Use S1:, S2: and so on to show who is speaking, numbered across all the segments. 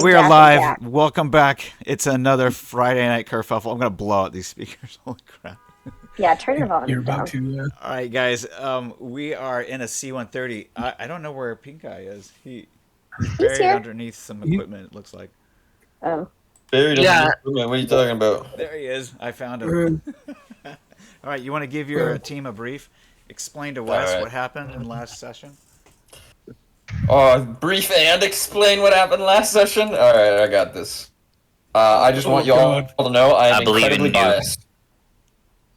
S1: we are live. Welcome back. It's another Friday night Kerfuffle. I'm gonna blow out these speakers. Holy crap!
S2: Yeah, turn your volume
S3: You're about
S2: down.
S3: to.
S1: All right, guys. We are in a C-130. I don't know where PinkEye is. He's buried
S2: here.
S1: underneath some equipment. It looks like.
S2: Oh.
S4: Buried
S5: Yeah.
S4: What are you talking about?
S1: There he is. I found him. All right, you want to give your team a brief? Explain to Wes what happened in last session.
S4: Brief and explain what happened last session? Alright, I got this. I just want y'all to know I am incredibly biased.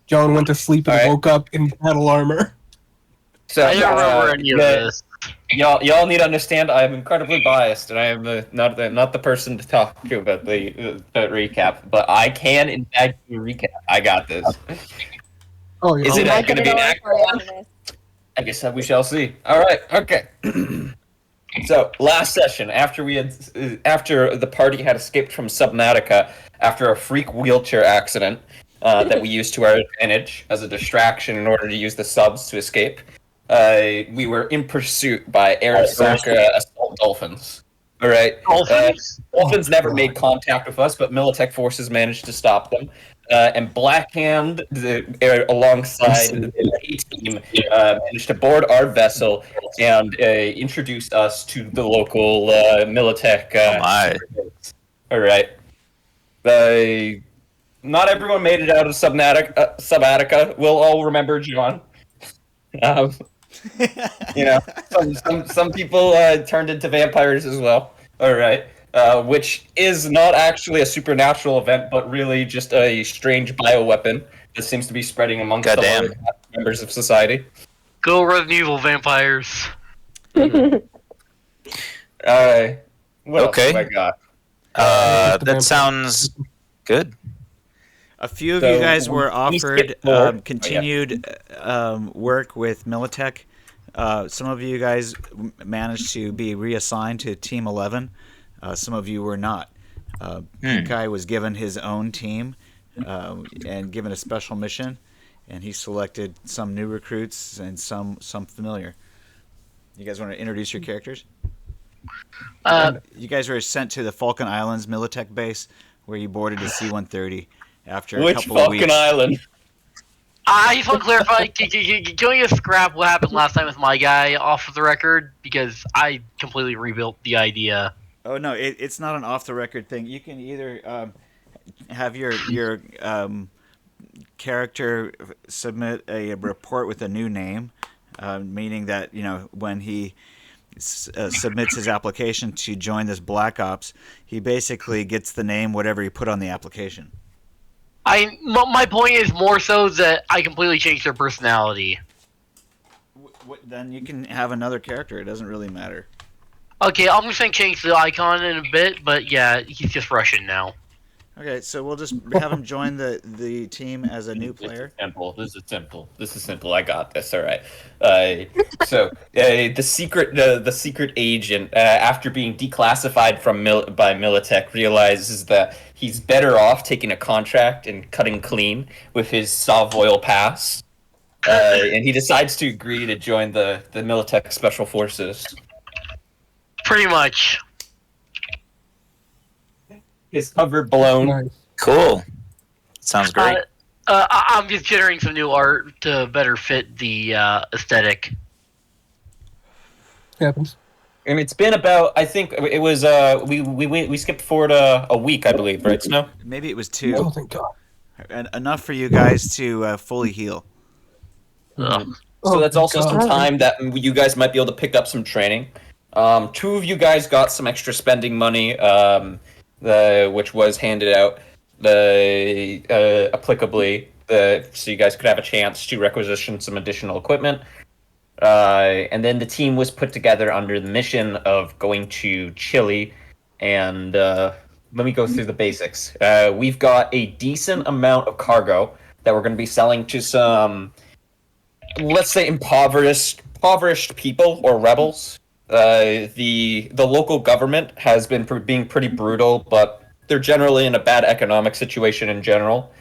S3: John went to sleep and woke up in battle armor.
S4: So,
S5: I don't remember any of this.
S4: Y'all need to understand I am incredibly biased, and I am not the person to talk to about the recap, but I can in fact do a recap. I got this.
S3: Oh, yeah.
S4: Is it going to be an actual one? I guess we shall see. All right, okay. So last session, after the party had escaped from Subnautica after a freak wheelchair accident that we used to our advantage as a distraction in order to use the subs to escape, we were in pursuit by Arasaka assault dolphins. All right, dolphins never made contact with us, but Militech forces managed to stop them. And Blackhand, alongside the A-team, managed to board our vessel and introduce us to the local Militech. All right. Not everyone made it out of Subnautica. We'll all remember John. Some people turned into vampires as well. All right. Which is not actually a supernatural event, but really just a strange bioweapon that seems to be spreading amongst the members of society.
S5: Go Resident Evil vampires.
S4: What else have I got?
S6: That sounds good.
S1: A few of you guys were offered continued work with Militech. Some of you guys managed to be reassigned to Team 11. Some of you were not. PinkEye was given his own team and given a special mission, and he selected some new recruits and some familiar. You guys want to introduce your characters? You guys were sent to the Faulkan Islands Militech base, where you boarded a C-130 after a couple of weeks.
S4: Which Faulkan Island?
S5: I just want to clarify, can you scrap what happened last time with my guy off of the record? Because I completely rebuilt the idea.
S1: Oh no, it's not an off-the-record thing. You can either have your character submit a report with a new name, meaning that when he submits his application to join this Black Ops, he basically gets the name whatever he put on the application.
S5: My point is more so that I completely changed their personality.
S1: Then you can have another character. It doesn't really matter.
S5: Okay, I'm just going to change the icon in a bit, but yeah, he's just Russian now.
S1: Okay, so we'll just have him join the team as a new player.
S4: This is simple. I got this. All right. The secret agent, after being declassified by Militech, realizes that he's better off taking a contract and cutting clean with his Savoy pass, and he decides to agree to join the Militech Special Forces.
S5: Pretty much.
S4: His cover blown.
S3: Nice.
S6: Cool. Sounds great.
S5: I'm just generating some new art to better fit the aesthetic.
S3: Happens.
S4: And it's been about, I think it was we skipped forward a week, I believe, right, Snow?
S1: Maybe it was 2.
S3: Oh, thank God.
S1: And enough for you guys to fully heal.
S4: So that's also some time that you guys might be able to pick up some training. 2 of you guys got some extra spending money, which was handed out applicably, so you guys could have a chance to requisition some additional equipment. And then the team was put together under the mission of going to Chile. And let me go through the basics. We've got a decent amount of cargo that we're going to be selling to some, let's say, impoverished people or rebels. The local government has been being pretty brutal, but they're generally in a bad economic situation in general.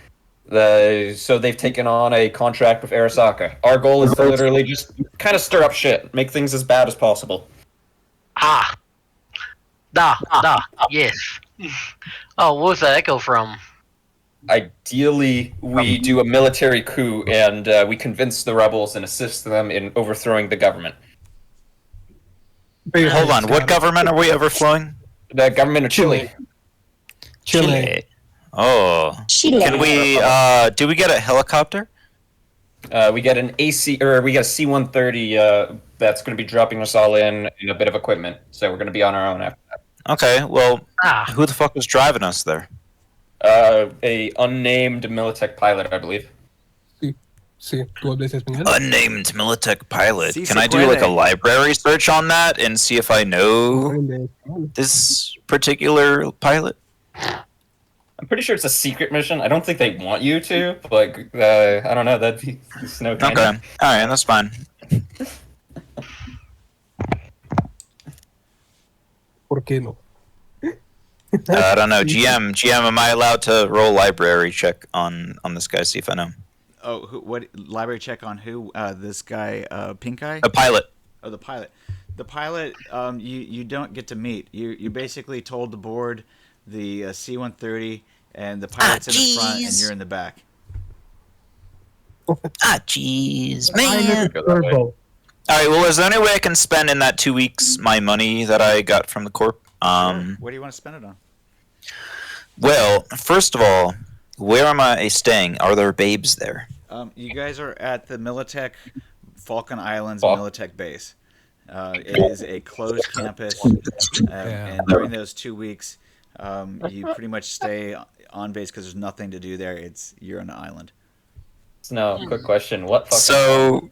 S4: So they've taken on a contract with Arasaka. Our goal is to literally just kind of stir up shit, make things as bad as possible.
S5: Yes. Oh, what was that echo from?
S4: Ideally, we do a military coup and we convince the rebels and assist them in overthrowing the government.
S6: Hold on, what government are we overflowing?
S4: The government of Chile.
S3: Chile.
S6: Oh.
S2: Chile.
S6: Can we, do we get a helicopter?
S4: We get an AC, or we get a C-130 that's going to be dropping us all in a bit of equipment. So we're going to be on our own after that.
S6: Okay, well, who the fuck was driving us there?
S4: A unnamed Militech pilot, I believe.
S3: Sí, tú hablas español.
S6: Unnamed Militech pilot.
S1: Sí,
S6: Can
S1: se
S6: I do like a
S1: puede.
S6: library search on that and see if I know this particular pilot?
S4: I'm pretty sure it's a secret mission. I don't think they want you to, but I don't know. That'd be no kind
S6: Okay,
S4: of.
S6: alright, that's fine.
S3: ¿Por qué no?
S6: I don't know. GM, am I allowed to roll library check on this guy, see if I know?
S1: Oh, what library check on who? This guy, PinkEye?
S6: A pilot.
S1: Oh, the pilot. The pilot, you don't get to meet. You basically told the board the C-130, and the pilot's in the front, and you're in the back.
S6: Jeez, man.
S3: Turbo.
S6: Alright, well, is there any way I can spend in that 2 weeks my money that I got from the corp?
S1: What do you want to spend it on?
S6: Well, first of all, where am I staying? Are there babes there?
S1: You guys are at the Militech Faulkan Islands Militech base. It is a closed campus, and during those 2 weeks, you pretty much stay on base because there's nothing to do there. You're on an island.
S4: No, quick question. What fucking
S6: So,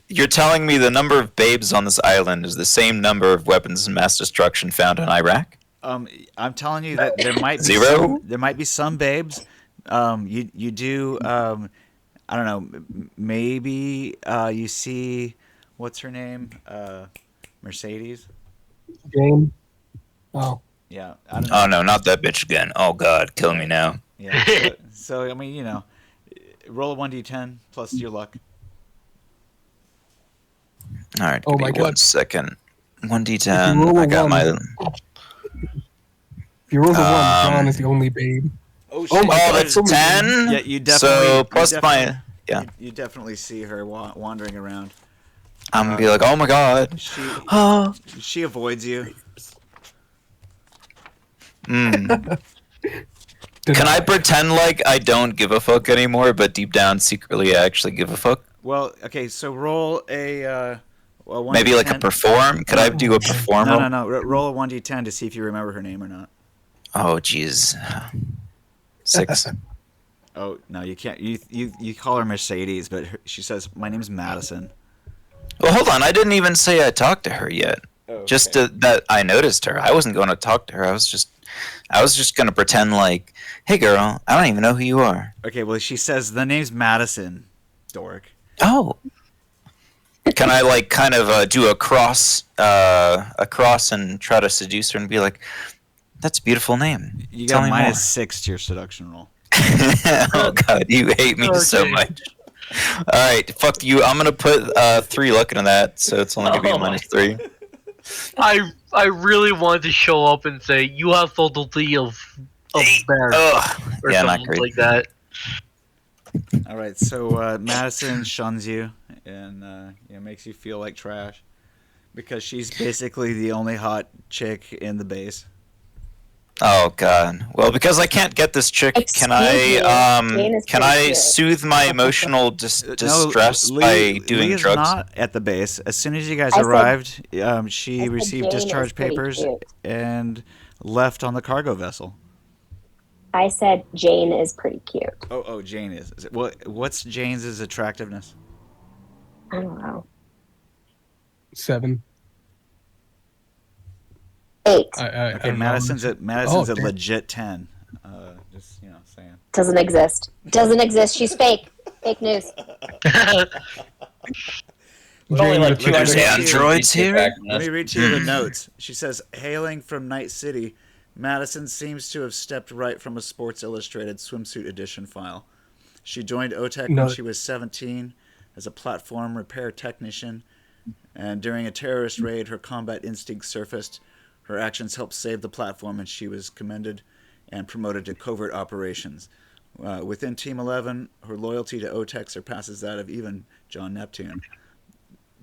S6: you're telling me the number of babes on this island is the same number of weapons of mass destruction found in Iraq?
S1: I'm telling you that there might be
S6: Zero?
S1: there might be some babes. You do. I don't know. Maybe you see what's her name? Mercedes.
S3: Game. Oh.
S1: Yeah. I don't know.
S6: Oh no, not that bitch again. Oh god, kill me now.
S1: Yeah. So I mean, roll a 1d10 plus your luck.
S6: Alright,
S3: Oh
S6: give
S3: my
S6: me
S3: God.
S6: 1 second.
S3: If you roll
S6: 1d10.
S3: a
S6: I got
S3: one-
S6: my.
S3: If you roll the one, John is the only babe.
S1: Oh,
S3: Oh my
S6: Oh,
S3: God,
S6: that's
S3: so many-
S6: 10?
S1: Yeah, you definitely.
S6: So,
S1: you
S6: plus
S1: definitely-
S6: my. Yeah.
S1: You definitely see her wandering around.
S6: I'm gonna be like, oh my god.
S1: She
S6: Oh.
S1: she avoids you.
S6: Mm. Can I pretend like I don't give a fuck anymore, but deep down, secretly, I actually give a fuck?
S1: Well, okay, so roll a. Well,
S6: Maybe like a
S1: 1d10.
S6: perform? Could I do a perform roll?
S1: No. Roll a 1d10 to see if you remember her name or not.
S6: Oh, jeez. 6.
S1: Oh no, you can't. You call her Mercedes, but she says my name's Madison.
S6: Well, hold on. I didn't even say I talked to her yet.
S1: Oh,
S6: Just
S1: okay.
S6: that I noticed her. I wasn't going to talk to her. I was just going to pretend like, hey, girl, I don't even know who you are.
S1: Okay, well, she says the name's Madison, dork.
S6: Oh. Can I like kind of do a cross and try to seduce her and be like, that's a beautiful name.
S1: You
S6: Tell
S1: got
S6: me
S1: -6 to your seduction roll.
S6: Oh god, you hate me so
S5: Okay.
S6: much. Alright, fuck you. I'm gonna put 3 luck into that, so it's only gonna be a -3.
S5: I really wanted to show up and say you have faculty of bear
S6: Ugh.
S5: or
S6: Yeah, not
S5: something
S6: great.
S5: like that.
S1: All right, so Madison shuns you and makes you feel like trash because she's basically the only hot chick in the base.
S6: Oh god. Well, because I can't get this chick,
S2: Excuse me, Jane is
S6: can
S2: pretty
S6: I
S2: cute.
S6: soothe my emotional distress by doing
S1: Lee is
S6: drugs?
S1: not at the base. As soon as you guys
S2: I said-
S1: arrived,
S2: I
S1: she
S2: said
S1: received
S2: Jane is
S1: discharge
S2: pretty
S1: papers
S2: cute.
S1: and left on the cargo vessel.
S2: I said Jane is pretty cute.
S1: Oh, Jane is. What's Jane's attractiveness?
S2: I don't know.
S3: 7.
S2: 8.
S1: Okay,
S3: I'm
S1: Madison's
S3: wrong.
S1: a
S3: damn.
S1: legit 10. Just saying.
S2: Doesn't exist. Doesn't exist. She's fake. Fake news.
S4: But only like
S3: Jane,
S6: There's
S4: 200
S6: androids here?
S1: Let me read to you the notes. She says, hailing from Night City, Madison seems to have stepped right from a Sports Illustrated swimsuit edition file. She joined OTEC
S3: No.
S1: when she was 17 as a platform repair technician, and during a terrorist raid, her combat instinct surfaced. Her actions helped save the platform, and she was commended and promoted to covert operations. Within Team 11, her loyalty to OTEC surpasses that of even John Neptune.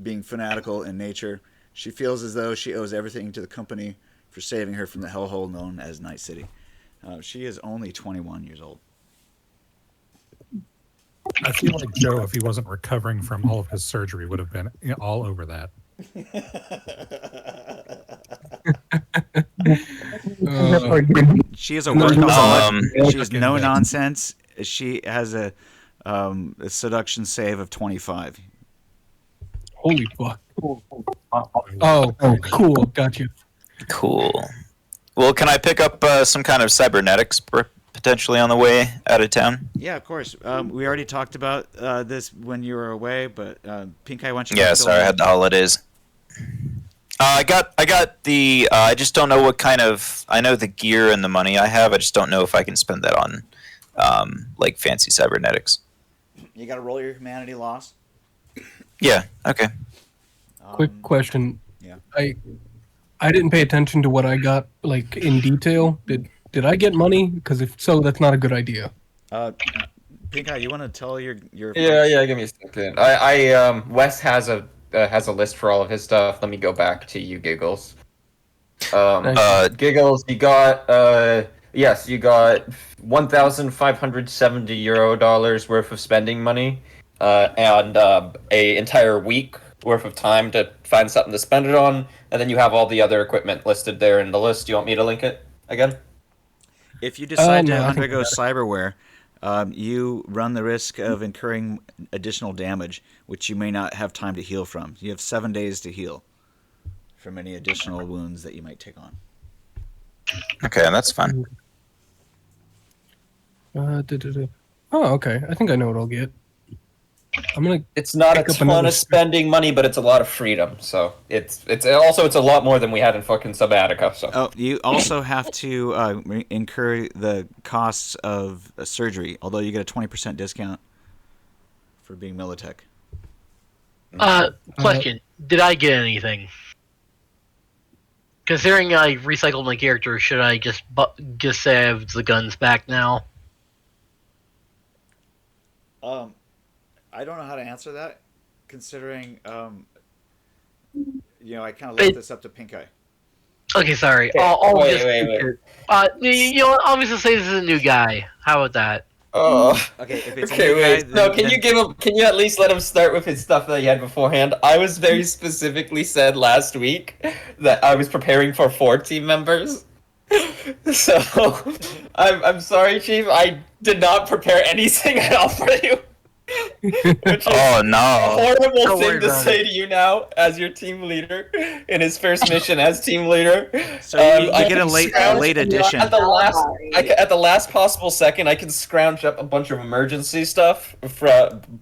S1: Being fanatical in nature, she feels as though she owes everything to the company for saving her from the hellhole known as Night City. She is only 21 years old.
S7: I feel like Joe, if he wasn't recovering from all of his surgery, would have been all over that.
S1: She is a workaholic. She is no nonsense. She has a seduction save of 25.
S3: Holy fuck. Oh, cool. Gotcha.
S6: Cool. Well, can I pick up some kind of cybernetics potentially on the way out of town?
S1: Yeah, of course. We already talked about this when you were away, but PinkEye, why don't you?
S6: Yeah, sorry, I had the holidays. I got the. I just don't know what kind of. I know the gear and the money I have. I just don't know if I can spend that on, like fancy cybernetics.
S1: You got to roll your humanity loss.
S6: Yeah. Okay.
S3: Quick question.
S1: Yeah.
S3: I didn't pay attention to what I got like in detail. Did I get money? Because if so, that's not a good idea.
S1: PinkEye, you want to tell your?
S4: Yeah. Give me a second. Wes has a list for all of his stuff. Let me go back to you, Giggles. Giggles, you got yes, you got €1,570 worth of spending money, and a entire week worth of time to find something to spend it on, and then you have all the other equipment listed there in the list. Do you want me to link it again?
S1: If you decide to undergo cyberware, you run the risk of incurring additional damage, which you may not have time to heal from. You have 7 days to heal from any additional wounds that you might take on.
S6: Okay, that's fine.
S3: Oh, okay. I think I know what I'll get. I'm gonna.
S4: It's not a ton of spending money, but it's a lot of freedom. So it's a lot more than we had in fucking Subnautica. So.
S1: Oh, you also have to incur the costs of surgery, although you get a 20% discount for being Militech.
S5: Question: did I get anything? Considering I recycled my character, should I just say I have the guns back now?
S1: I don't know how to answer that, considering, I kind of left this up to PinkEye.
S5: Okay, sorry.
S4: Wait.
S5: Obviously say this is a new guy. How about that?
S4: Oh.
S1: Okay, if it's
S4: Okay, wait.
S1: Guy,
S4: Can you at least let him start with his stuff that he had beforehand? I was very specifically said last week that I was preparing for 4 team members. So, I'm sorry, Chief. I did not prepare anything at all for you.
S6: Oh no!
S4: A horrible thing to say to you now, as your team leader in his first mission as team leader.
S1: So you get a late addition.
S4: At the last possible second, I can scrounge up a bunch of emergency stuff,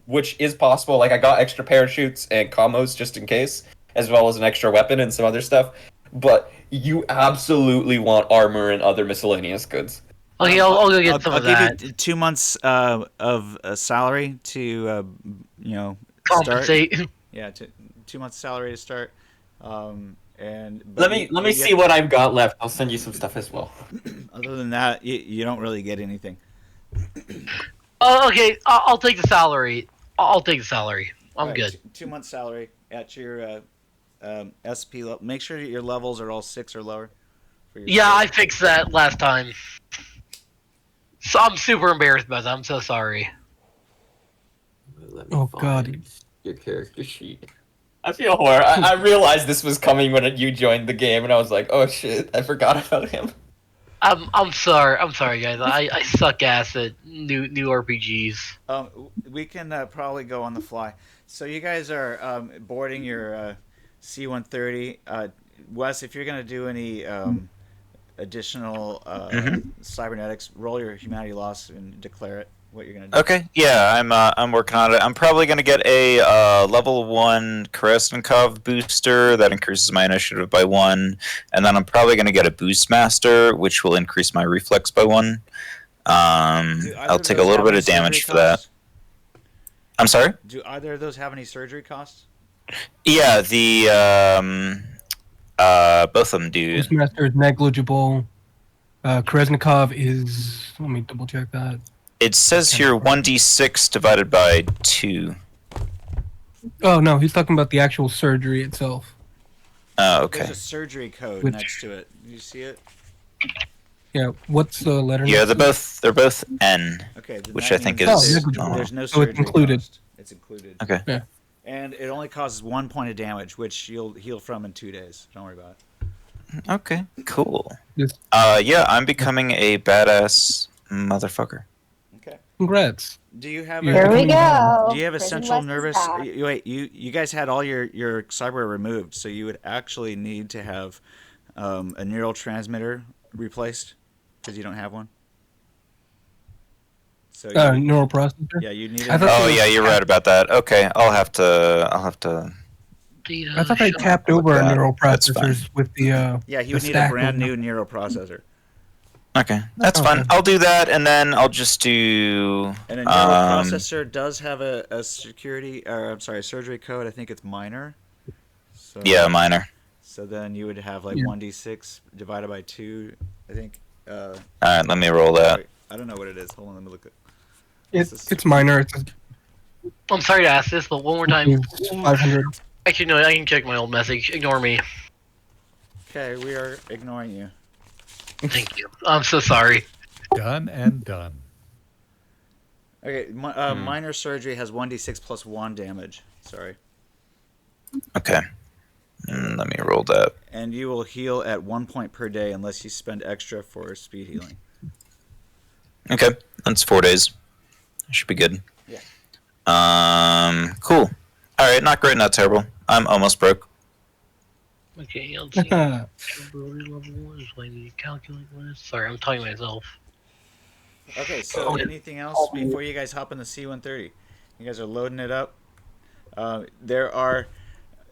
S4: which is possible. Like I got extra parachutes and commos just in case, as well as an extra weapon and some other stuff. But you absolutely want armor and other miscellaneous goods.
S5: Okay, I'll go get some of that.
S1: I'll give you 2 months of salary to
S5: compensate.
S1: Start. Yeah, 2 months salary to start.
S4: Let me see what I've got left. I'll send you some stuff as well.
S1: Other than that, you don't really get anything.
S5: Okay, I'll take the salary. I'll take the salary. I'm good.
S1: 2 months salary at your SP level. Make sure your levels are all 6 or lower.
S5: Yeah, I fixed that last time. So I'm super embarrassed about that. I'm so sorry.
S3: Oh God!
S4: Your character sheet. I feel horror. I realized this was coming when you joined the game, and I was like, "Oh shit, I forgot about him."
S5: I'm sorry. I'm sorry, guys. I suck ass at new RPGs.
S1: We can probably go on the fly. So you guys are boarding your C-130. Wes, if you're gonna do any additional cybernetics, roll your humanity loss and declare it what you're gonna do.
S6: Okay, yeah, I'm working on it. I'm probably gonna get a level 1 Krasnikov booster that increases my initiative by 1, and then I'm probably gonna get a boost master, which will increase my reflex by 1. I'll take a little bit of damage for that. I'm sorry?
S1: Do either of those have any surgery costs?
S6: Yeah, the Both of them do.
S3: Beastmaster is negligible. Kreznikov is. Let me double check that.
S6: It says here 1d6 divided by 2.
S3: Oh no, he's talking about the actual surgery itself.
S6: Oh, okay.
S1: There's a surgery code
S3: Which-
S1: next to it. Do you see it?
S3: Yeah, what's the letter?
S6: Yeah,
S3: next
S6: they're both N.
S1: Okay. then
S6: Which
S1: that
S6: I think
S1: means
S6: is-
S1: there's no
S3: So it's
S1: surgery
S3: included.
S1: cost. It's included.
S6: Okay.
S3: Yeah.
S1: And it only causes 1 point of damage, which you'll heal from in 2 days. Don't worry about it.
S6: Okay, cool.
S3: Yes.
S6: Yeah, I'm becoming a badass motherfucker.
S1: Okay.
S3: Congrats.
S1: Do you have
S3: Here
S1: a
S2: Here we go.
S1: Do you have a
S2: Prison
S1: central
S2: West is
S1: nervous?
S2: back.
S1: Wait, you guys had all your cyber removed, so you would actually need to have a neural transmitter replaced because you don't have one. So
S3: Neural processor.
S1: yeah, you need.
S3: I thought-
S6: Oh yeah, you're right about that. Okay, I'll have to.
S3: I thought I tapped over our
S6: that.
S3: neural
S6: That's fine.
S3: processors with the.
S1: Yeah, he
S3: the
S1: would need a
S3: stack
S1: brand
S3: of-
S1: new neural processor.
S6: Okay, that's
S3: Okay.
S6: fine. I'll do that, and then I'll just do.
S1: And a neural processor does have a security, or I'm sorry, surgery code. I think it's minor. So,
S6: Yeah, minor.
S1: So then you would have like
S3: Yeah.
S1: 1d6 divided by 2. I think.
S6: All right, let me roll that.
S1: Wait, I don't know what it is. Hold on, let me look at.
S3: It's minor. It's
S5: I'm sorry to ask this, but one more time.
S3: 500.
S5: Actually, no, I can check my old message. Ignore me.
S1: Okay, we are ignoring you.
S5: Thank you. I'm so sorry.
S7: Done and done.
S1: Okay, minor surgery has 1d6 plus 1 damage. Sorry.
S6: Okay. Let me roll that.
S1: And you will heal at 1 point per day unless you spend extra for speed healing.
S6: Okay, that's 4 days. Should be good.
S1: Yeah.
S6: Cool. All right, not great, not terrible. I'm almost broke.
S5: Okay, let's see. Ability level 1 is what I need to calculate with. Sorry, I'm telling myself.
S1: Okay, so anything else before you guys hop in the C-130? You guys are loading it up. There are...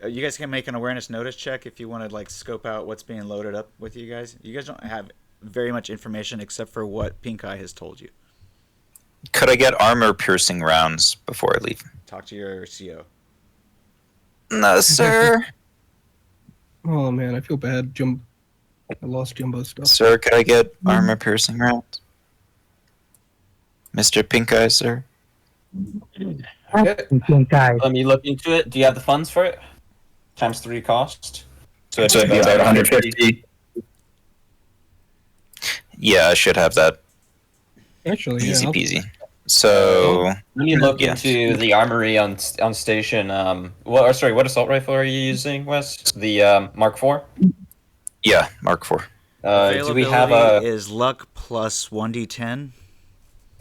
S1: you guys can make an awareness notice check if you want to like scope out what's being loaded up with you guys. You guys don't have very much information except for what PinkEye has told you.
S6: Could I get armor-piercing rounds before I leave?
S1: Talk to your CO.
S6: No, sir.
S3: Oh man, I feel bad. I lost Jumbo's stuff.
S6: Sir, could I get armor-piercing rounds? Mr. PinkEye, sir?
S4: Let me look into it. Do you have the funds for it? Times 3 cost. So it'd be about 150.
S6: Yeah, I should have that.
S3: Actually,
S6: Easy
S3: yeah.
S6: peasy. So,
S4: Let me look
S6: Yeah.
S4: into the armory on station. What assault rifle are you using, Wes? The Mark IV.
S6: yeah, Mark IV.
S4: Do we have
S1: Availability
S4: a?
S1: is luck plus 1d10.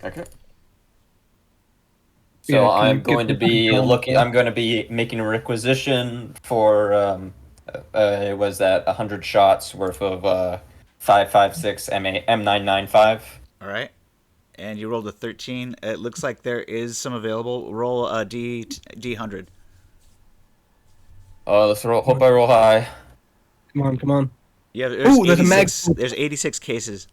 S4: Okay.
S3: Yeah,
S4: So
S3: can
S4: I'm
S3: you
S4: going to
S3: give
S4: be
S3: me-
S4: looking. I'm going to be making a requisition for. Was that 100 shots worth of 5.56 M995?
S1: All right. And you rolled a 13. It looks like there is some available. Roll a D100.
S4: Let's roll. Hope I roll high.
S3: Come on.
S1: Yeah,
S3: Ooh, there's a mag-
S1: There's 86 cases.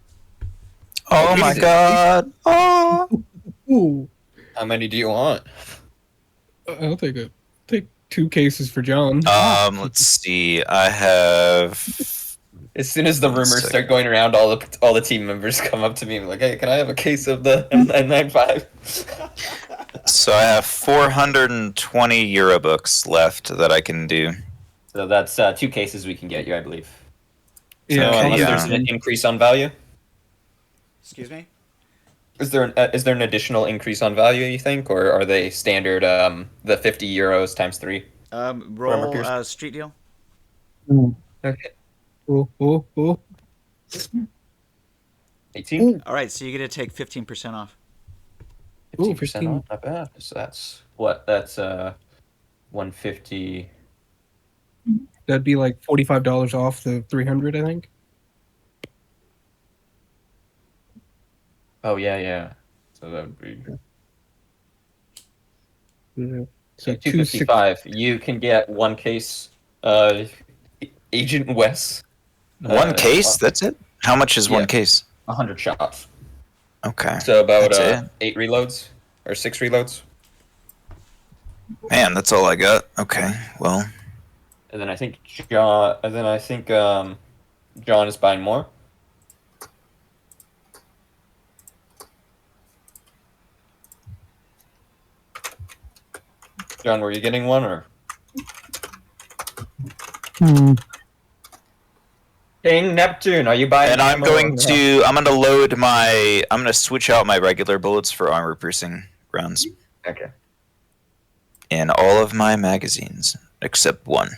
S6: Oh my god. Oh.
S3: Ooh,
S4: How many do you want?
S3: I'll take it. Take 2 cases for John.
S6: Let's see. I have.
S4: As soon as the
S6: One
S4: rumors
S6: second.
S4: start going around, all the team members come up to me and be like, "Hey, can I have a case of the M995?"
S6: So I have 420 Euro books left that I can do.
S4: So that's 2 cases we can get you, I believe.
S3: Yeah,
S4: So unless
S6: yeah.
S4: there's an increase on value,
S1: Excuse me?
S4: is there an additional increase on value? You think, or are they standard? The 50 euros times 3.
S1: Roll
S4: Pierce.
S1: street deal.
S4: Okay.
S3: Oh.
S4: 18.
S1: All right, so you're going to take 15% off.
S4: 15%
S3: 15.
S4: off, not bad. So that's what? That's 150.
S3: That'd be like $45 off the 300, I think.
S4: Oh yeah. So that would be
S3: Yeah. So
S4: 255. You can get 1 case. Agent Wes.
S6: One case? That's it? How much is
S4: Yeah.
S6: one case?
S4: 100 shots.
S6: Okay.
S4: So about
S6: That's it?
S4: 8 reloads or 6 reloads.
S6: Man, that's all I got. Okay, well.
S4: And then I think John. John is buying more. John, were you getting one or? King Neptune, are you buying?
S6: And I'm going to switch out my regular bullets for armor piercing rounds.
S4: Okay.
S6: In all of my magazines, except one.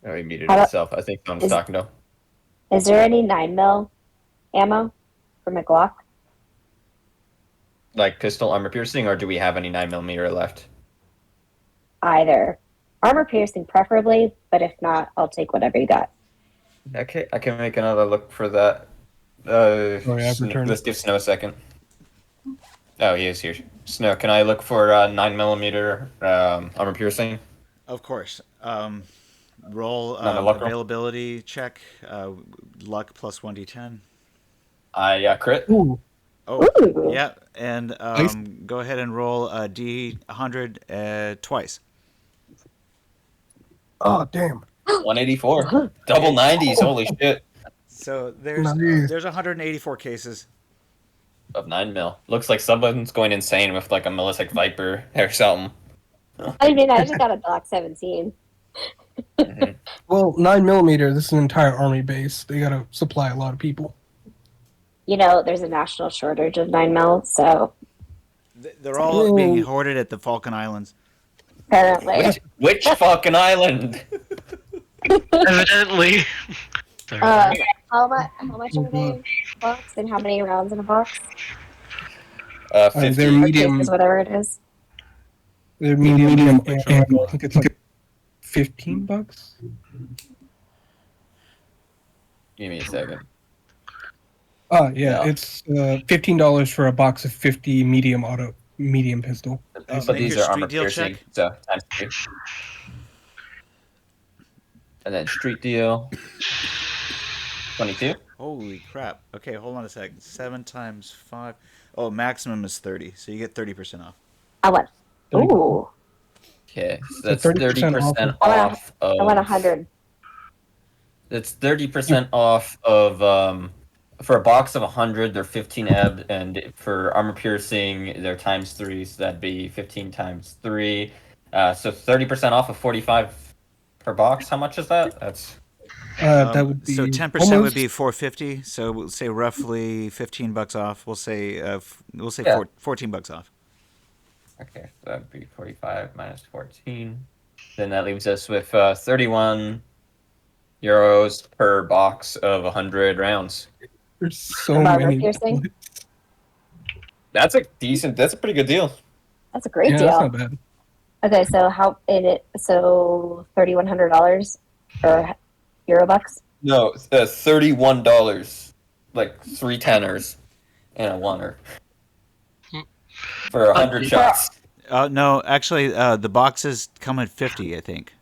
S4: Oh, he muted himself. I think John's talking to him.
S2: Is there any 9mm ammo for my Glock?
S4: Like pistol armor piercing, or do we have any 9mm left?
S2: Either. Armor piercing preferably, but if not, I'll take whatever you got.
S4: Okay, I can make another look for that.
S3: I've returned.
S4: Let's give Snow a second. Oh, he is here. Snow, can I look for 9mm armor piercing?
S1: Of course. Roll
S4: luck roll?
S1: availability check. Luck plus 1d10.
S4: Crit.
S3: Ooh.
S1: Oh,
S2: Ooh.
S1: yeah. And
S3: Nice.
S1: go ahead and roll a d100 twice.
S3: Oh, damn.
S4: 184. Double 90s. Holy shit.
S1: So there's
S3: Nice.
S1: there's 184 cases.
S4: Of 9mm. Looks like someone's going insane with like a Militech Viper or something.
S2: I mean, I just got a Glock 17.
S3: Well, 9mm. This is an entire army base. They gotta supply a lot of people.
S2: You know, there's a national shortage of 9mm, so
S1: They're all being hoarded at the Faulkan Islands.
S2: apparently.
S4: Which fucking island?
S5: Evidently.
S2: How much are they box and how many rounds in a box?
S4: 50.
S3: They're
S2: Or
S3: medium.
S2: cases, whatever it is.
S3: They're medium. ammo. I think it's like $15.
S4: Give me a second.
S3: Oh yeah,
S4: Yeah.
S3: it's $15 for a box of 50 medium pistol.
S4: But
S1: Make
S4: these
S1: your
S4: are armor
S1: street deal
S4: piercing,
S1: check.
S4: so times 3. And then street deal. 22.
S1: Holy crap. Okay, hold on a second. 7 times 5. Oh, maximum is 30, so you get 30% off.
S2: I want. Ooh.
S4: Okay, so
S3: So
S4: that's
S3: 30%
S4: 30%
S2: off.
S4: off of.
S2: I want 100.
S4: That's 30% off of for a box of 100, they're 15 ebb, and for armor piercing, they're times 3, so that'd be 15 times 3. So 30% off of 45 per box. How much is that? That's
S3: That would be
S1: So 10%
S3: almost,
S1: would be 450. So we'll say roughly $15 off. We'll say
S4: Yeah.
S1: $14 off.
S4: okay. So that'd be 45 minus 14. Then that leaves us with 31 euros per box of 100 rounds.
S3: There's so
S2: Armor
S3: many.
S2: piercing?
S4: That's a pretty good deal.
S2: That's a great
S3: Yeah,
S2: deal.
S3: that's not bad.
S2: Okay, so how in it? So $3,100 or Eurobucks?
S4: No, $31, like 3 tenors and a oneer for 100 shots.
S1: No, actually, the boxes come at 50, I think.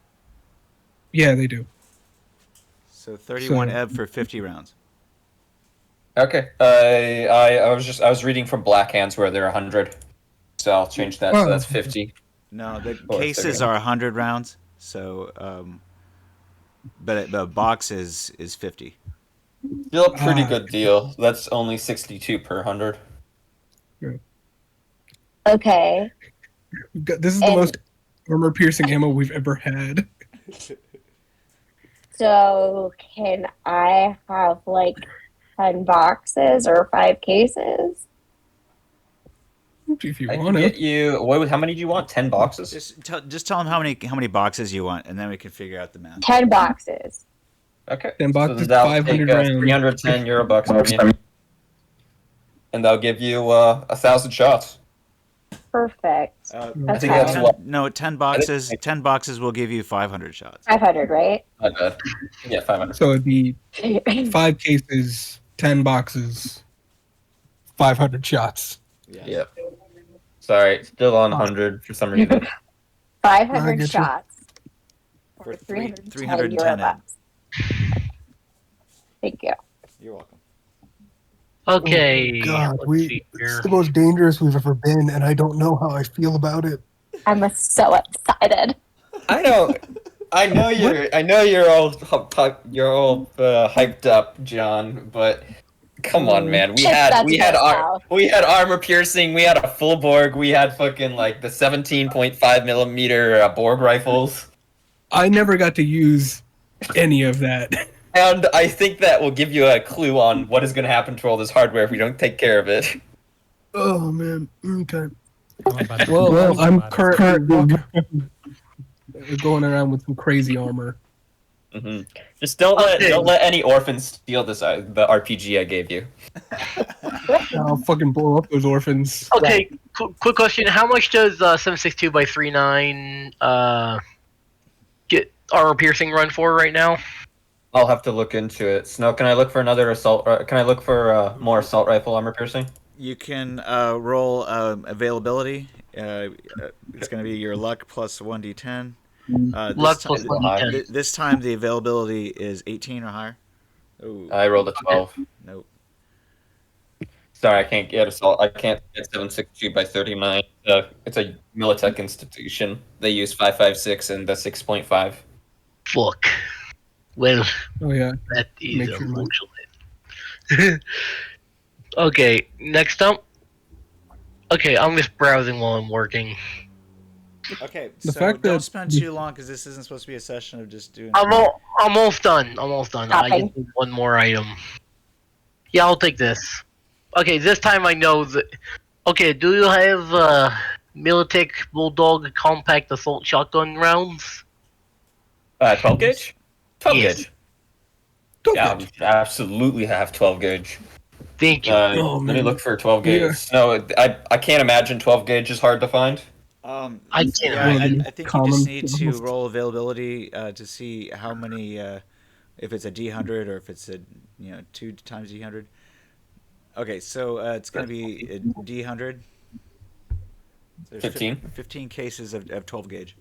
S3: Yeah, they do.
S1: So 31
S3: So-
S1: ebb for 50 rounds.
S4: Okay. I was reading from Black Hands where they're 100, so I'll change that. So
S3: Oh.
S4: that's 50.
S1: No, the
S4: Or
S1: cases
S4: 30.
S1: are 100 rounds. So, but the box is 50.
S4: Still a pretty
S3: Ah.
S4: good deal. That's only 62 per 100.
S2: Okay.
S3: This is the
S2: And-
S3: most armor piercing ammo we've ever had.
S2: So can I have like 10 boxes or 5 cases?
S3: If you
S4: I can
S3: want
S4: get
S3: to.
S4: you. How many do you want? 10 boxes?
S1: Just tell them how many boxes you want, and then we can figure out the math.
S2: 10 boxes.
S4: Okay.
S3: 10 boxes,
S4: so that'll
S3: 500
S4: take,
S3: rounds.
S4: 310 euro bucks from you. And they'll give you 1,000 shots.
S2: Perfect.
S4: I think
S2: Okay.
S4: that's what.
S1: 10 boxes. 10 boxes will give you 500 shots.
S2: 500, right?
S4: My bad. Yeah, 500.
S3: So it'd be 5 cases, 10 boxes, 500 shots.
S4: Yeah. Sorry, still on 100 for some reason.
S2: 500
S3: I get you.
S2: shots.
S1: For
S2: For
S1: 310
S2: 310
S1: ebb.
S2: Eurobucks. Thank you.
S1: You're welcome.
S5: Okay.
S3: God,
S5: let's see here.
S3: it's the most dangerous we've ever been, and I don't know how I feel about it.
S2: I'm so excited.
S4: I know you're all hyped up, John, but come on, man. We had armor piercing, we had a full Borg, we had fucking like the 17.5 millimeter Borg rifles.
S3: I never got to use any of that.
S4: And I think that will give you a clue on what is going to happen to all this hardware if we don't take care of it.
S3: Oh man. Okay.
S7: Going by the-
S3: Well, I'm
S7: by the-
S3: currently going around with some crazy armor.
S4: Mm-hmm. Just don't let any orphans steal the RPG I gave you.
S3: I'll fucking blow up those orphans.
S5: Okay, quick question. How much does 762 by 39 get armor piercing run for right now?
S4: I'll have to look into it. Snow, can I look for another assault? Can I look for more assault rifle armor piercing?
S1: You can roll availability. It's going to be your luck plus 1d10.
S5: Luck plus 1d10.
S1: This time the availability is 18 or higher. Ooh,
S4: I rolled a 12.
S1: nope.
S4: Sorry, I can't get assault. I can't get 762 by 39. It's a Militech institution. They use 5.56 and the 6.5.
S5: Fuck. Well,
S3: Oh yeah.
S5: that is
S3: Make sure
S5: unfortunate. Okay, next up. Okay, I'm just browsing while I'm working.
S1: Okay,
S3: The
S1: so
S3: fact
S1: don't
S3: that-
S1: spend too long because this isn't supposed to be a session of just doing.
S5: I'm almost done. I
S2: Shopping.
S5: just need one more item. Yeah, I'll take this. Okay, this time I know that. Okay, do you have Militech Bulldog compact assault shotgun rounds?
S4: 12 gauge? 12
S5: Yes.
S4: gauge. Yeah, we absolutely have 12 gauge.
S5: Thank you.
S3: Oh,
S4: Let me
S3: man.
S4: look for 12 gauge.
S3: Yeah.
S4: No, I can't imagine 12 gauge is hard to find.
S5: I can't
S1: I
S3: imagine.
S1: think you
S3: Common
S1: just need to
S3: almost.
S1: roll availability to see how many, if it's a D100 or if it's a 2 times D100. Okay, so it's going to be a D100. There's
S4: 15?
S1: 15 cases of 12 gauge.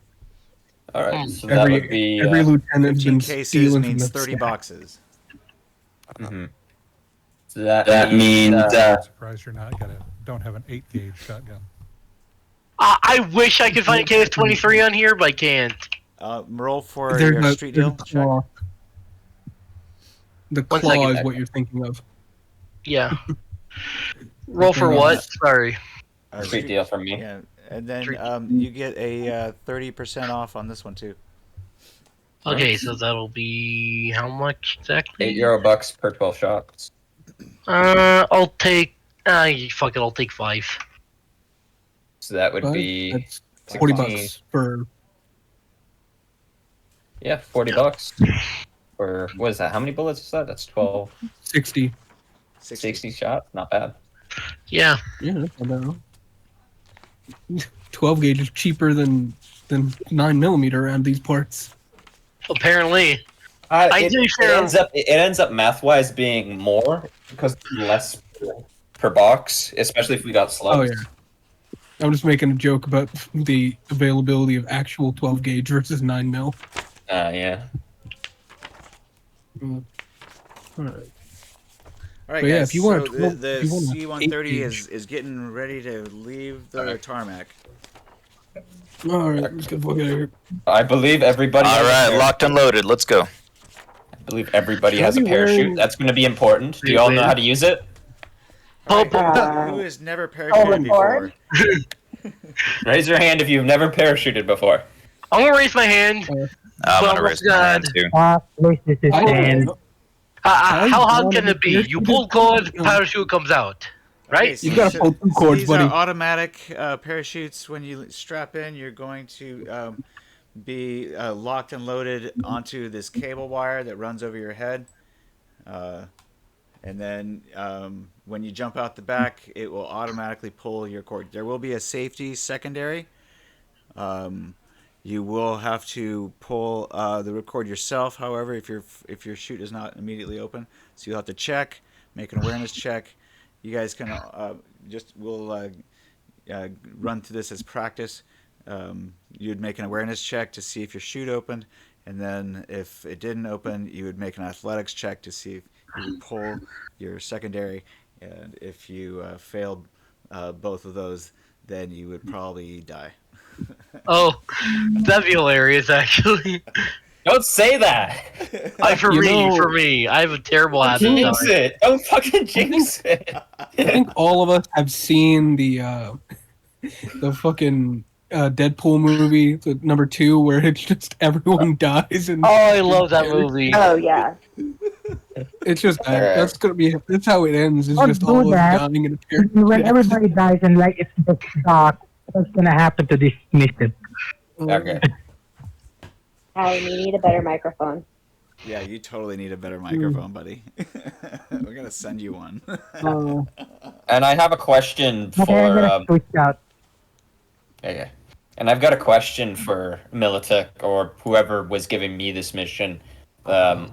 S4: All right, so that would be
S3: every lieutenant's
S1: 15
S3: been
S1: cases
S3: stealing from
S1: means
S3: the
S1: 30
S3: stack.
S1: boxes.
S4: mhm. So that means
S7: I'm surprised you're don't have an 8-gauge shotgun.
S5: I wish I could find a KS-23 on here, but I can't.
S1: Roll for
S3: There's
S1: your
S3: a-
S1: street
S3: there's a
S1: deal check.
S3: claw. The
S5: One
S3: claw
S5: second.
S3: is what you're thinking of.
S5: Yeah. Roll for what? Sorry.
S4: street deal from me.
S1: Yeah, and then
S5: Street-
S1: you get a 30% off on this one too.
S5: Okay, so that'll be how much exactly?
S4: $8 per 12 shots.
S5: I'll take. Fuck it. I'll take 5.
S4: So that would
S3: But
S4: be
S3: that's 40
S4: 16.
S3: bucks for
S4: 40 bucks. For what is that? How many bullets is that? That's 12.
S3: 60.
S4: 60 shots. Not bad.
S5: Yeah.
S3: Yeah, that's not bad. 12 gauge is cheaper than 9mm around these parts.
S5: Apparently. I do share-
S4: It ends up math wise being more because less per box, especially if we got slugs.
S3: Oh yeah. I'm just making a joke about the availability of actual 12 gauge versus 9mm.
S4: Yeah.
S3: Alright.
S1: All right,
S3: But
S1: guys.
S3: yeah, if you want
S1: so
S3: a 12
S1: the
S3: if you want a
S1: C-130
S3: 8-gauge.
S1: is getting ready to leave the tarmac.
S3: Alright, let's get the fuck out of here.
S4: I believe everybody.
S6: All right, locked and loaded. Let's go.
S4: I believe everybody
S3: Should
S4: has
S3: I
S4: a
S3: be
S4: parachute.
S3: wearing-
S4: That's going to be important. Do you all know how to use it?
S1: All right,
S2: Uh,
S1: who has never parachuted
S2: board?
S1: before?
S4: Raise your hand if you've never parachuted before.
S5: I'm gonna raise my hand.
S6: I'm
S5: Well,
S6: gonna raise my hand too.
S3: I don't know.
S5: How hard
S3: wanna
S5: can it be?
S3: be
S5: You pull cord, parachute comes out. Right?
S1: Okay, so
S3: You gotta pull 2 cords,
S1: these
S3: buddy.
S1: are automatic parachutes. When you strap in, you're going to be locked and loaded onto this cable wire that runs over your head. And then when you jump out the back, it will automatically pull your cord. There will be a safety secondary. You will have to pull the cord yourself. However, if your chute is not immediately open, so you'll have to check, make an awareness check. You guys can we'll run through this as practice. You'd make an awareness check to see if your chute opened, and then if it didn't open, you would make an athletics check to see if you would pull your secondary, And if you failed both of those, then you would probably die.
S5: Oh, that'd be hilarious, actually.
S4: Don't say that.
S5: For me, I have a terrible habit.
S4: Jinx it. Don't fucking jinx it.
S3: I think all of us have seen the fucking Deadpool movie, the number 2, where it's just everyone dies. And
S5: I love that movie.
S2: Oh yeah.
S3: It's just that.
S4: Alright.
S3: That's how it ends. It's
S8: Don't
S3: just
S8: do
S3: all of us
S8: that.
S3: dying in a pair.
S8: When everybody dies and like it's just dark, what's gonna happen to this mission?
S4: Okay.
S2: Alan, you need a better microphone.
S1: Yeah, you totally need a better microphone, buddy. We're gonna send you one.
S4: And I have a question
S8: Okay, I'm
S4: for
S8: gonna switch out.
S4: okay. And I've got a question for Militech or whoever was giving me this mission.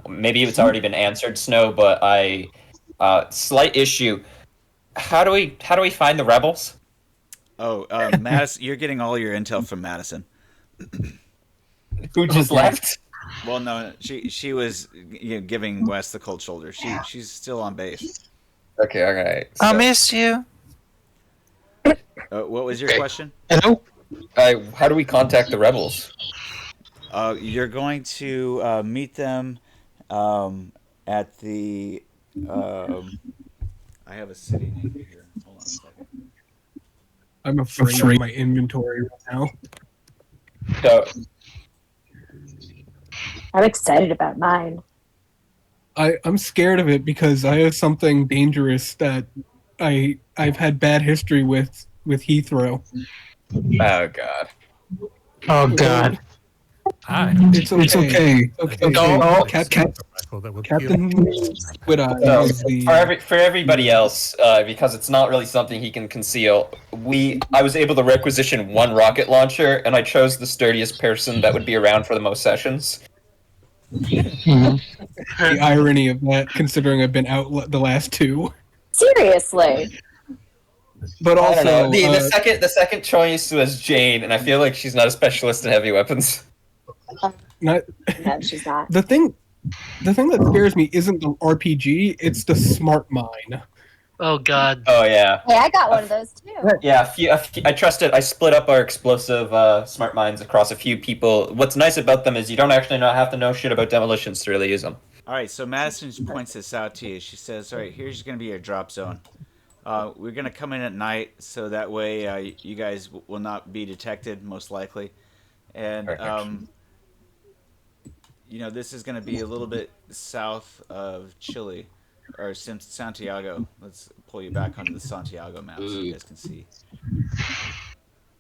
S4: Maybe it's already been answered, Snow, but slight issue. How do we find the rebels?
S1: Oh, Madison, you're getting all your intel from Madison.
S4: Who just left?
S1: Well, no, she was giving Wes the cold shoulder. She's still on base.
S4: Okay, alright.
S6: I miss you.
S1: What was your
S4: Okay.
S1: question?
S5: Hello?
S4: How do we contact the rebels?
S1: You're going to meet them at the. I have a city name here. Hold on a second.
S3: I'm afraid of my inventory right now.
S4: So,
S2: I'm excited about mine.
S3: I'm scared of it because I have something dangerous that I've had bad history with Heathrow.
S4: oh god.
S8: Oh god.
S7: Hi.
S3: It's okay.
S4: No.
S3: Captain Squid Eye
S4: So,
S3: is the.
S4: for everybody else, because it's not really something he can conceal, I was able to requisition one rocket launcher, and I chose the sturdiest person that would be around for the most sessions.
S3: The irony of that, considering I've been out the last 2.
S2: Seriously.
S3: But
S4: I don't know.
S3: also,
S4: The second choice was Jane, and I feel like she's not a specialist in heavy weapons.
S3: not,
S2: No, she's not.
S3: the thing that scares me isn't the RPG; it's the smart mine.
S5: Oh god.
S4: Oh yeah.
S2: Hey, I got one of those too.
S4: Yeah, I trusted. I split up our explosive smart mines across a few people. What's nice about them is you don't actually have to know shit about demolitions to really use them.
S1: All right, so Madison points this out to you. She says, "All right, here's going to be your drop zone. We're going to come in at night, so that way you guys will not be detected, most likely. And this is going to be a little bit south of Chile, or Santiago. Let's pull you back onto the Santiago map so you guys can see.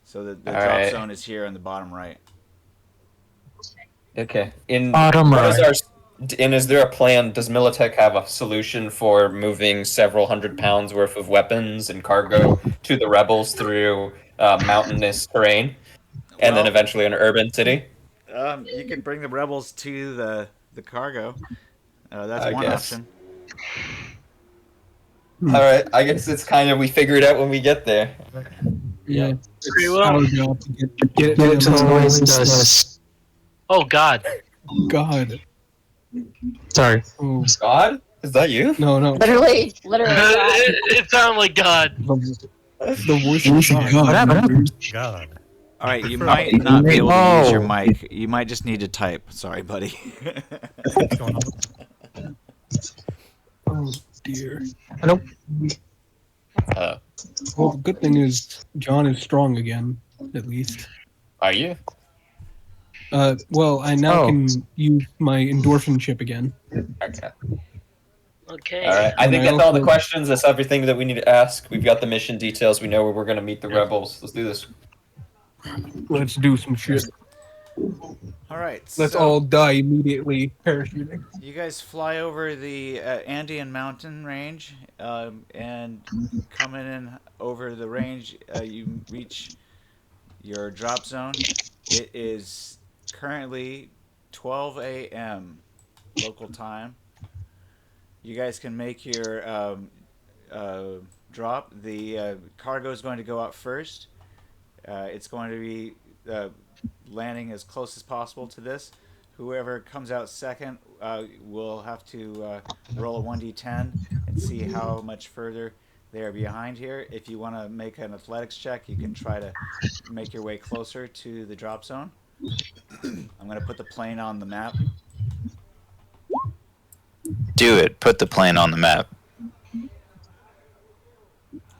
S1: So the drop zone is here on the bottom right.
S4: Okay.
S8: Bottom right.
S4: And is there a plan? Does Militech have a solution for moving several hundred pounds worth of weapons and cargo to the rebels through mountainous terrain, and then eventually an urban city?
S1: You can bring the rebels to the cargo. That's one
S4: guess.
S1: option.
S4: All right. I guess it's kind of we figure it out when we get there.
S3: Yeah,
S5: Pretty well.
S3: our job to get it to the
S8: Oasis.
S5: Oh god.
S3: God.
S8: Sorry.
S3: Oh,
S4: God, is that you?
S3: no.
S2: Literally.
S5: It sounded like god.
S3: The voice of God.
S8: What happened?
S7: God.
S1: All right, you might not be able to use your mic. You might just need to type. Sorry, buddy.
S7: What's going on?
S3: Oh dear.
S8: Hello.
S3: Well, the good thing is John is strong again, at least.
S4: Are you?
S3: Well, I now can use my endorphin chip again.
S4: Okay.
S5: Okay.
S4: All right. I think
S3: And I
S4: that's all the
S3: also-
S4: questions. That's everything that we need to ask. We've got the mission details. We know where we're going to meet the rebels. Let's do this.
S3: Let's do some shit.
S1: All right.
S3: Let's
S1: so
S3: all die immediately parachuting.
S1: You guys fly over the Andean mountain range, and coming in over the range, you reach your drop zone. It is currently 12 a.m. local time. You guys can make your drop. The cargo is going to go out first. It's going to be landing as close as possible to this. whoever comes out second will have to roll a 1d10 and see how much further they are behind here. If you want to make an athletics check, you can try to make your way closer to the drop zone. I'm going to put the plane on the map.
S6: Do it. Put the plane on the map.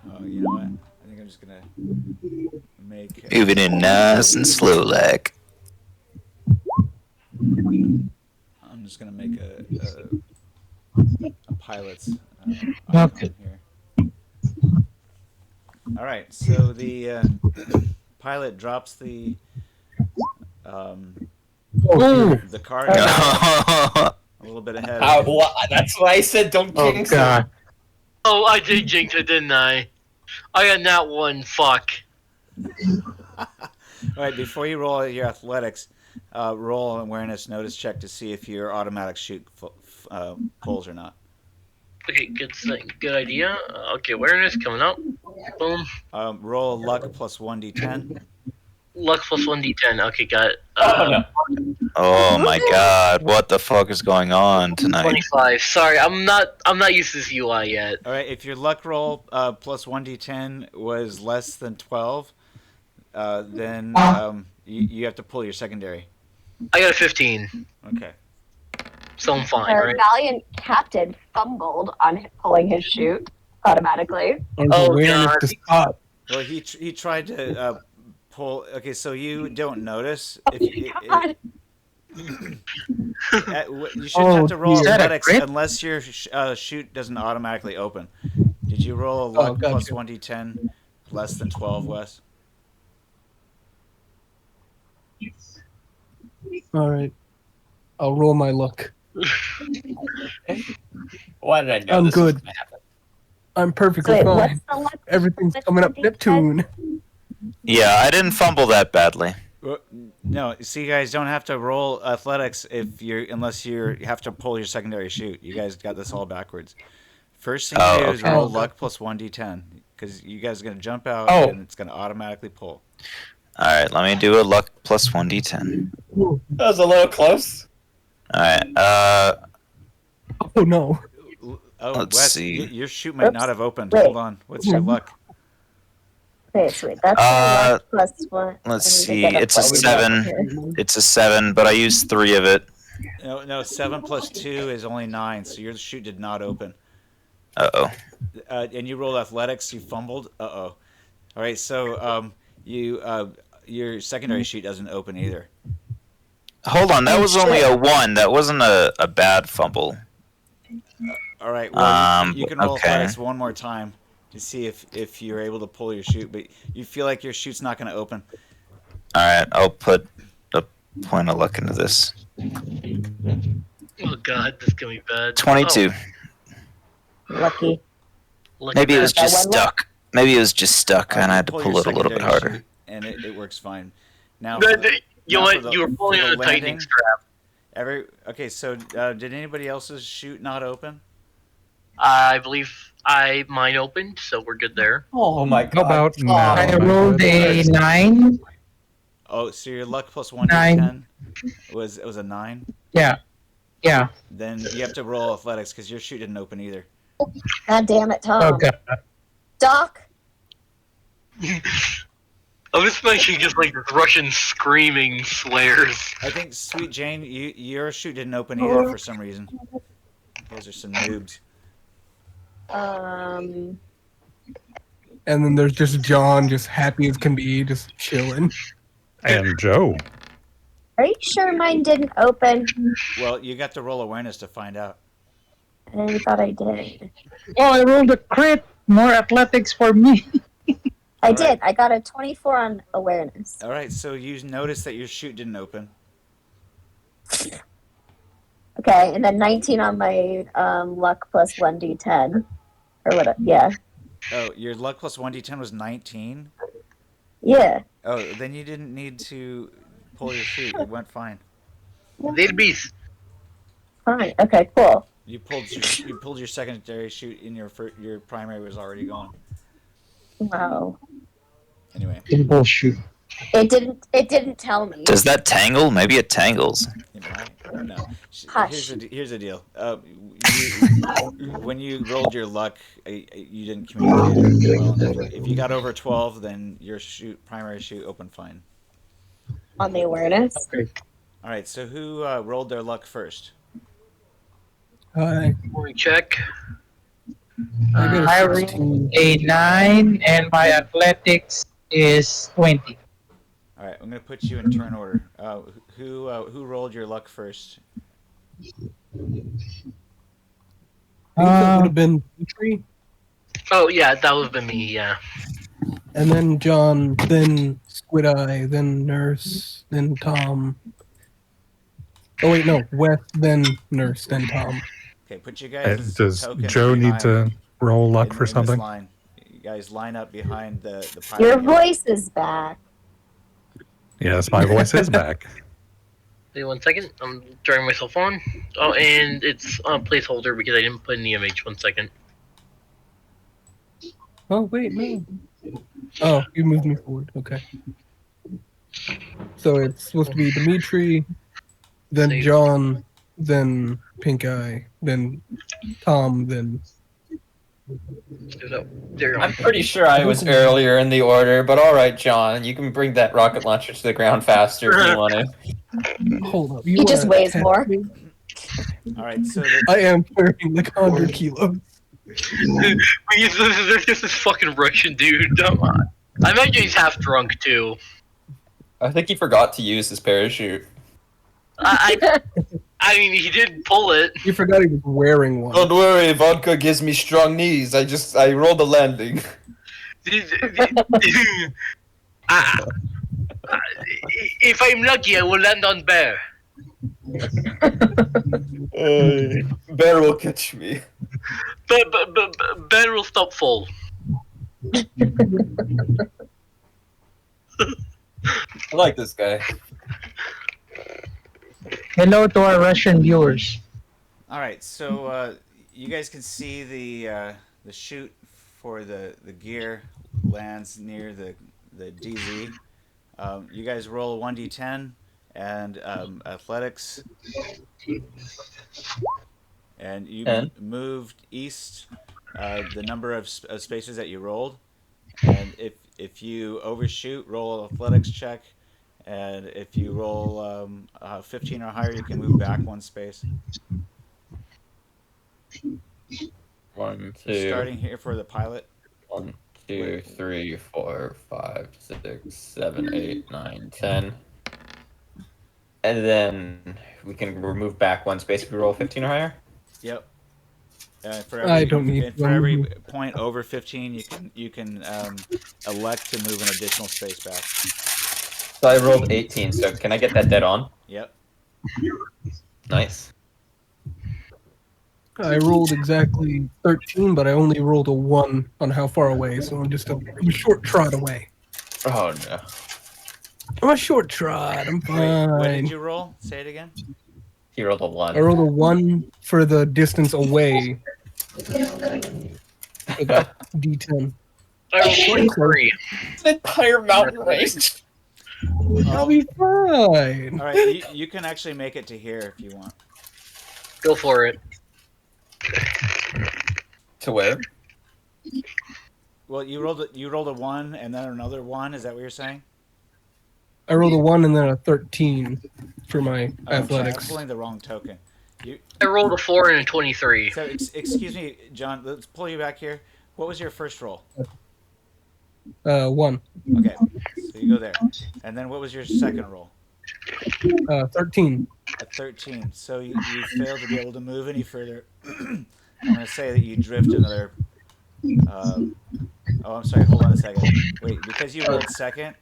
S1: Oh, you know what? I think I'm just going to make...
S6: Moving in nice and slow like.
S1: I'm just going to make a pilot's icon here. All right, so the pilot drops the card a little bit ahead.
S4: That's why I said don't jinx it.
S5: Oh, I did jinx it, didn't I? I got that one. Fuck.
S1: All right, before you roll your athletics, roll an awareness notice check to see if your automatic shoot pulls or not.
S5: Okay, good idea. Okay, awareness coming up. Boom.
S1: Roll luck plus 1d10.
S5: Luck plus 1d10. Okay, got it.
S6: Oh my god, what the fuck is going on tonight?
S5: 25. Sorry, I'm not used to this UI yet.
S1: All right, if your luck roll plus 1d10 was less than 12, then you have to pull your secondary.
S5: I got a 15.
S1: Okay.
S5: So I'm fine,
S2: Our
S5: right?
S2: valiant captain fumbled on pulling his chute automatically.
S5: Oh, God.
S3: To stop.
S1: Well, he tried to pull. Okay, so you don't notice.
S2: God.
S1: You shouldn't have to roll athletics unless your chute doesn't automatically open. Did you roll a luck plus 1d10 less than 12, Wes?
S3: All right. I'll roll my luck.
S4: Why did I know
S3: I'm
S4: this
S3: good.
S4: was gonna happen?
S3: I'm perfectly
S2: Wait,
S3: fine.
S2: what's the luck?
S3: Everything's coming up Neptune.
S6: Yeah, I didn't fumble that badly.
S1: No, see, you guys don't have to roll athletics unless you have to pull your secondary shoot. You guys got this all backwards. First thing you do is roll luck plus 1d10 because you guys are gonna jump out and it's gonna automatically pull.
S6: All right, let me do a luck plus 1d10.
S4: That was a little close.
S6: All right.
S3: Oh no.
S1: Oh,
S6: Let's
S1: Wes,
S6: see.
S1: Your chute might not have opened.
S2: Wait.
S1: Hold on. What's your luck?
S2: Okay, sweet. That's luck plus one.
S6: Let's
S2: I need to
S6: see.
S2: get
S6: It's a
S2: plus
S6: 7.
S2: here.
S6: It's a 7, but I used 3 of it.
S1: No, 7 plus 2 is only 9, so your chute did not open.
S6: Uh-oh.
S1: And you rolled athletics, you fumbled. Uh-oh. All right, so your secondary chute doesn't open either.
S6: Hold on, that was only a 1. That wasn't a bad fumble.
S1: All right, well, you can roll
S6: okay.
S1: athletics one more time to see if you're able to pull your chute, but you feel like your chute's not going to open.
S6: All right, I'll put a point of luck into this.
S5: Oh God, this is gonna be bad.
S6: 22.
S2: Lucky.
S6: Maybe it was just stuck. Maybe it was just stuck, and I had to pull it a little bit harder.
S1: Chute, and it works fine. Now,
S5: you know what? You were pulling on a tightening strap.
S1: Okay, so did anybody else's chute not open?
S5: I believe mine opened, so we're good there.
S4: Oh my god.
S7: How about now?
S8: I rolled a 9.
S1: Oh, so your luck plus 1d10 was a 9?
S8: Yeah. Yeah.
S1: Then you have to roll athletics because your chute didn't open either.
S2: God damn it, Tom.
S8: Okay.
S2: Doc.
S5: I'm especially just like Russian screaming swears.
S1: I think, Sweet Jane, your chute didn't open either for some reason. Those are some noobs.
S2: Um.
S3: And then there's just John, just happy as can be, just chilling.
S7: And Joe.
S2: Are you sure mine didn't open?
S1: Well, you got to roll awareness to find out.
S2: I thought I did.
S8: Oh, I rolled a crit. More athletics for me.
S2: I did. I got a 24 on awareness.
S1: All right, so you noticed that your chute didn't open.
S2: Okay, and then 19 on my luck plus 1d10. Or what? Yeah.
S1: Oh, your luck plus 1d10 was 19?
S2: Yeah.
S1: Oh, then you didn't need to pull your chute. It went fine.
S5: They'd be.
S2: Fine. Okay, cool.
S1: You pulled your secondary chute in your primary was already going.
S2: Wow.
S1: Anyway.
S8: Bullshit.
S2: It didn't tell me.
S6: Does that tangle? Maybe it tangles.
S1: It might. No.
S2: Hush.
S1: Here's the deal. When you rolled your luck, you didn't communicate it well enough. If you got over 12, then your primary shoot opened fine.
S2: On the awareness.
S8: Okay.
S1: All right. So who rolled their luck first?
S3: Hi.
S5: We check.
S3: I got
S8: I
S3: a
S8: rolled
S3: 16.
S8: a 9 and my athletics is 20.
S1: All right. I'm gonna put you in turn order. Who rolled your luck first?
S3: I think that would have been Dimitri,
S5: Oh yeah, that would have been me. Yeah.
S3: and then John, then Squid Eye, then Nurse, then Tom. Oh wait, no, Wes, then Nurse, then Tom.
S1: Okay. Put you guys.
S7: Does
S1: tokens
S7: Joe need
S1: behind
S7: to roll luck
S1: in
S7: for
S1: this
S7: something?
S1: line. You guys line up behind the pilot.
S2: Your
S1: here.
S2: voice is back.
S7: Yes, my voice is back.
S5: Wait 1 second. I'm turning myself on. Oh, and it's on placeholder because I didn't put in the image. 1 second.
S3: Oh wait, no. Oh, you moved me forward. Okay. So it's supposed to be Dimitri, then
S5: Save.
S3: John, then PinkEye, then Tom, then.
S5: There you
S4: I'm
S5: go.
S4: pretty sure I was earlier in the order, but all right, John, you can bring that rocket launcher to the ground faster if you want to.
S3: Hold up.
S2: He just weighs more.
S1: All right. So
S3: I am carrying like 100 kilos.
S5: There's just this fucking Russian dude. Come on. I imagine he's half drunk too.
S4: I think he forgot to use his parachute.
S5: I mean, he did pull it.
S3: You forgot he was wearing one.
S4: Don't worry, vodka gives me strong knees. I rolled a landing.
S5: If I'm lucky, I will land on bear.
S4: Bear will catch me.
S5: But bear will stop fall.
S4: I like this guy.
S8: Hello to our Russian viewers.
S1: all right. So you guys can see the chute for the gear lands near the DZ. You guys roll 1d10 and athletics, and you
S4: And?
S1: moved east the number of spaces that you rolled, and if you overshoot, roll an athletics check, and if you roll 15 or higher, you can move back one space.
S4: 1, 2,
S1: Starting here for the pilot.
S4: 1, 2, 3, 4, 5, 6, 7, 8, 9, 10. And then we can remove back one space if we roll 15 or higher.
S1: Yep.
S3: I don't need
S1: and for every point over 15, you can elect to move an additional space back.
S4: So I rolled 18, so can I get that dead on?
S1: Yep.
S4: Nice.
S3: I rolled exactly 13, but I only rolled a 1 on how far away, so I'm just a short trot away.
S4: Oh no.
S3: I'm a short trot. I'm
S1: Wait, what did
S3: fine.
S1: you roll? Say it again.
S4: He rolled a 1.
S3: I rolled a 1 for the distance away. For the D10.
S5: I rolled 23.
S4: It's an entire mountain range.
S3: I'll be fine.
S1: All right, you can actually make it to here if you want.
S5: Go for it.
S4: To where?
S1: Well, you rolled a 1 and then another 1. Is that what you're saying?
S3: I rolled a 1 and then a 13 for my
S1: Oh, I'm sorry, I'm
S3: athletics.
S1: pulling the wrong token.
S5: I rolled a 4 and a 23.
S1: So excuse me, John. Let's pull you back here. What was your first roll?
S3: 1.
S1: Okay, so you go there. And then what was your second roll?
S3: 13.
S1: A 13. So you failed to be able to move any further. I'm going to say that you drift another. Oh, I'm sorry. Hold on a second. Wait, because you rolled second,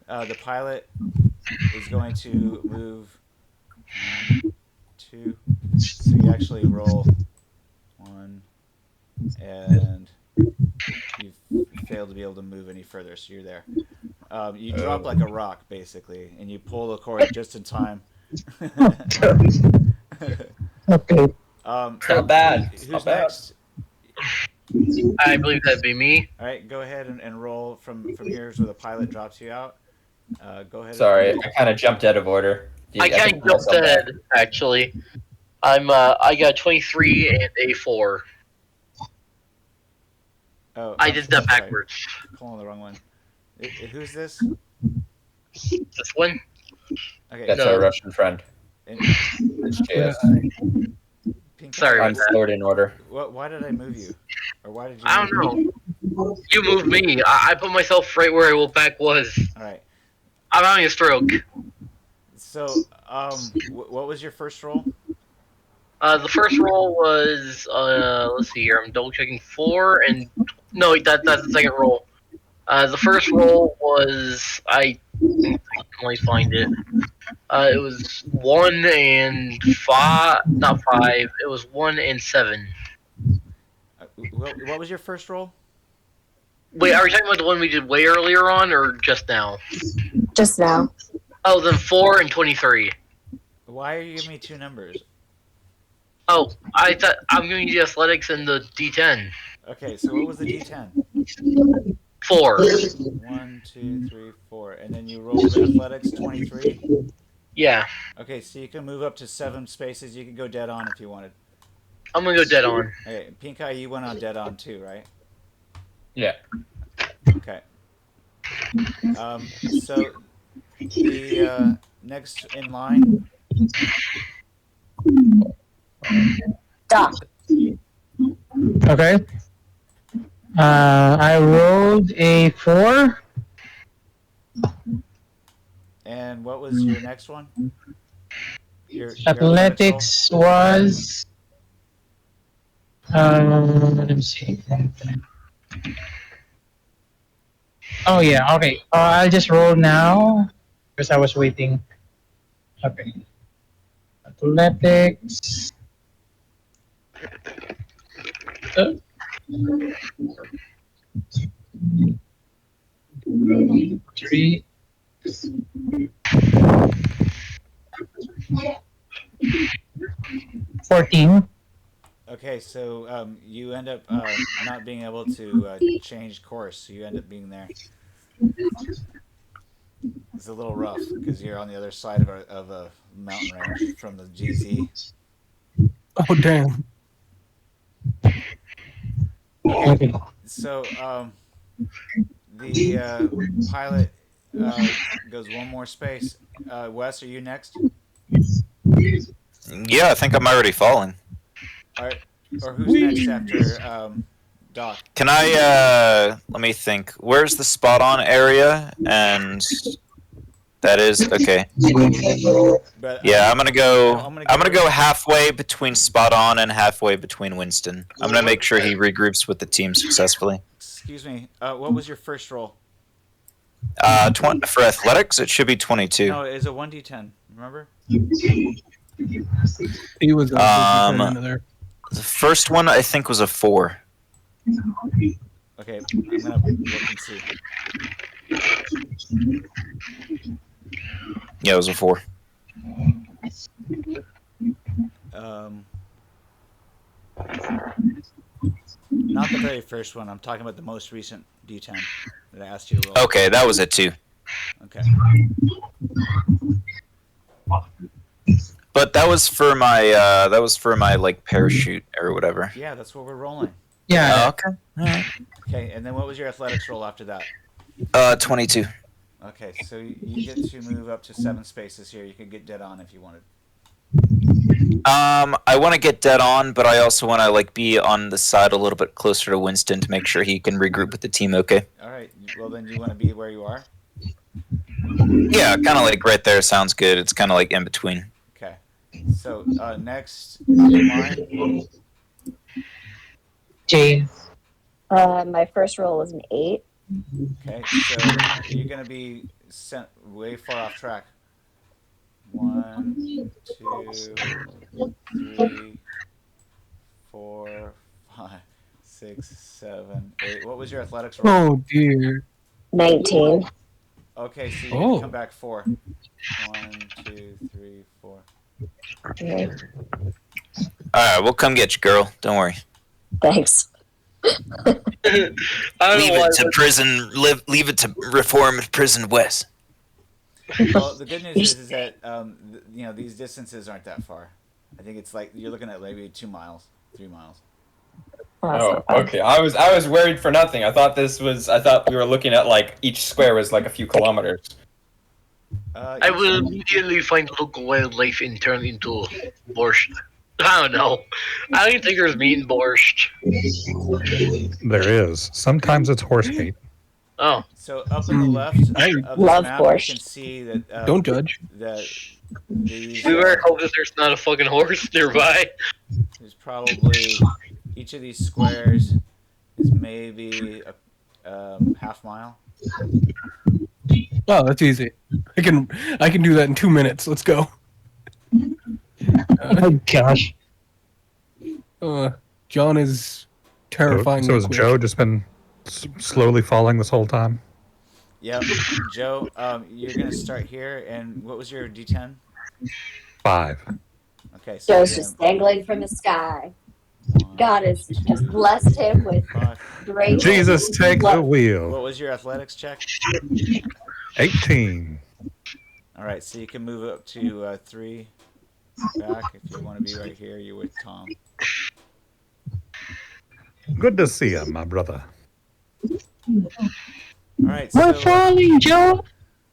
S1: the pilot is going to move 1, 2. So you actually roll 1, and you failed to be able to move any further. So you're there. You drop like a rock, basically, and you pull the cord just in time.
S8: Okay.
S4: Not bad.
S1: Who's
S4: Not bad.
S1: next?
S5: I believe that'd be me.
S1: All right, go ahead and roll from here where the pilot drops you out. Go ahead.
S4: Sorry, I kind of jumped out of order.
S5: I kind of jumped ahead, actually. I got 23 and a 4.
S1: Oh,
S5: I did that backwards.
S1: Calling the wrong one. Who's this?
S5: This one?
S1: Okay.
S4: That's our Russian friend.
S1: It's
S4: JS.
S5: Sorry
S4: I'm
S5: about that.
S4: slowed in order.
S1: Why did I move you? Or why did you?
S5: I don't know. You moved me. I put myself right where Wolfpack was.
S1: All right.
S5: I'm having a stroke.
S1: So, what was your first roll?
S5: The first roll was let's see here. I'm double checking 4 and no, that's the second roll. The first roll was let me find it. It was 1 and 5, not 5. It was 1 and 7.
S1: What was your first roll?
S5: Wait, are we talking about the one we did way earlier on, or just now?
S2: Just now.
S5: Oh, then 4 and 23.
S1: Why are you giving me two numbers?
S5: Oh, I thought I'm giving you the athletics and the D10.
S1: Okay, so what was the D10?
S5: 4.
S1: 1, 2, 3, 4, and then you rolled athletics 23.
S5: Yeah.
S1: Okay, so you can move up to 7 spaces. You can go dead on if you wanted.
S5: I'm gonna go dead on.
S1: Okay, PinkEye, you went on dead on too, right?
S4: Yeah.
S1: Okay. So the next in line.
S2: Doc.
S8: Okay. I rolled a 4.
S1: And what was your next one? Your
S8: Athletics was. Let me see. Oh yeah. Okay. I'll just roll now because I was waiting. Okay. Athletics. 3. 14.
S1: Okay, so you end up not being able to change course. So you end up being there. It's a little rough because you're on the other side of a mountain range from the GZ.
S3: Oh, damn.
S1: Okay, so the pilot goes one more space. Wes, are you next?
S6: Yeah, I think I'm already falling.
S1: All right. Or who's next after Doc?
S6: Can I, let me think. Where's the spot on area? And that is, okay.
S1: But,
S6: yeah, I'm gonna go halfway between spot on and halfway between Winston. I'm gonna make sure he regroups with the team successfully.
S1: Excuse me. What was your first roll?
S6: For athletics, it should be 22.
S1: No, it's a 1d10. Remember?
S3: He was under there.
S6: The first one I think was a 4.
S1: Okay, I'm gonna look and see.
S6: Yeah, it was a 4.
S1: Not the very first one. I'm talking about the most recent D10 that I asked you to roll.
S6: Okay, that was it too.
S1: Okay.
S6: But that was for my like parachute or whatever.
S1: Yeah, that's what we're rolling.
S8: Yeah.
S6: Okay. All right.
S1: Okay, and then what was your athletics roll after that?
S6: 22.
S1: Okay, so you get to move up to 7 spaces here. You could get dead on if you wanted.
S6: I want to get dead on, but I also want to like be on the side a little bit closer to Winston to make sure he can regroup with the team. Okay.
S1: All right. Well, then you want to be where you are.
S6: Yeah, kind of like right there sounds good. It's kind of like in between.
S1: Okay. So next in line.
S8: James.
S2: My first roll was an 8.
S1: Okay, so you're gonna be sent way far off track. 1, 2, 3, 4, 5, 6, 7, 8. What was your athletics roll?
S3: Oh, dear.
S2: 19.
S1: Okay, so you're gonna come back 4. 1, 2, 3, 4.
S2: Okay.
S6: All right, we'll come get you, girl. Don't worry.
S2: Thanks.
S5: I don't
S6: Leave
S5: know why
S6: it to prison. Leave it to reformed prison West.
S1: Well, the good news is that these distances aren't that far. I think it's like you're looking at maybe 2 miles, 3 miles.
S4: Oh, okay. I was worried for nothing. I thought we were looking at like each square was like a few kilometers.
S5: I will immediately find local wildlife and turn into borscht. I don't know. I don't think there's meat in borscht.
S7: There is. Sometimes it's horse meat.
S5: Oh.
S1: So up on the left of this
S2: love
S1: map,
S2: borscht.
S1: you can see that.
S3: Don't judge.
S1: That these.
S5: We better hope that there's not a fucking horse nearby.
S1: There's probably each of these squares is maybe a half mile.
S3: Oh, that's easy. I can do that in 2 minutes. Let's go.
S8: Oh gosh.
S3: John is terrifying.
S7: So has Joe just been slowly falling this whole time?
S1: Yep. Joe, you're gonna start here, and what was your D10?
S7: 5.
S1: Okay. So
S2: Joe's just dangling from the sky. God has just blessed him with great.
S7: Jesus, take the wheel.
S1: What was your athletics check?
S7: 18.
S1: All right, so you can move up to 3 back if you want to be right here. You're with Tom.
S7: Good to see you, my brother.
S1: All right,
S8: We're
S1: so
S8: falling, Joe.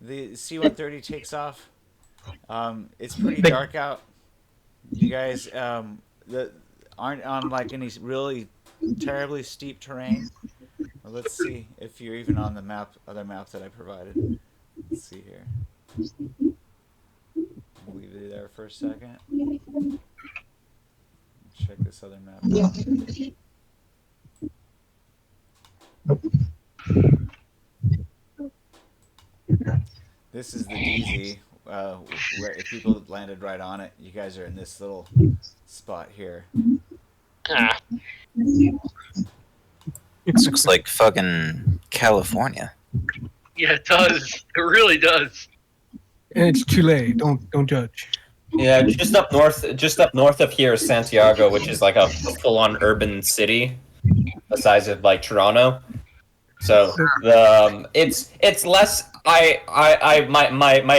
S1: the C-130 takes off. It's pretty dark out. You guys aren't on like any really terribly steep terrain. Well, let's see if you're even on the other map that I provided. Let's see here. We'll leave it there for a second. Check this other map out. This is the DZ, where if people landed right on it, you guys are in this little spot here.
S5: Ah.
S6: This looks like fucking California.
S5: Yeah, it does. It really does.
S3: And it's Chile. Don't judge.
S4: Yeah, just up north of here is Santiago, which is like a full-on urban city, the size of like Toronto. So it's less. My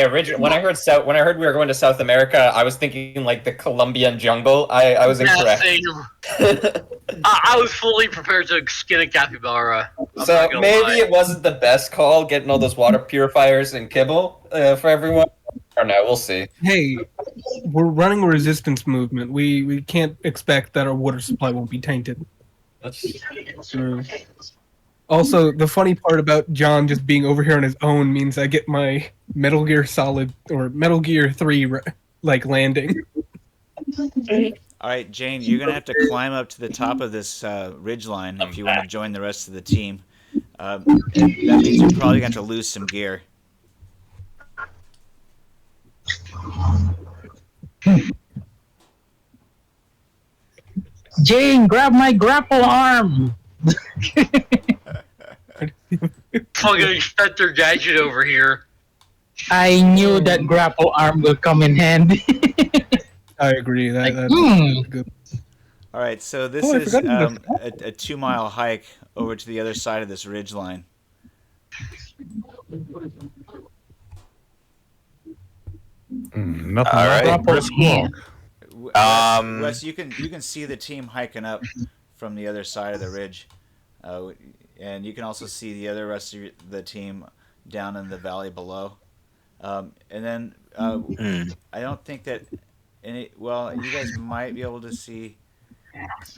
S4: original when I heard we were going to South America, I was thinking like the Colombian jungle. I was incorrect.
S5: I was fully prepared to skin a capybara.
S4: So maybe it wasn't the best call getting all those water purifiers and kibble for everyone. Or no, we'll see.
S3: Hey, we're running a resistance movement. We can't expect that our water supply won't be tainted. Also, the funny part about John just being over here on his own means I get my Metal Gear Solid or Metal Gear 3 like landing.
S1: All right, Jane, you're gonna have to climb up to the top of this ridgeline if you want to join the rest of the team. That means you're probably going to have to lose some gear.
S8: Jane, grab my grapple arm.
S5: Fucking Inspector Gadget over here.
S8: I knew that grapple arm will come in handy.
S3: I agree. That's good.
S1: All right, so this is a 2-mile hike over to the other side of this ridgeline.
S7: Nothing
S6: All
S7: like
S6: right.
S7: a brisk walk.
S1: Wes, you can see the team hiking up from the other side of the ridge, and you can also see the other rest of the team down in the valley below. And then I don't think that you guys might be able to see.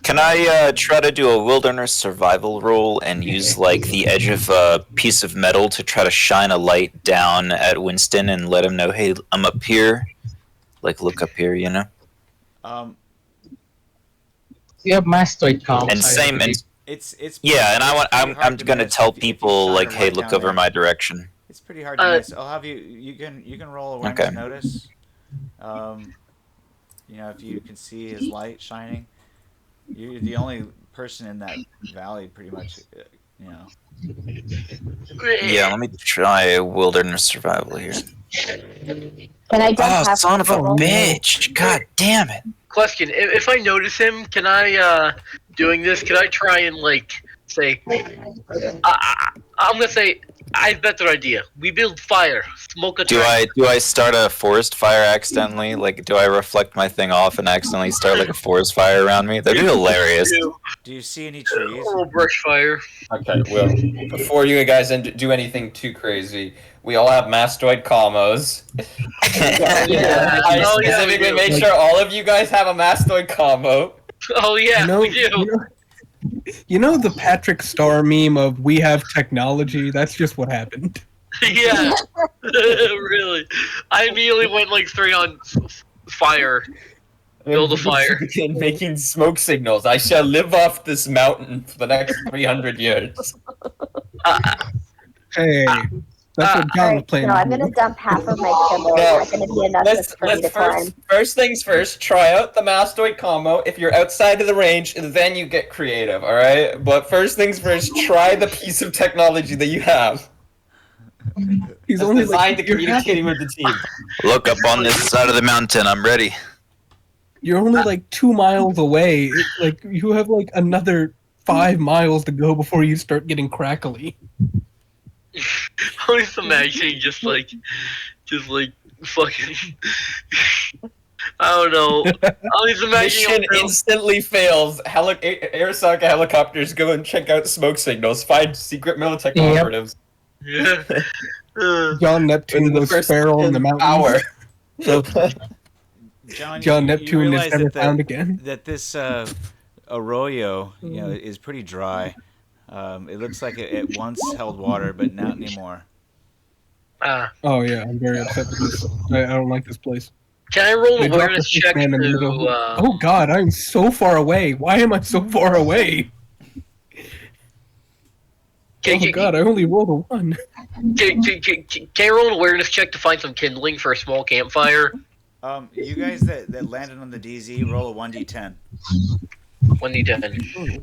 S6: Can I try to do a wilderness survival roll and use like the edge of a piece of metal to try to shine a light down at Winston and let him know, hey, I'm up here. Like look up here, you know.
S8: You have mastoid comps.
S6: And same, and
S1: it's
S6: yeah, and I'm gonna tell
S1: if you
S6: people
S1: shine
S6: like,
S1: a
S6: hey,
S1: light
S6: look
S1: down
S6: over
S1: there.
S6: my direction.
S1: It's pretty hard to miss. I'll have you can roll awareness
S6: Okay.
S1: notice. If you can see his light shining, you're the only person in that valley, pretty much.
S6: Yeah, let me try wilderness survival here.
S2: Can I just have
S6: Son of a
S2: roll?
S6: bitch! God damn it!
S5: Question: if I notice him, can I doing this? Can I try and like say? I'm gonna say I've better idea. We build fire, smoke a
S6: Do I start a forest fire accidentally? Like, do I reflect my thing off and accidentally start like a forest fire around me? That'd be hilarious.
S1: Do you see any trees?
S5: Little brush fire.
S4: Okay, well, before you guys do anything too crazy, we all have mastoid combos. I specifically made sure all of you guys have a mastoid combo.
S5: Oh yeah, we do.
S3: You know the Patrick Star meme of "We have technology"? That's just what happened.
S5: Yeah, really. I immediately went like straight on fire. Build a fire.
S4: Begin making smoke signals. I shall live off this mountain for the next 300 years.
S3: Hey, that's what John was playing.
S2: No, I'm gonna dump half of my kibble. It's not gonna be enough for me to climb.
S4: First things first, try out the mastoid combo. If you're outside of the range, then you get creative, alright? But first things first, try the piece of technology that you have.
S3: He's
S4: It's
S3: only
S4: designed to communicating with the team.
S6: Look up on this side of the mountain. I'm ready.
S3: You're only like 2 miles away. Like you have like another 5 miles to go before you start getting crackly.
S5: I'm just imagining just like fucking. I don't know. I'm just imagining.
S4: Mission instantly fails. Arasaka helicopters go and check out smoke signals. Find secret Militech operatives.
S5: Yeah.
S3: John Neptune
S4: Within the
S3: goes
S4: first
S3: feral in the mountains.
S4: hour.
S3: John Neptune is
S1: realize
S3: never
S1: that
S3: found again.
S1: That this arroyo, is pretty dry. It looks like it once held water, but not anymore.
S3: Oh yeah, I'm very upset with this. I don't like this place.
S5: Can I roll
S3: They
S5: an
S3: dropped
S5: awareness
S3: the
S5: check
S3: man in the middle.
S5: to?
S3: Oh God, I'm so far away. Why am I so far away? Oh God, I only rolled a 1.
S5: Can I roll an awareness check to find some kindling for a small campfire?
S1: You guys that landed on the DZ, roll a 1d10.
S5: 1d10.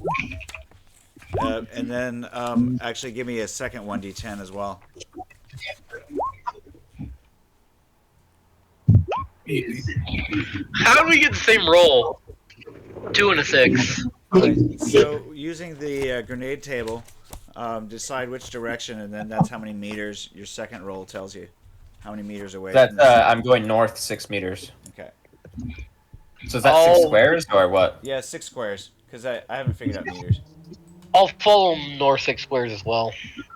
S1: And then actually give me a second 1d10 as well.
S5: How do we get the same roll? 2 and a 6.
S1: So using the grenade table, decide which direction, and then that's how many meters your second roll tells you. How many meters away?
S4: That I'm going north 6 meters.
S1: Okay.
S4: So is that 6 squares or what?
S1: Yeah, 6 squares. Because I haven't figured out meters.
S5: I'll follow north 6 squares as well.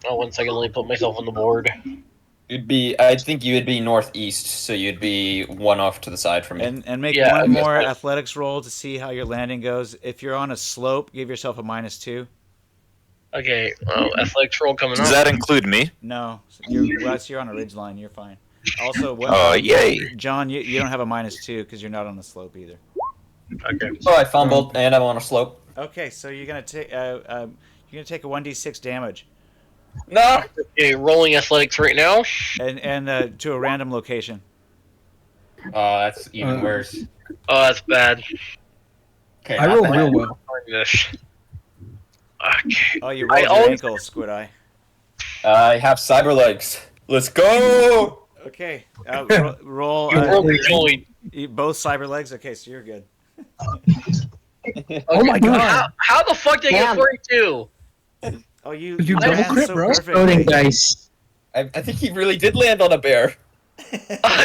S5: Oh, 1 second, let me put myself on the board.
S4: I think you would be northeast, so you'd be 1 off to the side from me.
S1: And make one more athletics roll to see how your landing goes. If you're on a slope, give yourself a -2.
S5: Okay, athletics roll coming up.
S6: Does that include me?
S1: No, you're on a ridge line. You're fine. Also,
S6: yay!
S1: John, you don't have a -2 because you're not on the slope either.
S5: Okay.
S4: Oh, I fumbled, and I'm on a slope.
S1: Okay, so you're gonna take a 1d6 damage.
S4: No.
S5: Okay, rolling athletics right now.
S1: And to a random location.
S4: Oh, that's even worse.
S5: Oh, that's bad.
S4: Okay,
S3: I rolled real well.
S5: This. Okay.
S1: Oh, you rolled your ankle, Squid Eye.
S4: I have cyber legs. Let's go.
S1: Okay, roll. Both cyber legs. Okay, so you're good.
S5: Okay.
S3: Oh my God!
S5: How the fuck did I get 42?
S1: Oh, you
S3: double
S1: ran
S3: crit,
S1: so
S3: bro?
S1: perfectly.
S8: Guys.
S4: I think he really did land on a bear.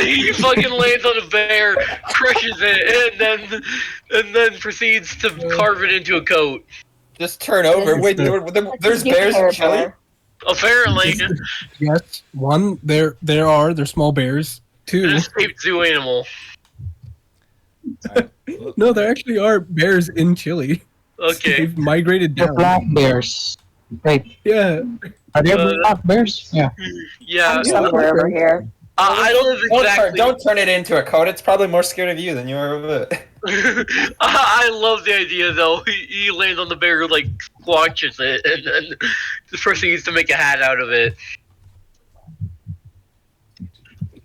S5: He fucking lands on a bear, crushes it, and then proceeds to carve it into a coat.
S4: Just turn over. Wait, there's bears in Chile?
S5: Apparently.
S3: Yes, 1. They're small bears. 2.
S5: An escaped zoo animal.
S3: No, there actually are bears in Chile.
S5: Okay.
S3: They've migrated
S8: They're
S3: down.
S8: black bears. Wait,
S3: Yeah.
S8: are they black bears? Yeah.
S5: Yeah.
S2: Somewhere over here.
S5: I don't know exactly.
S4: Don't turn it into a coat. It's probably more scared of you than you are of it.
S5: I love the idea though. He lands on the bear, like squashes it, and then just proceeds to make a hat out of it.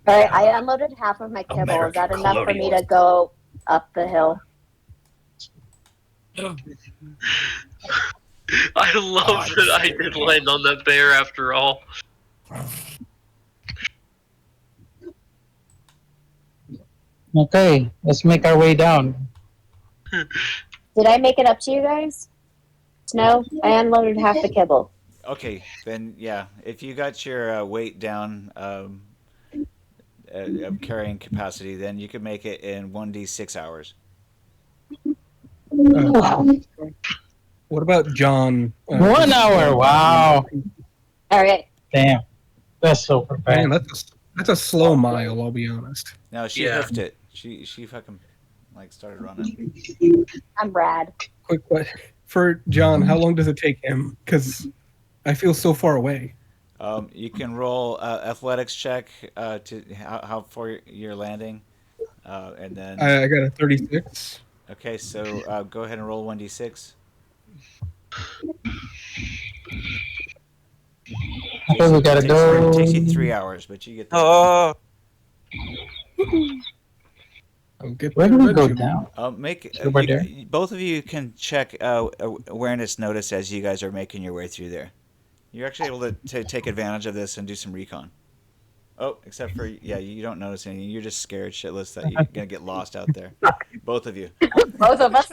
S2: Alright, I unloaded half of my kibble. Is that enough for me to go up the hill?
S5: I love that I did land on that bear after all.
S8: Okay, let's make our way down.
S2: Did I make it up to you guys? No, I unloaded half the kibble.
S1: Okay, then yeah. If you got your weight down of carrying capacity, then you could make it in 1d6 hours.
S3: Uh, what about John?
S8: 1 hour. Wow.
S2: All right.
S8: Damn. That's so
S3: Man,
S8: bad.
S3: that's a slow mile. I'll be honest.
S1: No, she
S5: Yeah.
S1: hoofed it. She fucking like started running.
S2: I'm Brad.
S3: Quick question for John: how long does it take him? Because I feel so far away.
S1: You can roll athletics check to how far you're landing, and then
S3: I got a 36.
S1: okay. So go ahead and roll 1d6.
S8: Okay, we gotta go.
S1: It takes you 3 hours, but you get the.
S6: Oh,
S3: I'll get
S8: Where
S3: there
S8: do we go
S3: eventually.
S8: now?
S1: Make
S8: Over there?
S1: both of you can check awareness notice as you guys are making your way through there. You're actually able to take advantage of this and do some recon. Oh, except for you don't notice anything. You're just scared shitless that you're gonna get lost out there. Both of you.
S2: Both of us.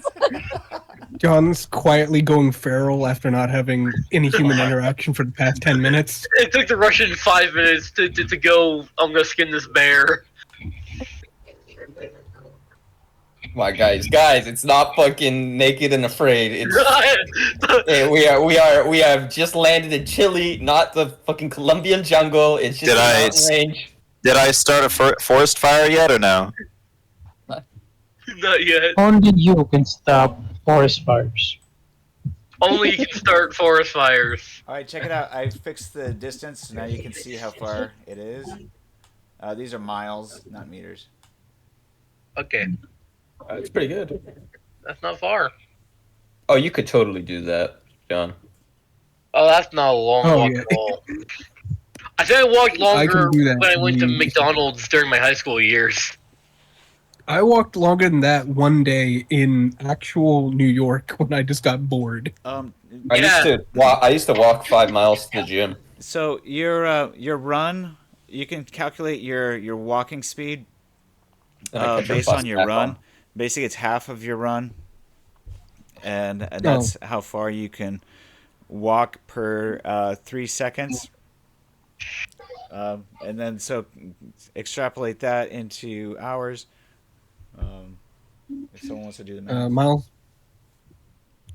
S3: John's quietly going feral after not having any human interaction for the past 10 minutes.
S5: It took the Russian 5 minutes to go. I'm gonna skin this bear.
S4: My guys, it's not fucking naked and afraid. It's hey, we have just landed in Chile, not the fucking Colombian jungle. It's just
S6: Did
S4: a
S6: I
S4: mountain range.
S6: did I start a forest fire yet or no?
S5: Not yet.
S8: Only you can stop forest fires.
S5: Only you can start forest fires.
S1: All right, check it out. I fixed the distance, so now you can see how far it is. These are miles, not meters.
S5: Okay,
S4: It's pretty good.
S5: that's not far.
S4: Oh, you could totally do that, John.
S5: Oh, that's not a long
S3: Oh,
S5: walk
S3: yeah.
S5: at all. I think I walked longer
S3: do that
S5: when I went to
S3: easy.
S5: McDonald's during my high school years.
S3: I walked longer than that one day in actual New York when I just got bored.
S4: I
S5: Yeah.
S4: used to walk 5 miles to the gym.
S1: So your run, you can calculate your walking speed
S4: And I catch a
S1: based
S4: bus
S1: on your
S4: back
S1: run.
S4: home.
S1: Basically, it's half of your run, and that's how far you can walk per 3 seconds. And then so extrapolate that into hours. If someone wants to do the math,
S3: Miles.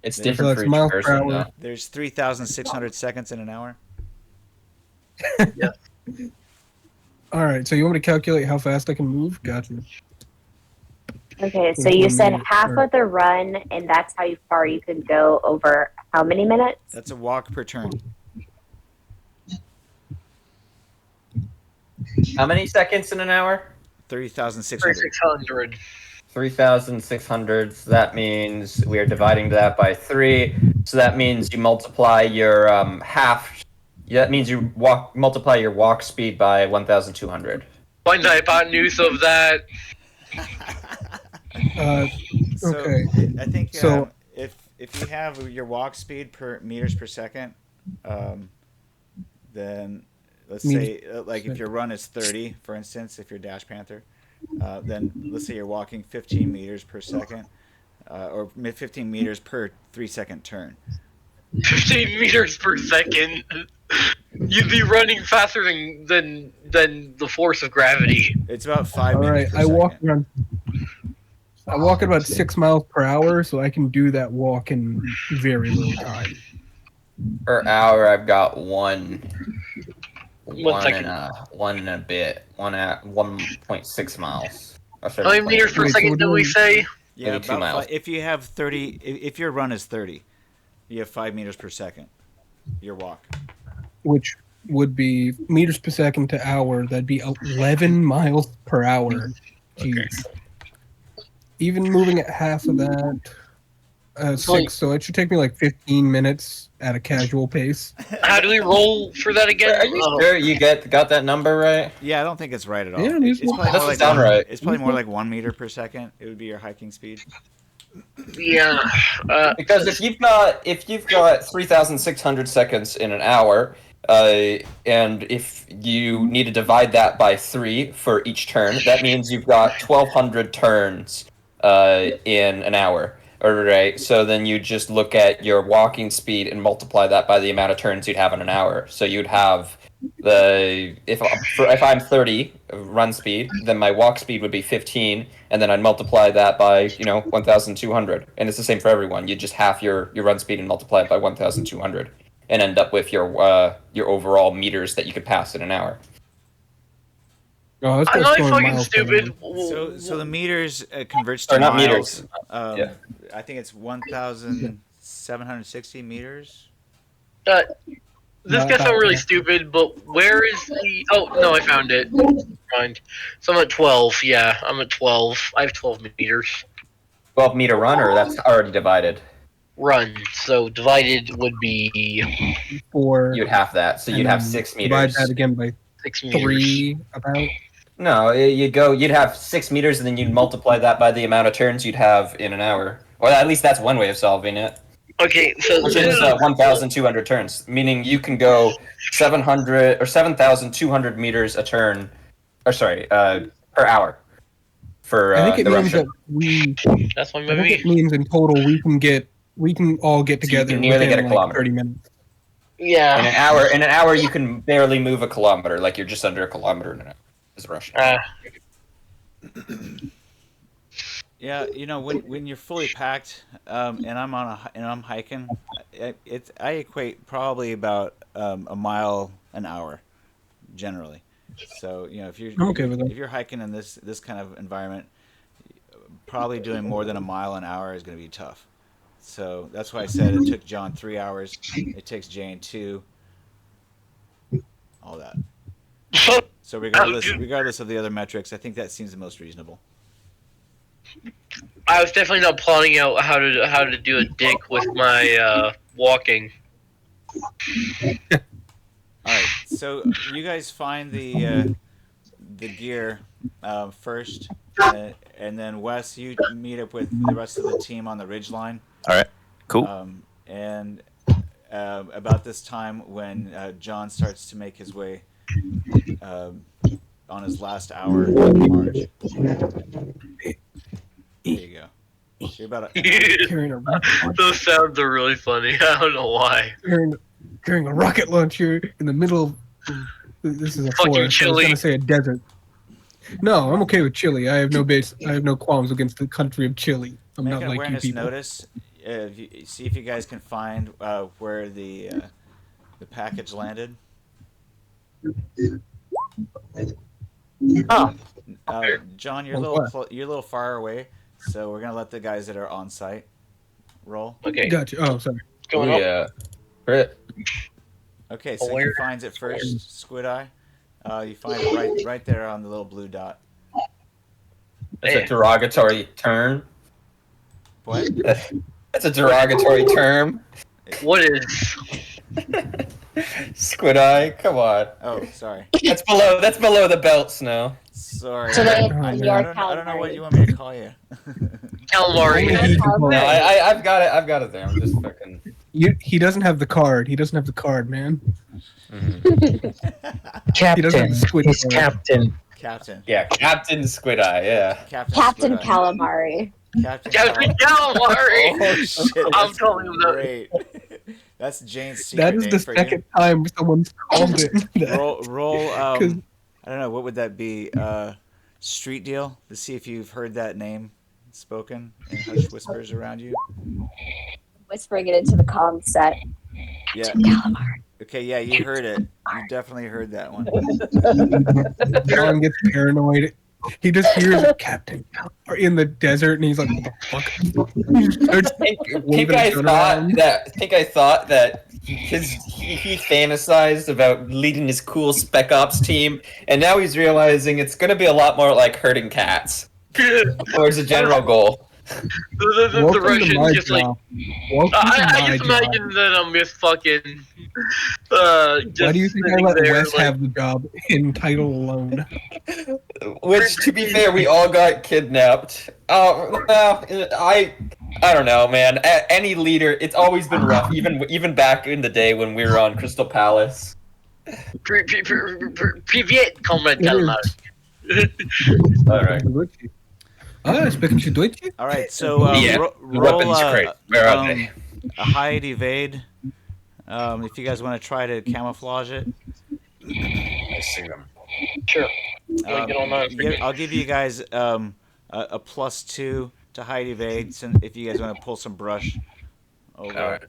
S4: It's
S1: So
S4: different
S3: it's
S4: for each
S3: miles per
S4: person.
S3: hour.
S4: Though.
S1: there's 3,600 seconds in an hour.
S3: All right, so you want me to calculate how fast I can move? Gotcha.
S2: Okay, so you said half of the run, and that's how far you can go over how many minutes?
S1: That's a walk per turn.
S4: How many seconds in an hour?
S1: 3,600.
S5: 3,600.
S4: 3,600. So that means we are dividing that by 3. So that means you multiply your half. Yeah, that means you multiply your walk speed by 1,200.
S5: Find the hypotenuse of that.
S1: So
S3: Okay.
S1: I think
S3: So-
S1: if you have your walk speed per meters per second, then let's say like if your run is 30, for instance, if you're Dash Panther, then let's say you're walking 15 meters per second, or 15 meters per 3-second turn.
S5: 15 meters per second. You'd be running faster than the force of gravity.
S1: It's about 5
S3: All
S1: meters
S3: right,
S1: per
S3: I
S1: second.
S3: walk at about 6 miles per hour, so I can do that walk in very little time.
S4: Per hour, I've got one
S5: second.
S4: and a bit. 1.6 miles. Or
S5: How many meters per
S3: Wait, so
S5: second
S3: we're
S5: do we
S3: doing-
S5: say?
S1: Yeah,
S4: Maybe 2
S1: about
S4: miles.
S1: if you have 30, if your run is 30, you have 5 meters per second. Your walk.
S3: Which would be meters per second to hour. That'd be 11 miles per hour. Jeez. Even moving at half of that, 6. So it should take me like 15 minutes at a casual pace.
S5: How do we roll for that again?
S4: Are you sure you got that number right?
S1: Yeah, I don't think it's right at all.
S3: Yeah,
S1: It's probably more
S4: doesn't
S1: like
S4: sound right.
S1: It's probably more like 1 meter per second. It would be your hiking speed.
S5: Yeah.
S4: Because if you've got 3,600 seconds in an hour, and if you need to divide that by 3 for each turn, that means you've got 1,200 turns in an hour. Alright, so then you just look at your walking speed and multiply that by the amount of turns you'd have in an hour. So you'd have if I'm 30 run speed, then my walk speed would be 15, and then I'd multiply that by 1,200, and it's the same for everyone. You just half your run speed and multiply it by 1,200, and end up with your overall meters that you could pass in an hour.
S3: Oh,
S5: I'm not fucking stupid.
S1: So the meters converts to
S4: not
S1: miles.
S4: meters.
S1: I think it's 1,760 meters.
S5: This gets sound really stupid, but where is the... Oh, no, I found it. Mind. So I'm at 12, yeah. I'm at 12. I have 12 meters.
S4: 12 meter run, or that's already divided?
S5: Run. So divided would be...
S3: 4.
S4: You'd have that, so you'd have 6 meters.
S3: Divide that again by
S5: 6 meters.
S3: 3, about.
S4: No, you'd have 6 meters, and then you'd multiply that by the amount of turns you'd have in an hour. Well, at least that's one way of solving it.
S5: Okay, so...
S4: Which is 1,200 turns, meaning you can go 700 or 7,200 meters a turn, or sorry, per hour. For
S3: I think it
S4: the
S3: means
S4: Russian.
S3: that
S5: That's my
S3: I think
S5: movie.
S3: it means in total we can all get
S4: So you
S3: together
S4: can nearly
S3: within
S4: get a kilometer.
S3: 30 minutes.
S5: Yeah.
S4: In an hour, you can barely move a kilometer. Like you're just under a kilometer in an hour. As a Russian.
S1: Yeah, when you're fully packed, and I'm hiking, I equate probably about a mile an hour, generally. So if you're
S3: I'm okay with that.
S1: if you're hiking in this kind of environment, probably doing more than a mile an hour is going to be tough. So that's why I said it took John 3 hours. It takes Jane 2. All that. So regardless of the other metrics, I think that seems the most reasonable.
S5: I was definitely not plotting out how to do a dick with my walking.
S1: All right, so you guys find the gear first, and then Wes, you meet up with the rest of the team on the ridgeline.
S6: All right, cool.
S1: And about this time when John starts to make his way on his last hour of march. There you go. So you're about
S3: Carrying a rocket launcher.
S5: Those sounds are really funny. I don't know why.
S3: Carrying a rocket launcher in the middle of this is a
S5: Fucking
S3: forest. I was
S5: Chile.
S3: gonna say a desert. No, I'm okay with Chile. I have no qualms against the country of Chile. I'm
S1: make
S3: not
S1: an
S3: like you
S1: awareness
S3: people.
S1: notice. See if you guys can find where the package landed.
S8: Oh,
S1: John, you're a little far away, so we're gonna let the guys that are on site roll.
S5: Okay.
S3: Gotcha. Oh, sorry.
S5: Going up.
S4: Yeah. Crit.
S1: Okay, so he finds it first. Squid Eye. You find it right there on the little blue dot.
S4: That's a derogatory term.
S1: What?
S4: That's a derogatory term.
S5: What is?
S4: Squid Eye, come on.
S1: Oh, sorry.
S4: That's below the belt, Snow.
S1: Sorry.
S2: So they-
S1: I
S2: your
S1: don't know what you want me to call you.
S5: Calamari.
S4: No, I've got it there. I'm just fucking.
S3: He doesn't have the card. He doesn't have the card, man.
S8: Captain.
S3: doesn't have squid
S8: He's
S3: card.
S8: Captain.
S1: Captain.
S4: Yeah, Captain Squid Eye. Yeah.
S1: Captain
S2: Captain
S1: Squid Eye.
S2: Calamari.
S1: Captain
S5: Captain
S1: Calamari.
S5: Calamari.
S1: Oh shit!
S5: I'm
S1: That's
S5: calling him that.
S1: great. That's Jane's secret
S3: That is
S1: name
S3: the
S1: for
S3: second time someone's called it.
S1: you.
S3: that.
S1: Roll.
S3: 'Cause-
S1: I don't know. What would that be? Street deal. To see if you've heard that name spoken in hushed whispers around you.
S2: Whispering it into the comm set.
S1: Yeah.
S2: Calamari.
S1: Okay. Yeah, you heard it. You definitely heard that one.
S3: John gets paranoid. He just hears Captain Calamari in the desert, and he's like, "What the fuck?" He starts waving his gun around.
S4: I think I thought that he fantasized about leading his cool Spec Ops team, and now he's realizing it's going to be a lot more like herding cats. Or as a general goal.
S5: The
S3: Welcome to
S5: Russian
S3: my
S5: just like
S3: job. Welcome to
S5: I
S3: my
S5: just
S3: job.
S5: imagine that I'm just fucking just
S3: Why do you think I
S5: sitting
S3: let
S5: there,
S3: Wes
S5: like,
S3: have the job in title alone?
S4: Which, to be fair, we all got kidnapped. Oh, well, I don't know, man. Any leader, it's always been rough. Even back in the day when we were on Crystal Palace.
S5: Привет, Comrade
S3: It is.
S5: Calamari.
S4: All right.
S3: Sprechen Sie Deutsch?
S1: All right, so
S4: Yeah,
S1: roll
S4: weapons crate. Where are they?
S1: a hide evade. If you guys want to try to camouflage it.
S4: I see them.
S5: Sure. Get on that.
S1: I'll give you guys a +2 to hide evade, if you guys want to pull some brush over.
S4: All right.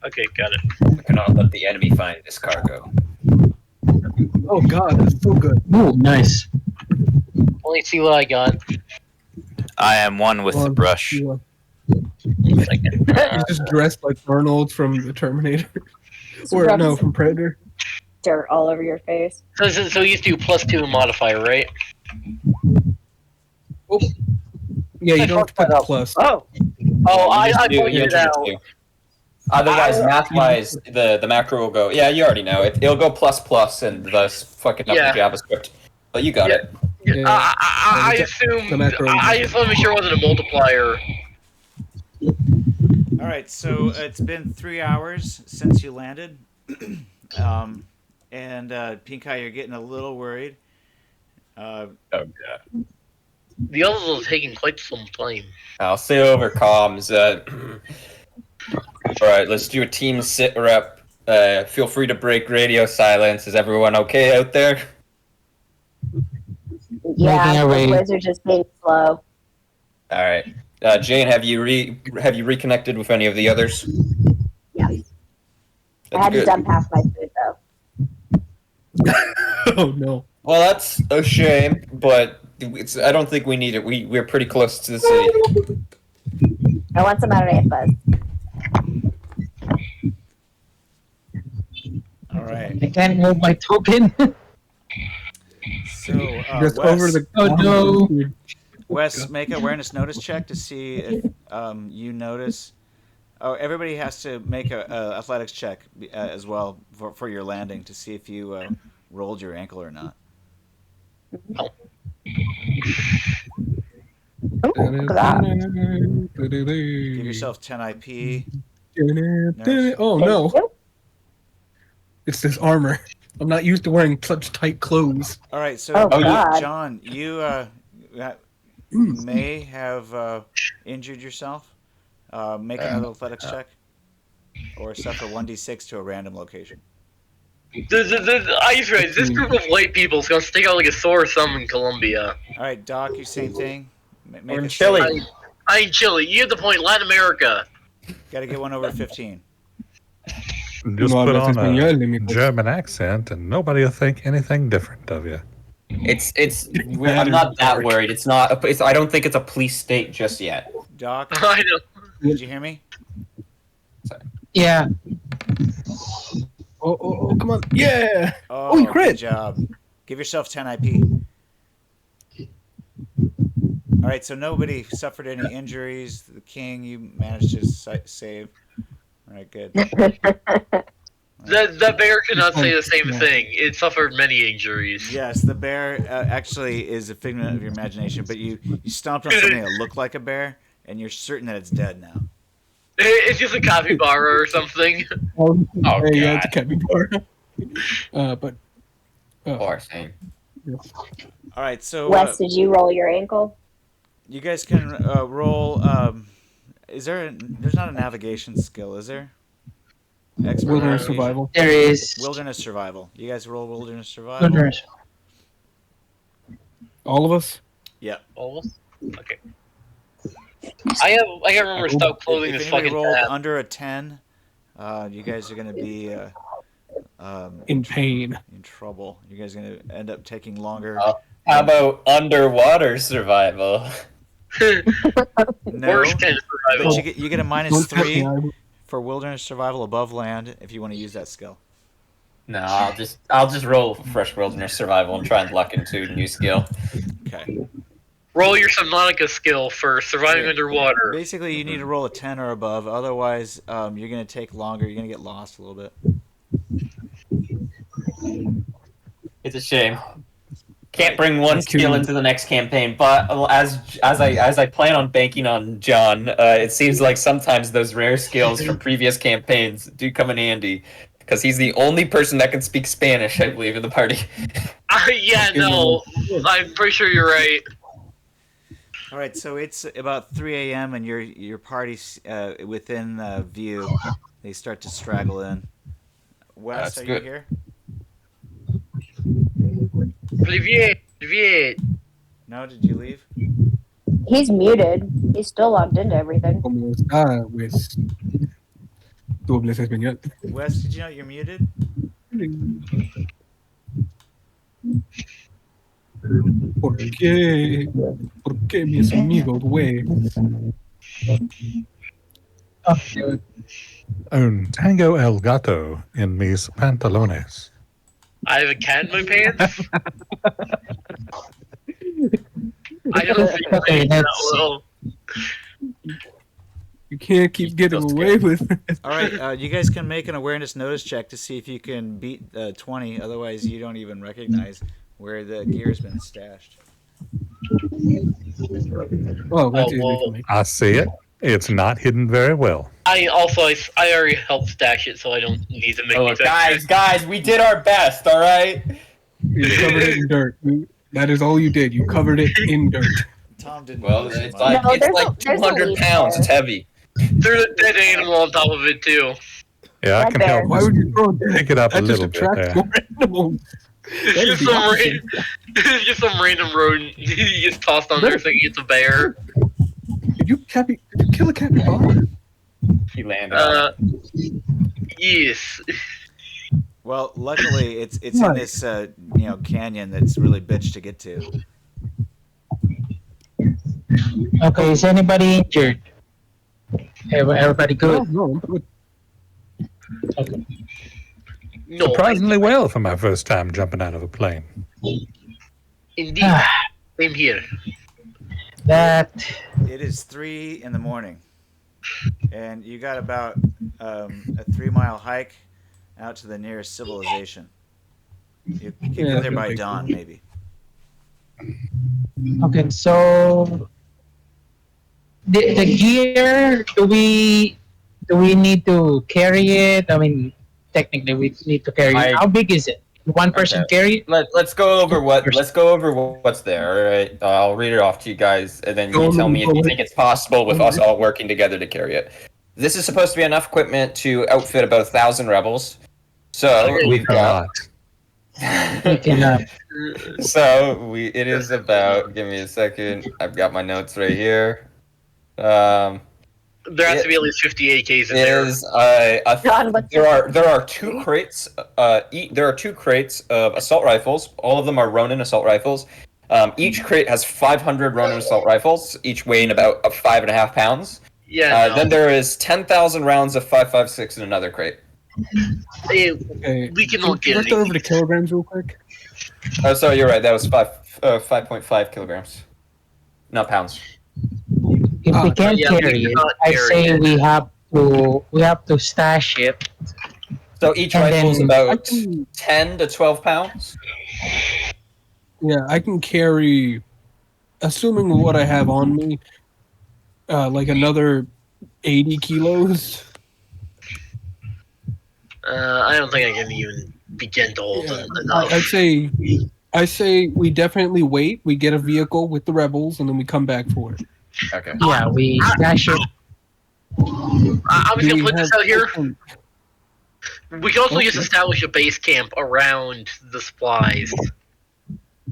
S5: Okay, got it.
S4: We cannot let the enemy find this cargo.
S3: Oh god, that's so good.
S8: Ooh, nice.
S5: Only see what I got.
S6: I am one with the brush.
S3: He's just dressed like Arnold from the Terminator. Or no, from Predator.
S2: Dirt all over your face.
S5: So you used to do +2 modifier, right?
S3: Oh. Yeah, you don't have to put the plus.
S5: Oh, I pointed it out.
S4: Otherwise, math-wise, the macro will go. Yeah, you already know it. It'll go ++, and thus fucking up the JavaScript. But you got it.
S3: Yeah.
S5: I assumed. I just want to make sure it wasn't a multiplier.
S1: All right, so it's been 3 hours since you landed, and PinkEye, you're getting a little worried.
S4: Oh god.
S5: The others are taking quite some time.
S4: I'll say over comms. All right, let's do a team sit rep. Feel free to break radio silence. Is everyone okay out there?
S2: Yeah, the wizard's just being slow.
S4: All right, Jane, have you reconnected with any of the others?
S2: Yes.
S4: That's
S2: I had
S4: good.
S2: to dump half my food though.
S3: Oh no.
S4: Well, that's a shame, but I don't think we need it. We're pretty close to the city.
S2: I want some out of Buzz.
S1: All right.
S8: I can't move my token.
S1: So,
S3: Just
S1: Wes,
S3: over the.
S8: Oh no.
S1: Wes, make an awareness notice check to see if you notice. Oh, everybody has to make a athletics check as well for your landing to see if you rolled your ankle or not.
S2: Ooh, look at that.
S1: Give yourself 10 IP.
S3: Oh no. It's this armor. I'm not used to wearing such tight clothes.
S1: All right, so
S2: Oh, God.
S1: John, you may have injured yourself. Make another athletics check, or suffer 1d6 to a random location.
S5: I just realized this group of white people is gonna stick out like a sore thumb in Colombia.
S1: All right, Doc, you same thing.
S4: Or in Chile.
S5: I ain't Chile. You have the point. Latin America.
S1: Got to get one over 15.
S7: Just put on a German accent, and nobody will think anything different of you.
S4: I'm not that worried. It's not. I don't think it's a police state just yet.
S1: Doc,
S5: I know.
S1: did you hear me?
S8: Yeah.
S3: Oh, come on. Yeah.
S1: Oh,
S3: you crit.
S1: Good job. Give yourself 10 IP. All right, so nobody suffered any injuries. The king, you managed to save. All right, good.
S5: The bear cannot say the same thing. It suffered many injuries.
S1: Yes, the bear actually is a figment of your imagination, but you stomped on something that looked like a bear, and you're certain that it's dead now.
S5: It's just a capybara or something.
S3: Yeah, it's a capybara. But.
S4: Poor thing.
S1: All right, so
S2: Wes, did you roll your ankle?
S1: you guys can roll. There's not a navigation skill, is there? Expert
S3: Wilderness
S1: navigation.
S3: survival.
S8: There is.
S1: Wilderness survival. You guys roll wilderness survival.
S8: Wilderness.
S3: All of us?
S1: Yeah.
S5: Almost. Okay. I can't remember stop clothing
S1: If
S5: this
S1: anybody
S5: fucking
S1: rolled
S5: tab.
S1: under a 10, you guys are going to be
S3: In pain.
S1: in trouble. You guys are going to end up taking longer.
S4: How about underwater survival?
S1: No,
S5: Worst kind of survival.
S1: but you get a
S3: Don't touch
S1: -3
S3: me,
S1: for wilderness survival above land if you want to use that skill.
S4: No, I'll just roll fresh wilderness survival and try and luck into a new skill.
S1: Okay.
S5: Roll your Subnautica skill for surviving underwater.
S1: Basically, you need to roll a 10 or above. Otherwise, you're going to take longer. You're going to get lost a little bit.
S4: It's a shame. Can't bring one skill into the next campaign, but as I plan on banking on John, it seems like sometimes those rare skills from previous campaigns do come in handy, because he's the only person that can speak Spanish, I believe, in the party.
S5: Yeah, no, I'm pretty sure you're right.
S1: All right, so it's about 3 a.m. and your party's within view. They start to straggle in. Wes,
S4: That's
S1: are
S4: good.
S1: you here?
S5: Привет.
S1: No, did you leave?
S2: He's muted. He's still logged into everything.
S3: ¿Cómo está, Wes? ¿Tú hablas español?
S1: Wes, did you know you're muted?
S3: ¿Por qué? ¿Por qué mis amigos, güey?
S7: Un tango el gato en mis pantalones.
S5: I have a cat in my pants. I don't think
S8: Okay,
S5: that
S8: that's-
S5: well.
S3: You can't keep getting away with it.
S1: All right, you guys can make an awareness notice check to see if you can beat 20. Otherwise, you don't even recognize where the gear's been stashed.
S3: Oh, that's
S5: Oh,
S3: easy
S5: well.
S3: for me.
S7: I see it. It's not hidden very well.
S5: I already helped stash it, so I don't need to make
S4: Oh,
S5: it back.
S4: guys, we did our best. All right.
S3: You covered it in dirt. That is all you did. You covered it in dirt.
S1: Tom didn't.
S4: Well,
S1: notice
S4: it's
S1: much.
S4: like,
S2: No,
S4: it's
S2: there's
S4: like
S2: a- there's a
S4: 200
S2: leaf
S4: pounds.
S2: there.
S4: It's heavy.
S5: There's a dead animal on top of it too.
S7: Yeah, I
S2: That
S7: can
S2: bear.
S7: help
S3: Why would you throw it?
S7: pick it up a
S3: That just
S7: little bit
S3: attracts
S7: there.
S3: more animals.
S5: It's
S3: That is
S5: just
S3: the
S5: some
S3: opposite.
S5: it's just some random rodent he gets tossed on there thinking it's a bear.
S3: Did you kill a capybara?
S4: He landed. on it.
S5: Yes.
S1: Well, luckily, it's in
S3: Right.
S1: this canyon that's really bitch to get to.
S8: Okay, is anybody injured? Everybody good?
S3: No, I'm good.
S8: Okay.
S5: No.
S7: Surprisingly well for my first time jumping out of a plane.
S5: Indeed. Same here.
S8: That
S1: It is 3 in the morning, and you got about a 3-mile hike out to the nearest civilization. You can
S3: Yeah,
S1: get
S3: that's
S1: there
S3: gonna
S1: by
S3: take
S1: dawn,
S3: some.
S1: maybe.
S8: okay. So the gear, do we need to carry it? I mean, technically we need to carry it. How big is it? One person carry it?
S4: Let's go over what's there. All right, I'll read it off to you guys, and then you can tell me if you think it's possible with us all working together to carry it. This is supposed to be enough equipment to outfit about 1,000 rebels. So we've got.
S8: We cannot.
S4: It is about. Give me a second. I've got my notes right here.
S5: There has to be at least 50 AKs in there.
S2: John, what's
S4: there are 2 crates. There are 2 crates of assault rifles. All of them are Ronin assault rifles. Each crate has 500 Ronin assault rifles, each weighing about 5.5 pounds.
S5: Yeah.
S4: Then there is 10,000 rounds of 5.56 in another crate.
S3: Okay.
S5: We can all get
S3: Let's
S5: it.
S3: go over to kilograms real quick.
S4: Oh, sorry, you're right. That was 5.5 kilograms, not pounds.
S8: If we can't
S5: yeah, we
S8: carry it,
S5: cannot
S8: I
S5: carry
S8: say
S5: it.
S8: we have to stash it.
S4: So each
S8: And
S4: rifle is
S8: then
S4: about
S3: I can-
S4: 10 to 12 pounds.
S3: Yeah, I can carry, assuming what I have on me, like another 80 kilos.
S5: I don't think I can even begin to hold
S3: Yeah,
S5: enough.
S3: I say we definitely wait. We get a vehicle with the rebels, and then we come back for it.
S4: Okay.
S8: Yeah, we stash it.
S5: I'm just
S3: Do
S5: gonna
S3: we
S5: put this
S3: have-
S5: out here. We can also just
S3: Okay.
S5: establish a base camp around the supplies.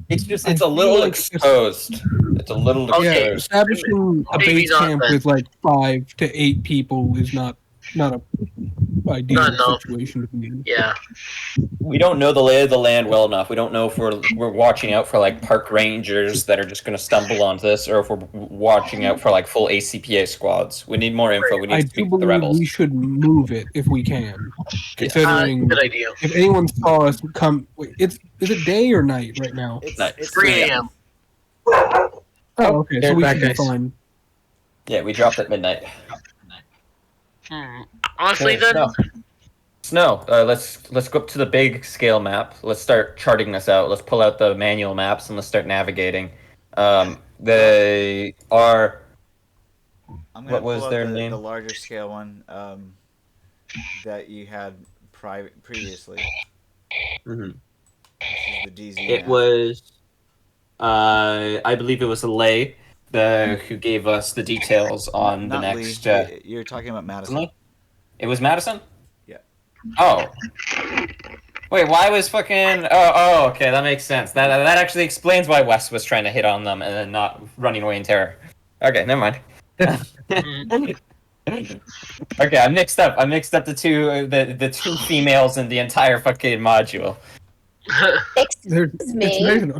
S4: It's
S3: I
S4: a
S3: feel
S4: little
S3: like
S4: exposed. It's a little
S5: Okay.
S3: Yeah,
S4: exposed.
S3: establishing a
S5: Maybe
S3: base
S5: not
S3: camp
S5: then.
S3: with like 5 to 8 people is not a ideal
S5: Not enough.
S3: situation to be in.
S5: Yeah.
S4: We don't know the lay of the land well enough. We don't know if we're watching out for like park rangers that are just going to stumble onto this, or if we're watching out for like full ACPA squads. We need more info. We need
S3: I
S4: to
S3: do
S4: speak to the
S3: believe
S4: rebels.
S3: we should move it if we can. Considering
S5: Good idea.
S3: if anyone saw us come, wait, is it day or night right now?
S1: It's
S5: 3 a.m.
S3: Oh, okay, so
S8: They're
S3: we
S8: back,
S3: should be
S8: guys.
S3: fine.
S4: Yeah, we dropped at midnight.
S5: Honestly,
S4: Okay,
S5: then,
S4: Snow. Let's go up to the big scale map. Let's start charting this out. Let's pull out the manual maps and let's start navigating. They are.
S1: I'm gonna
S4: What was
S1: pull out
S4: their
S1: the,
S4: name?
S1: the larger scale one that you had previously.
S4: Mhm.
S1: This is the DZ
S4: It
S1: map.
S4: was. I believe it was a lay. who gave us the details on the
S1: Not
S4: next.
S1: Lee. You're talking about Madison.
S4: It was Madison?
S1: Yeah.
S4: Oh. Wait, why was fucking... Oh, okay, that makes sense. That actually explains why Wes was trying to hit on them and then not running away in terror. Okay, never mind. Okay, I mixed up the two females in the entire fucking module.
S2: Excuse me.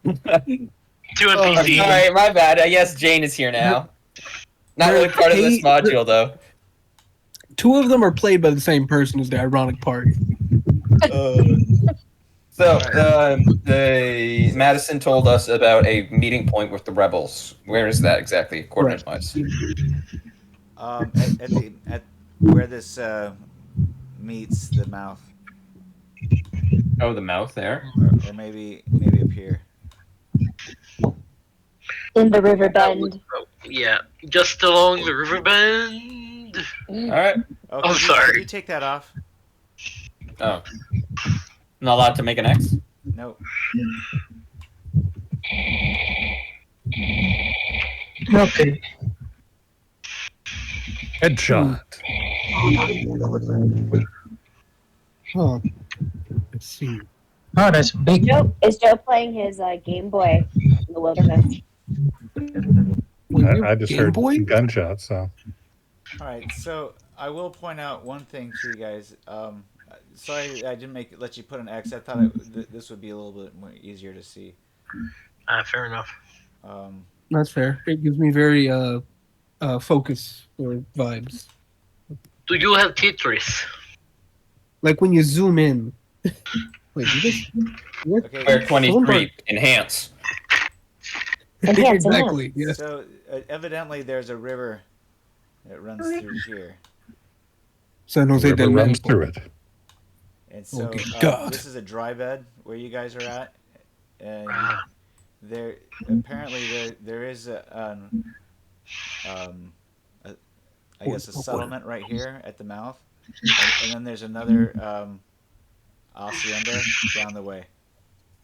S5: Two NPCs.
S4: Sorry, my bad. Yes, Jane is here now. Not really part of this module, though.
S3: Two of them are played by the same person as the ironic part.
S4: So, Madison told us about a meeting point with the rebels. Where is that exactly, coordinate-wise?
S1: At where this meets the mouth.
S4: Oh, the mouth there?
S1: Or maybe up here.
S2: In the river bend.
S5: Yeah, just along the river bend.
S4: Alright.
S1: Oh,
S5: sorry.
S1: Can you take that off?
S4: Oh. Not allowed to make an X?
S1: Nope.
S8: Okay.
S7: Headshot.
S3: Huh. Let's see.
S8: Oh, that's big.
S2: Is Joe playing his Game Boy in the wilderness?
S7: I just heard gunshots, so.
S1: All right, so I will point out one thing to you guys. Sorry, I didn't let you put an X. I thought this would be a little bit more easier to see.
S5: Fair enough.
S3: That's fair. It gives me very focus or vibes.
S5: Do you have Tetris?
S3: Like when you zoom in. Wait, this? What?
S1: Okay.
S4: Square 23, enhance.
S3: Exactly. Yes.
S1: So evidently, there's a river that runs through here,
S3: So no
S7: River runs through it.
S1: and so
S3: God.
S1: this is a dry bed where you guys are at, and there apparently there is I guess a settlement right here at the mouth, and then there's another hacienda down the way.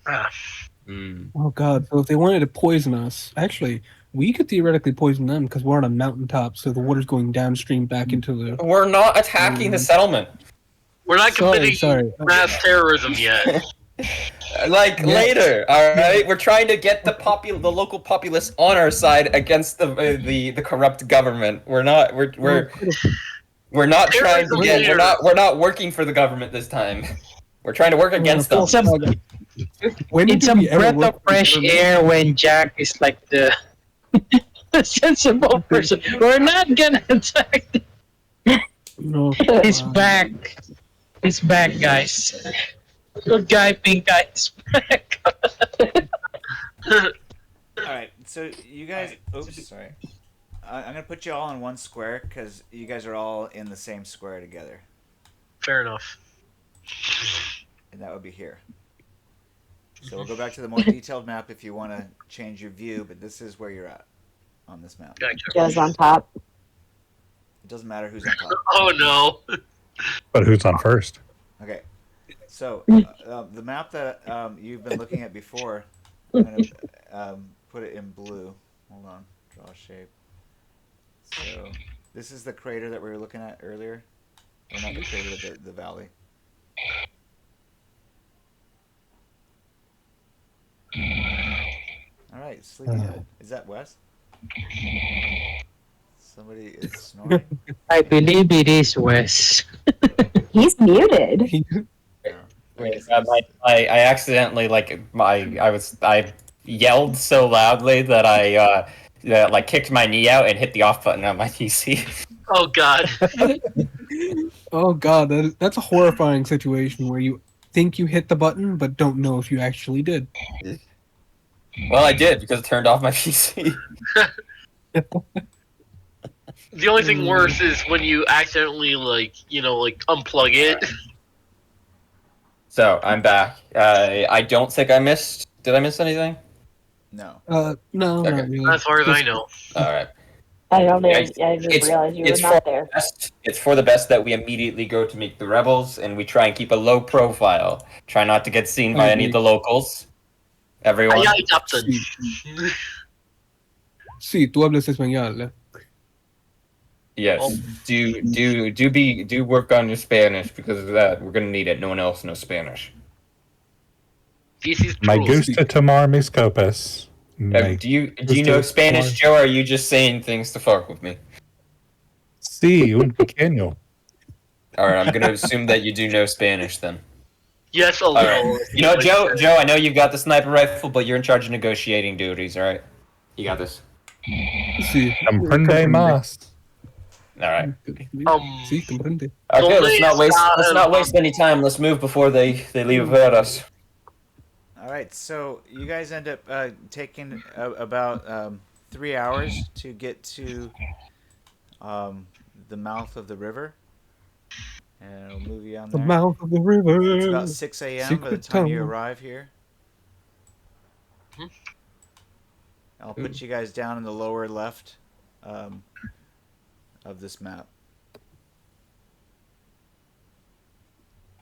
S3: Oh God! So if they wanted to poison us, actually, we could theoretically poison them because we're on a mountaintop, so the water's going downstream back into the.
S4: We're not attacking the settlement.
S5: We're not committing mass terrorism yet.
S4: Later, all right. We're trying to get the local populace on our side against the corrupt government. We're not trying to get. We're not working for the government this time. We're trying to work against them.
S8: It's a breath of fresh air when Jack is like the sensible person. We're not gonna attack.
S3: No.
S8: He's back. He's back, guys. Good guy, PinkEye is back.
S1: All right, so you guys. Oops, sorry. I'm gonna put you all in one square because you guys are all in the same square together,
S5: Fair enough.
S1: and that would be here. So we'll go back to the more detailed map if you want to change your view, but this is where you're at on this map.
S5: Gotcha.
S2: Joe's on top.
S1: It doesn't matter who's on top.
S5: Oh no.
S7: But who's on first?
S1: Okay, so the map that you've been looking at before, I'm going to put it in blue. Hold on, draw shape. So this is the crater that we were looking at earlier. Or not the crater, but the valley. All right, sleepyhead. Is that Wes? Somebody is snoring.
S8: I believe it is Wes.
S2: He's muted.
S4: Wait, I accidentally I yelled so loudly that I kicked my knee out and hit the off button on my PC.
S5: Oh god.
S3: Oh God, that's a horrifying situation where you think you hit the button but don't know if you actually did.
S4: Well, I did because it turned off my PC.
S5: The only thing worse is when you accidentally unplug it.
S4: So I'm back. I don't think I missed. Did I miss anything?
S1: No.
S3: No,
S4: Okay.
S3: not really.
S5: As far as I know.
S4: All right.
S2: I didn't realize you were not there.
S4: It's for the best that we immediately go to meet the rebels, and we try and keep a low profile. Try not to get seen by any of the locals. Everyone.
S5: Aye, Captain.
S3: Sí, tú hablas español.
S4: Yes. Do work on your Spanish because of that. We're gonna need it. No one else knows Spanish.
S5: This is
S7: Me
S5: true.
S7: gusta tomar mis copas.
S4: Do you know Spanish, Joe? Or are you just saying things to fuck with me?
S7: Sí, un pequeño.
S4: All right, I'm gonna assume that you do know Spanish then.
S5: Yes, a
S4: All
S5: little.
S4: right. You know, Joe. I know you've got the sniper rifle, but you're in charge of negotiating duties. All right, you got this.
S3: Sí.
S7: Comprende más.
S4: All right.
S3: Sí, comprende.
S4: Okay, let's not waste any time. Let's move before they leave without us.
S1: All right, so you guys end up taking about 3 hours to get to the mouth of the river, and it'll move you on
S3: The
S1: there.
S3: mouth of the river.
S1: It's about 6 a.m. by the time you arrive here. I'll put you guys down in the lower left of this map.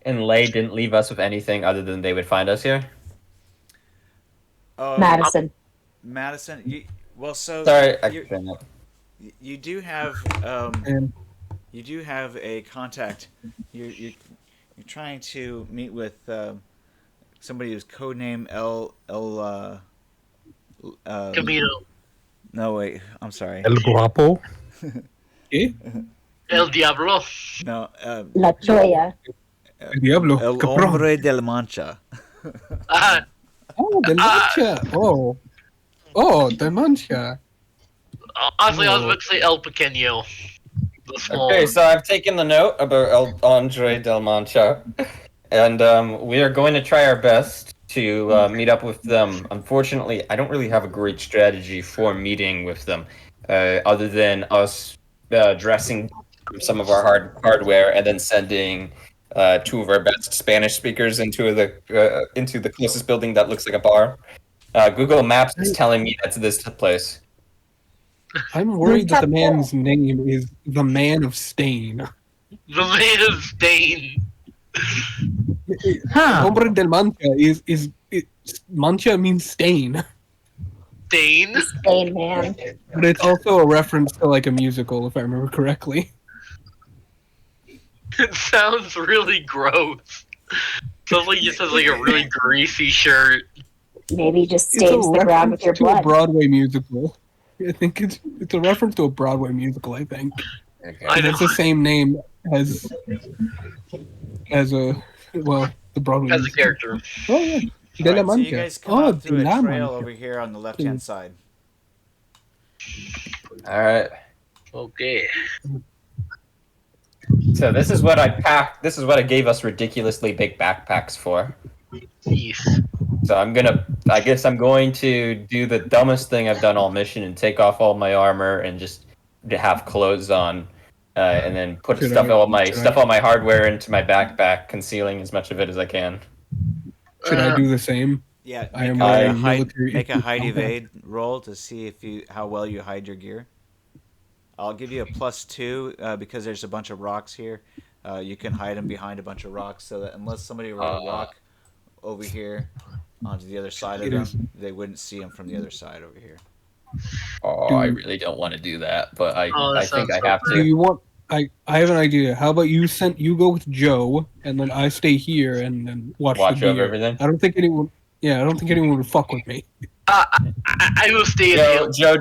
S4: And Lay didn't leave us with anything other than they would find us here.
S2: Madison.
S1: Madison.
S4: Sorry,
S1: you do have a contact. You're trying to meet with somebody whose codename
S5: Camino.
S1: No, wait. I'm sorry.
S7: El Guapo.
S3: ¿Qué?
S5: El Diablo.
S1: No.
S2: La Choya.
S3: El Diablo.
S1: El
S3: Cabrón.
S1: Hombre de la Mancha.
S3: Oh, Del Mancha. Oh, Del Mancha.
S5: Honestly, I was about to say El Pequeño. The small
S4: Okay,
S5: one.
S4: so I've taken the note about El Andre Del Mancha, and we are going to try our best to meet up with them. Unfortunately, I don't really have a great strategy for meeting with them, other than us dressing some of our hardware and then sending two of our best Spanish speakers into the closest building that looks like a bar. Google Maps is telling me that's this place.
S3: I'm worried that the man's name is the Man of Stain.
S5: The Man of Stain.
S3: Hombre del Mancha is Mancha means stain.
S5: Stain?
S2: Stain Man.
S3: But it's also a reference to like a musical, if I remember correctly.
S5: It sounds really gross. Sounds like he just has like a really greasy shirt.
S2: Maybe he just
S3: It's a
S2: stains the ground with your
S3: reference to a
S2: blood.
S3: Broadway musical. I think it's a reference to a Broadway musical, I think.
S4: Okay.
S5: I know.
S3: It's the same name as the Broadway
S5: As a
S3: musical.
S5: character.
S3: Oh yeah. De la
S1: Alright, so you
S3: Mancha.
S1: guys come out through
S3: De
S1: a
S3: la
S1: trail
S3: Mancha.
S1: over here on the left-hand side.
S4: All right.
S5: Okay.
S4: So this is what I packed. This is what I gave us ridiculously big backpacks for.
S5: Yes.
S4: So I guess I'm going to do the dumbest thing I've done all mission and take off all my armor and just have clothes on, and then put all my hardware into my backpack, concealing as much of it as I can.
S3: Should I do the same?
S1: Yeah,
S3: I am
S1: make
S3: wearing
S1: a hide,
S3: military
S1: make a hide
S3: infantry
S1: evade roll to see how well you hide your gear. I'll give you a +2 because there's a bunch of rocks here. You can hide them behind a bunch of rocks, so that unless somebody were to walk over here onto the other side of them, they wouldn't see them from the other side over here.
S4: Oh, I really don't want to do that, but I think I have
S3: Do
S4: to.
S3: you want? I have an idea. How about you go with Joe, and then I stay here and then watch the
S4: Over
S3: gear.
S4: everything.
S3: I don't think anyone. Yeah, I don't think anyone would fuck with me.
S5: I will stay in
S4: Joe, what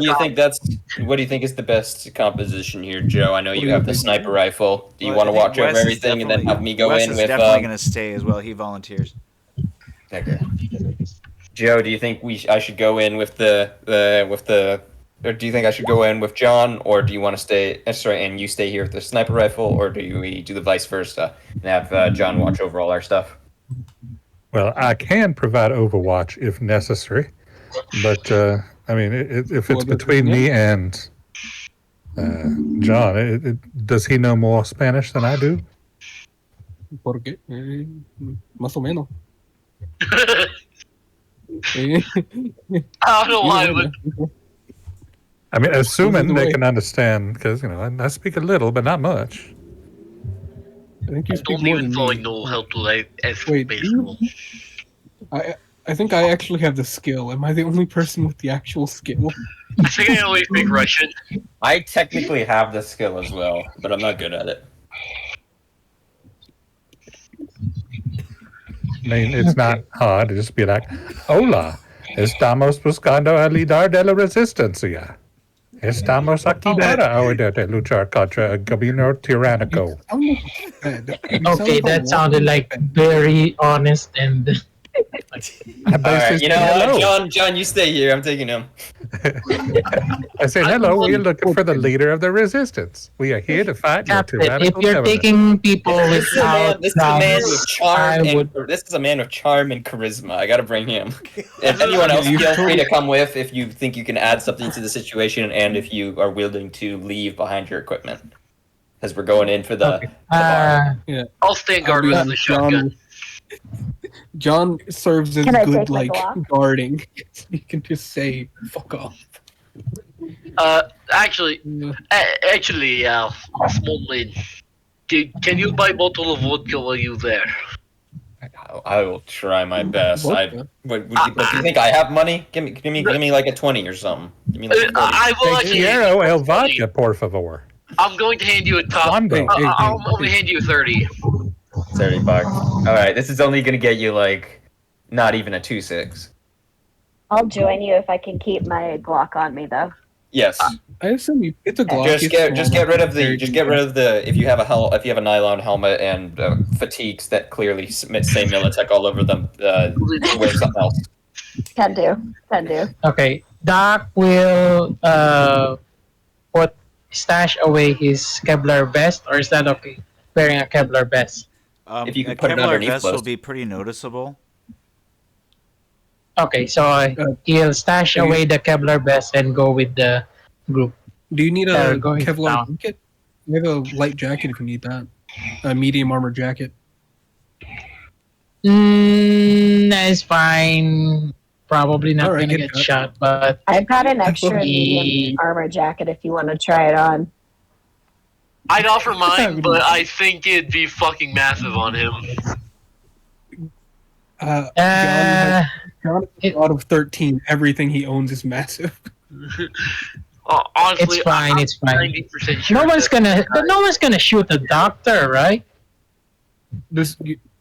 S4: do you think is the best composition here, Joe? I know you have the sniper rifle. Do you want to watch over everything and then have me go in with?
S1: Wes is definitely going to stay as well. He volunteers.
S4: Okay. Joe, do you think I should go in with the or do you think I should go in with John, or do you want to stay? Sorry, and you stay here with the sniper rifle, or do we do the vice versa and have John watch over all our stuff?
S7: Well, I can provide Overwatch if necessary, but I mean, if it's between me and John, does he know more Spanish than I do?
S3: Porque más o menos.
S5: I don't know why, but
S7: I mean, assuming they can understand, because I speak a little, but not much.
S3: I think you
S5: I
S3: speak
S5: don't
S3: more
S5: even
S3: than
S5: though I
S3: me.
S5: know how to like
S3: Wait,
S5: baseball.
S3: I think I actually have the skill. Am I the only person with the actual skill?
S5: I think I only speak Russian.
S4: I technically have the skill as well, but I'm not good at it.
S7: I mean, it's not hard to just be like, "Hola, estamos buscando a líder de la resistencia. Estamos aquí para ahora de luchar contra el gobierno tiránico."
S8: Okay, that sounded like very honest and.
S4: Alright, you know what, John, you stay here. I'm taking him.
S7: I said, "Hello, we are looking for the leader of the resistance. We are here to fight your
S8: Captain, if
S7: tyrannical
S8: you're
S7: government."
S8: taking people without
S4: This is a man with charm.
S8: I
S4: This is a man with charm and charisma. I gotta bring him. If anyone else, feel free to come with if you think you can add something to the situation, and if you are willing to leave behind your equipment, because we're going in for the bar.
S5: I'll stand guard with the shotgun.
S3: John serves as
S2: Can I
S3: good
S2: take my
S3: like
S2: Glock?
S3: guarding. He can just say "fuck off."
S5: Actually, small lady, can you buy a bottle of vodka while you're there?
S4: I will try my best.
S3: Vodka?
S4: But do you think I have money? Give me like a 20 or something. Give me like a 30.
S5: I will actually.
S7: Quiero el vodka, por favor.
S5: I'm going to hand you a top.
S7: Cuando?
S5: I'm going to hand you 30.
S4: 30 bucks. Alright, this is only gonna get you like not even a 2.6.
S2: I'll join you if I can keep my Glock on me, though.
S4: Yes.
S3: I assume it's a Glock.
S4: Just get rid of the if you have a nylon helmet and fatigues that clearly say Militech all over them, wear something else.
S2: Can do.
S8: Okay, Doc will stash away his Kevlar vest, or is that okay? Wearing a Kevlar vest.
S4: If you can
S1: a
S4: put it
S1: Kevlar
S4: underneath
S1: vest
S4: clothes.
S1: will be pretty noticeable.
S8: Okay, so he'll stash away the Kevlar vest and go with the group.
S3: Do you need a
S8: going
S3: Kevlar
S8: down.
S3: jacket? We have a light jacket if you need that. A medium armor jacket.
S8: That's fine. Probably not
S3: Alright,
S8: gonna
S3: get
S8: get
S3: that.
S8: shot, but
S2: I've got an extra
S8: Ye-
S2: medium armor jacket if you want to try it on.
S5: I'd offer mine, but I think it'd be fucking massive on him.
S3: John has out of 13. Everything he owns is massive.
S5: Honestly,
S8: it's fine.
S5: I'm
S8: It's fine.
S5: 90% sure.
S8: No one's gonna shoot a doctor, right?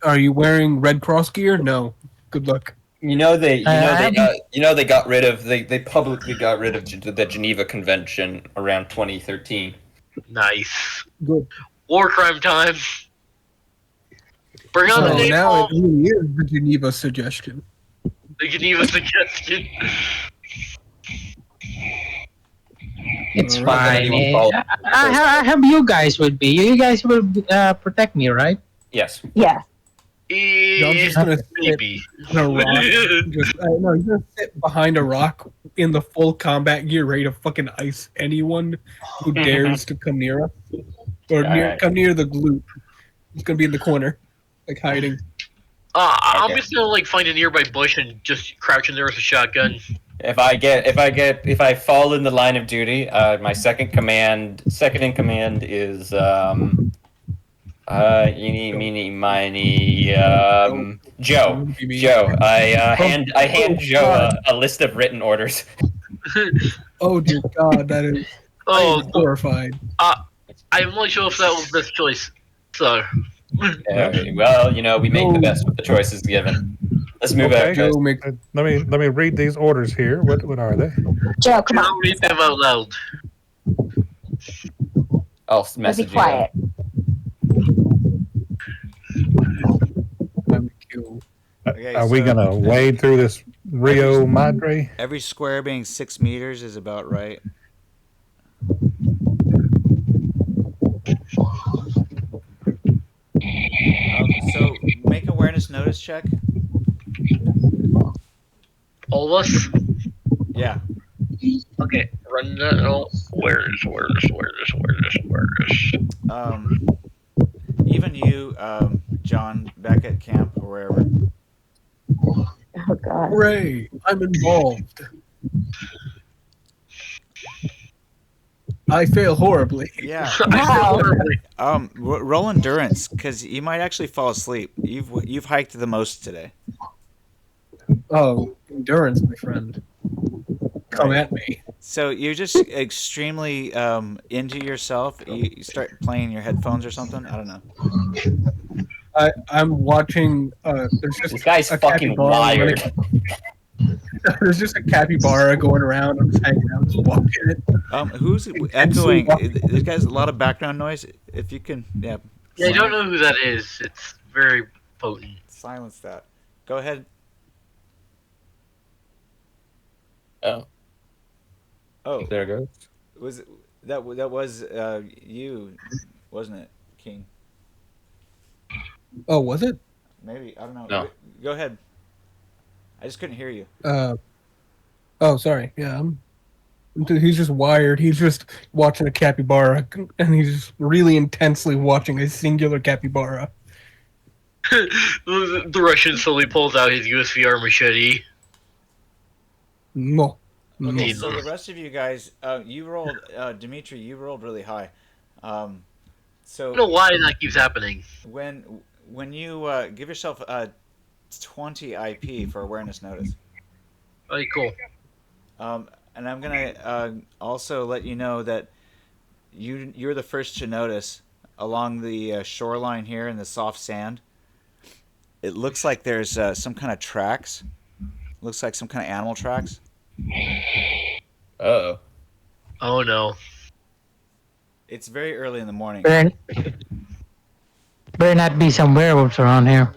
S3: Are you wearing Red Cross gear? No. Good luck.
S4: They got rid of they publicly got rid of the Geneva Convention around 2013.
S5: Nice.
S3: Good.
S5: War crime time. Bring on
S3: So
S5: the
S3: now
S5: napalm.
S3: it really is the Geneva suggestion.
S5: The Geneva suggestion.
S8: It's
S3: Alright,
S8: fine.
S4: anyone follow-
S8: I have you guys with me. You guys will protect me, right?
S4: Yes.
S2: Yeah.
S3: John's just gonna sit
S5: Maybe.
S3: on a rock. No, he's gonna sit behind a rock in the full combat gear, ready to fucking ice anyone who dares to come near us or
S4: Alright.
S3: come near the gloop. He's gonna be in the corner, like hiding.
S5: I'm
S4: Okay.
S5: just gonna like find a nearby bush and just crouch in there with a shotgun.
S4: If I fall in the line of duty, my second in command is eeny, meeny, miny, Joe. Joe. I hand Joe a list of written orders.
S3: Oh dear God, that is
S5: Oh,
S3: horrified.
S5: I'm not sure if that was the best choice. So,
S4: Well, we make the best with the choices given. Let's move
S7: Okay.
S4: out. guys.
S3: Joe make
S7: Let me read these orders here. What are they?
S2: Joe, come
S5: I'll
S2: on.
S5: read them out loud.
S4: I'll
S2: Be
S4: message you.
S2: quiet.
S3: time to kill.
S1: Okay,
S7: Are we
S1: so
S7: gonna wade through this Rio Madre?
S1: every square being 6 meters is about right. So make awareness notice check.
S5: All of us?
S1: Yeah.
S5: Okay, run that. Oh, where's.
S1: Even you, John, back at camp or wherever.
S2: Oh God.
S3: Hooray! I'm involved. I fail horribly.
S1: Yeah.
S2: Wow.
S1: Roll endurance because you might actually fall asleep. You've hiked the most today.
S3: Oh, endurance, my friend. Come at me.
S1: So you're just extremely into yourself. You start playing your headphones or something. I don't know.
S3: I'm watching. There's just
S4: This guy's
S3: a
S4: fucking
S3: capybara
S4: wired.
S3: There's just a capybara going around. I'm just hanging out, just watching it.
S1: Who's echoing? This guy's a lot of background noise. If you can,
S5: Yeah, I don't know who that is. It's very potent.
S1: Silence that. Go ahead. Oh,
S4: There it goes.
S1: was it, that was you, wasn't it, King?
S3: Oh, was it?
S1: Maybe, I don't know.
S4: No.
S1: Go ahead. I just couldn't hear you.
S3: Oh, sorry. Yeah, he's just wired. He's just watching a capybara, and he's just really intensely watching a singular capybara.
S5: The Russian slowly pulls out his USVR machete.
S3: No.
S1: Okay,
S5: Mm.
S1: so the rest of you guys, you rolled, Dimitri, you rolled really high. So
S5: I don't know why that keeps happening.
S1: when you give yourself 20 IP for awareness notice.
S5: Okay, cool.
S1: And I'm gonna also let you know that you're the first to notice along the shoreline here in the soft sand. It looks like there's some kind of tracks. Looks like some kind of animal tracks.
S4: Uh-oh.
S5: Oh no.
S1: It's very early in the morning.
S8: Better not be some werewolves around here.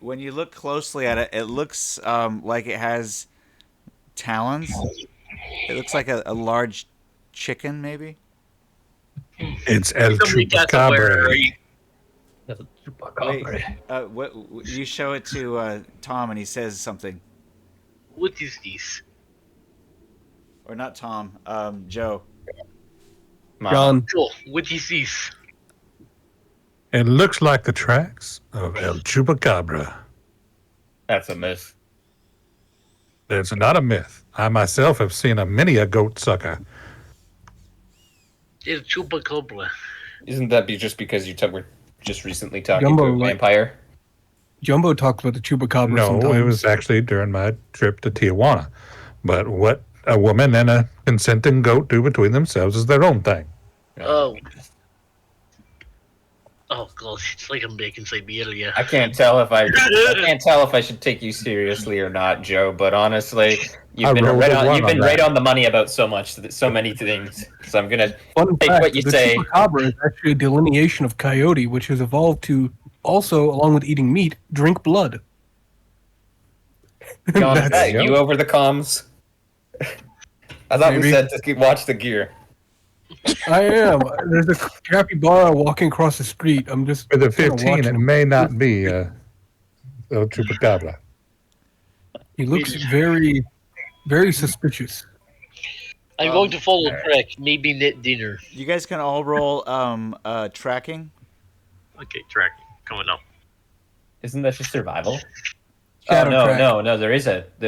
S1: When you look closely at it, it looks like it has talons. It looks like a large chicken, maybe.
S7: It's El
S5: Somebody cast a were-
S7: Chupacabra.
S1: Wait, what? You show it to Tom, and he says something,
S5: What is this?
S1: or not Tom, Joe.
S3: John.
S5: Cool. What is this?
S7: It looks like the tracks of El Chupacabra.
S4: That's a myth.
S7: It's not a myth. I myself have seen many a goat sucker.
S5: It's Chupacabra.
S4: Isn't that just because were just recently talking
S3: Jumbo,
S4: to a
S3: like-
S4: vampire?
S3: Jumbo talks about the chupacabra
S7: No,
S3: sometimes.
S7: it was actually during my trip to Tijuana. But what a woman and a consenting goat do between themselves is their own thing.
S5: Oh. Oh gosh, it's like I'm back in Siberia.
S4: I can't tell if I should take you seriously or not, Joe. But honestly, you've
S7: I
S4: been
S7: rolled
S4: right
S7: a
S4: on.
S7: one
S4: You've
S7: on
S4: been
S7: that.
S4: right on the money about so many things. So I'm gonna
S3: Fun
S4: take
S3: fact,
S4: what you
S3: the
S4: say.
S3: chupacabra is actually a delineation of coyote, which has evolved to also, along with eating meat, drink blood.
S4: John, is
S3: That's-
S4: that you over the comms? I thought we
S3: Maybe.
S4: said to watch the gear.
S3: I am. There's a capybara walking across the street. I'm just
S7: With a
S3: kinda
S7: 15,
S3: watching
S7: it
S3: him.
S7: may not be El Chupacabra.
S3: He looks very, very suspicious.
S5: I'm going to follow track, maybe net dinner.
S1: You guys can all roll tracking.
S5: Okay, tracking. Coming up.
S4: Isn't that just survival?
S3: Shadow
S4: oh
S3: track.
S4: no, there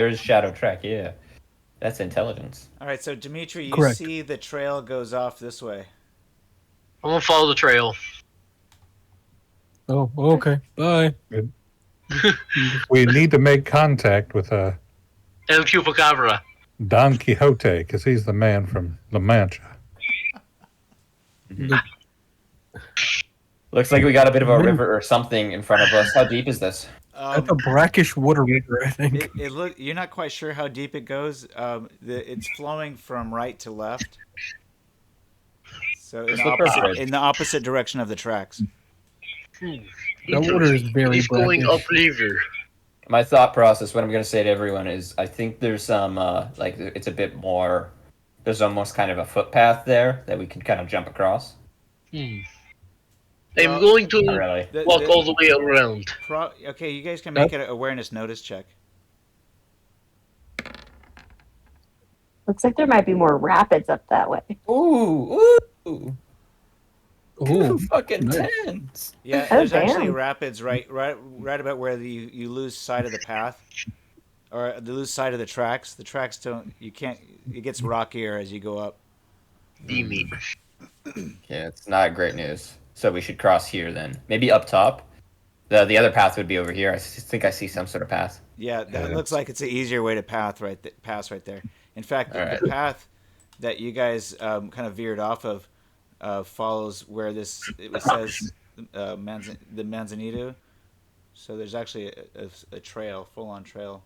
S4: is shadow track. Yeah, that's intelligence.
S1: All right, so Dimitri, you
S3: Correct.
S1: see the trail goes off this way.
S5: I'm gonna follow the trail.
S3: Oh, okay. Bye.
S7: We need to make contact with
S5: El Chupacabra.
S7: Don Quixote because he's the man from La Mancha.
S4: Looks like we got a bit of a river or something in front of us. How deep is this?
S3: That's a brackish water river, I think.
S1: It look. You're not quite sure how deep it goes. It's flowing from right to left. So
S4: Just look perfect.
S1: in the opposite direction of the tracks.
S3: That water is very
S5: He's going
S3: brackish.
S5: up river.
S4: My thought process, what I'm going to say to everyone is, I think there's some, it's a bit more, there's almost kind of a footpath there that we can kind of jump across.
S5: I'm
S1: Well,
S5: going to
S4: Not really.
S5: walk all the way around.
S1: Okay, you guys can make an awareness notice check.
S2: Looks like there might be more rapids up that way.
S4: Ooh.
S3: Oh,
S4: Fucking
S3: nice.
S4: tense.
S1: Yeah,
S2: Oh,
S1: there's actually
S2: damn.
S1: rapids right about where you lose sight of the path, or the lose sight of the tracks. The tracks don't. You can't. It gets rockier as you go up.
S5: Demi.
S4: Yeah, it's not great news. So we should cross here then. Maybe up top. The other path would be over here. I think I see some sort of path.
S1: Yeah, that looks like it's an easier way to pass right there. In fact, the path that you guys kind of veered off of follows where it says the Manzanito. So there's actually a trail, full-on trail.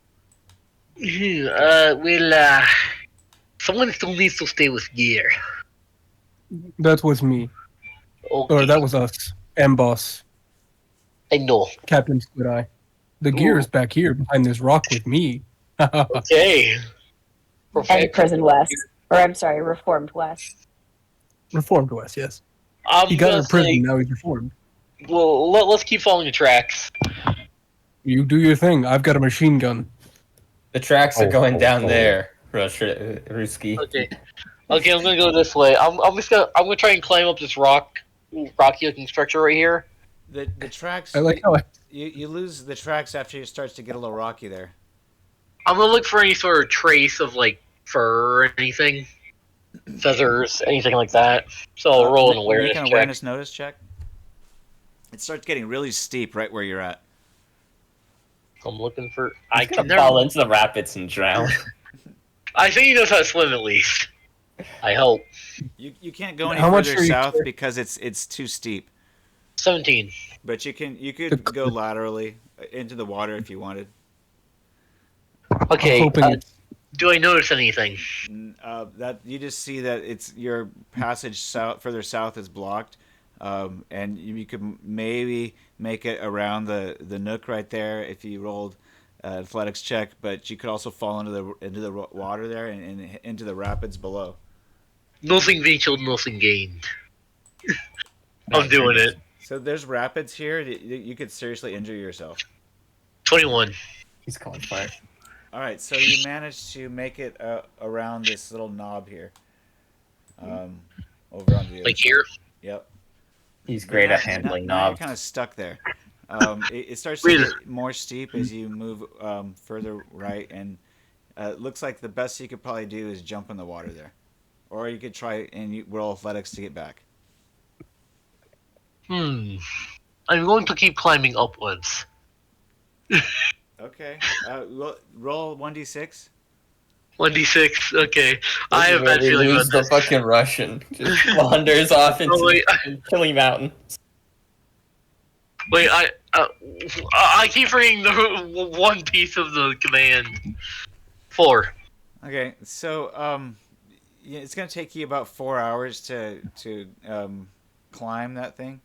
S5: Someone still needs to stay with gear.
S3: That was me.
S5: Okay.
S3: Or that was us. M-Boss.
S5: I know.
S3: Captain Squid Eye. The gear is back here behind this rock with me.
S5: Okay.
S2: And Prison West. Or I'm sorry, Reformed West.
S3: Reformed West, yes.
S5: I'm
S3: He got out
S5: gonna
S3: of prison,
S5: say,
S3: now he's reformed.
S5: well, let's keep following the tracks.
S3: You do your thing. I've got a machine gun.
S4: The tracks are going down there, Ruski.
S5: Okay, I'm gonna go this way. I'm gonna try and climb up this rocky looking structure right here.
S1: The tracks.
S3: I like how
S1: you lose the tracks after it starts to get a little rocky there.
S5: I'm gonna look for any sort of trace of like fur or anything, feathers, anything like that. So I'll roll an awareness
S1: Make an
S5: check.
S1: awareness notice check. It starts getting really steep right where you're at.
S5: I'm looking for.
S4: I can fall into the rapids and drown.
S5: I think he knows how to swim at least. I hope.
S1: You can't go any
S3: How much
S1: further
S3: are you
S1: south
S3: carrying?
S1: because it's too steep.
S5: 17.
S1: But you could go laterally into the water if you wanted.
S5: Okay.
S3: hoping it's-
S5: Do I notice anything?
S1: That you just see that it's your passage further south is blocked, and you could maybe make it around the nook right there if you rolled athletics check. But you could also fall into the water there and into the rapids below.
S5: Nothing ventured, nothing gained. I'm doing it.
S1: So there's rapids here. You could seriously injure yourself.
S5: 21.
S4: He's calling fire.
S1: All right, so you managed to make it around this little knob here, over on the other
S5: Like
S1: side.
S5: here?
S1: Yep.
S4: He's great at handling
S1: now you're
S4: knobs.
S1: kind of stuck there. It starts to get more steep as you move further right, and it looks like the best you could probably do is jump in the water there, or you could try and roll athletics to get back.
S5: I'm going to keep climbing upwards.
S1: Okay. Roll 1d6.
S5: 1d6. Okay. I have a bad
S4: We
S5: feeling
S4: lose
S5: about
S4: the
S5: this.
S4: fucking Russian. Just wanders off into
S5: Oh, wait,
S4: the Chilly Mountains.
S5: Wait, I keep reading the one piece of the command. 4.
S1: Okay, so yeah, it's gonna take you about 4 hours to climb that thing.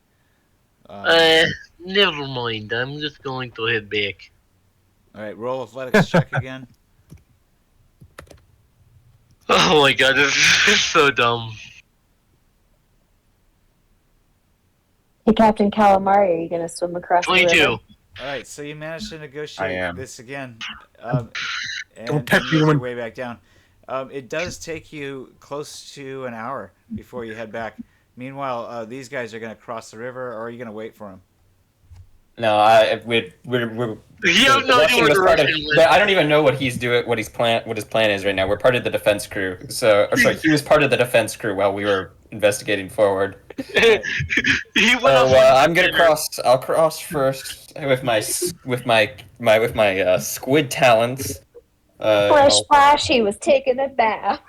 S5: Never mind. I'm just going to head back.
S1: All right, roll athletics check again.
S5: Oh my god, this is so dumb.
S2: Hey, Captain Calamari, are you going to swim across the
S5: 22.
S2: river?
S1: All right, so you managed to
S4: I
S1: negotiate
S4: am.
S1: this again,
S3: Don't
S1: and
S3: touch
S1: make
S3: me,
S1: your
S3: woman.
S1: way back down. It does take you close to an hour before you head back. Meanwhile, these guys are going to cross the river, or are you going to wait for them?
S4: No, we're
S5: You have no idea
S4: Russian
S5: where
S4: was
S5: the
S4: part of,
S5: Russian went.
S4: I don't even know what he's doing, what his plan is right now. We're part of the defense crew. So, or sorry, he was part of the defense crew while we were investigating forward.
S5: He went
S4: So
S5: up
S4: I'm gonna cross. I'll cross first with my squid talents.
S2: Splash, splash, he was taking a bath.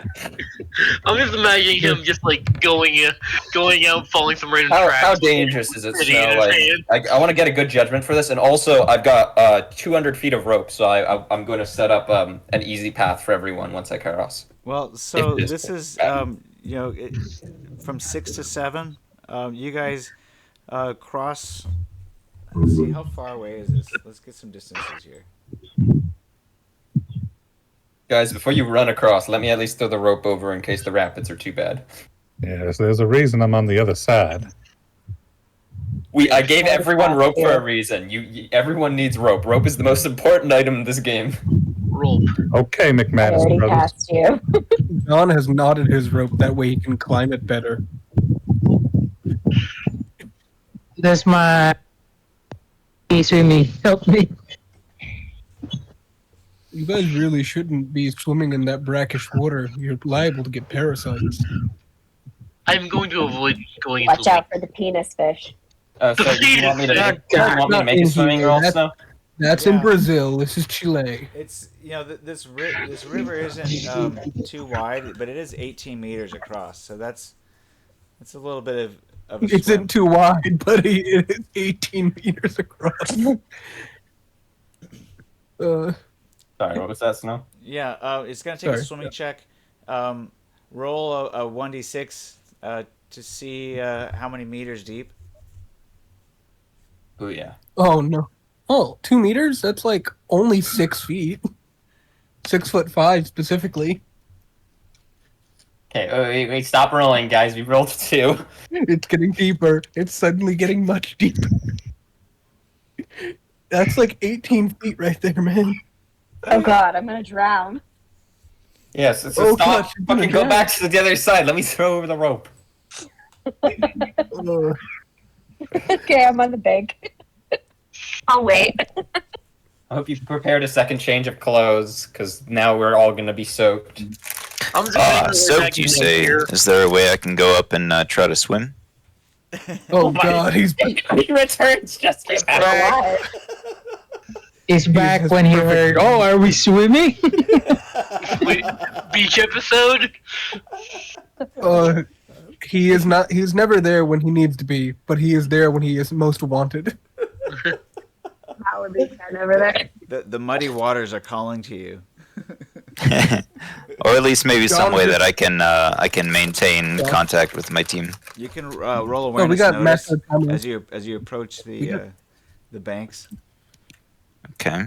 S5: I'm just imagining him just like going out, following some random tracks.
S4: How dangerous is it?
S5: City in
S4: So,
S5: his hand.
S4: I want to get a good judgment for this, and also I've got 200 feet of rope, so I'm going to set up an easy path for everyone once I cross.
S1: Well, so
S4: If
S1: this is from 6 to 7. You guys cross. Let's see, how far away is this? Let's get some distances here.
S4: Guys, before you run across, let me at least throw the rope over in case the rapids are too bad.
S7: Yes, there's a reason I'm on the other side.
S4: I gave everyone rope for a reason. Everyone needs rope. Rope is the most important item in this game.
S5: Rope.
S7: Okay,
S2: I
S7: McManus
S2: already
S7: brothers.
S2: passed you.
S3: John has knotted his rope that way he can climb it better.
S8: That's my swimming. Help me.
S3: You guys really shouldn't be swimming in that brackish water. You're liable to get parasites.
S5: I'm going to avoid going
S2: Watch
S5: into
S2: out for the penis fish.
S4: So you want me to,
S8: God,
S4: you want me to make a swimming roll,
S3: that's-
S4: Snow?
S3: That's in Brazil. This is Chile.
S1: It's this river isn't too wide, but it is 18 meters across. So that's a little bit of a
S3: It
S1: swim.
S3: isn't too wide, but it is 18 meters across.
S4: Sorry, what was that, Snow?
S1: Yeah, it's gonna take a swimming check. Roll a 1d6 to see how many meters deep.
S4: Oh yeah.
S3: Oh no. Oh, 2 meters? That's like only 6 feet. 6'5" specifically.
S4: Okay, wait, stop rolling, guys. We rolled 2.
S3: It's getting deeper. It's suddenly getting much deeper. That's like 18 feet right there, man.
S2: Oh god, I'm gonna drown.
S4: Yes, so
S3: Oh,
S4: stop.
S3: gosh, you're
S4: Fucking
S3: gonna
S4: go back to the other side. Let me throw over the rope.
S2: Okay, I'm on the bank. I'll wait.
S4: I hope you prepared a second change of clothes, because now we're all gonna be soaked.
S5: I'm just
S6: Soaked, you say? Is there a way I can go up and try to swim?
S3: Oh god, he's
S4: He returns just like that.
S8: He's back when he heard, "Oh, are we swimming?"
S5: Wait, beach episode?
S3: he is not. He's never there when he needs to be, but he is there when he is most wanted.
S2: That would be fun over there.
S1: The muddy waters are calling to you.
S6: Or at least maybe some way that I can maintain contact with my team.
S1: You can roll awareness notice as you approach the banks.
S6: Okay.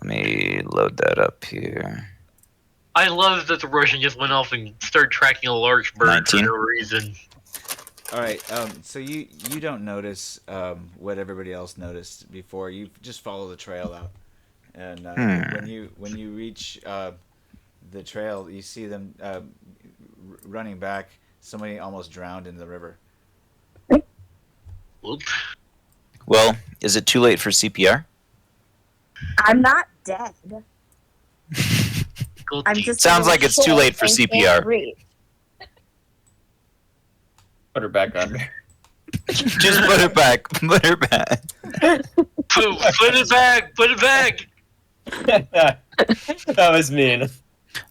S6: Let me load that up here.
S5: I love that the Russian just went off and started tracking a large bird
S6: 19.
S5: for no reason.
S1: All right. So you don't notice what everybody else noticed before. You just follow the trail out, and when you reach the trail, you see them running back. Somebody almost drowned in the river.
S5: Whoop.
S6: Well, is it too late for CPR?
S2: I'm not dead. I'm just
S6: Sounds like it's too late for
S2: and can't
S6: CPR.
S2: breathe.
S4: Put her back on.
S6: Just put her back. Put her back.
S5: Put it back. Put it back.
S4: That was mean.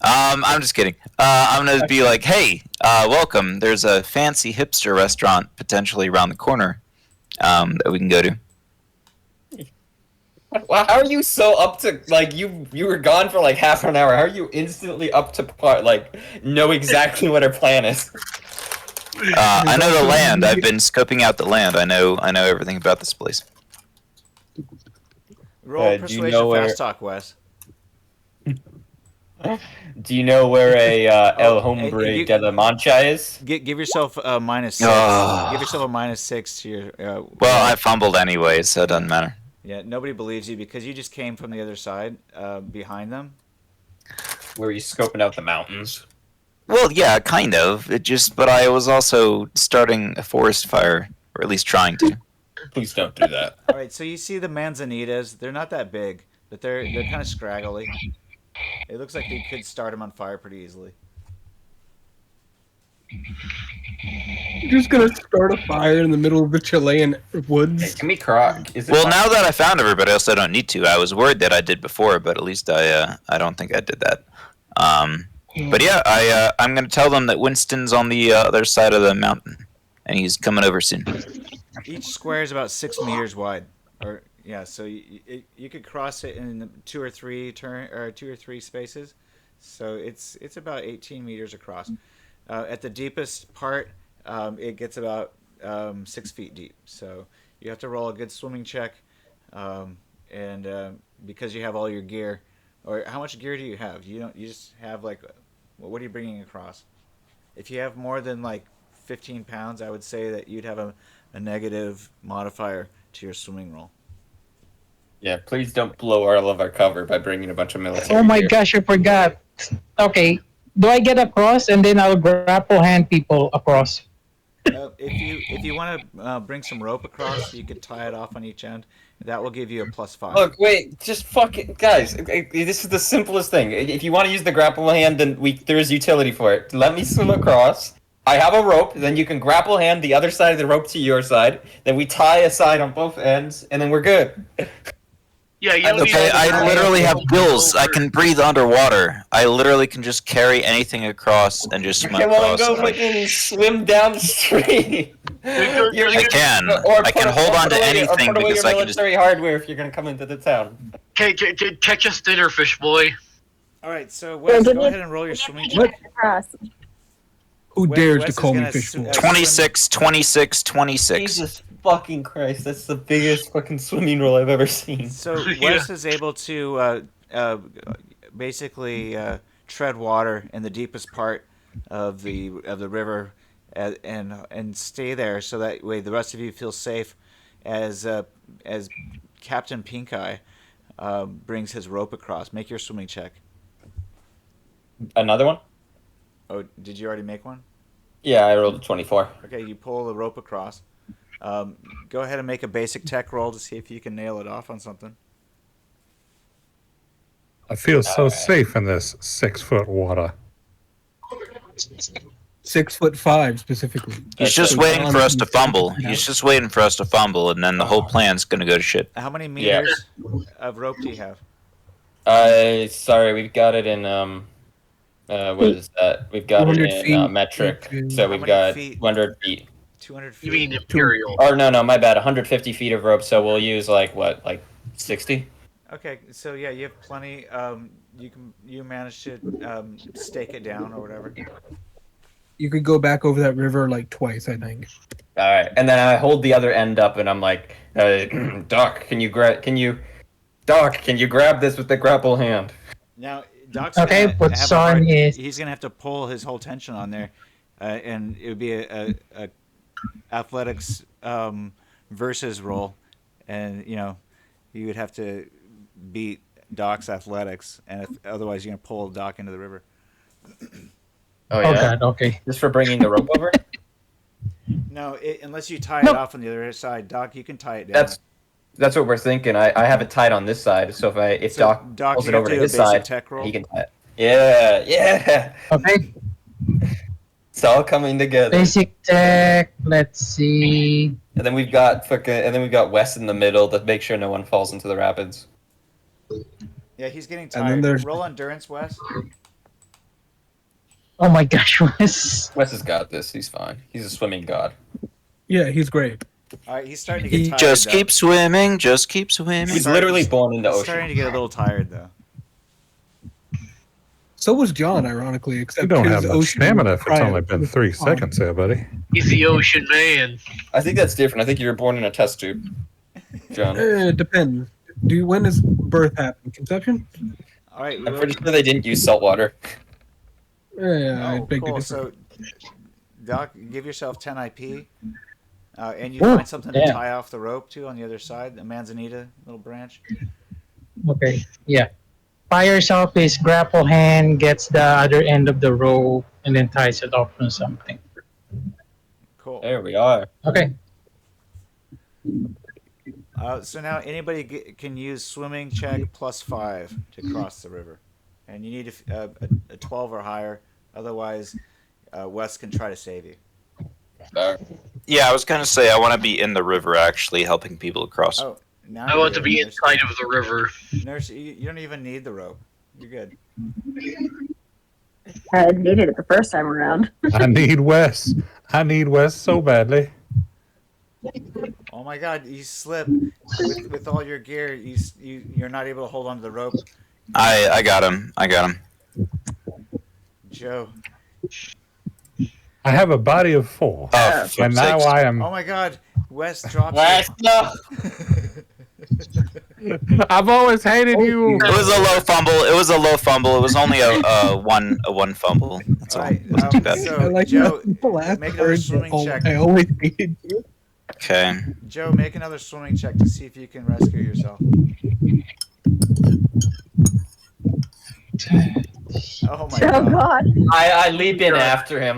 S6: I'm just kidding. I'm gonna be like, hey, welcome. There's a fancy hipster restaurant potentially around the corner that we can go to.
S4: Wow, how are you so up to, like, you were gone for like half an hour. How are you instantly up to know exactly what our plan is?
S6: I know the land. I've been scoping out the land. I know everything about this place.
S1: Roll persuasion fast talk, Wes.
S4: Do you know where a El Hombre de la Mancha is?
S1: Give yourself a -6. Give yourself a -6 to your.
S6: Well, I fumbled anyway, so it doesn't matter.
S1: Yeah, nobody believes you because you just came from the other side, behind them.
S4: Where you scoping out the mountains?
S6: Well, yeah, kind of. But I was also starting a forest fire, or at least trying to.
S4: Please don't do that.
S1: All right, so you see the manzanitas. They're not that big, but they're kind of scraggly. It looks like you could start them on fire pretty easily.
S3: You're just gonna start a fire in the middle of the Chilean woods.
S4: Hey, give me croc.
S6: Well, now that I found everybody else, I don't need to. I was worried that I did before, but at least I don't think I did that. But yeah, I'm gonna tell them that Winston's on the other side of the mountain, and he's coming over soon.
S1: Each square is about 6 meters wide, so you could cross it in 2 or 3 spaces. So it's about 18 meters across. At the deepest part, it gets about 6 feet deep. So you have to roll a good swimming check, and because you have all your gear, or how much gear do you have? You just have like, what are you bringing across? If you have more than like 15 pounds, I would say that you'd have a negative modifier to your swimming roll.
S4: Yeah, please don't blow all of our cover by bringing a bunch of military.
S8: Oh my
S4: gear.
S8: gosh, I forgot. Okay, do I get across and then I'll grapple hand people across?
S1: If you want to bring some rope across, you could tie it off on each end. That will give you a +5.
S4: Look, wait, just fucking guys. This is the simplest thing. If you want to use the grapple hand, then there is utility for it. Let me swim across. I have a rope. Then you can grapple hand the other side of the rope to your side. Then we tie a side on both ends, and then we're good.
S5: Yeah, you don't need
S6: Okay,
S5: to-
S6: I literally have gills. I can breathe underwater. I literally can just carry anything across and just swim
S4: Come on,
S6: across.
S4: go fucking swim down the stream.
S6: I can.
S4: Or
S6: I can hold on to anything
S4: put away
S6: because
S4: your
S6: I can just.
S4: military hardware if you're gonna come into the town.
S5: Okay, catch us dinner, fish boy.
S1: All right, so Wes, go ahead and roll your swimming check.
S2: Across.
S3: Who
S1: Wes-
S3: dares
S1: Wes
S3: to
S1: is
S3: call me
S1: gonna
S3: fishbowl?
S6: 26, 26, 26.
S4: Jesus fucking Christ, that's the biggest fucking swimming roll I've ever seen.
S1: So
S5: Yeah.
S1: Wes is able to basically tread water in the deepest part of the river, and stay there, so that way the rest of you feel safe as Captain PinkEye brings his rope across. Make your swimming check.
S4: Another one?
S1: Oh, did you already make one?
S4: Yeah, I rolled a 24.
S1: Okay, you pull the rope across. Go ahead and make a basic tech roll to see if you can nail it off on something.
S7: I feel so safe in this 6-foot water.
S3: 6'5" specifically.
S6: He's just waiting for us to fumble. He's just waiting for us to fumble, and then the whole plan's gonna go to shit.
S1: How many meters of rope do you have?
S4: Sorry, we've got it in what is that? We've got it
S3: 200
S4: in
S3: feet.
S4: metric.
S3: Okay.
S4: So
S1: How
S4: we've
S1: many
S4: got
S1: feet?
S4: 200 feet.
S1: 200 feet.
S5: You mean Imperial?
S4: Or no, my bad. 150 feet of rope. So we'll use like 60?
S1: Okay, so yeah, you have plenty. You managed to stake it down or whatever.
S3: You could go back over that river like twice, I think.
S4: All right, and then I hold the other end up, and I'm like, Doc, can you grab this with the grapple hand?
S1: Now, Doc's
S8: Okay,
S1: gonna
S8: what's
S1: have a hard,
S8: on is-
S1: he's gonna have to pull his whole tension on there, and it would be a athletics versus roll, and you would have to beat Doc's athletics, and otherwise you're gonna pull Doc into the river.
S4: Oh
S8: Oh
S4: yeah,
S8: god, okay.
S4: just for bringing the rope over.
S1: No, unless you tie
S8: No.
S1: it off on the other side, Doc, you can tie it down.
S4: That's what we're thinking. I have it tied on this side, so if
S1: So,
S4: Doc pulls
S1: you
S4: it
S1: have
S4: over
S1: to
S4: to
S1: do a
S4: his
S1: basic
S4: side,
S1: tech roll.
S4: he can tie it. Yeah.
S8: Okay,
S4: It's all coming together.
S8: basic tech, let's see.
S4: And then we've got Wes in the middle to make sure no one falls into the rapids.
S1: Yeah, he's getting
S3: And then
S1: tired.
S3: there's-
S1: Roll endurance, Wes.
S8: Oh my gosh, Wes.
S4: Wes has got this. He's fine. He's a swimming god.
S3: Yeah, he's great.
S1: All right, he's starting to get tired.
S6: Just
S1: though.
S6: keep swimming. Just keep swimming.
S4: He's literally born in the
S1: He's
S4: ocean.
S1: starting to get a little tired though.
S3: So was John, ironically, except
S7: You don't
S3: his
S7: have much
S3: ocean
S7: stamina if it's
S3: cryo
S7: only been
S3: was
S7: 3
S3: on.
S7: seconds there, buddy.
S5: He's the ocean man.
S4: I think that's different. I think you were born in a test tube, John.
S3: Depends. When does birth happen? Conception?
S1: All right,
S4: I'm pretty sure they didn't use salt water.
S3: Yeah, I
S1: Oh,
S3: beg to
S1: cool.
S3: differ.
S1: So, Doc, give yourself 10 IP, and you
S8: Ooh,
S1: find something to
S8: yeah.
S1: tie off the rope to on the other side, a manzanita little branch.
S8: Okay, yeah. Fires off his grapple hand, gets the other end of the rope, and then ties it off on something.
S1: Cool.
S4: There we are.
S8: Okay.
S1: So now anybody can use swimming check +5 to cross the river, and you need a 12 or higher. Otherwise, Wes can try to save you.
S6: Yeah, I was gonna say I want to be in the river, actually, helping people across.
S1: Oh, now
S5: I
S1: you're
S5: want to
S1: good,
S5: be
S1: Nurse.
S5: inside of the river.
S1: Nurse, you don't even need the rope. You're good.
S2: I needed it the first time around.
S7: I need Wes. I need Wes so badly.
S1: Oh my God, you slip with all your gear. You're not able to hold onto the rope.
S6: I got him. I got him.
S1: Joe.
S7: I have a body of 4.
S6: Oh, for
S7: And now
S6: sakes.
S7: I am.
S1: Oh my God, Wes drops
S4: Wes, no.
S7: I've always hated you.
S6: It was a low fumble. It was a low fumble. It was only a one fumble. That's all.
S1: Alright,
S6: It wasn't too bad.
S1: so
S3: I like
S1: Joe,
S3: the last
S1: make another
S3: words.
S1: swimming check.
S3: I always hated you.
S6: Okay.
S1: Joe, make another swimming check to see if you can rescue yourself. Oh my
S2: Oh
S1: God.
S2: God.
S4: I leap in after him.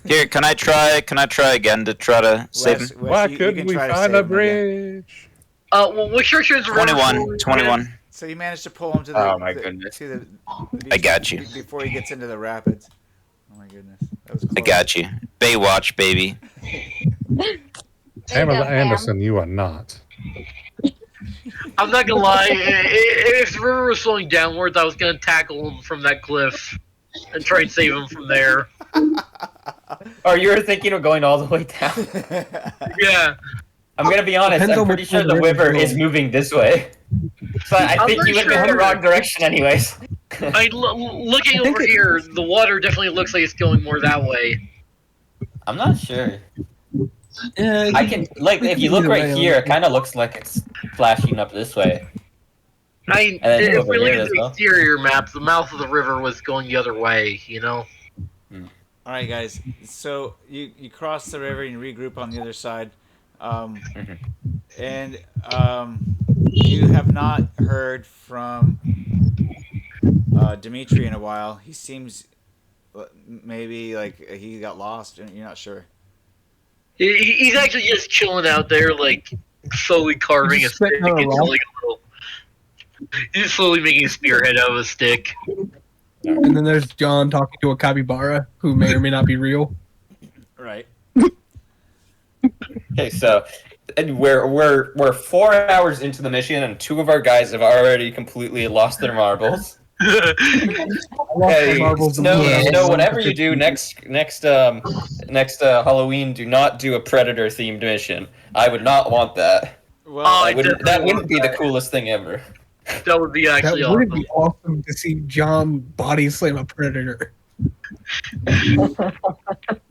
S6: Here, can I try? Can I try again to try to save
S1: Wes,
S6: him?
S1: Wes,
S7: Why
S1: you
S7: couldn't
S1: can
S7: we
S1: try to
S7: find
S1: save
S7: a
S1: him again.
S7: bridge?
S5: Well, what church is
S6: 21. 21.
S1: So you managed to pull him to the.
S4: Oh my goodness.
S1: To the
S6: I got you.
S1: Before he gets into the rapids. Oh my goodness, that was close.
S6: I got you. Baywatch, baby.
S2: There you
S7: Pamela
S2: go, Pam.
S7: Anderson, you are not.
S5: I'm not gonna lie. If the river was flowing downwards, I was gonna tackle him from that cliff and try and save him from there.
S4: Or you were thinking of going all the way down?
S5: Yeah.
S4: I'm gonna be honest.
S3: Depends
S4: I'm
S3: on
S4: pretty
S3: which
S4: sure
S3: way
S4: the
S3: the
S4: river
S3: river's
S4: is
S3: going.
S4: moving this way. So I think you went in the wrong direction, anyways.
S5: Looking over here, the water definitely looks like it's going more that way.
S4: I'm not sure.
S3: Yeah,
S4: I can if you look right here, it kind of looks like it's flashing up this way.
S5: I
S4: And then
S5: if
S4: over
S5: we look
S4: here
S5: at
S4: as
S5: the
S4: well.
S5: exterior map, the mouth of the river was going the other way. You know.
S1: All right, guys. So you cross the river and you regroup on the other side, and you have not heard from Dimitri in a while. He seems maybe like he got lost, and you're not sure.
S5: He's actually just chilling out there, like slowly carving a
S3: Just
S5: stick
S3: spitting on a
S5: into
S3: rock.
S5: like a little. He's slowly making a spearhead out of a stick.
S3: And then there's John talking to a capybara who may or may not be real.
S1: Right.
S4: Okay, so and we're 4 hours into the mission, and 2 of our guys have already completely lost their marbles. Okay, so whatever you do next Halloween, do not do a predator themed mission. I would not want that.
S1: Well,
S4: That wouldn't be the coolest thing ever.
S5: That would be
S3: That
S5: actually
S3: would
S5: awesome.
S3: be awesome to see John body slam a predator.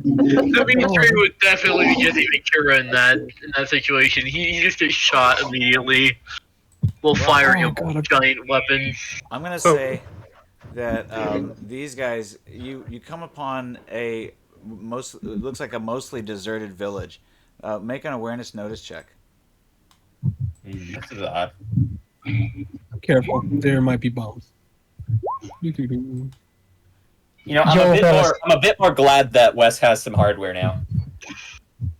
S5: Dimitri would definitely be just Kira in that situation. He just gets shot immediately while firing a giant weapon.
S1: I'm gonna say that these guys, you come upon it looks like a mostly deserted village. Make an awareness notice check.
S4: This is odd.
S3: Careful, there might be bombs.
S4: You know, I'm a bit more glad that Wes has some hardware now.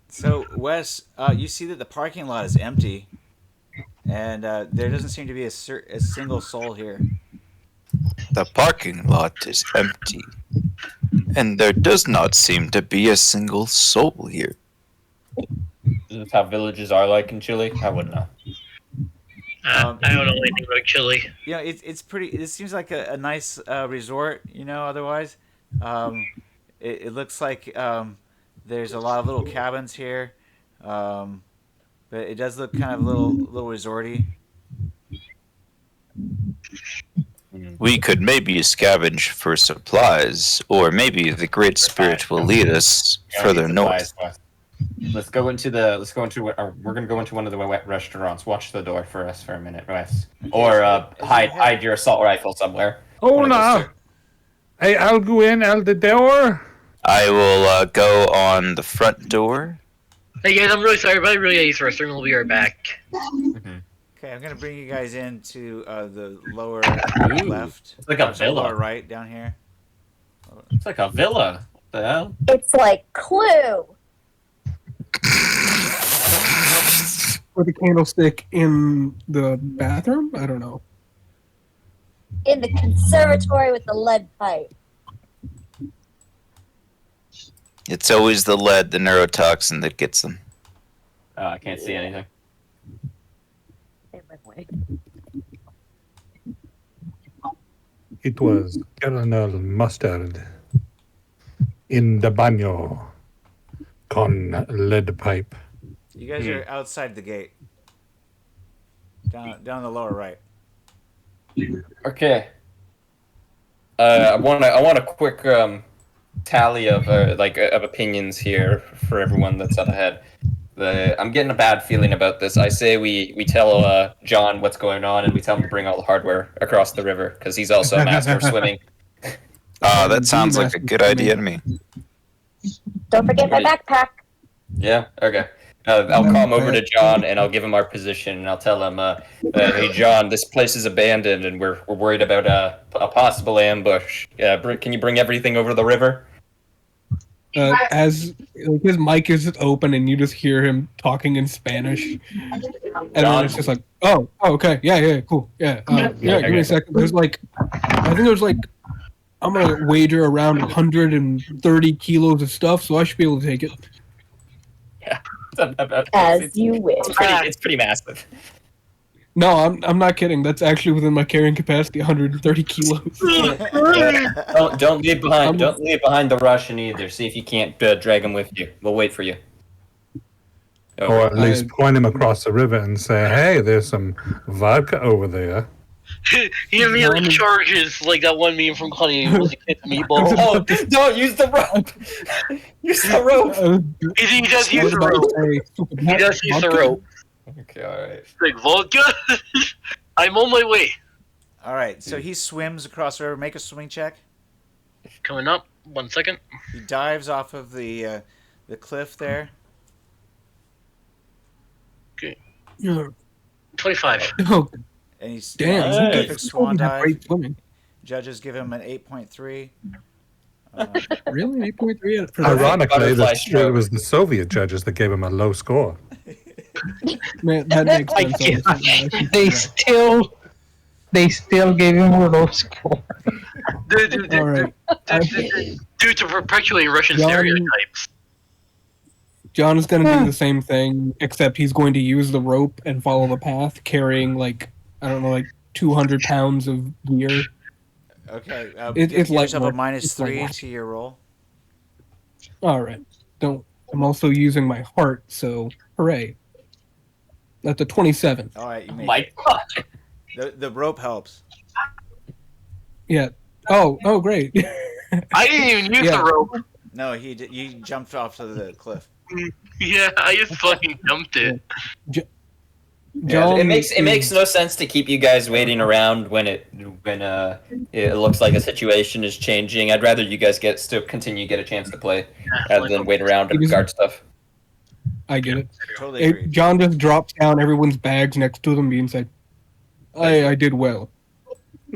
S1: So, Wes, you see that the parking lot is empty, and there doesn't seem to be a single soul here.
S6: The parking lot is empty, and there does not seem to be a single soul here.
S4: Is this how villages are like in Chile? I wouldn't know.
S5: I don't know anything about Chile.
S1: You know, it's pretty. It seems like a nice resort. You know, otherwise, it looks like there's a lot of little cabins here, but it does look kind of a little resorty.
S6: We could maybe scavenge for supplies, or maybe the Great Spirit will lead us further north.
S4: We're gonna go into one of the restaurants. Watch the door for us for a minute, Wes. Or hide your assault rifle somewhere.
S7: Hola! Hey, I'll go in out the door.
S6: I will go on the front door.
S5: Hey guys, I'm really sorry, but I really gotta use the restroom. We'll be right back.
S1: Okay, I'm gonna bring you guys into the lower left.
S4: It's like a villa.
S1: Lower right down here.
S4: It's like a villa. What the hell?
S2: It's like Clue.
S3: Or the candlestick in the bathroom? I don't know.
S2: In the conservatory with the lead pipe.
S6: It's always the lead, the neurotoxin that gets them.
S4: I can't see anything.
S7: It was Colonel Mustard in the baño con lead pipe.
S1: You guys are outside the gate. Down the lower right.
S4: Okay. I want a quick tally of opinions here for everyone that's up ahead. I'm getting a bad feeling about this. I say we tell John what's going on, and we tell him to bring all the hardware across the river because he's also a master of swimming.
S6: That sounds like a good idea to me.
S2: Don't forget my backpack.
S4: Yeah. Okay. I'll call him over to John, and I'll give him our position, and I'll tell him, "Hey, John, this place is abandoned, and we're worried about a possible ambush. Can you bring everything over the river?"
S3: As his mic is open, and you just hear him talking in Spanish, and then it's just like, "Oh, okay, yeah, cool, yeah, Give me a second." There's I think there's I'm gonna wager around 130 kilos of stuff, so I should be able to take it.
S2: As you wish.
S4: It's pretty massive.
S3: No, I'm not kidding. That's actually within my carrying capacity, 130 kilos.
S4: Don't leave behind. Don't leave behind the Russian either. See if you can't drag him with you. We'll wait for you. Okay.
S7: Or at least point him across the river and say, "Hey, there's some vodka over there."
S5: He immediately charges like that one meme from Honey was a kid meatball.
S4: Oh, don't use the rope. Use the rope.
S5: He does use the rope. He does use the rope.
S4: Okay, all right.
S5: Like vodka. I'm on my way.
S1: All right, so he swims across the river. Make a swimming check.
S5: Coming up. 1 second.
S1: He dives off of the cliff there.
S5: Okay.
S3: Yeah.
S5: 25.
S3: Oh,
S1: And he's
S3: damn.
S1: a
S3: Hey.
S1: perfect swan dive.
S3: Great swimming.
S1: Judges give him an 8.3.
S3: Really? 8.3?
S7: Ironically,
S4: Butterfly
S7: it
S4: stroke.
S7: was the Soviet judges that gave him a low score.
S3: Man, that makes sense. honestly.
S8: They still gave him a low score.
S3: All right.
S5: Due to perpetuating Russian
S3: John-
S5: stereotypes.
S3: John is going to do the same thing, except he's going to use the rope and follow the path, carrying, like, I don't know, like 200 pounds of gear.
S1: Okay,
S3: It's
S1: give
S3: light
S1: yourself a
S3: work.
S1: minus
S3: It's light
S1: 3
S3: work.
S1: to your roll.
S3: All right. I'm also using my heart, so hooray. That's a 27.
S1: All right, you made
S4: My
S1: it.
S4: God.
S1: The rope helps.
S3: Yeah. Oh, great.
S5: I didn't even use
S3: Yeah.
S5: the rope.
S1: No, you jumped off of the cliff.
S5: Yeah, I just fucking dumped it.
S3: John
S4: it makes
S3: is-
S4: no sense to keep you guys waiting around when it looks like a situation is changing. I'd rather you guys still continue to get a chance to play rather than wait around and guard stuff.
S3: I get it.
S1: Totally agree.
S3: John just drops down everyone's bags next to them being said, I did well.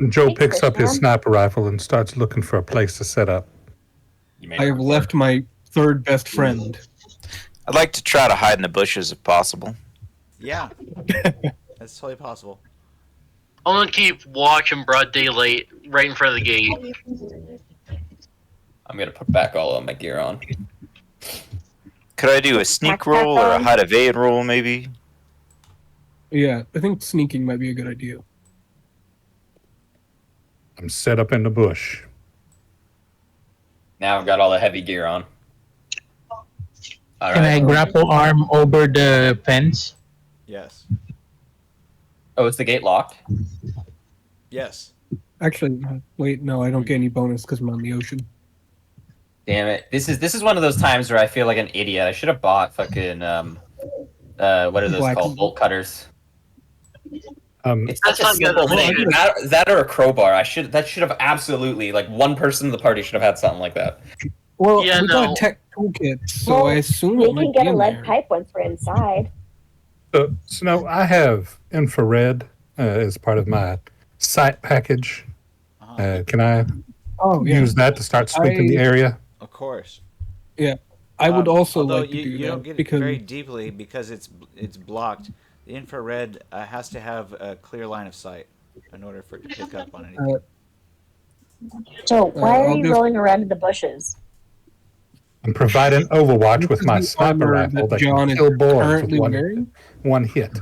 S7: Joe
S2: Thanks,
S7: picks up his
S2: Fishman.
S7: sniper rifle and starts looking for a place to set up.
S3: I have left my third best friend.
S6: I'd like to try to hide in the bushes if possible.
S1: Yeah, that's totally possible.
S5: I'm gonna keep watch in broad daylight right in front of the gate.
S4: I'm gonna put back all of my gear on.
S6: Could I do a sneak roll or a hide evade roll, maybe?
S3: Yeah, I think sneaking might be a good idea.
S7: I'm set up in the bush.
S4: Now I've got all the heavy gear on. All
S8: Can I
S4: right.
S8: grapple arm over the fence?
S1: Yes.
S4: Oh, is the gate locked?
S1: Yes.
S3: Actually, wait, no, I don't get any bonus because I'm on the ocean.
S4: Damn it! This is one of those times where I feel like an idiot. I should have bought fucking what are those
S3: Black-
S4: called? Bolt cutters. It's
S5: That's
S4: such a
S5: not good.
S4: simple
S5: That's
S4: thing.
S5: not
S4: That or a crowbar. That should have absolutely like one person in the party should have had something like that.
S3: Well,
S5: Yeah,
S3: we
S5: no.
S3: got tech toolkits, so
S2: Well,
S3: I assume
S2: We
S3: it
S2: can
S3: might
S2: get
S3: be
S2: a
S3: in
S2: lead
S3: there.
S2: pipe once we're inside.
S7: Snow, I have infrared as part of my sight package. Can I
S3: Oh, yeah.
S7: use that to start sweeping the area?
S1: Of course.
S3: I would also
S1: although
S3: like to do
S1: you
S3: that
S1: don't get
S3: because
S1: very deeply because it's blocked. The infrared has to have a clear line of sight in order for it to pick up on anything.
S2: So why are
S3: I'll
S2: you
S3: just-
S2: rolling around in the bushes?
S7: I'm providing overwatch with my
S3: the
S7: sniper
S3: armor
S7: rifle that
S3: John
S7: can
S3: is
S7: kill boars with
S3: currently wearing.
S7: one hit.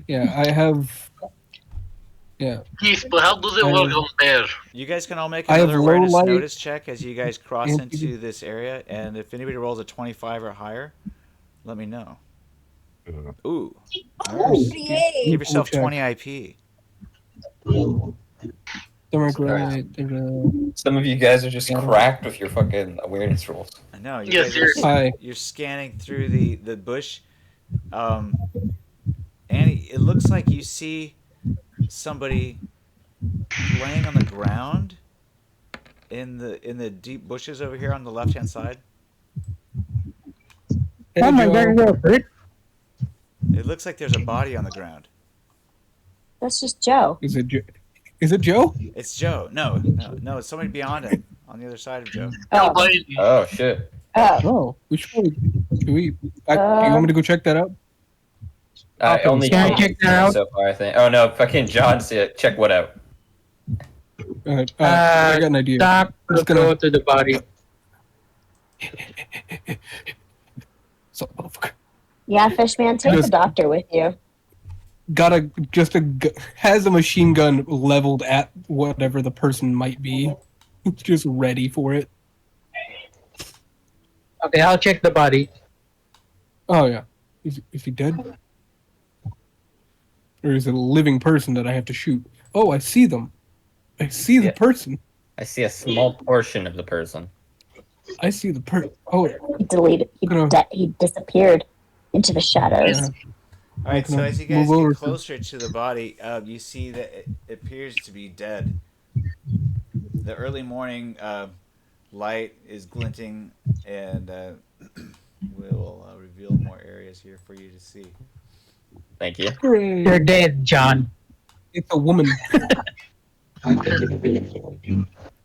S3: Yeah, I have. Yeah,
S5: Keith, but how does it work on there?
S1: You guys can all make
S3: I have
S1: another
S3: low
S1: awareness
S3: light
S1: notice check as you guys cross
S3: and-
S1: into this area, and if anybody rolls a 25 or higher, let me know. Ooh. Nice. Give yourself
S3: check.
S1: 20 IP.
S4: Some of you guys are just cracked with your fucking awareness rolls.
S1: I know. You
S5: Yeah,
S1: guys
S5: seriously.
S1: you're scanning through the bush. Annie, it looks like you see somebody laying on the ground in the deep bushes over here on the left hand side.
S8: Oh my god, you're hurt.
S1: It looks like there's a body on the ground.
S2: That's just Joe.
S3: Is it Joe?
S1: It's Joe. No, it's somebody beyond him on the other side of Joe.
S2: Oh,
S4: Oh shit!
S2: oh.
S3: Oh, we should probably. Do you want me to go check that out?
S4: I only
S8: Can I check that out?
S4: so far. I think. Oh no, fucking John said, check what out.
S3: I got an idea.
S8: Doc,
S3: Just
S8: go
S3: gonna-
S8: to the body.
S3: So, motherfucker.
S2: Yeah, Fishman, take
S3: Just-
S2: the doctor with you.
S3: has a machine gun leveled at whatever the person might be. It's just ready for it.
S8: Okay, I'll check the body.
S3: Oh yeah, is he dead? Or is it a living person that I have to shoot? Oh, I see them. I see the person.
S4: I see a small portion of the person.
S3: I see the person. Oh,
S2: He deleted. He disappeared into the shadows.
S1: All right, so as you guys get closer to the body, you see that it appears to be dead. The early morning light is glinting, and we'll reveal more areas here for you to see.
S4: Thank you.
S8: You're dead, John.
S3: It's a woman.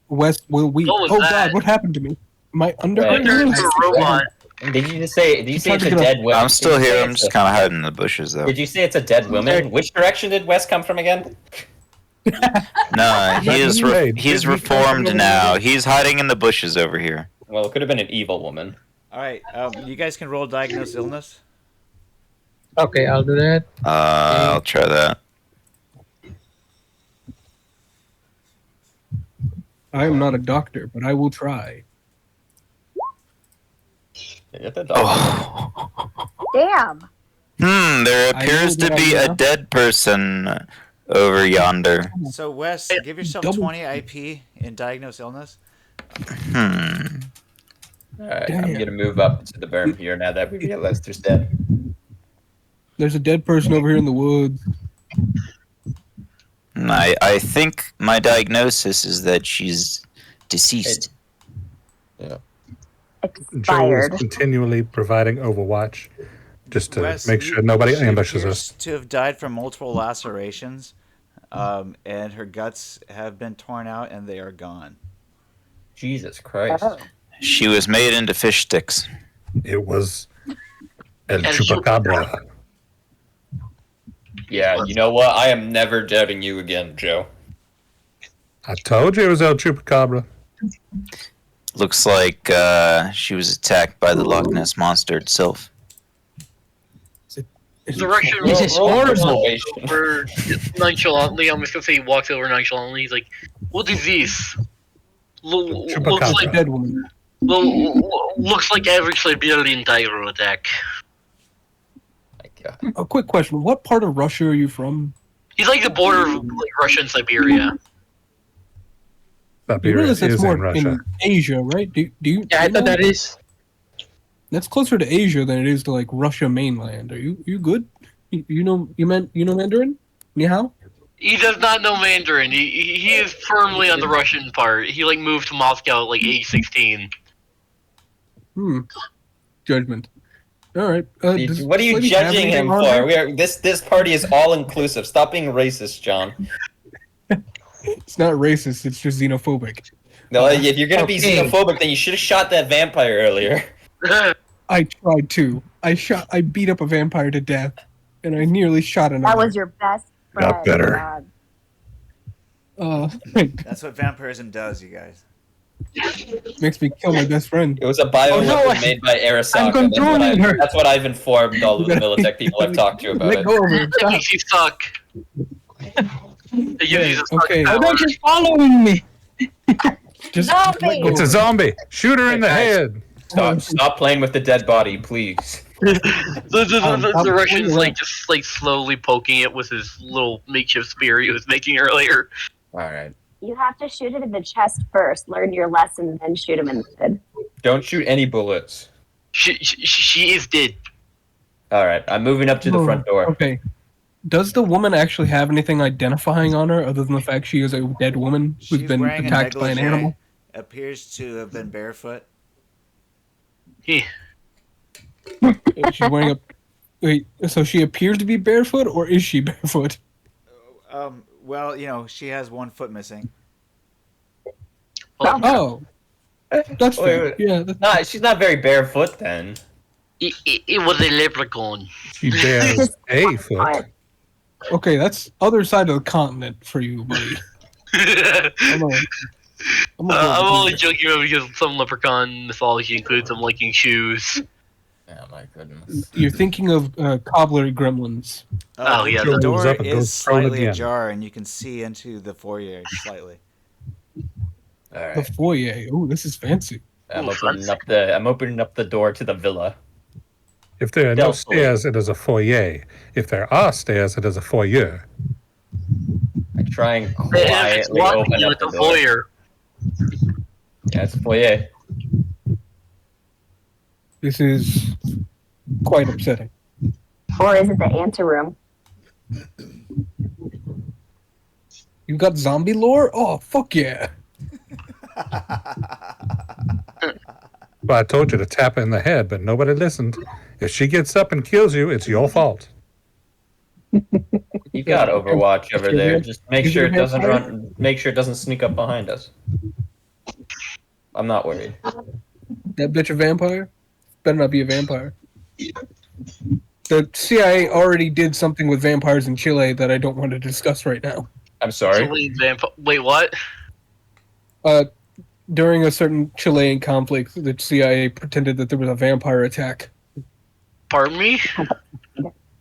S3: Wes, will we?
S5: What was
S3: Oh
S5: that?
S3: God, what happened to me? My under.
S5: It turned into a robot.
S4: Did you say it's a dead woman?
S6: I'm still here. I'm just kind of hiding in the bushes, though.
S4: Did you say it's a dead woman? Which direction did Wes come from again?
S6: No, he's reformed now. He's hiding in the bushes over here.
S4: Well, it could have been an evil woman.
S1: All right, you guys can roll diagnose illness.
S8: Okay, I'll do that.
S6: I'll try that.
S3: I am not a doctor, but I will try.
S6: Oh.
S2: Damn.
S6: There appears to be a dead person over yonder.
S1: So, Wes, give yourself 20 IP in diagnose illness.
S4: Alright, I'm gonna move up to the berm here now that we realize there's dead.
S3: There's a dead person over here in the woods.
S6: I think my diagnosis is that she's deceased.
S7: Joe is
S2: Expired.
S7: continually providing overwatch just to
S1: Wes,
S7: make sure nobody
S1: she
S7: ambushes
S1: appears
S7: us.
S1: to have died from multiple lacerations, and her guts have been torn out and they are gone.
S4: Jesus Christ.
S2: Oh.
S6: She was made into fish sticks.
S7: It was El Chupacabra.
S4: Yeah, you know what? I am never doubting you again, Joe.
S7: I told you it was El Chupacabra.
S6: Looks like she was attacked by the Loch Ness Monster itself.
S5: The Russian
S8: This is horrible.
S5: over nonchalantly. I'm just gonna say he walks over nonchalantly. He's like, "What is this? Looks
S7: Chupacabra.
S5: like
S3: Dead woman.
S5: looks like average Siberian tiger attack."
S4: My God.
S3: A quick question: what part of Russia are you from?
S5: He's like the border of like Russia and Siberia.
S3: You
S7: Siberia
S3: realize that's
S7: is in
S3: more
S7: Russia.
S3: in Asia, right? Do you?
S8: Yeah, I
S3: know?
S8: thought that is.
S3: That's closer to Asia than it is to like Russia mainland. Are you good? You know Mandarin? Ni hao?
S5: He does not know Mandarin. He is firmly on the Russian part. He like moved to Moscow at like age 16.
S3: Judgment. All right.
S4: What are you judging him for? This party is all inclusive. Stop being racist, John.
S3: It's not racist. It's just xenophobic.
S4: No, if you're gonna be
S8: Okay.
S4: xenophobic, then you should have shot that vampire earlier.
S3: I tried to. I beat up a vampire to death, and I nearly shot another.
S2: That was your best friend.
S7: Got better.
S2: God.
S1: That's what vampirism does, you guys.
S3: Makes me kill my best friend.
S4: It was a bioweapon
S8: no,
S4: made by Arasaka.
S8: I'm controlling her.
S4: That's what I've informed all of the Militech people I've talked to about
S3: Let
S4: it.
S3: go of her.
S5: That
S3: Stop.
S5: makes you suck. It gives you the suck
S3: Okay.
S8: Oh,
S5: power.
S8: no, she's following me.
S3: Just
S2: Zombie!
S3: let go
S7: It's a
S3: of her.
S7: zombie. Shoot her in the
S4: Hey, guys.
S7: head.
S4: Stop playing with the dead body, please.
S5: The Russian's like just like slowly poking it with his little makeshift spear he was making earlier.
S4: All right.
S2: You have to shoot it in the chest first. Learn your lesson, then shoot him in the head.
S4: Don't shoot any bullets.
S5: She is dead.
S4: All right. I'm moving up to the front door.
S3: Okay. Does the woman actually have anything identifying on her other than the fact she is a dead woman who's
S1: She's
S3: been
S1: wearing
S3: attacked
S1: a
S3: by an
S1: negligee,
S3: animal?
S1: appears to have been barefoot.
S3: She's wearing a. Wait, so she appears to be barefoot, or is she barefoot?
S1: Well, you know, she has one foot missing.
S3: Oh, that's fair.
S4: Wait.
S3: Yeah, that's,
S4: She's not very barefoot then.
S5: It was a leprechaun.
S7: She bears a foot.
S3: okay. That's other side of the continent for you, buddy. I'm
S5: I'm only joking about because some leprechaun mythology includes them liking shoes.
S4: Oh my goodness.
S3: You're thinking of cobbler gremlins.
S5: Oh, yeah,
S1: The
S7: the-
S1: door
S7: up and goes
S1: is
S7: prone
S1: slightly
S7: again.
S1: ajar, and you can see into the foyer slightly.
S4: All
S3: The
S4: right.
S3: foyer. Oh, this is fancy.
S4: I'm
S5: Ooh,
S4: opening up the door to the villa.
S7: If there are no
S4: Stealthily.
S7: stairs, it is a foyer. If there are stairs, it is a foyer.
S4: I try and
S5: If it's
S4: quietly
S5: locked,
S4: open up
S5: it's
S4: the
S5: a
S4: door.
S5: foyer.
S4: Yeah, it's a foyer.
S3: This is quite upsetting.
S2: Or is it the anteroom?
S3: You got zombie lore? Oh, fuck yeah.
S7: Well, I told you to tap her in the head, but nobody listened. If she gets up and kills you, it's your fault.
S4: You got Overwatch over there. Just make
S3: Is
S4: sure
S3: it
S4: it
S3: a
S4: doesn't
S3: vampire?
S4: run. Make sure it doesn't sneak up behind us. I'm not worried.
S3: That bitch a vampire? Better not be a vampire. The CIA already did something with vampires in Chile that I don't want to discuss right now.
S4: I'm sorry.
S5: Wait, what?
S3: During a certain Chilean conflict, the CIA pretended that there was a vampire attack.
S5: Pardon me?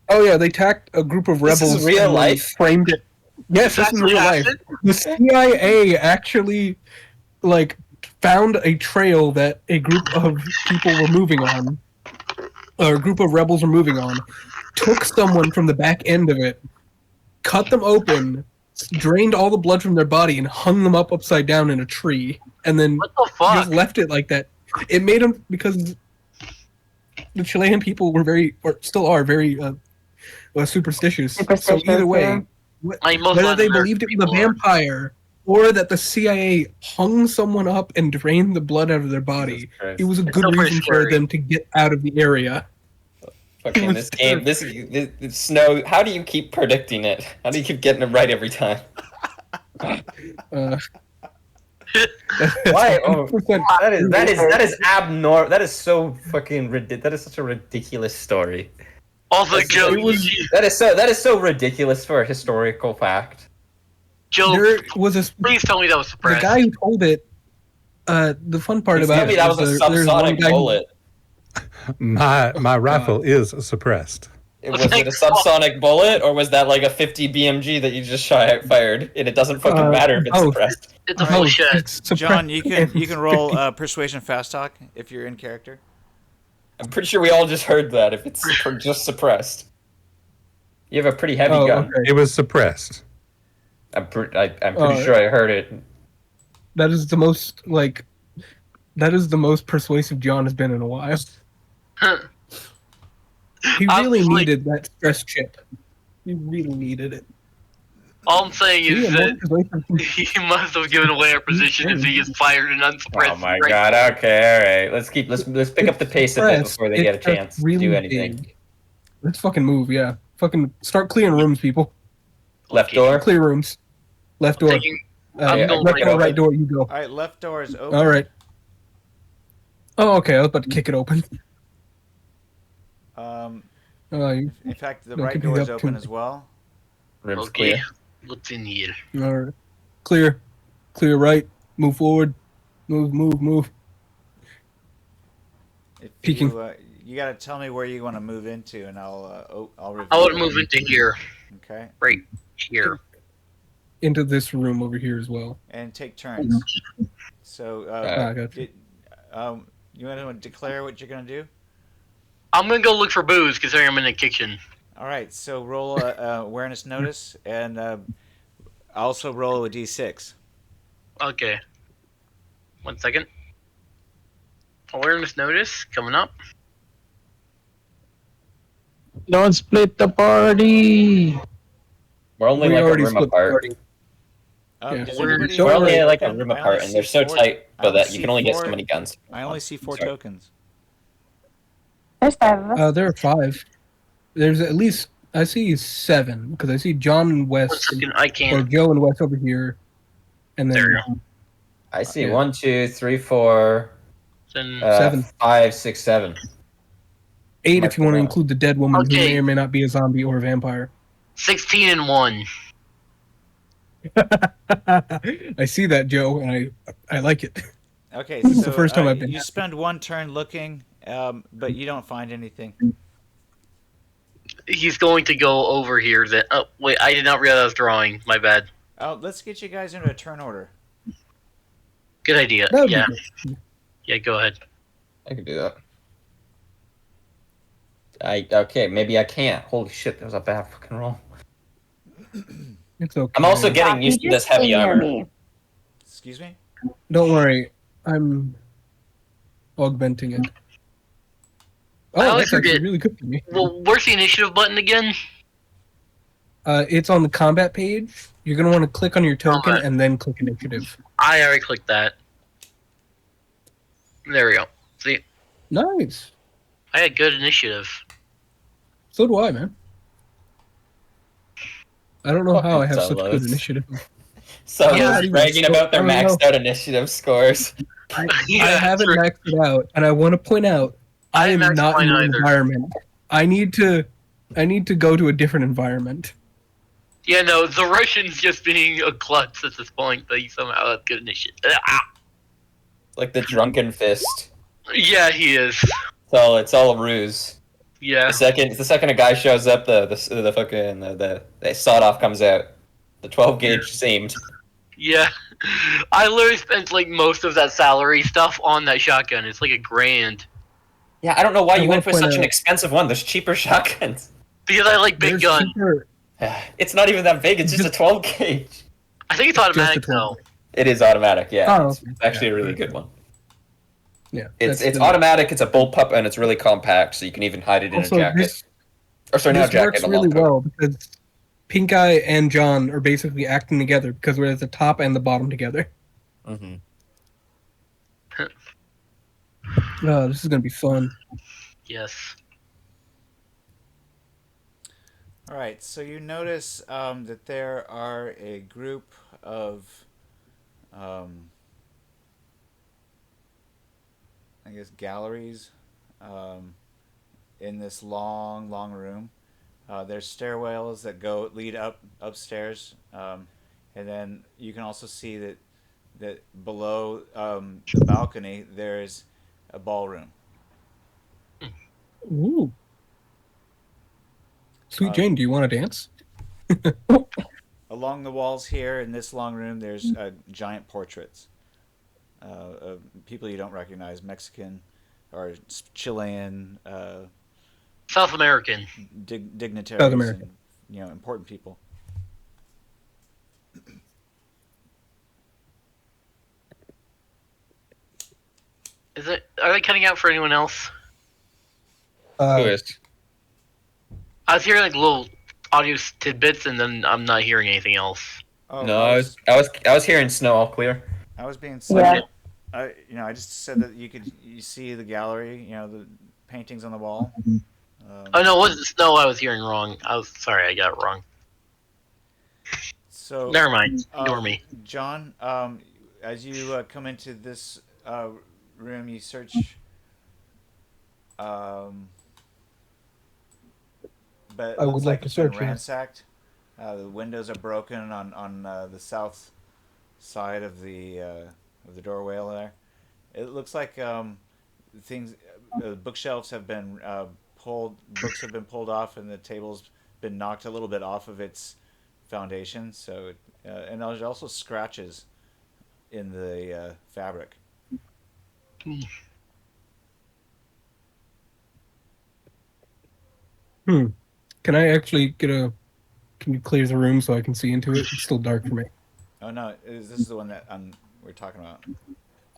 S3: Oh yeah, they attacked a group of
S4: This
S3: rebels.
S4: is real
S3: and they
S4: life?
S3: Framed it. Yes, this is
S5: Actually
S3: real life.
S5: happened?
S3: The CIA actually, found a trail that a group of people were moving on, or a group of rebels were moving on, took someone from the back end of it, cut them open, drained all the blood from their body, and hung them up upside down in a tree, and then
S5: What the fuck?
S3: just left it like that. It made them, because the Chilean people were still are very superstitious. So either way,
S2: yeah.
S5: I mean, most
S3: whether
S5: Latin
S3: they
S5: American
S3: believed it was a
S5: people are.
S3: vampire or that the CIA hung someone up and drained the blood out of their body,
S4: Jesus Christ.
S3: it was a
S5: It's
S3: good
S5: still pretty
S3: reason for
S5: scary.
S3: them to get out of the area.
S4: Fucking
S3: was
S4: this game. This Snow. How do you keep predicting it? How do you keep getting it right every time?
S3: Uh,
S4: Why? Oh,
S3: 100%
S4: that is abnormal. That is so fucking ridiculous. That is such a ridiculous story.
S5: Also,
S4: That's-
S5: Joe,
S3: it was-
S4: That is so ridiculous for a historical fact.
S5: Joe,
S3: there was a
S5: please tell me that was
S3: the
S5: suppressed.
S3: guy who told it. The fun part
S4: Please
S3: about
S4: tell me
S3: it
S4: that was a
S3: there's one
S4: subsonic
S3: guy who-
S4: bullet.
S7: My rifle is suppressed.
S4: Was it a subsonic bullet, or was that like a 50 BMG that you just fired, and it doesn't fucking matter if it's
S3: both.
S4: suppressed?
S5: It's a full shit.
S3: it's suppressed
S1: John, you can
S3: and
S1: roll
S3: 50
S1: persuasion fast talk if you're in character.
S4: I'm pretty sure we all just heard that. If it's just suppressed, you have a pretty heavy gun.
S3: okay.
S7: It was suppressed.
S4: I'm pretty sure I heard it.
S3: That is the most persuasive John has been in a while. He really
S5: I'm like-
S3: needed that stress chip. He really needed it.
S5: All I'm saying
S3: See,
S5: is
S3: I'm
S5: that
S3: more persuasive.
S5: he must have given away our position if he gets fired and unsuppressed.
S4: Oh my
S5: right
S4: god. Okay, all right. Let's pick up the pace a bit
S3: Suppressed,
S4: before they get a
S3: it's just
S4: chance to
S3: really
S4: do anything.
S3: big. Let's fucking move, yeah. Fucking start clearing rooms, people.
S4: Left
S5: Okay.
S4: door.
S3: Clear rooms. Left door.
S5: Taking, I'm
S4: Yeah,
S5: going
S3: left
S5: right
S3: door,
S4: over.
S3: right door, you go.
S1: All right, left door is open.
S3: All right. Oh, okay. I was about to kick it open.
S1: In fact, the
S3: No,
S1: right
S3: give me
S1: door
S3: the
S1: is open
S3: opportunity.
S1: as well.
S4: Room's
S5: okay,
S4: clear.
S5: what's in here?
S3: All right. Clear. Clear right. Move forward. Move.
S1: If
S3: Peeking.
S1: you got to tell me where you want to move into, and I'll review.
S5: I would
S1: it.
S5: move into here,
S1: Okay,
S5: right here.
S3: Into this room over here as well.
S1: and take turns. So,
S3: I got you.
S1: you want to declare what you're gonna do?
S5: I'm gonna go look for booze considering I'm in the kitchen.
S1: All right. So roll a awareness notice, and also roll a d6.
S5: Okay. 1 second. Awareness notice coming up.
S8: Don't split the party.
S4: We're only
S3: We
S4: like a
S3: already
S4: room
S3: split the
S4: apart.
S3: party.
S1: Does
S5: We're-
S1: everybody-
S3: Don't
S4: We're only
S3: worry.
S4: like a room
S1: I only
S4: apart, and
S1: see
S4: they're so
S1: four-
S4: tight
S1: I
S4: so
S1: only
S4: that you
S1: see
S4: can only get so
S1: four-
S4: many guns.
S1: I only see 4
S4: Sorry.
S1: tokens.
S2: There's 5 of us.
S3: There are 5. There's at least I see 7 because I see John and
S5: 1
S3: Wes,
S5: second, I
S3: or
S5: can't.
S3: Joe and Wes over here, and then
S5: There you go.
S4: I see
S3: Yeah.
S4: 1, 2, 3, 4,
S5: Then
S3: 7.
S4: 5, 6, 7.
S3: 8 if you want to
S4: Mark
S3: include the dead woman who
S5: Okay.
S3: may or may not be a zombie or a vampire.
S5: 16 and 1.
S3: I see that, Joe, and I like it.
S1: Okay,
S3: This is
S1: so
S3: the first time I've been
S1: you
S3: happy.
S1: spend 1 turn looking, but you don't find anything.
S5: He's going to go over here then. Oh, wait, I did not realize I was drawing. My bad.
S1: Let's get you guys into a turn order.
S5: Good idea.
S3: That would
S5: Yeah.
S3: be good.
S5: Yeah, go ahead.
S4: I could do that. Okay, maybe I can't. Holy shit, that was a bad fucking roll.
S3: It's okay.
S4: I'm also getting
S2: Doc,
S4: used
S2: you
S4: to this
S2: just
S4: heavy
S2: came near
S4: armor.
S2: me.
S1: Excuse me?
S3: Don't worry. I'm augmenting it.
S5: I
S3: Oh,
S5: always
S3: that's actually
S5: forget.
S3: really good for me.
S5: Well, where's the initiative button again?
S3: It's on the combat page. You're going to want to click on your token
S5: Combat.
S3: and then click initiative.
S5: I already clicked that. There we go. See,
S3: Nice.
S5: I had good initiative.
S3: So do I, man. I don't know how I have
S4: Fucking
S3: such good
S4: solos.
S3: initiative.
S4: So
S5: Yeah,
S4: just bragging about their
S3: I don't
S4: maxed
S3: know.
S4: out initiative scores.
S5: Yeah,
S3: I haven't
S5: true.
S3: maxed it out, and I want to point out I am
S5: haven't maxed
S3: not in
S5: mine
S3: the
S5: either.
S3: environment. I need to go to a different environment.
S5: Yeah, no, the Russian's just being a klutz at this point, but he somehow had good initiative. Ah.
S4: Like the drunken fist.
S5: Yeah, he is.
S4: So it's all a ruse.
S5: Yeah.
S4: The second a guy shows up, the sawed off comes out. The 12 gauge seamed.
S5: Yeah. I literally spent like most of that salary stuff on that shotgun. It's like $1,000.
S4: Yeah, I don't know why
S3: I
S4: you went for
S3: wanna point
S4: such an
S3: out-
S4: expensive one. There's cheaper shotguns.
S5: Because I like big
S3: There's
S5: gun.
S3: cheaper-
S4: It's not even that big. It's just a 12 gauge.
S5: I think it's
S3: just a
S5: automatic
S3: 12.
S5: though.
S4: It is automatic. Yeah,
S3: Oh,
S4: it's
S3: okay.
S4: actually
S3: Yeah.
S4: a really good one.
S3: Yeah,
S4: It's
S3: that's the-
S4: automatic. It's a bullpup and it's really compact, so you can even hide it in
S3: Also,
S4: a jacket.
S3: this
S4: Or sorry, not a
S3: this
S4: jacket.
S3: works
S4: a
S3: really
S4: long coat.
S3: well because PinkEye and John are basically acting together because we're at the top and the bottom together.
S4: Mhm.
S3: Oh, this is gonna be fun.
S5: Yes.
S1: All right, so you notice that there are a group of, I guess, galleries in this long, long room. There's stairwells that lead upstairs, and then you can also see that below the balcony there's a ballroom.
S3: Ooh. Sweet Jane, do you want to dance?
S1: Along the walls here in this long room, there's giant portraits of people you don't recognize, Mexican or Chilean
S5: South American.
S1: dignitaries,
S3: South American.
S1: and important people.
S5: Is it? Are they cutting out for anyone else?
S4: Who is?
S5: I was hearing like little audio tidbits, and then I'm not hearing anything else.
S1: Oh,
S4: No, I was hearing snow all clear.
S1: I was being
S2: Yeah.
S1: said. I just said that you see the gallery, the paintings on the wall.
S5: Oh no, it wasn't snow. I was hearing wrong. I was sorry. I got it wrong.
S1: So
S5: Never mind. Ignore me.
S1: John. As you come into this room, you search. But it
S3: I
S1: looks
S3: would
S1: like
S3: like to
S1: it's been
S3: search, yes.
S1: ransacked. The windows are broken on the south side of the doorway there. It looks like things. Bookshelves have been pulled. Books have been pulled off, and the table's been knocked a little bit off of its foundation. So, and there's also scratches in the fabric.
S3: Can I actually Can you clear the room so I can see into it? It's still dark for me.
S1: Oh no, this is the one that we're talking about.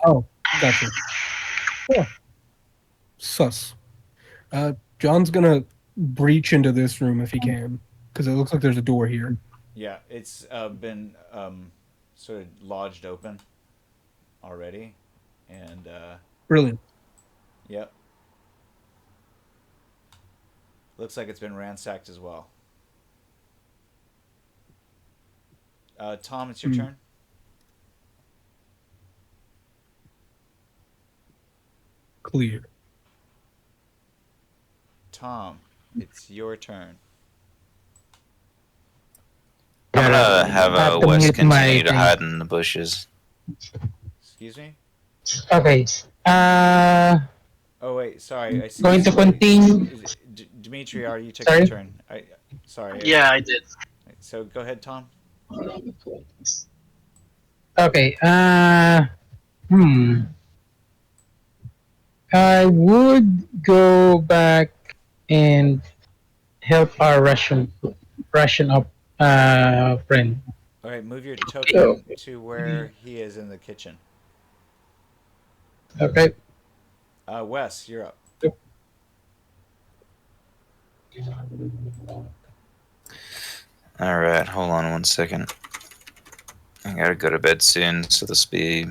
S3: Oh, gotcha. Yeah. Sus. John's gonna breach into this room if he can, because it looks like there's a door here.
S1: Yeah, it's been sort of lodged open already, and
S3: Brilliant.
S1: yep, looks like it's been ransacked as well. Tom, it's your turn.
S3: Clear.
S1: Tom, it's your turn.
S6: I'm gonna have
S8: Have to
S6: Wes
S8: mute
S6: continue
S8: my
S6: to
S8: thing.
S6: hide in the bushes.
S1: Excuse me.
S8: Okay.
S1: Oh, Oh wait, sorry. I see.
S8: Going to continue.
S1: Dimitri, are you took
S8: Sorry?
S1: your turn? Sorry.
S5: Yeah, I did.
S1: So go ahead, Tom.
S8: Okay. I would go back and help our Russian up friend.
S1: All right, move your token to where he is in the kitchen.
S8: Okay.
S1: Wes, you're up.
S6: All right, hold on one second. I gotta go to bed soon, so this will be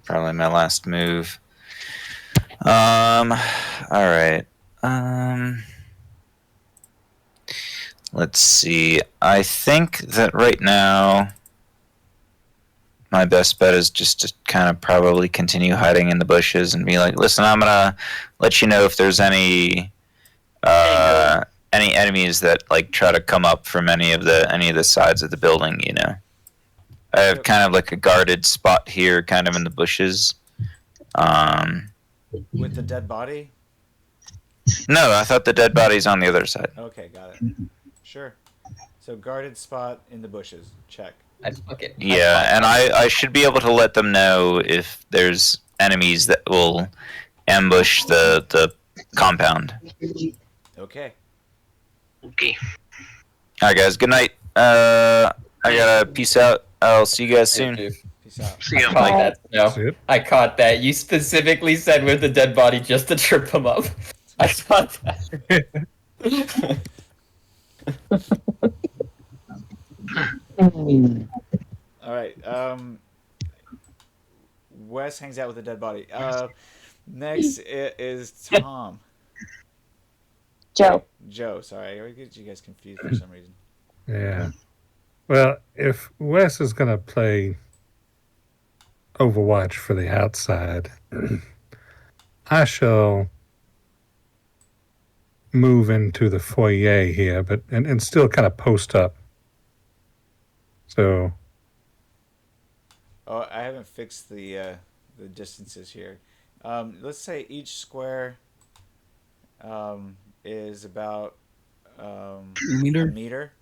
S6: probably my last move. All right. Let's see. I think that right now my best bet is just to kind of probably continue hiding in the bushes and be like, listen, I'm gonna let you know if there's any enemies that like try to come up from any of the sides of the building, you know. I have kind of like a guarded spot here, kind of in the bushes.
S1: With the dead body?
S6: No, I thought the dead body's on the other side.
S1: Okay, got it. Sure. So guarded spot in the bushes. Check.
S6: Yeah, and I should be able to let them know if there's enemies that will ambush the compound.
S1: Okay.
S5: Okay.
S6: Alright guys, good night. I gotta peace out. I'll see you guys soon.
S1: Peace out.
S5: See ya.
S4: I caught that. No,
S7: See it?
S4: I caught that. You specifically said with the dead body just to trip him up. I caught that.
S1: All right. Wes hangs out with the dead body. Next is Tom.
S2: Joe.
S1: Joe, sorry. I get you guys confused for some reason.
S7: Yeah. Well, if Wes is going to play Overwatch for the outside, I shall move into the foyer here, but and still kind of post up. So.
S1: Oh, I haven't fixed the distances here. Let's say each square is about a meter.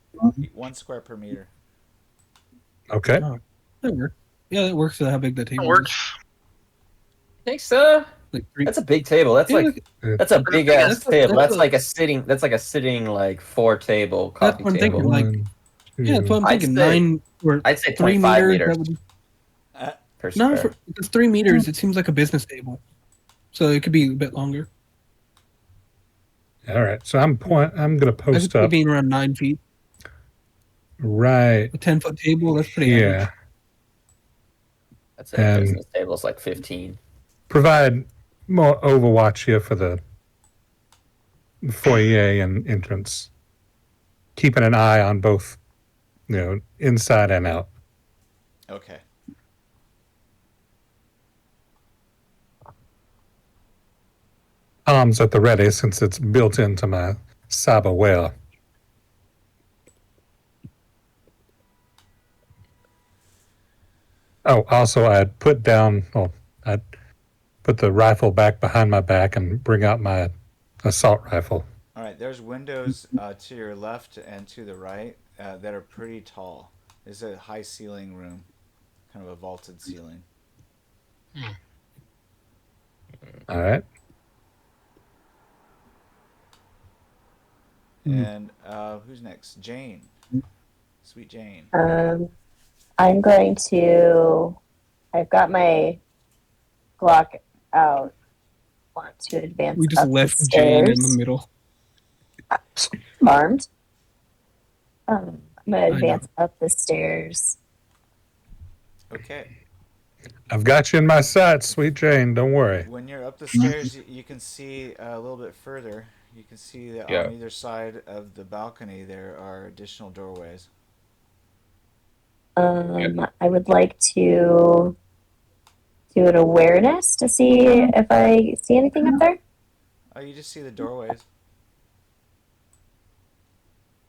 S1: 1 square per meter.
S7: Okay.
S3: Oh, that works. Yeah, that works. How big that table
S5: It works.
S4: Thanks,
S3: Like 3.
S4: that's a big table. That's
S3: Yeah,
S4: like
S3: look,
S4: that's a big ass
S3: That's
S4: table. That's
S3: a-
S4: like a sitting. That's like a sitting like 4 table
S3: That's
S4: coffee
S3: what I'm
S4: table.
S3: thinking, like-
S7: 1, 2,
S3: yeah, that's what I'm
S4: I'd
S3: thinking.
S4: say-
S3: 9 or
S4: I'd say
S3: 3
S4: 0.5
S3: meters.
S4: meters
S3: That would,
S4: per
S3: no,
S4: square.
S3: it's 3 meters. It seems like a business table, so it could be a bit longer.
S7: All right. So I'm going to
S3: I could
S7: post
S3: see it
S7: up
S3: being around 9 feet.
S7: right
S3: A 10-foot table. That's pretty average.
S7: here.
S4: I'd say a
S7: And-
S4: business table is like 15.
S7: Provide more Overwatch here for the foyer and entrance. Keeping an eye on both, inside and out.
S1: Okay.
S7: Arms at the ready since it's built into my cyberware. Oh, also I'd put the rifle back behind my back and bring out my assault rifle.
S1: All right. There's windows to your left and to the right that are pretty tall. It's a high ceiling room, kind of a vaulted ceiling.
S7: All right.
S1: And who's next? Jane. Sweet Jane.
S2: I'm going to. I've got my Glock out. Want to advance.
S3: We just
S2: up
S3: left
S2: the
S3: Jane in
S2: stairs.
S3: the middle.
S2: I'm armed. I'm gonna
S3: know.
S2: advance up the stairs.
S1: Okay.
S7: I've got you in my sights, sweet Jane. Don't worry.
S1: When you're up the stairs, you can see a little bit further. You can see that
S4: Yeah.
S1: on either side of the balcony there are additional doorways.
S2: I would like to do an awareness to see if I see anything up there.
S1: Oh, you just see the doorways.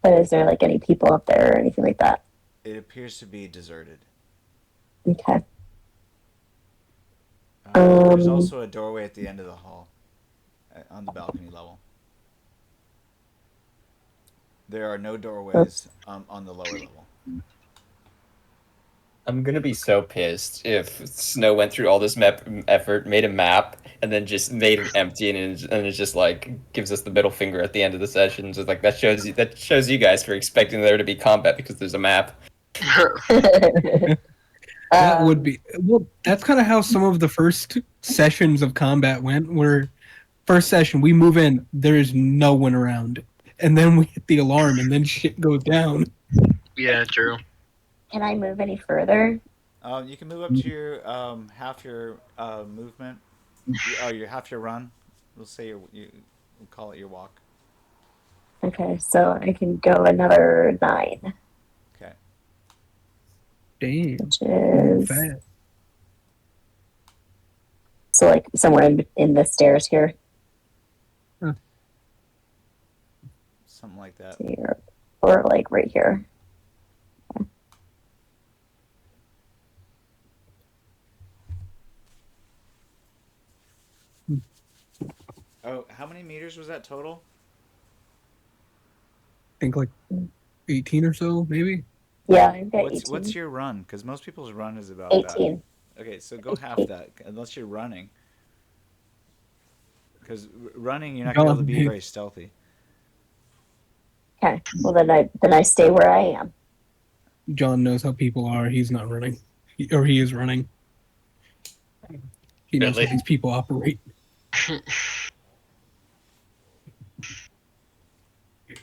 S2: But is there like any people up there or anything like that?
S1: It appears to be deserted.
S2: Okay.
S1: There's
S2: Um,
S1: also a doorway at the end of the hall. on the balcony level. There are no doorways on the lower level.
S4: I'm gonna be so pissed if Snow went through all this effort, made a map, and then just made it empty, and it just like gives us the middle finger at the end of the session. Just like that shows you guys for expecting there to be combat because there's a map.
S3: That would be well. That's kind of how some of the first sessions of combat went. Where first session we move in, there is no one around, and then we hit the alarm, and then shit goes down.
S5: Yeah, true.
S2: Can I move any further?
S1: You can move up to your half your movement, your half your run. We'll say we'll call it your walk.
S2: Okay, so I can go another 9.
S1: Okay.
S3: Damn.
S2: Which is
S3: Fast.
S2: so like somewhere in the stairs here.
S1: Something like that.
S2: Here. Or like right here.
S1: Oh, how many meters was that total?
S3: I think like 18 or so, maybe.
S2: Yeah, I've got
S1: What's
S2: 18.
S1: what's your run? Because most people's run is about
S2: 18.
S1: that. Okay, so go half that, unless you're running. Because running, you're not going to be able to be very stealthy.
S2: Okay. Well, then I stay where I am.
S3: John knows how people are. He's not running, he is running. He knows how these people operate.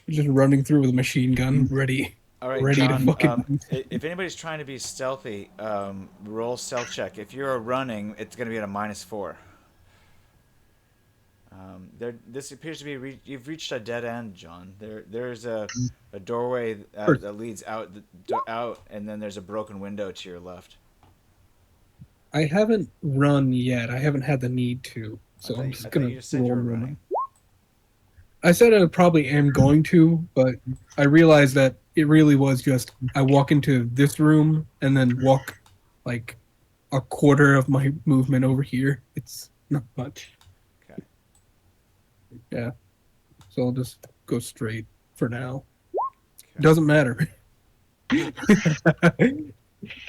S3: Just running through with a machine gun, ready.
S1: All right,
S3: ready
S1: John,
S3: to fucking.
S1: if anybody's trying to be stealthy, roll stealth check. If you're running, it's going to be at a -4. This appears to be you've reached a dead end, John. There's a doorway that leads out, and then there's a broken window to your left.
S3: I haven't run yet. I haven't had the need to, so I'm just gonna roll running. I said I probably am going to, but I realized that it really was just I walk into this room and then walk like a quarter of my movement over here. It's not much.
S1: Okay.
S3: Yeah. So I'll just go straight for now. Okay. Doesn't matter.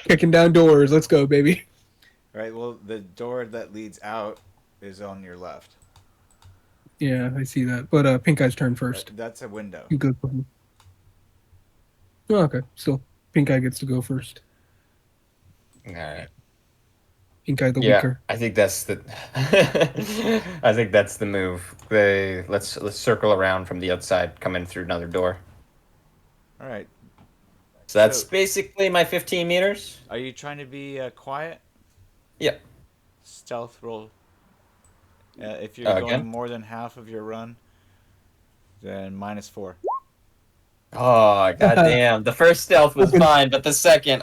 S3: Kicking down doors. Let's go, baby.
S1: All right. Well, the door that leads out is on your left.
S3: Yeah, I see that. But PinkEye's turn first.
S1: That's a window.
S3: You go for him. Oh, okay. Still, PinkEye gets to go first.
S4: All right.
S3: PinkEye the weaker.
S4: I think that's the. I think that's the move. Let's circle around from the outside, come in through another door.
S1: All right.
S4: So that's basically my 15 meters.
S1: Are you trying to be quiet?
S4: Yeah.
S1: Stealth roll. If you're going more than half of your run, then -4.
S4: Oh, goddamn. The first stealth was fine, but the second,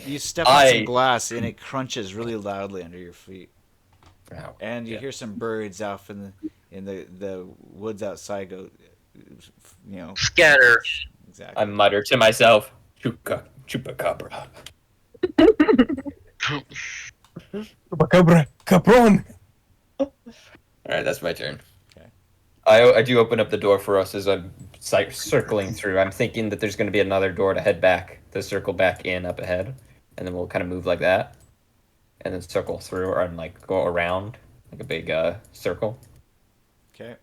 S1: you step on some glass and it crunches really loudly under your feet.
S4: Oh,
S1: and you hear some birds out in the woods outside go,
S5: scatter.
S1: Exactly.
S4: I mutter to myself, chupacabra.
S3: Chupacabra, capron.
S4: All right, that's my turn.
S1: Okay.
S4: I do open up the door for us as I'm circling through. I'm thinking that there's going to be another door to circle back in up ahead, and then we'll kind of move like that, and then circle through and like go around like a big circle.
S1: Okay.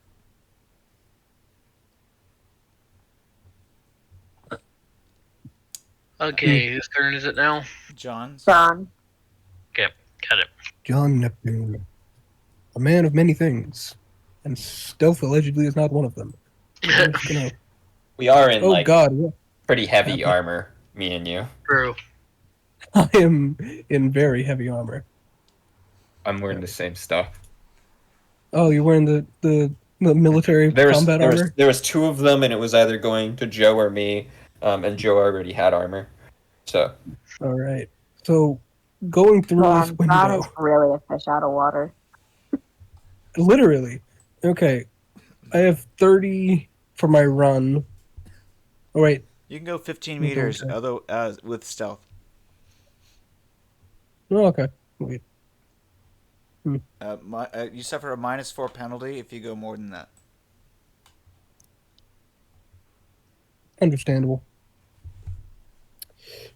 S5: Okay, whose turn is it now?
S1: John's.
S2: John.
S5: Okay, got it.
S3: John Neptune, a man of many things, and stealth allegedly is not one of them.
S4: We are in
S3: God,
S4: pretty heavy armor, me and you.
S5: True.
S3: I am in very heavy armor.
S4: I'm wearing the same stuff.
S3: Oh, you're wearing the military combat armor?
S4: There was 2 of them, and it was either going to Joe or me, and Joe already had armor. So.
S3: All right. So, going through this window.
S2: John is really a fish out of water.
S3: Literally. Okay. I have 30 for my run. Oh, wait.
S1: You can go 15 meters with stealth.
S3: Oh, okay. Wait.
S1: You suffer a -4 penalty if you go more than that.
S3: Understandable.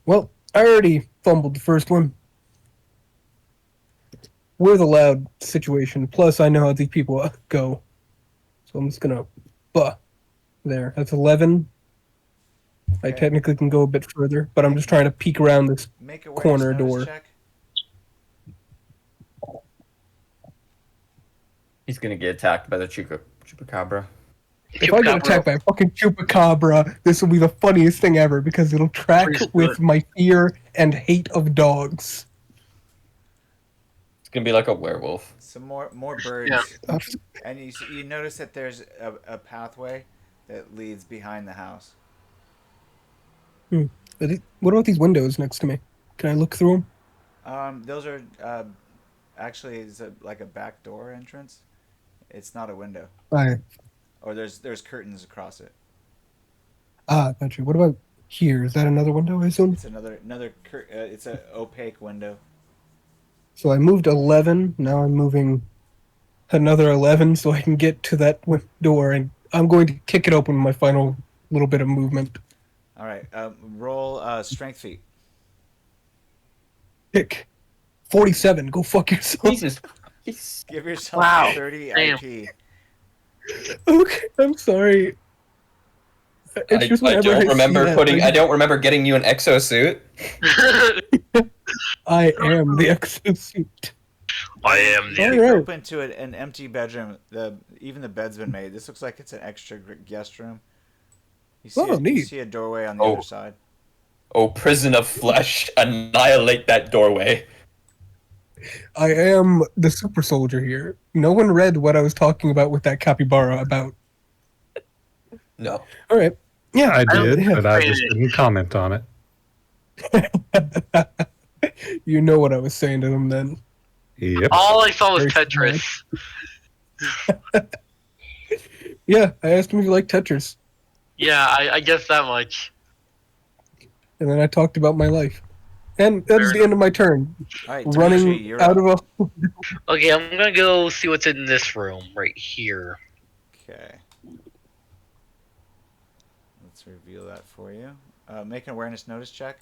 S3: Well, I already fumbled the first one. We're the loud situation. Plus, I know how these people go. So I'm just gonna there. That's 11. I
S1: Okay.
S3: technically can go a bit further, but I'm just trying to peek around this
S1: Make a
S3: corner
S1: notice
S3: door.
S1: check.
S4: He's gonna get attacked by the chupacabra.
S3: If I get attacked by a fucking chupacabra, this will be the funniest thing ever because it'll track with my fear and hate of dogs.
S4: It's gonna be like a werewolf.
S1: Some more birds.
S5: Yeah.
S1: And you notice that there's a pathway that leads behind the house.
S3: What about these windows next to me? Can I look through them?
S1: Those are actually like a back door entrance. It's not a window. Or there's curtains across it.
S3: Got you. What about here? Is that another window, I assume?
S1: It's it's an opaque window.
S3: So I moved 11. Now I'm moving another 11 so I can get to that door, and I'm going to kick it open with my final little bit of movement.
S1: All right. Roll strength feat.
S3: Pick 47. Go fuck yourself.
S4: Jesus.
S1: Give yourself 30 IP.
S3: Okay, I'm sorry. It's just
S4: I don't remember I don't remember getting you an exosuit.
S3: I am the exosuit.
S5: I am the.
S3: All right.
S1: Open to an empty bedroom. Even the bed's been made. This looks like it's an extra guest room. You see a doorway on the other side.
S4: Oh, prison of flesh! Annihilate that doorway.
S3: I am the super soldier here. No one read what I was talking about with that capybara about.
S4: No.
S3: All right. Yeah,
S7: I did, but I just didn't comment on it.
S3: You know what I was saying to them then.
S7: Yep.
S5: All I saw was Tetris.
S3: Yeah, I asked him if he liked Tetris.
S5: Yeah, I guess that much.
S3: And then I talked about my life. And that is the end of my turn.
S1: All right,
S3: Running out of a...
S5: Okay, I'm gonna go see what's in this room right here.
S1: Okay. Let's reveal that for you. Make an awareness notice check.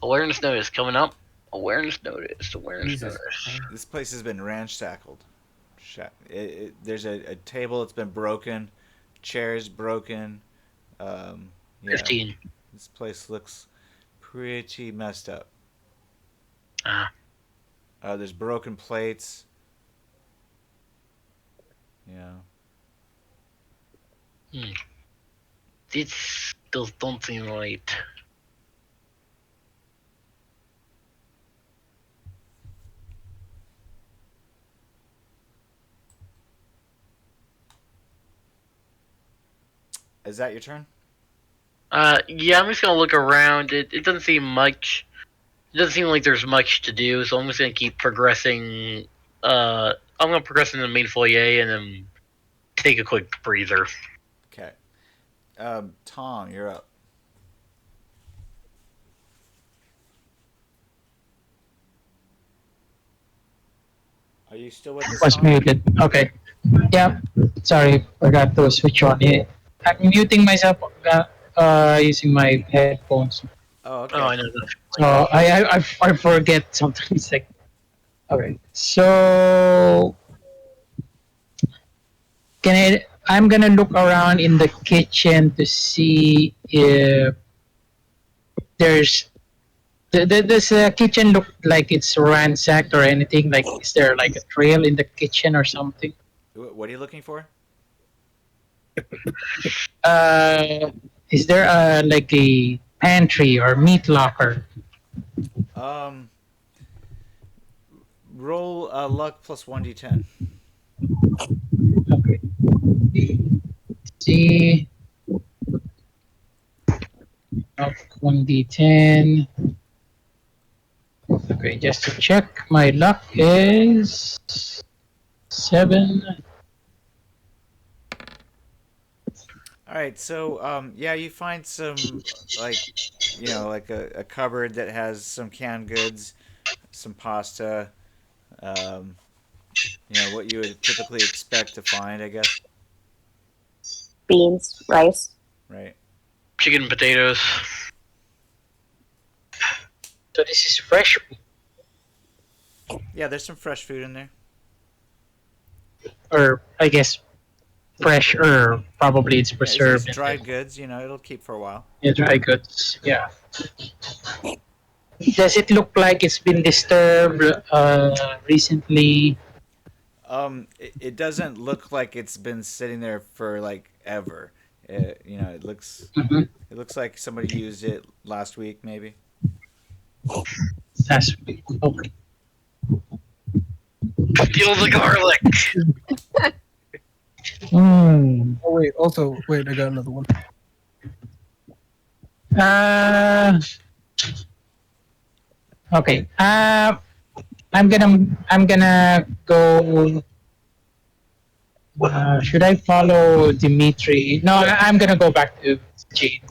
S5: Awareness notice coming up. Awareness notice. Awareness
S4: Jesus.
S5: notice.
S1: This place has been ransacked. There's a table that's been broken, chairs broken. Yeah,
S5: 15.
S1: This place looks pretty messed up. There's broken plates. Yeah.
S5: These still don't seem right.
S1: Is that your turn?
S5: Yeah, I'm just gonna look around. It doesn't seem much. It doesn't seem like there's much to do, so I'm just gonna keep progressing. I'm gonna progress in the main foyer and then take a quick breather.
S1: Okay. Tom, you're up. Are you still with us?
S8: Was
S1: Tom?
S8: muted. Okay. Yeah. Sorry, forgot to switch on it. I'm muting myself using my headphones.
S1: Oh, okay.
S5: Oh, I know that.
S8: So I forget sometimes. Like, okay. So I'm gonna look around in the kitchen to see if there's this kitchen look like it's ransacked or anything. Like, is there like a trail in the kitchen or something?
S1: What are you looking for?
S8: Is there like a pantry or meat locker?
S1: Roll luck plus 1d10.
S8: Okay. See. 1d10. Okay, just to check, my luck is 7.
S1: All right, so yeah, you find some like a cupboard that has some canned goods, some pasta, what you would typically expect to find, I guess.
S2: Beans, rice.
S1: Right.
S5: Chicken and potatoes.
S8: So this is fresh.
S1: Yeah, there's some fresh food in there.
S8: Or I guess fresh, or probably it's
S1: Yeah,
S8: preserved.
S1: it's dried goods. It'll keep for a while.
S8: Yeah, dry goods. Yeah. Does it look like it's been disturbed recently?
S1: It doesn't look like it's been sitting there for like ever. It looks
S8: Mhm.
S1: it looks like somebody used it last week, maybe.
S8: That's okay.
S5: Steal the garlic.
S8: Mm.
S3: Oh wait, also wait, I got another one.
S8: Okay. I'm gonna go. Should I follow Dimitri? No, I'm gonna go back to Jade.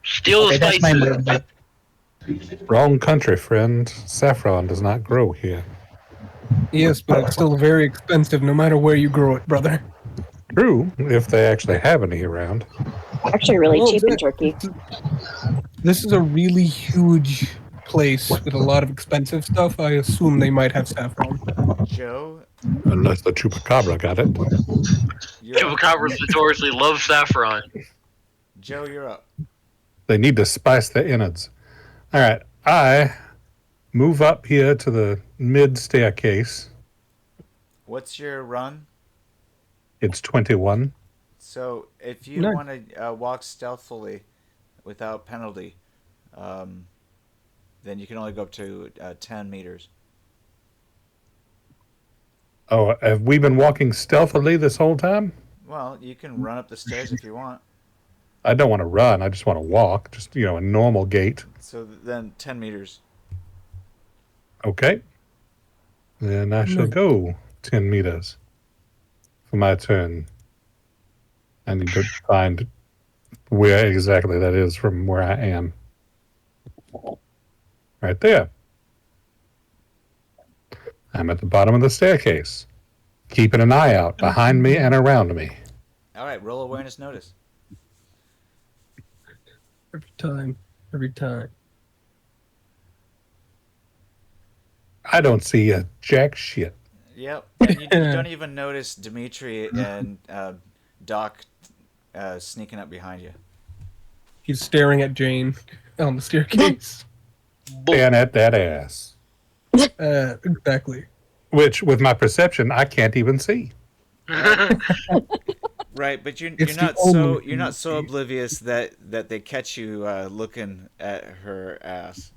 S5: Steal
S8: Okay,
S5: the
S8: that's my
S5: spices.
S8: movement.
S7: Wrong country, friend. Saffron does not grow here.
S3: Yes, but it's still very expensive no matter where you grow it, brother.
S7: True, if they actually have any around.
S2: Actually, really
S3: Well,
S2: cheap in Turkey.
S3: This is a really huge place with a lot of expensive stuff. I assume they might have saffron.
S1: Joe,
S7: Unless the chupacabra got it.
S1: you're up.
S5: Chupacabras notoriously love saffron.
S1: Joe, you're up.
S7: They need to spice the innards. All right, I move up here to the mid staircase.
S1: What's your run?
S7: It's 21.
S1: So if you
S3: Nice.
S1: want to walk stealthily without penalty, then you can only go up to 10 meters.
S7: Oh, have we been walking stealthily this whole time?
S1: Well, you can run up the stairs if you want.
S7: I don't want to run. I just want to walk. Just, a normal gait.
S1: So then 10 meters.
S7: Okay. Then I shall go 10 meters for my turn. I need to find where exactly that is from where I am. Right there. I'm at the bottom of the staircase, keeping an eye out behind me and around me.
S1: All right, roll awareness notice.
S3: Every time.
S7: I don't see a jack shit.
S1: Yep. And you don't even notice Dimitri and Doc sneaking up behind you.
S3: He's staring at Jane on the staircase.
S7: And at that ass.
S3: Exactly.
S7: Which, with my perception, I can't even see.
S1: Right, but you're
S3: It's
S1: not
S3: the only
S1: you're not so
S3: thing.
S1: oblivious that they catch you looking at her ass,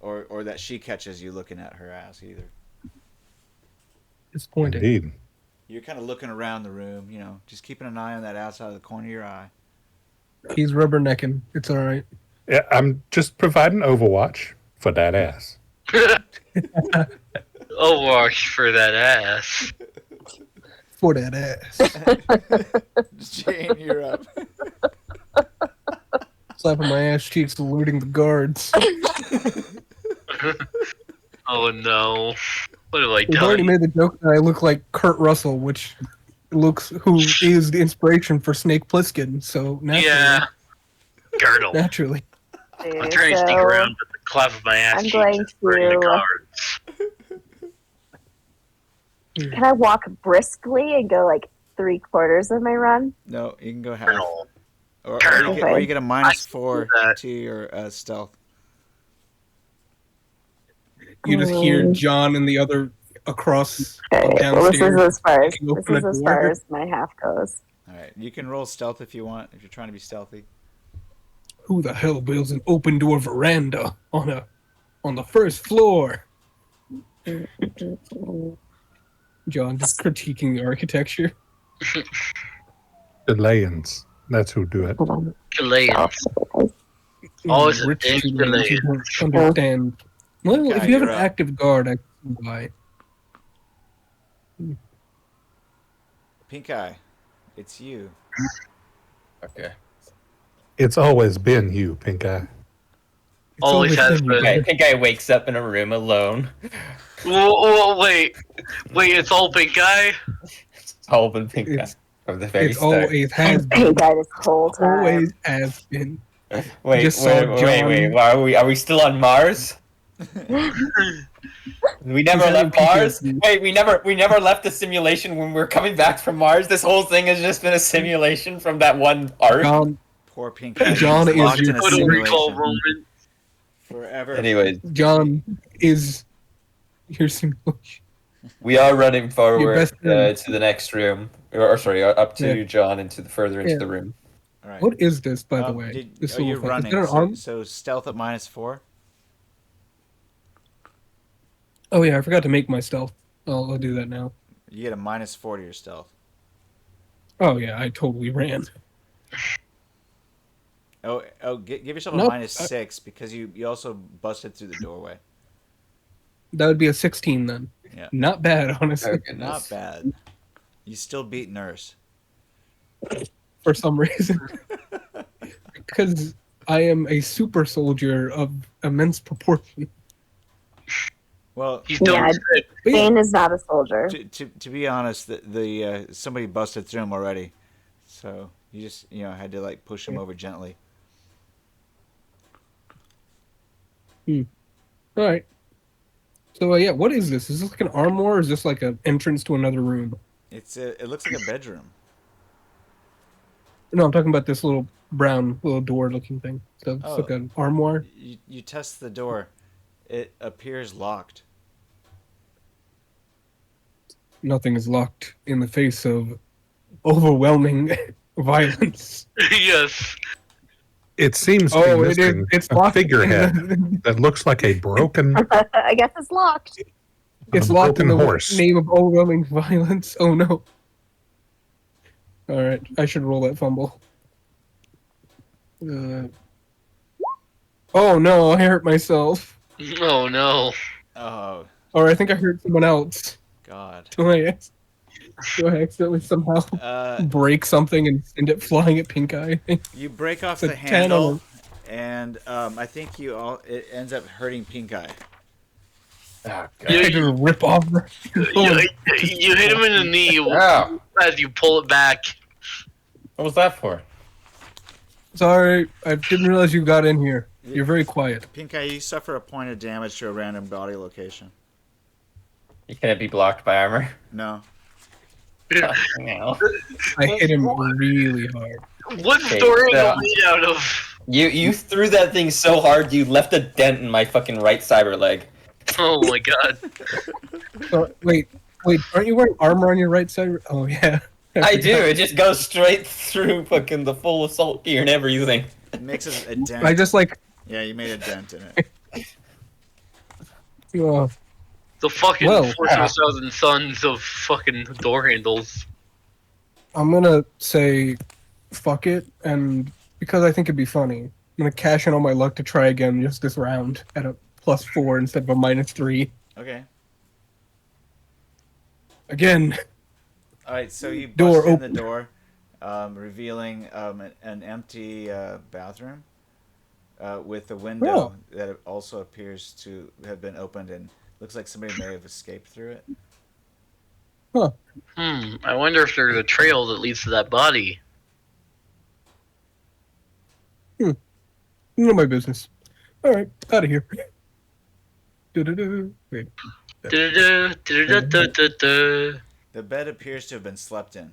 S1: or that she catches you looking at her ass either.
S3: It's pointing.
S7: Indeed.
S1: You're kind of looking around the room, just keeping an eye on that ass out of the corner of your eye.
S3: He's rubbernecking. It's all right.
S7: Yeah, I'm just providing Overwatch for that ass.
S5: Overwatch for that ass.
S3: For that ass.
S1: Jane, you're up.
S3: Slapping my ass cheeks, eluding the guards.
S5: Oh no. What have I
S3: We've already
S5: done?
S3: made the joke that I look like Kurt Russell, who is the inspiration for Snake Plissken. So naturally,
S5: Yeah. Girdle.
S3: naturally.
S5: I'm trying to sneak around with the clef of my ass
S2: I'm
S5: cheeks
S2: going
S5: and spreading the
S2: to-
S5: cards.
S2: Can I walk briskly and go like 3/4 of my run?
S1: No, you can go half.
S5: Girdle.
S1: Or
S5: Colonel.
S1: you get a minus
S5: I
S1: 4
S5: do that.
S1: to your stealth.
S3: You just hear John and the other across
S2: Okay, well, this
S3: downstairs.
S2: is as far as
S3: You open a door.
S2: far as my half goes.
S1: All right, you can roll stealth if you want, if you're trying to be stealthy.
S3: Who the hell builds an open door veranda on the first floor? John just critiquing the architecture.
S7: The Layans. That's who do it.
S5: Chileans. Always a
S3: Rich
S5: dick
S3: Chileans
S5: delayed.
S3: who don't understand. Well,
S1: Okay,
S3: if you have an
S1: you're up.
S3: active guard, I can buy.
S1: Pink Eye, it's you.
S4: Okay.
S7: It's always been you, PinkEye.
S5: Always has
S3: within you,
S5: been.
S3: brother.
S4: PinkEye wakes up in a room alone.
S5: Whoa, wait, it's all PinkEye?
S4: It's all been PinkEye
S3: It's
S4: from the very
S3: it's
S4: start.
S3: always has been.
S2: Pink eye this whole time.
S3: Always has been.
S4: Wait,
S3: just saw John-
S4: Are we still on Mars? We never
S3: He's
S4: left
S3: having
S4: Mars.
S3: PTSD.
S4: Wait, we never left the simulation when we were coming back from Mars. This whole thing has just been a simulation from that one arc.
S1: Poor Pink Eye.
S3: John
S1: He's
S3: is
S1: locked
S3: your
S1: in a
S5: Total recall
S1: simulation
S5: moment.
S1: forever.
S4: Anyways,
S3: John is your simulation.
S4: we are running forward
S3: best friend.
S4: to the next room, or sorry, up to
S3: Yeah.
S4: John into the further into
S3: Yeah.
S4: the room.
S1: All right.
S3: What is this, by the way? This
S1: you're
S3: little thing.
S1: running.
S3: Is that an
S1: So,
S3: arm?
S1: so stealth at -4.
S3: Oh yeah, I forgot to make my stealth. I'll do that now.
S1: You get a -4 to your stealth.
S3: Oh yeah, I totally ran.
S1: Give yourself a
S3: Nope,
S1: -6 because you also busted through the doorway.
S3: That would be a 16 then.
S1: Yeah.
S3: Not bad, honestly.
S4: Oh, goodness.
S1: Not bad. You still beat Nurse.
S3: For some reason. Because I am a super soldier of immense proportion.
S1: Well,
S5: He's doing
S2: Yeah.
S5: shit.
S2: Bane is not a soldier.
S1: to be honest, the somebody busted through him already, so you just had to like push him over gently.
S3: All right. So yeah, what is this? Is this like an armoire, or is this like an entrance to another room?
S1: It looks like a bedroom.
S3: No, I'm talking about this little brown little door looking thing. So it's like an armoire.
S1: You test the door, it appears locked.
S3: Nothing is locked in the face of overwhelming violence.
S5: Yes.
S7: It seems to be
S3: Oh, it is.
S7: missing
S3: It's
S7: a
S3: locked.
S7: figurehead that looks like a broken,
S2: I guess it's locked.
S3: It's
S7: a
S3: locked in
S7: broken
S3: the
S7: horse.
S3: name of overwhelming violence. Oh no. All right, I should roll that fumble. Oh no, I hurt myself.
S5: Oh no.
S1: Oh
S3: Or I think I hurt someone else.
S1: God.
S3: Do I accidentally somehow break something and send it flying at PinkEye?
S1: You break off
S3: It's a
S1: the
S3: 10
S1: handle, and I think it ends up hurting Pink-Eye.
S4: Oh, God.
S3: I just rip off.
S5: You hit him in the knee
S4: Ow.
S5: as you pull it back.
S4: What was that for?
S3: Sorry, I didn't realize you got in here. You're very quiet.
S1: Pink-Eye, you suffer a point of damage to a random body location.
S4: Can it be blocked by armor?
S1: No.
S4: No.
S3: I hit him really hard.
S5: What
S4: Okay,
S5: story
S4: so-
S5: are we made out of?
S4: You threw that thing so hard you left a dent in my fucking right cyber leg.
S5: Oh my god.
S3: Wait, aren't you wearing armor on your right side? Oh yeah.
S4: I do. It just goes straight through fucking the full assault gear and everything.
S1: It makes a dent.
S3: I just like.
S1: Yeah, you made a dent in it.
S5: The fucking
S3: Well,
S5: Force of a Thousand Sons of fucking door handles.
S3: I'm gonna say, fuck it, and because I think it'd be funny, I'm gonna cash in all my luck to try again just this round at a +4 instead of a -3.
S1: Okay.
S3: Again.
S1: All right, so you
S3: Door
S1: bust in
S3: open.
S1: the door, revealing an empty bathroom with a window that also appears to have been opened, and looks like somebody may have escaped through it.
S3: Huh.
S5: I wonder if there's a trail that leads to that body.
S3: None of my business. Alright, out of here. Du-du-du. Wait.
S5: Du-du-du,
S1: The bed appears to have been slept in.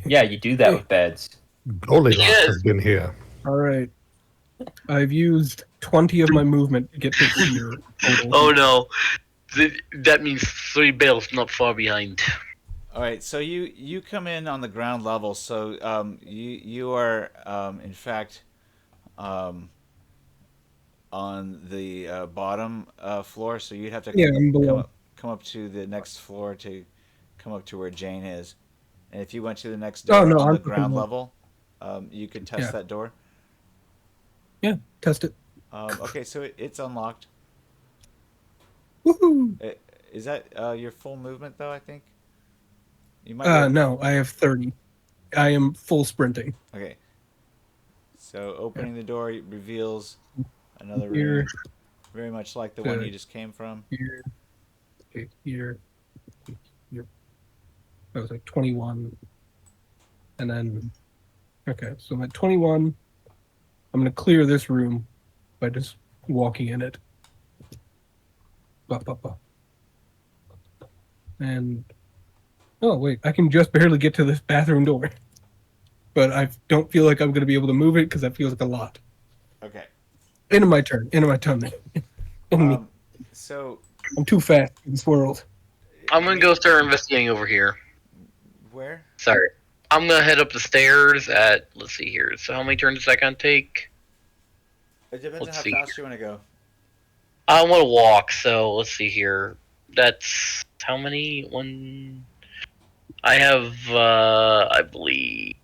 S4: Yeah, you do that with beds.
S7: Goldilocks
S5: Yes.
S7: has been here.
S3: Alright. I've used 20 of my movement to get to here. Total.
S5: Oh no. That means 3 bales not far behind.
S1: All right, so you come in on the ground level, so you are in fact on the bottom floor, so you'd have to
S3: Yeah, I'm below.
S1: come up to the next floor to come up to where Jane is, and if you went to the next door
S3: Oh, no,
S1: on
S3: I'm
S1: the ground
S3: below.
S1: level, you could test
S3: Yeah.
S1: that door.
S3: Yeah, test it.
S1: Okay, so it's unlocked.
S3: Woohoo!
S1: Is that your full movement though? I think you might.
S3: No, I have 30. I am full sprinting.
S1: Okay. So opening the door reveals another
S3: Here.
S1: room, very much like the one you just came from.
S3: Here. Okay, here. Here. That was like 21. And then, okay, so I'm at 21. I'm going to clear this room by just walking in it. And, oh, wait, I can just barely get to this bathroom door. But I don't feel like I'm going to be able to move it because that feels like a lot.
S1: Okay.
S3: End of my turn.
S1: So
S3: I'm too fast in this world.
S5: I'm gonna go start investigating over here.
S1: where?
S5: Sorry. I'm gonna head up the stairs at, let's see here. So how many turns is that gonna take?
S1: It depends
S5: Let's
S1: on
S5: see.
S1: how fast you want to go.
S5: I want to walk, so let's see here. That's how many? I have, I believe,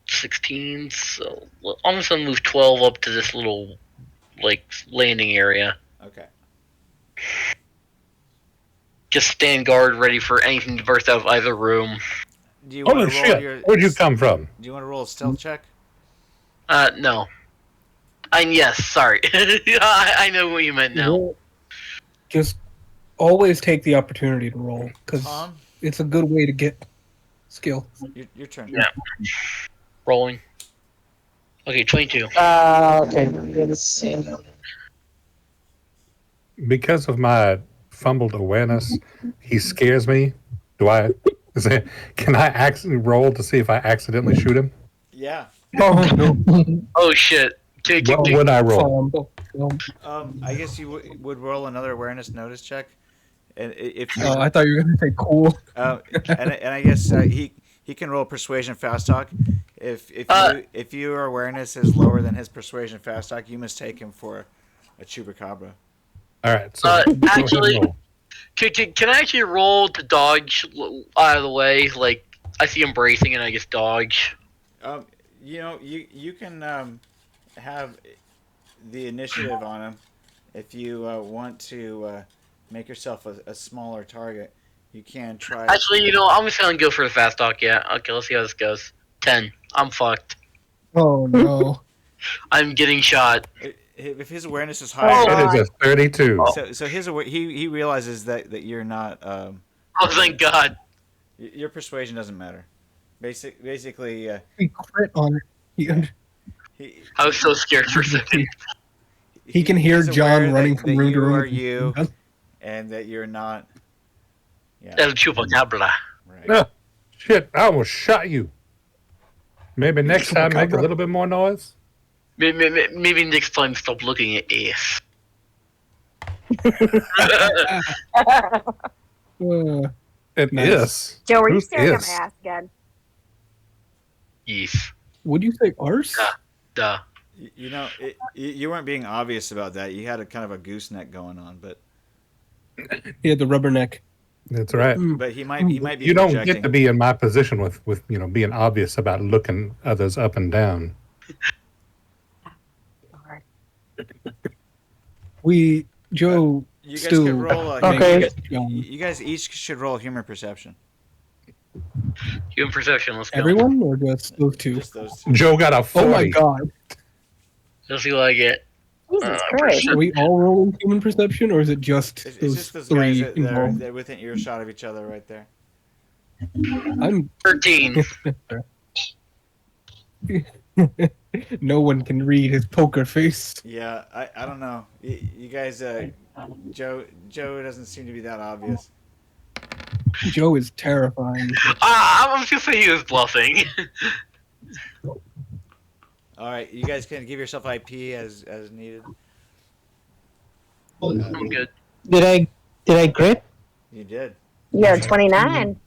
S5: 16. So I'm just gonna move 12 up to this little, like, landing area.
S1: Okay.
S5: Just stand guard, ready for anything to burst out of either room.
S1: Do you want
S7: Holy
S1: to roll
S7: shit!
S1: your?
S7: Where'd you come from?
S1: Do you want to roll a stealth check?
S5: No. And yes, sorry. I know what you meant now.
S3: Roll. Just always take the opportunity to roll because
S1: Tom,
S3: it's a good way to get skill.
S1: your turn.
S5: Yeah. Rolling. Okay, 22.
S8: Okay. Let's see.
S7: Because of my fumbled awareness, he scares me. Can I actually roll to see if I accidentally shoot him?
S1: Yeah.
S3: Oh no!
S5: Oh shit.
S7: What would I roll?
S1: I guess you would roll another awareness notice check, and if you,
S3: Oh, I thought you were gonna say cool.
S1: and I guess he can roll persuasion fast talk. If your awareness is lower than his persuasion fast talk, you mistake him for a chupacabra.
S7: All right. So go ahead and
S5: actually,
S7: roll.
S5: can I actually roll to dodge out of the way? Like, I see him bracing and I just dodge.
S1: You can have the initiative on him if you want to make yourself a smaller target. You can try.
S5: Actually, I'm just gonna go for the fast talk. Yeah. Okay, let's see how this goes. 10. I'm fucked.
S3: Oh no!
S5: I'm getting shot.
S1: If his awareness is higher,
S7: It is a 32.
S1: so he realizes that you're not.
S5: Oh, thank God.
S1: Your persuasion doesn't matter. Basically,
S3: He crit on it.
S5: I was so scared for a second.
S3: He can hear
S1: he's
S3: John
S1: aware
S3: running
S1: that
S3: from room to
S1: you
S3: room.
S1: are you, and that you're not. Yeah.
S5: El Chupacabra.
S1: Right.
S7: No, shit! I almost shot you. Maybe next time make a little bit more noise.
S5: Maybe next time stop looking at ass.
S7: It
S3: Nice.
S7: is.
S2: Joe, were you
S7: Who's
S2: staring at
S7: is?
S2: my ass again?
S5: Yes.
S3: Would you say arse?
S5: Duh.
S1: You weren't being obvious about that. You had a kind of a gooseneck going on, but
S3: He had the rubber neck.
S7: That's right.
S1: but he might be.
S7: You don't
S1: projecting.
S7: get to be in my position with being obvious about looking others up and down.
S3: Joe,
S1: You guys
S3: Stu,
S1: could roll.
S8: Okay.
S1: You gull each should roll human perception.
S5: Human perception, let's go.
S3: Everyone or just those two?
S1: Just those two.
S7: Joe got a 40.
S3: Oh my god!
S5: Let's see what I get.
S2: Jesus Christ.
S3: Are we all rolling human perception, or is it just
S1: It's
S3: those
S1: just those
S3: three
S1: guys that are
S3: involved?
S1: they're within earshot of each other right there.
S3: I'm
S5: 13.
S3: no one can read his poker face.
S1: Yeah, I don't know. You guys, Joe doesn't seem to be that obvious.
S3: Joe is terrifying.
S5: I'm just gonna say he was bluffing.
S1: All right, you guys can give yourself IP as needed.
S5: I'm good.
S8: Did I crit?
S1: You did.
S2: You're 29.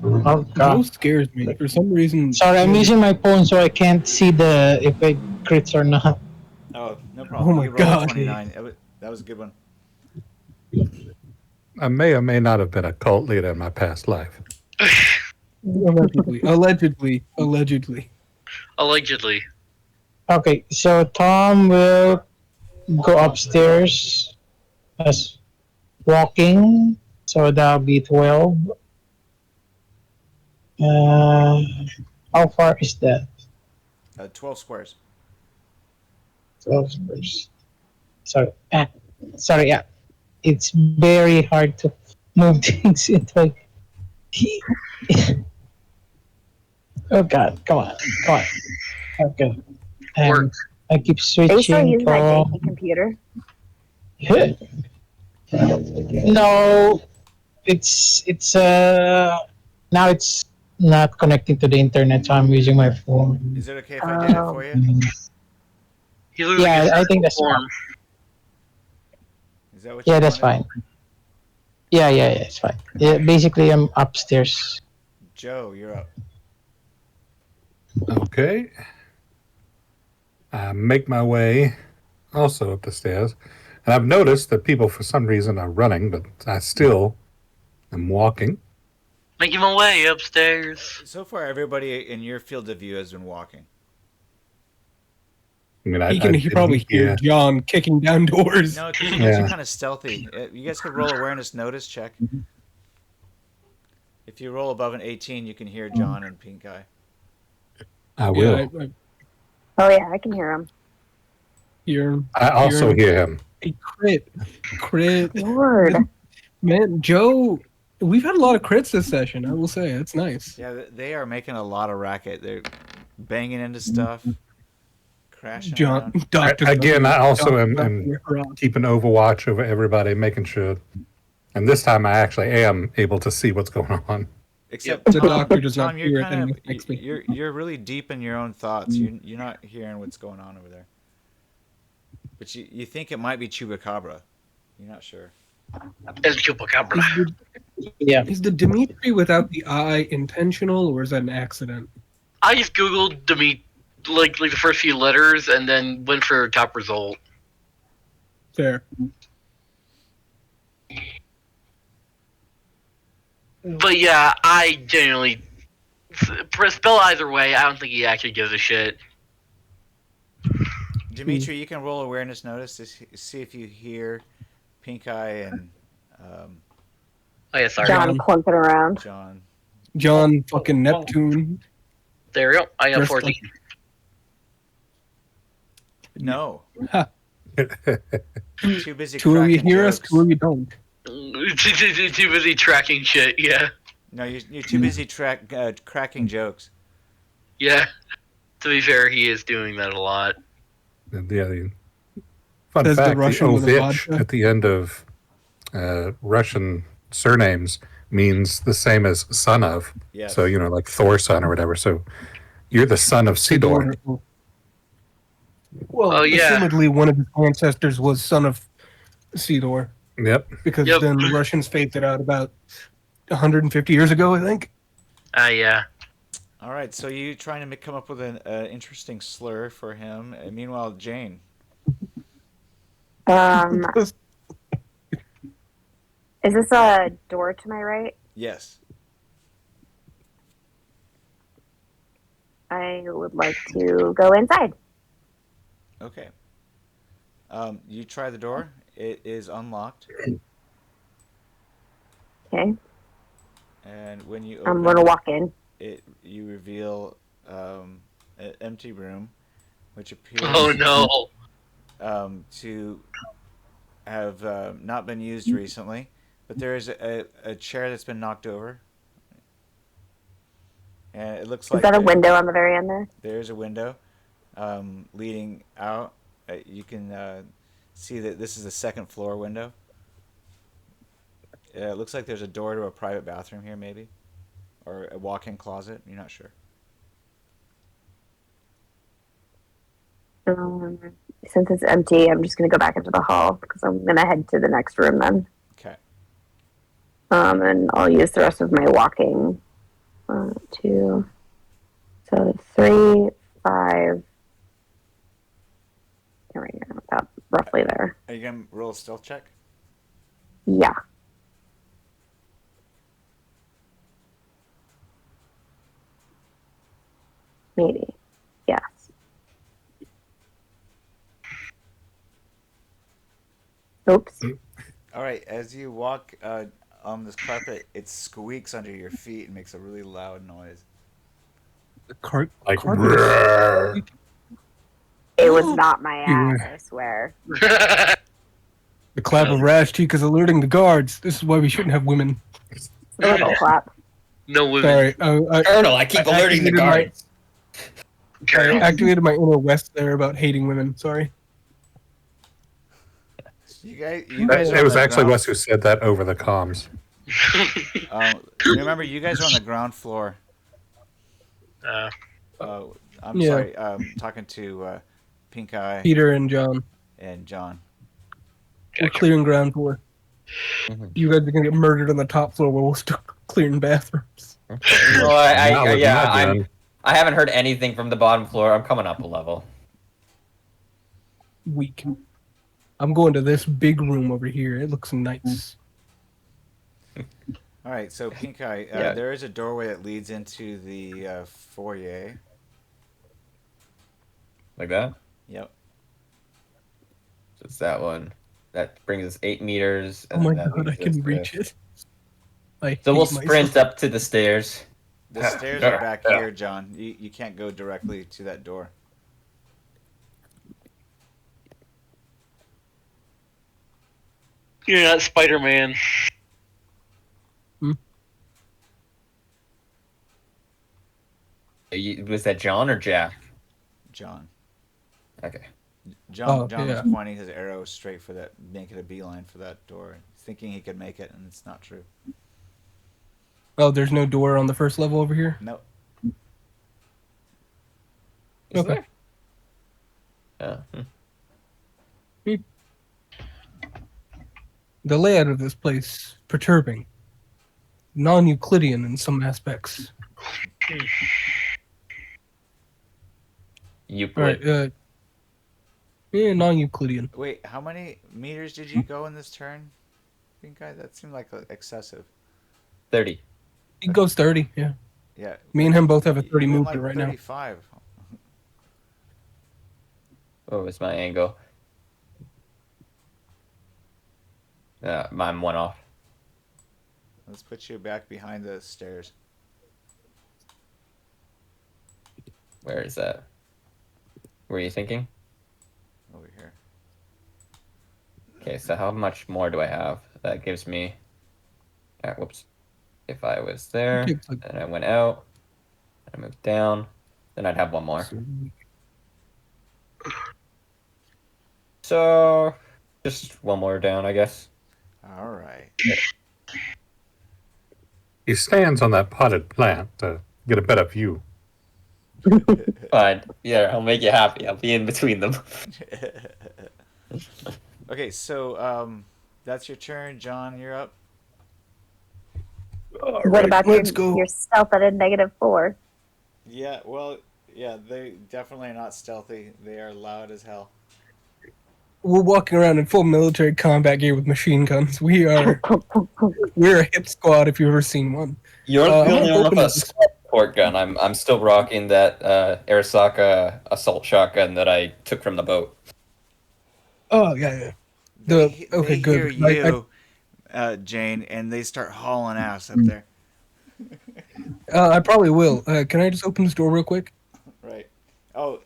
S8: Oh
S3: Joe
S8: god.
S3: scares me for some reason.
S8: Sorry, I'm using my phone so I can't see if it crits or not.
S1: Oh, no problem.
S3: Oh my
S1: you rolled
S3: God.
S1: 29. That was a good one.
S7: I may or may not have been a cult leader in my past life.
S3: Allegedly.
S5: Allegedly.
S8: Okay, so Tom will go upstairs as walking, so that'll be 12. How far is that?
S1: 12 squares.
S8: 12 squares. Sorry. Yeah, it's very hard to move things into like. Oh God! Come on. Okay.
S5: Work.
S8: I keep
S2: Are you still
S8: switching
S2: using that
S8: from.
S2: janky computer?
S8: No, it's now it's not connecting to the internet, so I'm using my phone.
S1: Is it okay if I did it for you?
S5: He's losing
S8: Yeah,
S5: his
S8: I think that's
S5: form.
S8: fine.
S1: Is that what
S8: Yeah,
S1: you
S8: that's
S1: wanted?
S8: fine. Yeah, it's fine. Yeah, basically, I'm upstairs.
S1: Joe, you're up.
S7: Okay. I make my way also up the stairs. And I've noticed that people, for some reason, are running, but I still am walking.
S5: Making my way upstairs.
S1: So far, everybody in your field of view has been walking.
S7: I mean,
S3: He can probably hear John kicking down doors.
S1: No, because you guys are kind of stealthy. You guys could roll awareness notice check. If you roll above an 18, you can hear John and PinkEye.
S7: I will.
S3: Yeah,
S2: Oh yeah, I can hear him.
S7: I also hear him.
S3: A crit.
S2: Lord.
S3: Man, Joe, we've had a lot of crits this session, I will say. It's nice.
S1: Yeah, they are making a lot of racket. They're banging into stuff, crashing
S3: John,
S1: around.
S3: Doctor.
S7: Again, I also am keeping overwatch over everybody, making sure. And this time I actually am able to see what's going on.
S1: Except
S3: the doctor does not
S1: Tom,
S3: hear it, and it makes me.
S1: you're really deep in your own thoughts. You're not hearing what's going on over there. But you think it might be Chupacabra. You're not sure.
S5: It's Chupacabra.
S8: Yeah.
S3: Is the Dimitri without the eye intentional, or is that an accident?
S5: I just googled Demet, like the first few letters, and then went for top result.
S3: Fair.
S5: But yeah, I genuinely spell either way. I don't think he actually gives a shit.
S1: Dimitri, you can roll awareness notice to see if you hear PinkEye and
S5: Oh yeah, sorry.
S2: John clumping around.
S3: John fucking Neptune.
S5: There we go. I got
S3: Dressed
S5: 14.
S1: No.
S3: Ha.
S1: Too busy.
S3: Two of you
S1: cracking
S3: hear us,
S1: jokes.
S3: two of you don't.
S5: Too busy tracking shit. Yeah.
S1: No, you're too busy cracking jokes.
S5: Yeah. To be fair, he is doing that a lot.
S7: The fun
S3: Says the
S7: fact, the
S3: Russian with a
S7: ovich
S3: vodka.
S7: at the end of Russian surnames means the same as son of.
S1: Yes.
S7: So, like Thor's son or whatever. So you're the son of Sidor.
S3: Well,
S5: Oh, yeah.
S3: assumedly one of his ancestors was son of Sidor.
S7: Yep.
S3: Because
S5: Yep.
S3: then the Russians faked it out about 150 years ago, I think.
S5: Yeah.
S1: All right, so you trying to come up with an interesting slur for him. And meanwhile, Jane.
S2: Is this a door to my right?
S1: Yes.
S2: I would like to go inside.
S1: Okay. You try the door. It is unlocked.
S2: Okay.
S1: And when you
S2: I'm
S1: open
S2: gonna walk in.
S1: you reveal an empty room, which appears
S5: Oh no.
S1: To have not been used recently. But there is a chair that's been knocked over. And it looks like...
S2: Is that a window on the very end there?
S1: There's a window leading out. You can see that this is a second floor window. It looks like there's a door to a private bathroom here, maybe. Or a walk-in closet. You're not sure.
S2: Since it's empty, I'm just going to go back into the hall because I'm going to head to the next room then.
S1: Okay.
S2: And I'll use the rest of my walking. 2. So 3, 5. There we go. About roughly there.
S1: Are you going to roll a stealth check?
S2: Yeah. Maybe. Yes. Oops.
S1: All right. As you walk on this carpet, it squeaks under your feet and makes a really loud noise.
S7: Like,
S2: It was not my ass, I swear.
S3: The clap of rash cheek is alerting the guards. This is why we shouldn't have women.
S2: Little clap.
S5: No women.
S3: Sorry,
S4: Colonel, I keep alerting the guards.
S3: I activated my inner West there about hating women. Sorry.
S1: You guys
S7: it was actually Wes who said that over the comms.
S1: Remember, you guys are on the ground floor. I'm sorry. Talking to PinkEye,
S3: Peter and John.
S1: and John.
S3: We're clearing ground floor. You guys are gonna get murdered on the top floor while we're still clearing bathrooms.
S4: Well, I haven't heard anything from the bottom floor. I'm coming up a level.
S3: Weak. I'm going to this big room over here. It looks nice.
S1: All right, so PinkEye,
S4: Yeah.
S1: there is a doorway that leads into the foyer.
S4: Like that?
S1: Yep.
S4: So it's that one. That brings us 8 meters.
S3: Oh my
S4: that
S3: god, I
S4: leads us
S3: can
S4: to-
S3: reach it.
S4: So we'll sprint up to the stairs.
S1: The stairs are back here, John. You can't go directly to that door.
S5: You're not Spider-Man.
S4: Was that John or Jack?
S1: John.
S4: Okay.
S1: John
S3: yeah.
S1: was pointing his arrow straight for that, making a beeline for that door, thinking he could make it, and it's not true.
S3: Oh, there's no door on the first level over here?
S1: Nope.
S4: Is
S3: Okay.
S4: there? Yeah.
S3: The layout of this place perturbing. Non-Euclidean in some aspects.
S4: Euclid.
S3: Alright, yeah, non-Euclidean.
S1: Wait, how many meters did you go in this turn, PinkEye? That seemed like excessive.
S4: 30.
S3: He goes 30, yeah.
S1: Yeah.
S3: Me and him both have a 30
S1: You went
S3: movement
S1: like
S3: right
S1: 35.
S4: What was my angle? Mine went off.
S1: Let's put you back behind the stairs.
S4: Where is that? Were you thinking?
S1: Over here.
S4: Okay, so how much more do I have? That gives me... whoops. If I was there,
S3: now. Takes like-
S4: and I went out, I moved down, then I'd have one more. So, just one more down, I guess.
S1: All right.
S7: He stands on that potted plant to get a better view.
S4: Fine. Yeah, I'll make you happy. I'll be in between them.
S1: Okay, so that's your turn, John. You're up.
S2: What about
S3: let's go.
S2: your stealth at a -4?
S1: Yeah, well, yeah, they definitely are not stealthy. They are loud as hell.
S3: We're walking around in full military combat gear with machine guns. We're a hip squad if you've ever seen one.
S4: You're
S3: I'm
S4: the only
S3: gonna
S4: one
S3: open
S4: with a
S3: this-
S4: support gun. I'm still rocking that Arasaka assault shotgun that I took from the boat.
S3: Oh, yeah.
S1: They
S3: Okay, good.
S1: hear you, Jane, and they start hauling ass up there.
S3: I probably will. Can I just open this door real quick?
S1: Right. Oh,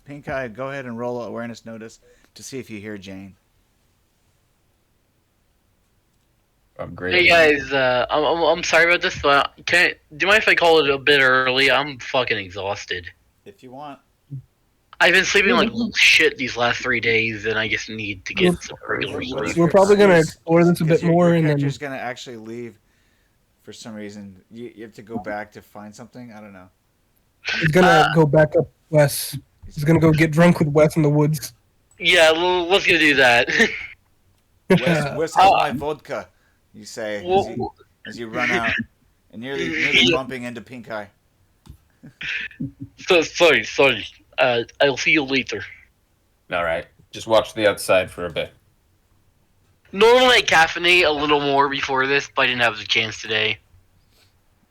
S1: PinkEye, go ahead and roll awareness notice to see if you hear Jane.
S4: I'm great.
S5: Hey guys, I'm sorry about this, but do you mind if I call it a bit early? I'm fucking exhausted.
S1: If you want.
S5: I've been sleeping like shit these last 3 days, and I just need to get some regular sleep.
S3: We're probably going to explore this a bit more,
S1: Your
S3: and then
S1: character's going to actually leave for some reason. You have to go back to find something? I don't know.
S3: he's going to go back up west. He's going to go get drunk with Wes in the woods.
S5: Yeah, well, let's go do that.
S1: Where's my vodka? You say as you run out and nearly bumping into PinkEye.
S5: So sorry. I'll see you later.
S4: All right. Just watch the outside for a bit.
S5: Normally I caffeinate a little more before this, but I didn't have the chance today.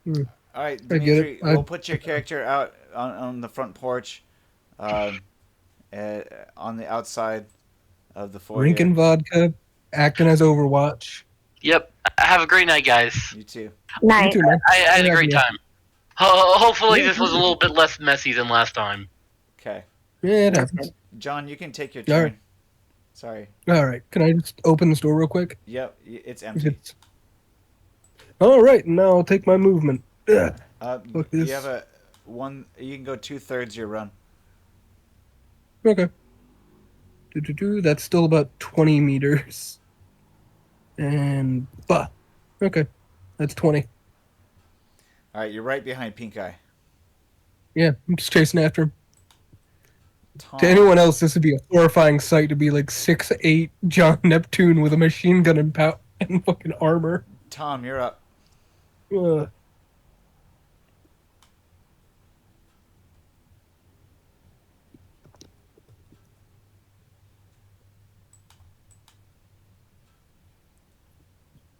S1: All right,
S3: I get
S1: Dimitri,
S3: it.
S1: we'll put your character out on the front porch, on the outside of the foyer.
S3: Drinking vodka, acting as Overwatch.
S5: Yep. Have a great night, guys.
S1: You too.
S3: You
S2: Night.
S3: too, man.
S5: I had a great
S3: Yeah.
S5: time. Hopefully, this was a little bit less messy than last time.
S1: Okay.
S3: Yeah, it happens.
S1: John, you can take your
S3: All
S1: turn.
S3: right.
S1: Sorry.
S3: All right. Can I just open this door real quick?
S1: Yep, it's empty.
S3: All right. Now I'll take my movement. Fuck this.
S1: You have a one. You can go 2/3 your run.
S3: Okay. That's still about 20 meters. And okay, that's 20.
S1: All right, you're right behind PinkEye.
S3: Yeah, I'm just chasing after him.
S1: Tom,
S3: To anyone else, this would be a horrifying sight to be like 6'8" John Neptune with a machine gun and fucking armor.
S1: Tom, you're up.
S3: Ugh.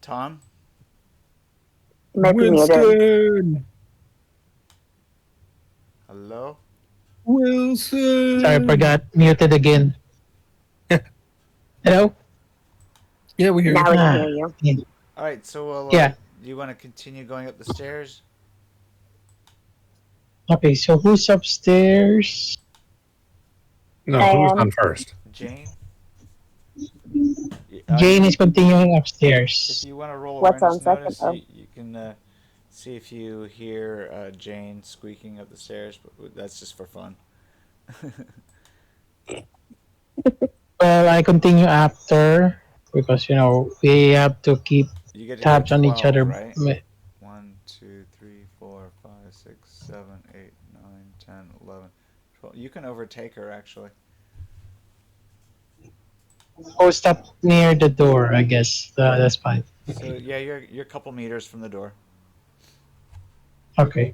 S1: Tom?
S2: You might be muted.
S3: Winston!
S1: Hello?
S3: Wilson!
S8: Sorry, forgot. Muted again. Hello?
S3: Yeah, we hear
S2: Now
S3: you.
S2: we can hear you.
S8: Yeah.
S1: All right, so
S8: Yeah.
S1: do you want to continue going up the stairs?
S8: Okay, so who's upstairs?
S7: No,
S2: I
S7: who's
S2: am.
S7: on first?
S1: Jane?
S8: Jane is continuing
S1: If
S8: upstairs.
S1: you want to roll
S2: What's
S1: awareness
S2: on second,
S1: notice,
S2: though?
S1: you can see if you hear Jane squeaking up the stairs, but that's just for fun.
S8: Well, I continue after because we have to keep
S1: You get to
S8: tabs
S1: do
S8: on each
S1: 12,
S8: other.
S1: right? 1, 2, 3, 4, 5, 6, 7, 8, 9, 10, 11, 12. You can overtake her, actually.
S8: Oh, stop near the door, I guess. That's fine.
S1: So yeah, you're a couple meters from the door.
S8: Okay.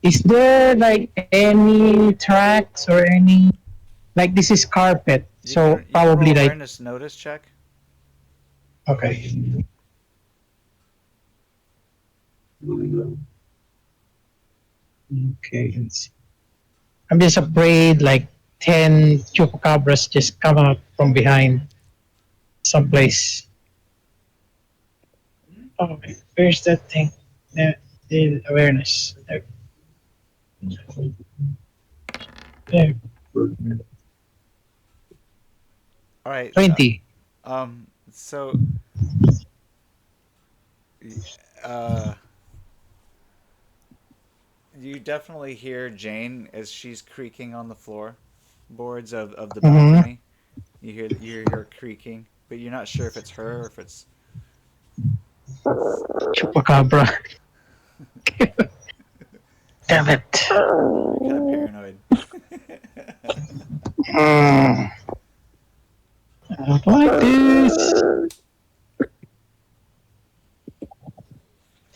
S8: Is there like any tracks or any like this is carpet, so
S1: You can
S8: probably
S1: roll
S8: like
S1: awareness notice check.
S8: okay. Okay, let's see. I'm just afraid like 10 chupacabras just come out from behind someplace. Oh, where's that thing? The awareness. There. There.
S1: All right.
S8: 20.
S1: So you definitely hear Jane as she's creaking on the floorboards of the balcony. You hear her creaking, but you're not sure if it's her or if it's
S8: Chupacabra. Damn it.
S1: kind of paranoid.
S8: I don't like this.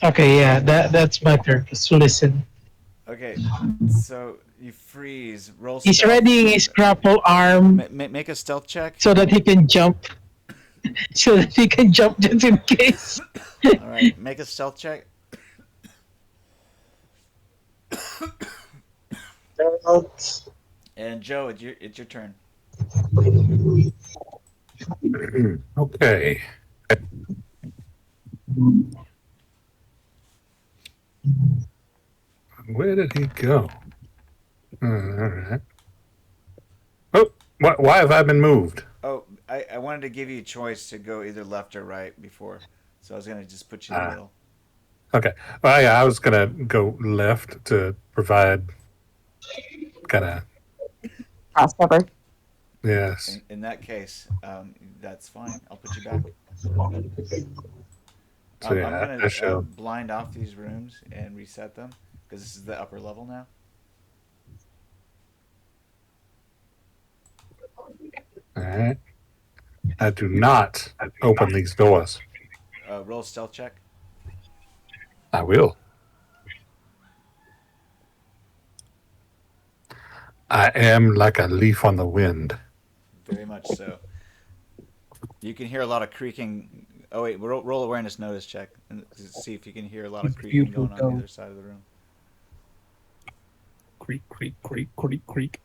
S8: Okay, yeah, that's my purpose. To listen.
S1: Okay, so you freeze. Roll.
S8: He's
S1: stealth.
S8: readying his grapple arm
S1: Make a stealth check.
S8: so that he can jump. So that he can jump just in case.
S1: All right, make a stealth check. And Joe, it's your turn.
S7: Okay. Where did he go? All right. Oh, why have I been moved?
S1: Oh, I wanted to give you a choice to go either left or right before, so I was gonna just put you in the middle.
S7: Okay. Well, yeah, I was gonna go left to provide kind of
S2: Crossover.
S7: yes.
S1: In that case, that's fine. I'll put you back.
S7: So yeah,
S1: I'm
S7: I
S1: gonna
S7: shall.
S1: blind off these rooms and reset them because this is the upper level now.
S7: All right. I do not open these doors.
S1: Roll a stealth check.
S7: I will. I am like a leaf on the wind.
S1: Very much so. You can hear a lot of creaking. Oh wait, roll awareness notice check and see if you can hear a lot of creaking going on the other side of the room.
S3: Creak, creak, creak, creak, creak.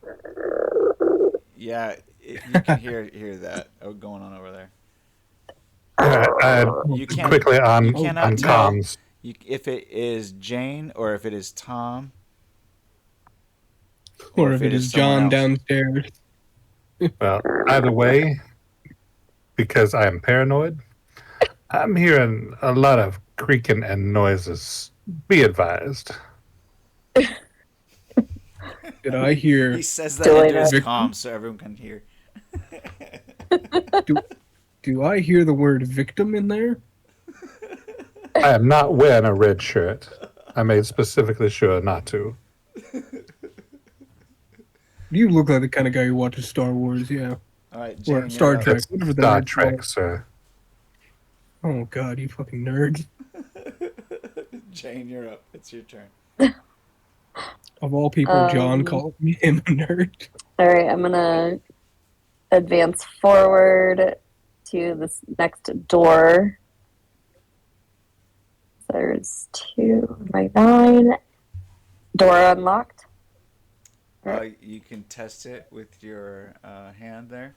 S1: Yeah, you can hear that going on over there.
S7: I
S1: You can't
S7: quickly on
S1: you cannot tell.
S7: comms.
S1: if it is Jane or if it is Tom,
S3: or if it is John downstairs.
S7: Well, either way, because I am paranoid, I'm hearing a lot of creaking and noises. Be advised.
S3: Did I hear?
S1: He says that into his comm so everyone can hear.
S3: Do I hear the word victim in there?
S7: I am not wearing a red shirt. I made specifically sure not to.
S3: You look like the kind of guy who watches Star Wars, yeah.
S1: All right, Jane,
S3: or Star Trek.
S7: That's
S3: Whatever the
S7: Star
S3: nerd's
S7: Trek,
S3: called.
S7: sir.
S3: Oh God, you fucking nerd!
S1: Jane, you're up. It's your turn.
S3: Of all people, John called him a nerd.
S2: All right, I'm gonna advance forward to this next door. There's 2 by 9. Door unlocked.
S1: You can test it with your hand there.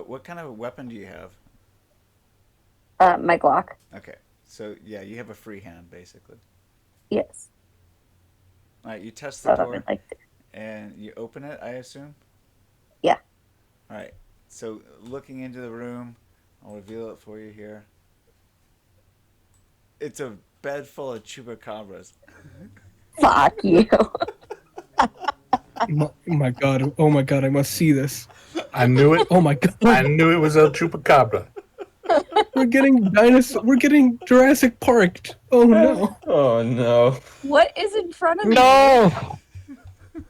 S1: What kind of a weapon do you have?
S2: My Glock.
S1: Okay, so yeah, you have a free hand basically.
S2: Yes.
S1: All right, you test the door
S2: Like
S1: and you open it, I assume?
S2: Yeah.
S1: All right, so looking into the room, I'll reveal it for you here. It's a bed full of chupacabras.
S2: Fuck you.
S3: Oh my God! Oh my God! I must see this.
S7: I knew it.
S3: Oh my God!
S7: I knew it was El Chupacabra.
S3: We're getting dinosaur. We're getting Jurassic Parked. Oh no!
S4: Oh no!
S2: What is in front of me?
S8: No!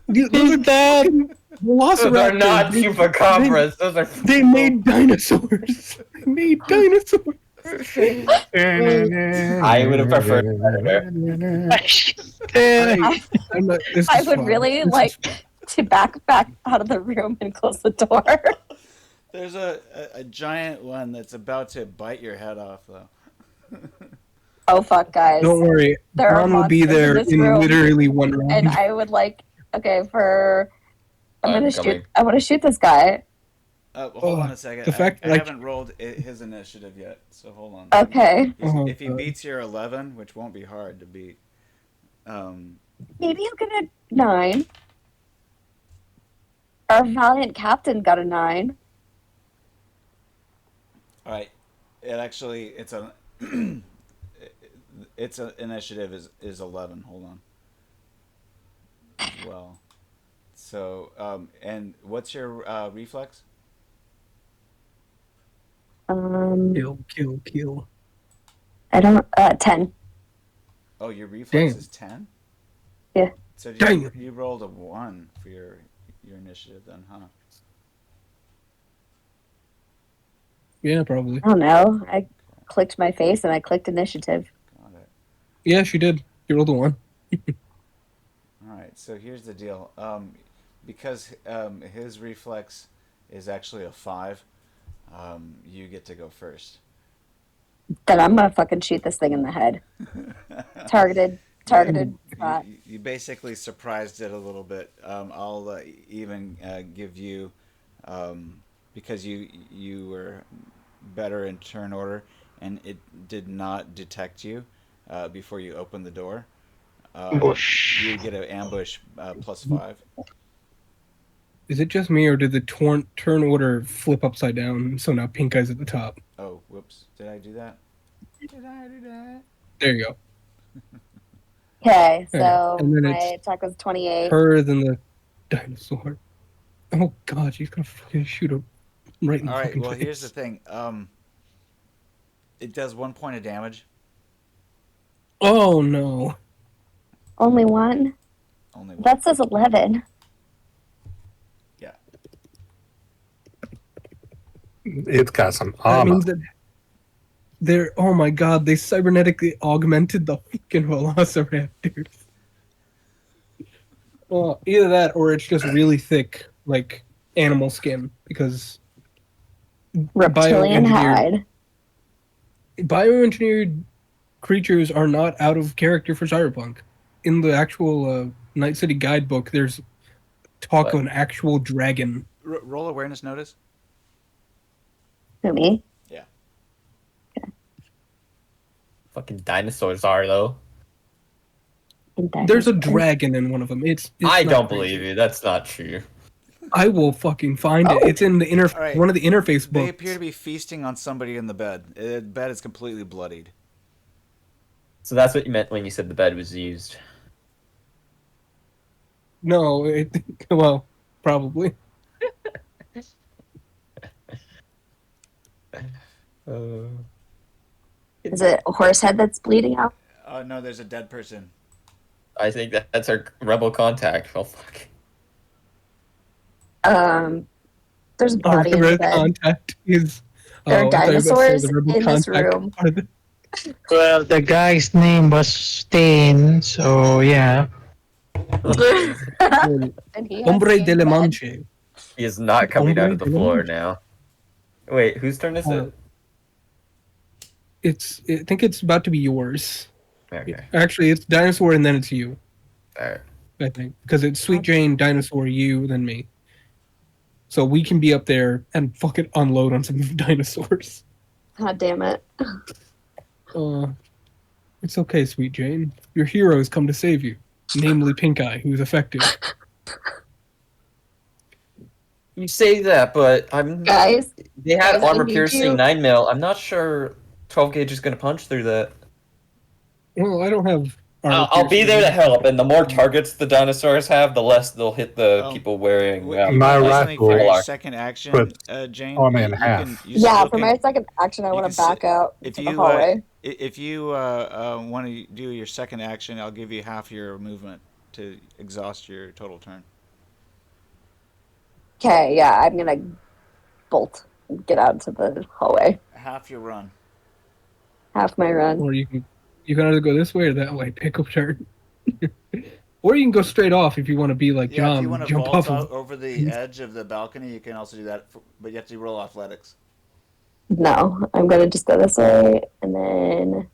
S3: Those are fucking
S4: Those are
S3: velociraptors.
S4: not chupacabras. Those are.
S3: They made dinosaurs. They made dinosaurs.
S4: I would have preferred Predator.
S2: I would really like to back out of the room and close the door.
S1: There's a giant one that's about to bite your head off, though.
S2: Oh fuck, guys!
S3: Don't worry,
S2: There are
S3: John will be
S2: monsters
S3: there
S2: in this
S3: in
S2: room.
S3: literally one round.
S2: And I would like, okay, I'm gonna shoot.
S4: coming.
S2: I want to shoot this guy.
S1: Hold on a second.
S3: the fact
S1: I
S3: that I-
S1: haven't rolled his initiative yet, so hold on.
S2: Okay.
S1: If he beats your 11, which won't be hard to beat,
S2: Maybe you'll get a 9. Our valiant captain got a 9.
S1: all right. It's a initiative is 11. Hold on. As well. So and what's your reflex?
S3: Kill.
S2: I don't. 10.
S1: Oh, your reflex
S3: Damn.
S1: is 10?
S2: Yeah.
S1: So
S3: Dang.
S1: you rolled a 1 for your initiative then, huh?
S3: Yeah, probably.
S2: I don't know. I clicked my face and I clicked initiative.
S1: Got it.
S3: Yeah, she did. You rolled a 1.
S1: All right. So here's the deal. Because his reflex is actually a 5, you get to go first.
S2: Then I'm gonna fucking shoot this thing in the head. Targeted. Spot.
S1: You basically surprised it a little bit. I'll even give you, because you were better in turn order, and it did not detect you before you opened the door. You get an ambush +5.
S3: Is it just me, or did the turn order flip upside down, so now PinkEye's at the top?
S1: Oh, whoops. Did I do that?
S3: There you go.
S2: Okay, so
S3: And then
S2: my
S3: it's
S2: attack was 28.
S3: Her than the dinosaur. Oh God, she's gonna fucking shoot him right in the
S1: All right.
S3: fucking
S1: Well,
S3: face.
S1: here's the thing. It does 1 point of damage.
S3: Oh no.
S2: Only 1?
S1: Only 1.
S2: That says 11.
S1: Yeah.
S7: It's got some
S3: That
S7: armor.
S3: means that they're, oh my God, they cybernetically augmented the fucking velociraptors. Well, either that or it's just really thick, like animal skin, because
S2: Reptilian hide.
S3: bioengineered creatures are not out of character for Cyberpunk. In the actual Night City guidebook, there's talk of an actual dragon.
S1: Roll awareness notice.
S2: Who, me?
S1: Yeah.
S4: fucking dinosaurs are, though.
S3: There's a dragon in one of them. It's
S4: I
S3: not
S4: don't
S3: crazy.
S4: believe you. That's not true.
S3: I will fucking find it. It's in the
S1: right.
S3: one of the interface books.
S1: They appear to be feasting on somebody in the bed. The bed is completely bloodied.
S4: So that's what you meant when you said the bed was used.
S3: No, well, probably.
S2: Is it a horse head that's bleeding out?
S1: Oh no, there's a dead person.
S4: I think that's our rebel contact. Oh fuck.
S2: There's a
S3: Our
S2: body in the
S3: red
S2: bed.
S3: contact is.
S2: There are
S3: I thought you were about to say
S2: dinosaurs
S3: the rebel
S2: in this
S3: contact
S2: room.
S3: part of the-
S8: Well, the guy's name was Stain, so yeah.
S2: And he has
S3: Hombre
S2: skin
S3: de la
S2: bed.
S3: Manche.
S4: He is not coming out of the
S3: Hombre,
S4: floor now. Wait, whose turn is it?
S3: I think it's about to be yours.
S4: Okay.
S3: Actually, it's dinosaur and then it's you.
S4: Alright.
S3: I think because it's Sweet Jane, dinosaur, you, then me. So we can be up there and fucking unload on some dinosaurs.
S2: God damn it.
S3: It's okay, Sweet Jane. Your heroes come to save you, namely PinkEye, who's effective.
S4: You say that, but
S2: Guys,
S4: they had
S2: guys, I
S4: armor
S2: need
S4: piercing
S2: you.
S4: 9mm. I'm not sure 12 gauge is gonna punch through that.
S3: Well, I don't have.
S4: I'll be there to help, and the more targets the dinosaurs have, the less they'll hit the people wearing.
S7: My
S1: Listening for
S7: rifle
S1: your second action,
S7: put
S1: Jane.
S7: arm in
S1: you
S7: half.
S1: can- you
S2: Yeah,
S1: still
S2: for
S1: can-
S2: my second action, I
S1: you
S2: want
S1: can
S2: to back out
S1: if
S2: to
S1: you
S2: the hallway.
S1: if you want to do your second action, I'll give you half your movement to exhaust your total turn.
S2: Okay, yeah, I'm gonna bolt and get out into the hallway.
S1: Half your run.
S2: Half my run.
S3: Or you can either go this way or that way. Pick up turn. Or you can go straight off if you want to be like
S1: Yeah,
S3: John.
S1: if you want to
S3: Jump
S1: vault
S3: off
S1: out
S3: of.
S1: over the edge of the balcony, you can also do that. But you have to roll athletics.
S2: No, I'm gonna just go this way and then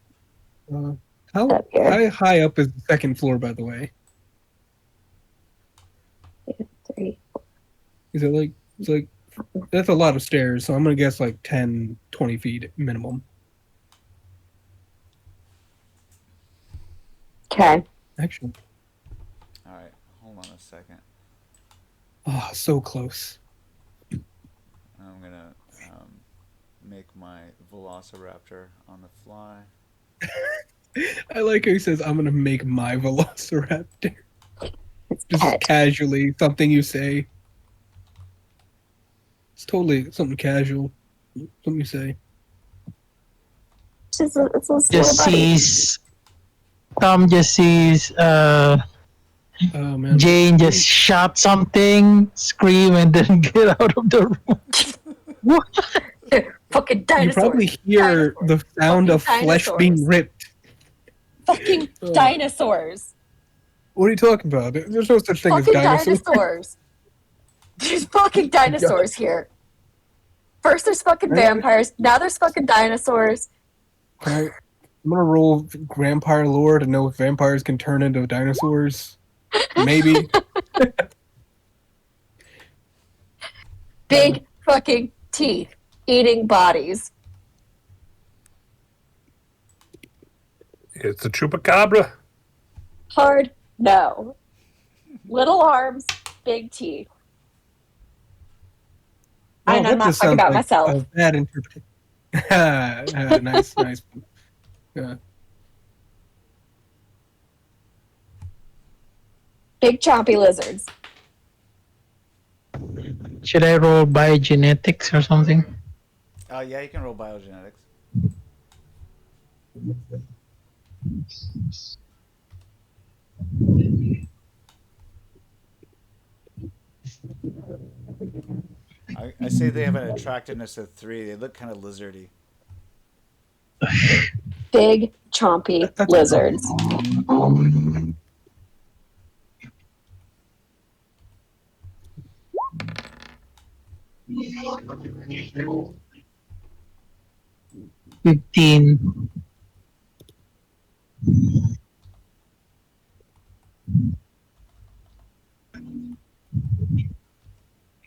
S3: How
S2: up here.
S3: high up is the second floor, by the way?
S2: 3.
S3: Is it like it's like that's a lot of stairs, so I'm gonna guess like 10, 20 feet minimum.
S2: Okay.
S3: Actually,
S1: All right, hold on a second.
S3: oh, so close.
S1: I'm gonna make my Velociraptor on the fly.
S3: I like how he says, "I'm gonna make my Velociraptor."
S2: It's
S3: Just
S2: pet.
S3: casually, something you say. It's totally something casual. Something you say.
S2: It's just it's a little
S8: Just
S2: buddy.
S8: sees Tom just sees
S3: Oh man.
S8: Jane just shout something, scream, and then get out of the room.
S2: Fucking
S3: You
S2: dinosaurs.
S3: probably hear the sound of
S2: Fucking
S3: flesh being
S2: dinosaurs.
S3: ripped.
S2: Fucking dinosaurs.
S3: What are you talking about? There's no such thing
S2: Fucking
S3: as dinosaurs.
S2: dinosaurs. There's fucking dinosaurs here. First there's fucking vampires, now there's fucking dinosaurs.
S3: Alright, I'm gonna roll vampire lore to know if vampires can turn into dinosaurs. Maybe.
S2: Big fucking teeth eating bodies.
S7: It's a chupacabra.
S2: Hard no. Little arms, big teeth. And
S3: that
S2: I'm not
S3: just
S2: talking
S3: sounds
S2: about
S3: like
S2: myself.
S3: a bad interpretation. Nice. Yeah.
S2: Big chompy lizards.
S8: Should I roll biogenetics or something?
S1: Yeah, you can roll biogenetics. I say they have an attractiveness of 3. They look kind of lizardy.
S2: Big chompy lizards.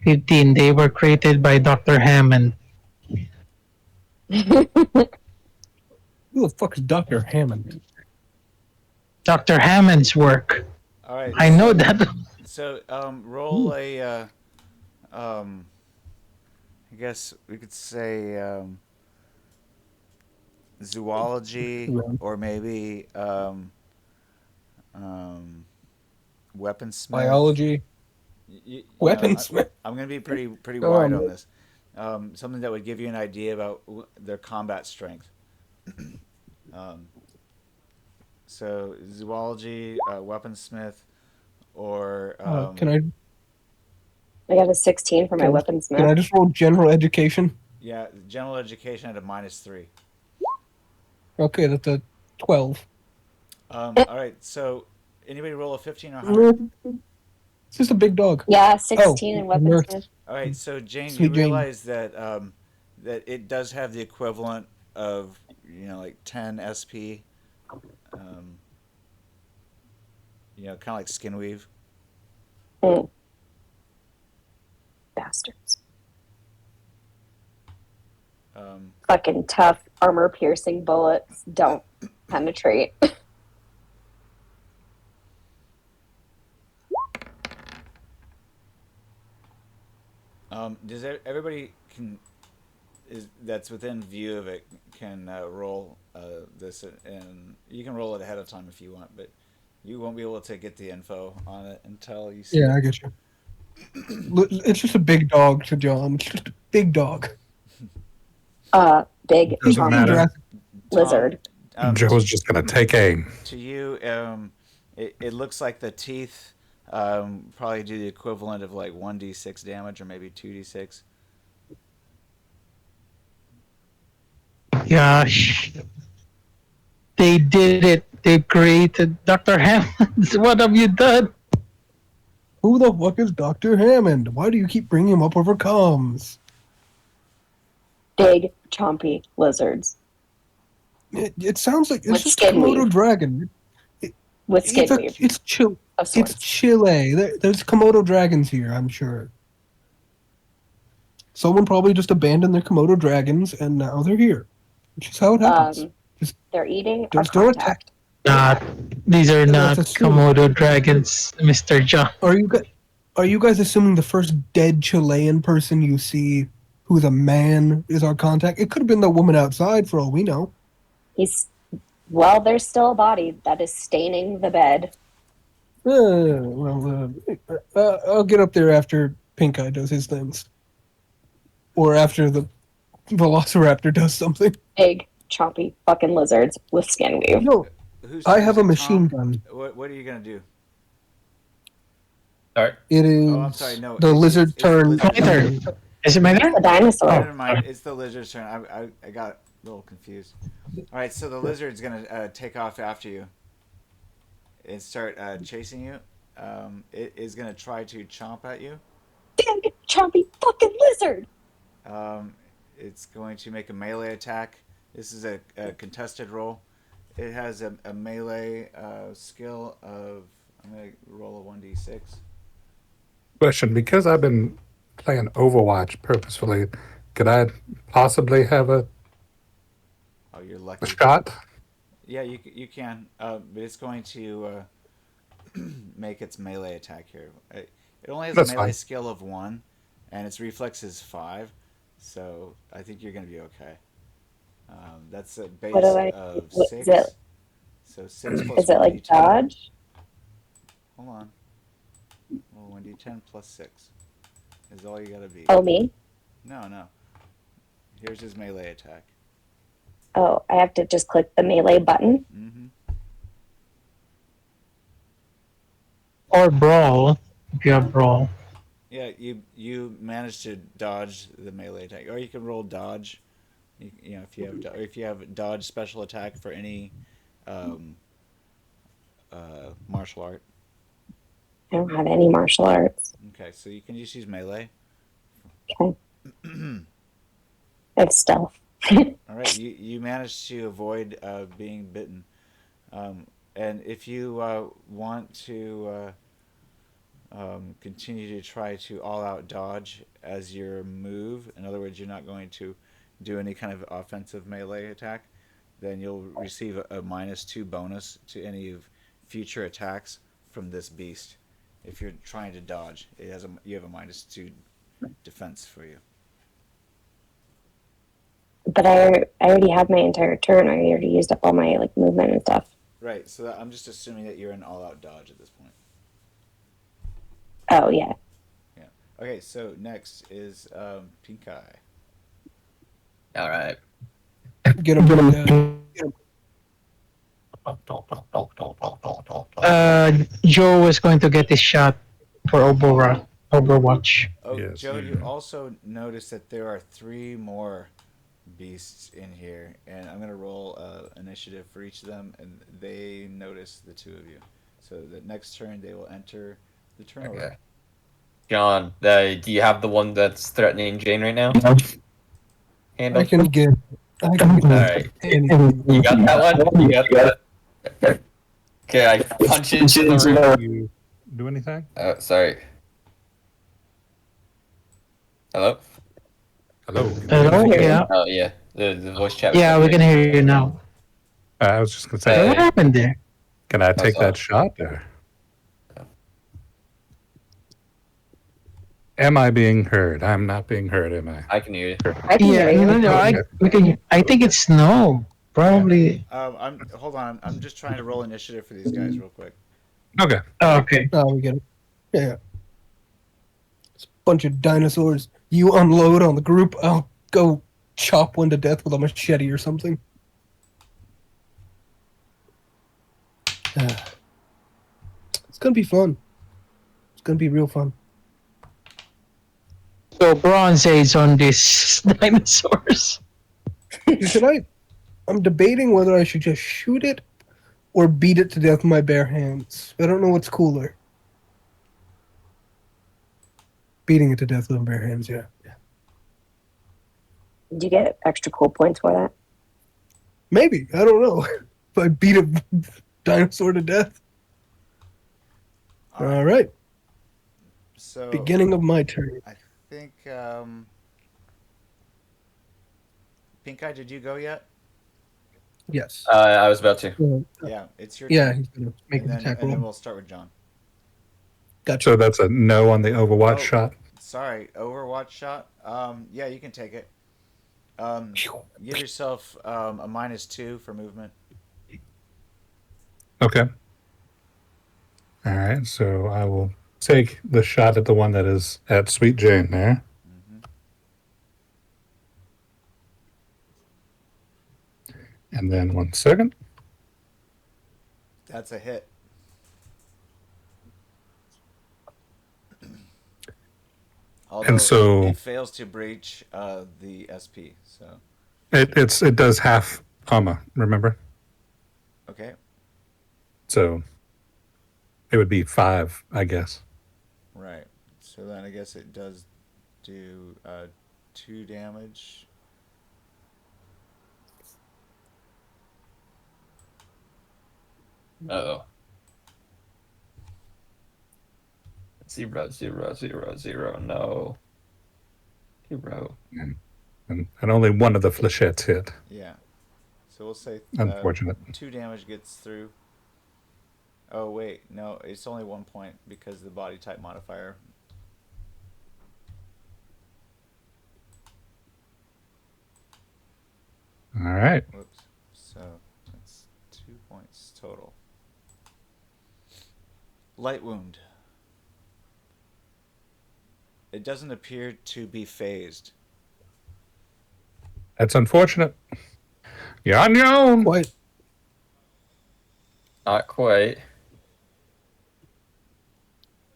S8: $15. They were created by Dr. Hammond.
S3: Who the fuck is Dr. Hammond?
S8: Dr. Hammond's work.
S1: All right.
S8: I know that.
S1: So, roll a. I guess we could say zoology, or maybe weaponsmith.
S3: Biology. Weaponsmith.
S1: I'm going to be pretty wide on this. Something that would give you an idea about their combat strength. So zoology, weaponsmith, or
S3: Can I
S2: got a 16 for my weaponsmith.
S3: Can I just roll general education?
S1: Yeah, general education at a -3.
S3: Okay, that's a 12.
S1: All right, so anybody roll a 15 or higher?
S3: It's just a big dog.
S2: Yeah, 16 in weaponsmith.
S1: All right, so Jane,
S3: Sweet
S1: you
S3: Jane.
S1: realize that that it does have the equivalent of like 10 SP. Kind of like skin weave.
S2: Bastards. Fucking tough armor piercing bullets don't penetrate.
S1: Does everybody that's within view of it can roll this, and you can roll it ahead of time if you want, but you won't be able to get the info on it until you see.
S3: Yeah, I get you. It's just a big dog to John. It's just a big dog.
S2: Big
S7: Doesn't matter.
S2: lizard.
S7: Joe's just gonna take aim.
S1: To you, it looks like the teeth probably do the equivalent of like 1d6 damage, or maybe 2d6.
S8: Gosh. They did it. They created Dr. Hammond. What have you done?
S3: Who the fuck is Dr. Hammond? Why do you keep bringing him up over comms?
S2: Big, chompy lizards.
S3: It sounds like it's
S2: With
S3: just a
S2: skin
S3: Komodo
S2: weave.
S3: dragon.
S2: With skin weave.
S3: It's chill.
S2: Of sorts.
S3: It's Chile. There's Komodo dragons here, I'm sure. Someone probably just abandoned their Komodo dragons, and now they're here. Which is how it happens.
S2: They're eating
S3: Don't
S2: our
S3: attack.
S2: contact.
S8: These are not
S3: That's assuming.
S8: Komodo dragons, Mr. John.
S3: Are you guys assuming the first dead Chilean person you see who's a man is our contact? It could have been the woman outside for all we know.
S2: There's still a body that is staining the bed.
S3: I'll get up there after PinkEye does his things. Or after the Velociraptor does something.
S2: Big, chompy fucking lizards with skin weave.
S3: No, I have a machine gun.
S1: What are you gonna do?
S4: All right.
S3: It is
S1: Oh, I'm sorry. No,
S3: the lizard turn.
S8: My turn. Is it my turn?
S2: The dinosaur.
S1: Never mind. It's the lizard's turn. I got a little confused. All right, so the lizard's gonna take off after you and start chasing you. It is gonna try to chomp at you.
S2: Big, chompy fucking lizard.
S1: It's going to make a melee attack. This is a contested roll. It has a melee skill of. I'm gonna roll a 1d6.
S7: Question: because I've been playing Overwatch purposefully, could I possibly have a
S1: Oh, you're lucky.
S7: shot?
S1: Yeah, you can, but it's going to make its melee attack here. It only has
S7: That's
S1: a melee
S7: fine.
S1: skill of 1, and its reflex is 5, so I think you're going to be okay. That's a base of 6.
S2: Is it,
S1: So 6 plus
S2: is it like
S1: 1d10.
S2: dodge?
S1: Hold on. Well, 1d10 plus 6 is all you got to beat.
S2: Oh, me?
S1: No. Here's his melee attack.
S2: Oh, I have to just click the melee button.
S1: Mm-hmm.
S8: Or brawl. If you have brawl.
S1: Yeah, you managed to dodge the melee attack, or you can roll dodge. If you have dodge special attack for any martial art.
S2: I don't have any martial arts.
S1: Okay, so you can just use melee.
S2: Okay. It's stealth.
S1: All right, you managed to avoid being bitten, and if you want to continue to try to all-out dodge as your move, in other words, you're not going to do any kind of offensive melee attack, then you'll receive a -2 bonus to any of future attacks from this beast. If you're trying to dodge, you have a -2 defense for you.
S2: But I already have my entire turn. I already used up all my movement and stuff.
S1: Right. So I'm just assuming that you're in all-out dodge at this point.
S2: Oh yeah.
S1: Yeah. Okay. So next is PinkEye.
S4: All right.
S3: Get him.
S8: Joe was going to get his shot for Overwatch.
S1: Oh,
S7: Yes,
S1: Joe,
S7: yeah.
S1: you also notice that there are 3 more beasts in here, and I'm gonna roll initiative for each of them, and they notice the 2 of you. So the next turn they will enter the turn order.
S4: Okay. John, do you have the one that's threatening Jane right now? Handle.
S3: I can get.
S4: All right.
S3: anything.
S4: You got that one? You got that? Okay, I punch into the room.
S7: You do anything?
S4: Oh, sorry. Hello?
S7: Hello.
S8: Hello? Yeah.
S4: Oh, yeah. The voice chat.
S8: Yeah, we can hear you now.
S7: I was just gonna say,
S8: What happened there?
S7: can I take
S4: That's
S7: that
S4: all.
S7: shot or? Am I being heard? I'm not being heard, am I?
S4: I can hear you.
S2: I can
S8: Yeah,
S2: hear you.
S8: no, I think it's no. Probably.
S1: Hold on. I'm just trying to roll initiative for these guys real quick.
S7: Okay.
S8: Oh, okay.
S3: Oh, we get it. Yeah. It's a bunch of dinosaurs. You unload on the group, I'll go chop one to death with a machete or something. It's gonna be fun. It's gonna be real fun.
S8: So Bronze Age on these dinosaurs.
S3: I'm debating whether I should just shoot it or beat it to death with my bare hands. I don't know what's cooler. Beating it to death with my bare hands, yeah.
S2: Did you get extra cool points for that?
S3: Maybe. I don't know. If I beat a dinosaur to death. All right.
S1: So
S3: Beginning of my turn.
S1: I think PinkEye, did you go yet?
S3: Yes.
S4: I was about to.
S1: Yeah, it's your
S3: Yeah,
S1: turn.
S3: he's going to make
S1: and
S3: an
S1: then,
S3: attack
S1: and then
S3: roll.
S1: we'll start with John.
S3: Gotcha.
S7: So that's a no on the Overwatch
S1: Oh.
S7: shot.
S1: Sorry, Overwatch shot. Yeah, you can take it. Give yourself a -2 for movement.
S7: Okay. All right. So I will take the shot at the one that is at Sweet Jane there. And then 1 second.
S1: That's a hit. Although
S7: so-
S1: it fails to breach the SP. So
S7: It does half armor, remember?
S1: okay,
S7: So it would be 5, I guess.
S1: right. So then I guess it does do 2 damage.
S4: Uh-oh. 0, 0, 0, 0. No. 0.
S7: And only one of the flechettes hit.
S1: Yeah. So we'll say
S7: Unfortunate.
S1: 2 damage gets through. Oh wait, no, it's only 1 point because of the body type modifier.
S7: All right.
S1: Whoops. So that's 2 points total. Light wound. It doesn't appear to be phased.
S7: That's unfortunate. You're on your own.
S3: Quite.
S4: Not quite.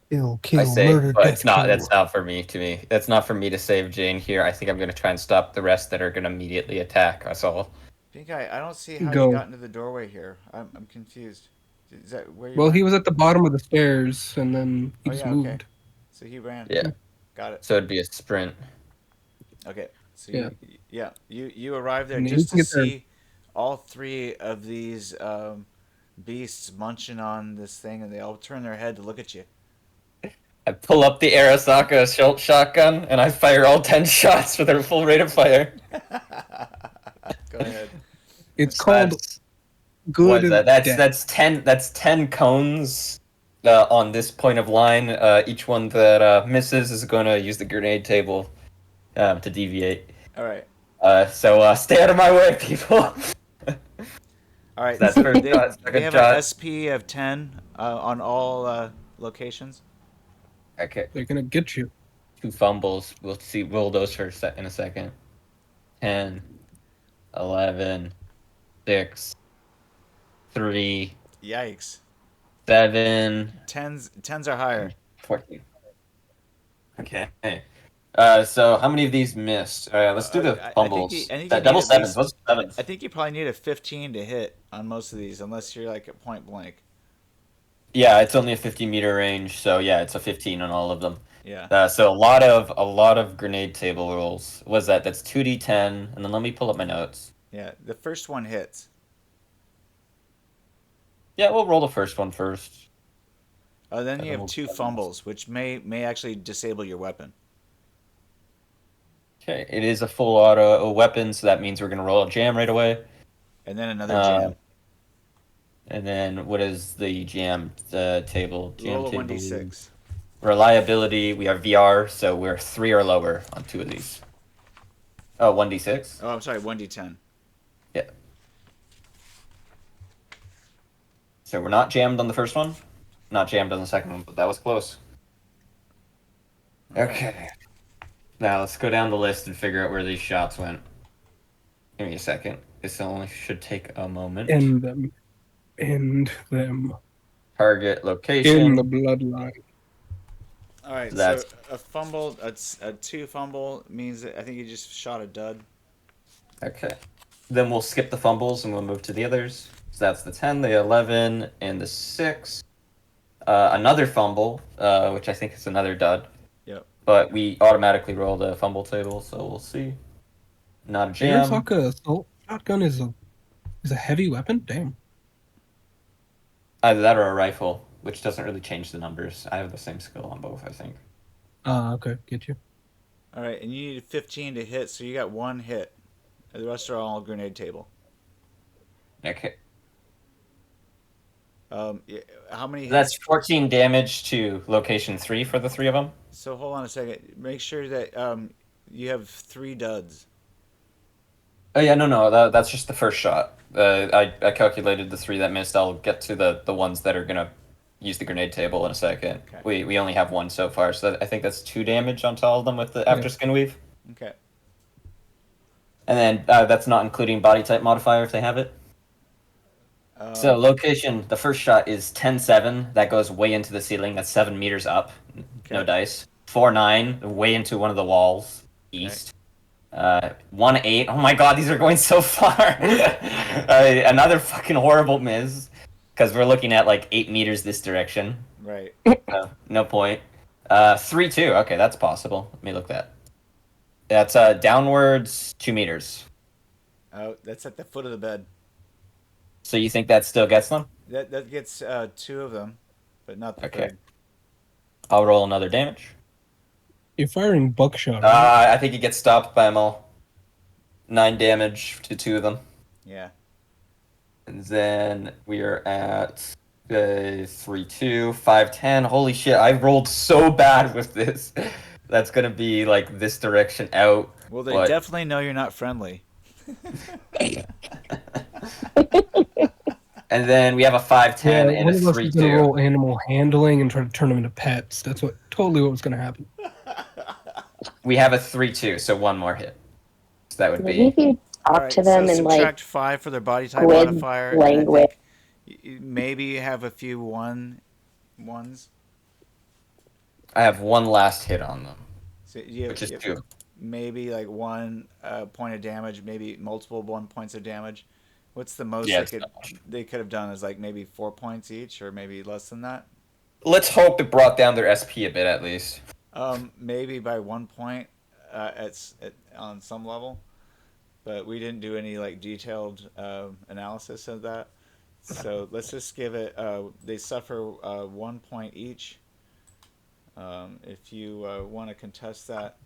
S3: Kill, kill,
S4: I say,
S3: murder,
S4: but
S3: death,
S4: it's not.
S3: kill.
S4: That's not for me. To me, that's not for me to save Jane here. I think I'm going to try and stop the rest that are going to immediately attack us all.
S1: PinkEye, I don't see how
S3: Go.
S1: you got into the doorway here. I'm confused. Is that where you
S3: Well,
S1: went?
S3: he was at the bottom of the stairs, and then he
S1: Oh,
S3: just
S1: yeah,
S3: moved.
S1: okay. So he ran.
S4: Yeah.
S1: Got it.
S4: So it'd be a sprint.
S1: Okay. So
S3: Yeah.
S1: you arrive there
S3: And
S1: just
S3: you
S1: to
S3: can get
S1: see all 3 of these beasts munching on this thing, and they all turn their head to look at you.
S4: I pull up the Arasaka shotgun and I fire all 10 shots with her full rate of fire.
S1: Go ahead.
S3: It's
S4: So
S3: called
S4: what
S3: good.
S4: is that? That's
S3: Death.
S4: that's 10. That's 10 cones on this point of line. Each one that misses is going to use the grenade table to deviate.
S1: All right.
S4: So stay out of my way, people.
S1: All right.
S4: That's
S1: So
S4: first
S1: they,
S4: shot,
S1: they
S4: second
S1: have
S4: shot.
S1: an SP of 10 on all locations.
S4: Okay,
S3: They're gonna get you.
S4: 2 fumbles. We'll see. Roll those for in a second. 10, 11, 6, 3,
S1: Yikes.
S4: 7,
S1: Tens are higher.
S4: 14. Okay. So how many of these missed? All right, let's do the
S1: I think
S4: fumbles.
S1: you need
S4: Double
S1: at
S4: sevens.
S1: least-
S4: What's sevens?
S1: I think you probably need a 15 to hit on most of these, unless you're like at point blank.
S4: Yeah, it's only a 50-meter range, so yeah, it's a 15 on all of them.
S1: Yeah.
S4: So a lot of grenade table rolls. What is that? That's 2d10, and then let me pull up my notes.
S1: Yeah. The first one hits.
S4: Yeah, we'll roll the first one first.
S1: Then you have
S4: we'll-
S1: 2 fumbles, which may actually disable your weapon.
S4: Okay, it is a full auto weapon, so that means we're gonna roll a jam right away.
S1: And then another jam.
S4: And then what is the jam table? Jam
S1: Roll a
S4: table.
S1: 1d6.
S4: Reliability, we have VR, so we're 3 or lower on 2 of these. Oh, 1d6?
S1: Oh, I'm sorry, 1d10.
S4: Yeah. So we're not jammed on the first one, not jammed on the second one, but that was close. Okay. Now let's go down the list and figure out where these shots went. Give me a second. This only should take a moment.
S3: End them. End them.
S4: Target location.
S3: In the bloodline.
S1: All right,
S4: That's-
S1: so a fumble, a 2 fumble means that I think you just shot a dud.
S4: Okay. Then we'll skip the fumbles and we'll move to the others. So that's the 10, the 11, and the 6. Another fumble, which I think is another dud.
S1: Yep.
S4: But we automatically roll the fumble table, so we'll see. Not a jam.
S3: Arasaka assault shotgun is a heavy weapon. Damn.
S4: Either that or a rifle, which doesn't really change the numbers. I have the same skill on both, I think.
S3: Okay, get you.
S1: All right, and you need 15 to hit, so you got 1 hit. The rest are all grenade table.
S4: Okay.
S1: How many hits?
S4: That's 14 damage to location 3 for the 3 of them.
S1: So hold on a second. Make sure that you have 3 duds.
S4: Oh yeah, no, that's just the first shot. I calculated the 3 that missed. I'll get to the ones that are gonna use the grenade table in a second.
S1: Okay.
S4: We only have 1 so far, so I think that's 2 damage onto all of them with the after skin weave.
S1: Okay.
S4: And then that's not including body type modifier if they have it. So location, the first shot is 10-7. That goes way into the ceiling. That's 7 meters up. No dice. 4-9, way into one of the walls east. 1-8. Oh my god, these are going so far. Another fucking horrible miss because we're looking at like 8 meters this direction.
S1: Right.
S4: No point. 3-2. Okay, that's possible. Let me look that. That's downwards 2 meters.
S1: Oh, that's at the foot of the bed.
S4: So you think that still gets them?
S1: That gets 2 of them, but not the
S4: Okay.
S1: third.
S4: I'll roll another damage.
S3: You're firing buckshot. Right?
S4: I think he gets stopped by them all. 9 damage to 2 of them.
S1: Yeah.
S4: And then we are at 3-2, 5-10. Holy shit, I rolled so bad with this. That's going to be like this direction out.
S1: Well, they
S4: but-
S1: definitely know you're not friendly.
S4: And then we have a 5-10
S3: Yeah,
S4: and
S3: one
S4: a
S3: of us is gonna
S4: 3-2.
S3: roll animal handling and try to turn them into pets. That's totally what was gonna happen.
S4: We have a 3-2, so 1 more hit. So that would
S2: Maybe
S4: be...
S2: if you talk
S1: All right,
S2: to them
S1: so
S2: and like
S1: subtract 5 for their body type
S2: squid
S1: modifier. and I
S2: language.
S1: think maybe you have a few ones.
S4: I have 1 last hit on them,
S1: So you
S4: which is
S1: you-
S4: 2.
S1: Maybe like 1 point of damage, maybe multiple 1 points of damage. What's the most
S4: Yeah,
S1: they could have done is like maybe 4 points each, or maybe less than that.
S4: Let's hope it brought down their SP a bit at least.
S1: Maybe by 1 point on some level, but we didn't do any like detailed analysis of that. So let's just give it. They suffer 1 point each. If you want to contest that.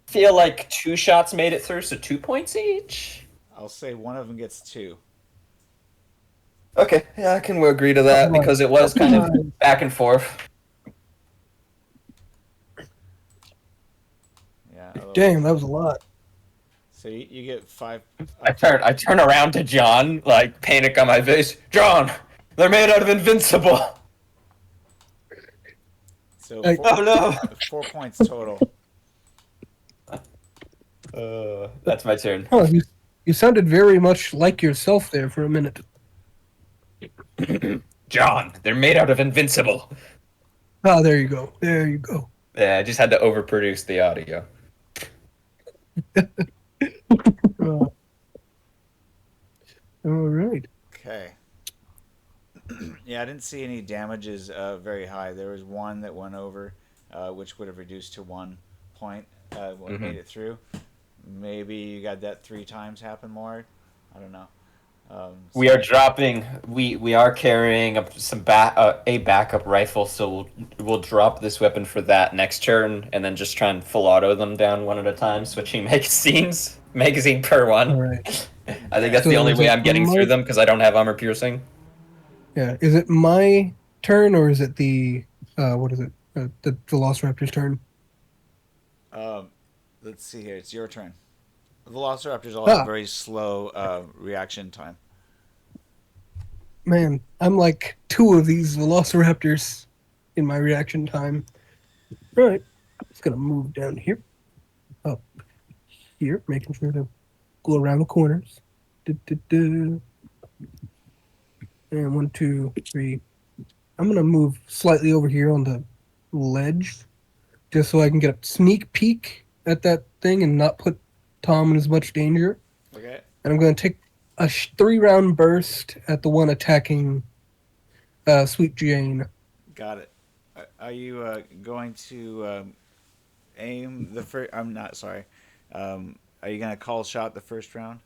S4: Feel like 2 shots made it through, so 2 points each.
S1: I'll say one of them gets 2.
S4: Okay, yeah, I can agree to that because it was kind of back and forth.
S1: Yeah.
S3: Damn, that was a lot.
S1: So you get 5.
S4: I turn around to John, like panic on my face. John, they're made out of invincible.
S1: So
S3: Hey.
S1: 4,
S4: Oh no.
S1: 4 points total.
S4: That's my turn.
S3: Oh, you sounded very much like yourself there for a minute.
S4: John, they're made out of invincible.
S3: Ah, there you go. There you go.
S4: Yeah, I just had to overproduce the audio.
S3: All right.
S1: Okay. Yeah, I didn't see any damages very high. There was one that went over, which would have reduced to 1 point when it made it through. Maybe you got that 3 times happen more. I don't know.
S4: We are dropping. We are carrying a backup rifle, so we'll drop this weapon for that next turn, and then just try and full auto them down one at a time, switching magazine per one.
S3: All right.
S4: I think that's the only way I'm getting through them because I don't have armor piercing.
S3: Yeah. Is it my turn or is it the what is it? The Velociraptor's turn?
S1: Let's see here. It's your turn. Velociraptors all have very slow reaction time.
S3: Man, I'm like 2 of these Velociraptors in my reaction time. Right. Just gonna move down here. Up here, making sure to go around the corners. And 1, 2, 3. I'm gonna move slightly over here on the ledge, just so I can get a sneak peek at that thing and not put Tom in as much danger.
S1: Okay.
S3: And I'm gonna take a 3-round burst at the one attacking Sweet Jane.
S1: Got it. Are you going to aim the first? I'm not sorry. Are you going to call shot the first round?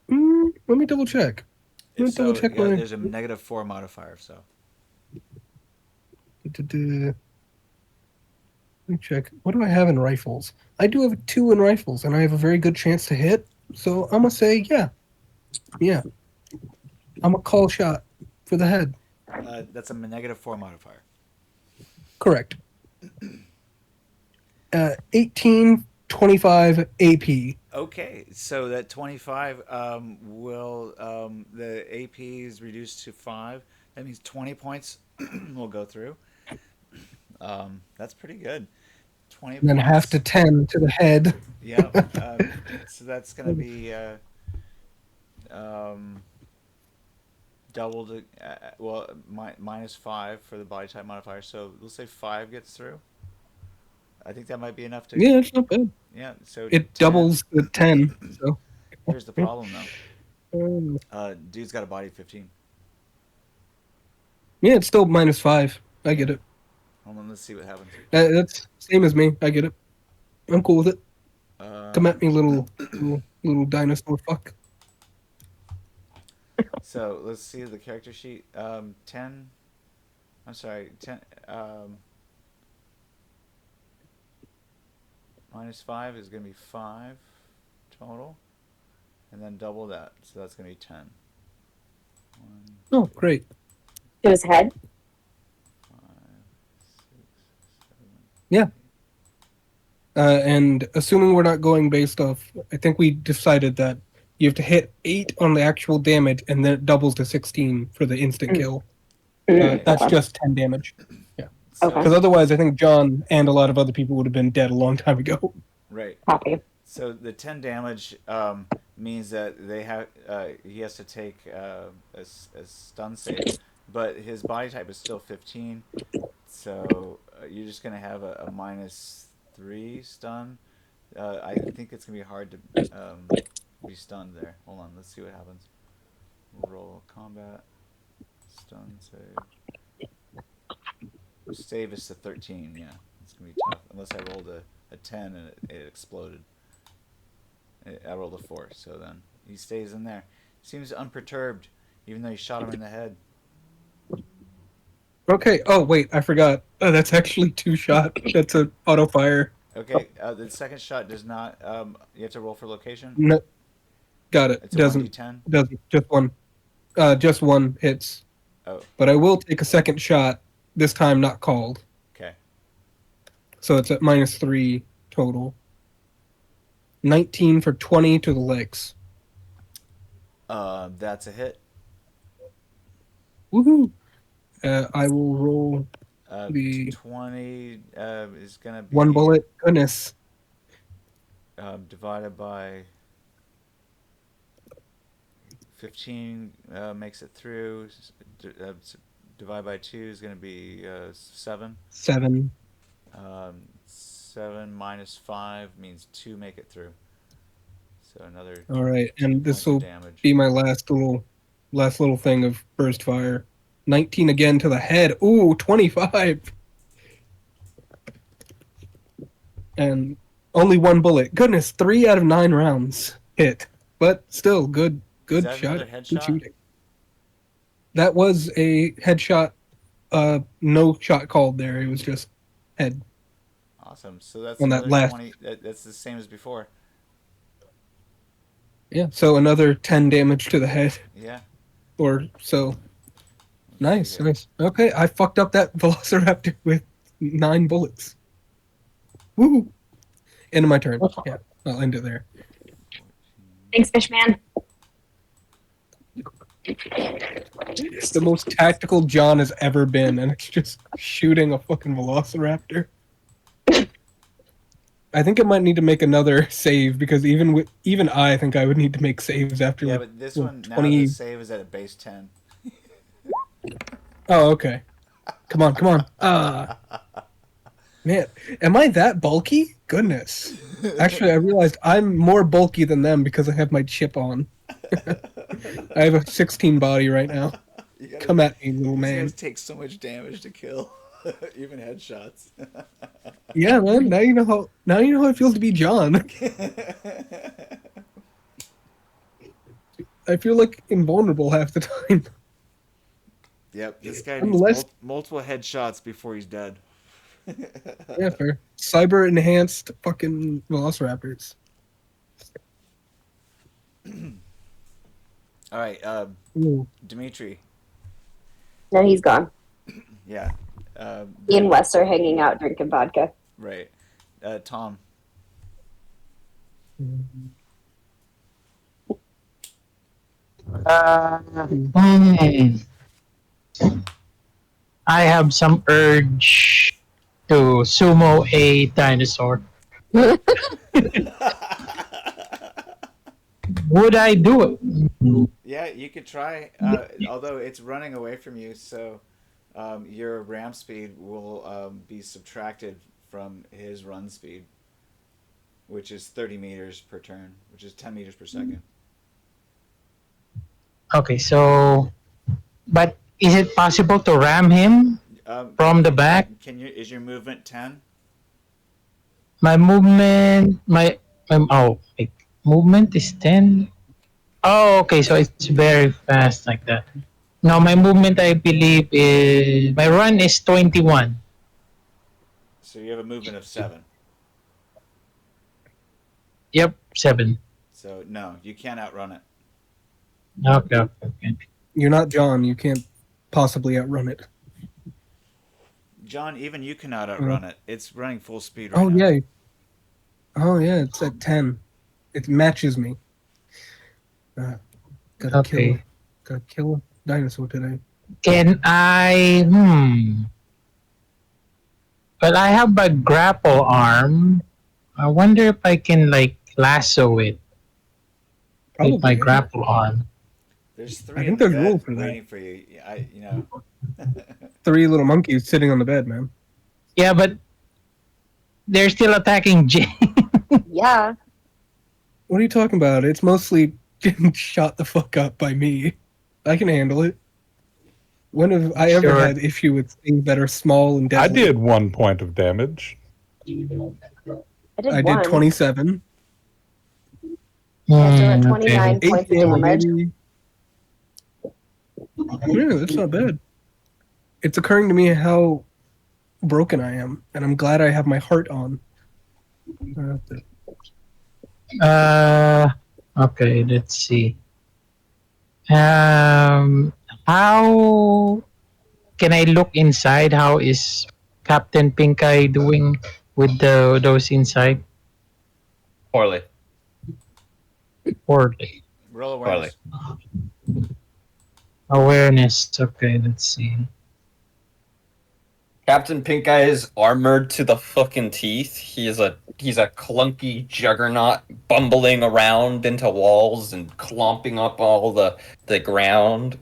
S3: Let me double check.
S1: There's a -4 modifier, so.
S3: Let me check. What do I have in rifles? I do have 2 in rifles, and I have a very good chance to hit. So I'm gonna say yeah. I'm a call shot for the head.
S1: That's a -4 modifier.
S3: Correct. 18, 25 AP.
S1: Okay, so that 25 will the AP is reduced to 5. That means 20 points will go through. That's pretty good. 20
S3: And then
S1: points.
S3: half to 10 to the head.
S1: Yeah. So that's going to be double to -5 for the body type modifier. So let's say 5 gets through. I think that might be enough to.
S3: Yeah, it's not bad.
S1: Yeah. So
S3: it
S1: 10.
S3: doubles the 10. So
S1: Here's the problem though. Dude's got a body of 15.
S3: yeah, it's still -5. I get it.
S1: Hold on, let's see what happens.
S3: That's same as me. I get it. I'm cool with it. Come at me, little dinosaur fuck.
S1: So let's see the character sheet. 10. I'm sorry. 10. -5 is going to be 5 total, and then double that. So that's going to be 10. 1,
S3: Oh, great.
S2: To his head?
S1: 5, 6, 7.
S3: Yeah. And assuming we're not going based off, I think we decided that you have to hit 8 on the actual damage, and then it doubles to 16 for the instant kill. That's just 10 damage. Yeah.
S2: Okay.
S3: Because otherwise, I think John and a lot of other people would have been dead a long time ago.
S1: Right.
S2: Copy.
S1: So the 10 damage means that he has to take a stun save, but his body type is still 15, so you're just going to have a -3 stun. I think it's going to be hard to be stunned there. Hold on, let's see what happens. Roll combat, stun save. Save is to 13, yeah. It's going to be tough, unless I rolled a 10 and it exploded. I rolled a 4, so then he stays in there. Seems unperturbed, even though you shot him in the head.
S3: Okay. Oh, wait, I forgot. That's actually 2 shot. That's an auto fire.
S1: Okay, the second shot does not. You have to roll for location.
S3: No, got it.
S1: It's a
S3: Doesn't
S1: 1d10.
S3: just one. Just one hits.
S1: Oh,
S3: But I will take a second shot. This time not called.
S1: okay.
S3: So it's at -3 total. 19 for 20 to the legs.
S1: That's a hit.
S3: Woohoo! I will roll the
S1: 20 is gonna be
S3: one bullet. Goodness.
S1: divided by 15 makes it through. Divide by 2 is gonna be 7.
S3: 7.
S1: 7 minus 5 means 2 make it through. So another.
S3: All right, and this
S1: points of
S3: will
S1: damage.
S3: be my last little thing of burst fire. 19 again to the head. Ooh, 25. And only one bullet. Goodness, 3 out of 9 rounds hit. But still, good
S1: Is that
S3: shot.
S1: another
S3: Good
S1: headshot?
S3: shooting. That was a headshot. No shot called there. It was just head.
S1: Awesome. So that's
S3: On that
S1: another
S3: last-
S1: 20. That's the same as before.
S3: Yeah, so another 10 damage to the head.
S1: Yeah.
S3: Or so. Nice,
S1: Okay.
S3: nice. Okay, I fucked up that Velociraptor with 9 bullets. Woo! End of my turn. Yeah, I'll end it there.
S2: Thanks, Fishman.
S3: It's the most tactical John has ever been, and it's just shooting a fucking Velociraptor. I think I might need to make another save because even I think I would need to make saves after.
S1: Yeah,
S3: like,
S1: but this
S3: well,
S1: one now
S3: 20.
S1: the save is at a base 10.
S3: Oh, okay. Come on. Man, am I that bulky? Goodness. Actually, I realized I'm more bulky than them because I have my chip on. I have a 16 body right now. Come at me, little
S1: These
S3: man.
S1: guys take so much damage to kill, even headshots.
S3: Yeah, man. Now you know how it feels to be John. I feel like invulnerable half the time.
S1: Yep, this guy
S3: I'm
S1: needs
S3: less-
S1: multiple headshots before he's dead.
S3: Yeah, fair. Cyber enhanced fucking Velociraptors.
S1: All right,
S3: Ooh.
S1: Dimitri.
S2: No, he's gone.
S1: Yeah.
S2: He and Wes are hanging out drinking vodka.
S1: Right. Tom.
S8: I have some urge to sumo a dinosaur. Would I do it?
S1: Yeah, you could try. Although it's running away from you, so your ramp speed will be subtracted from his run speed, which is 30 meters per turn, which is 10 meters per second.
S8: Okay, so, but is it possible to ram him from the back?
S1: Is your movement 10?
S8: My movement, my movement is 10. Oh, okay, so it's very fast like that. No, my movement, I believe, is my run is 21.
S1: So you have a movement of 7.
S8: Yep, 7.
S1: So no, you can't outrun it.
S8: Okay.
S3: You're not John. You can't possibly outrun it.
S1: John, even you cannot outrun it. It's running full speed
S3: Oh,
S1: now.
S3: yeah. Oh, yeah, it's at 10. It matches me. Gotta kill a dinosaur today.
S8: Can I? Well, I have a grapple arm. I wonder if I can like lasso it with my
S3: Probably.
S8: grapple arm.
S1: There's 3
S3: I
S1: in
S3: think
S1: the
S3: there's
S1: bed
S3: rules for that.
S1: waiting for you. You know.
S3: 3 little monkeys sitting on the bed, man.
S8: Yeah, but they're still attacking Jay.
S2: Yeah.
S3: What are you talking about? It's mostly getting shot the fuck up by me. I can handle it. When have I ever
S8: Sure.
S3: had issue with things that are small and
S7: I
S3: deadly?
S7: did 1 point of damage.
S3: I did 27.
S2: Yeah, so at 29
S3: 8
S2: points of
S3: damage,
S2: damage.
S3: baby. Yeah, that's not bad. It's occurring to me how broken I am, and I'm glad I have my heart on.
S8: Okay, let's see. How can I look inside? How is Captain PinkEye doing with those inside?
S4: Poorly.
S8: Poorly.
S1: Roll
S4: Poorly.
S1: awareness.
S8: Awareness. Okay, let's see.
S4: Captain Pinkeye is armored to the fucking teeth. He's a clunky juggernaut bumbling around into walls and clomping up all the ground.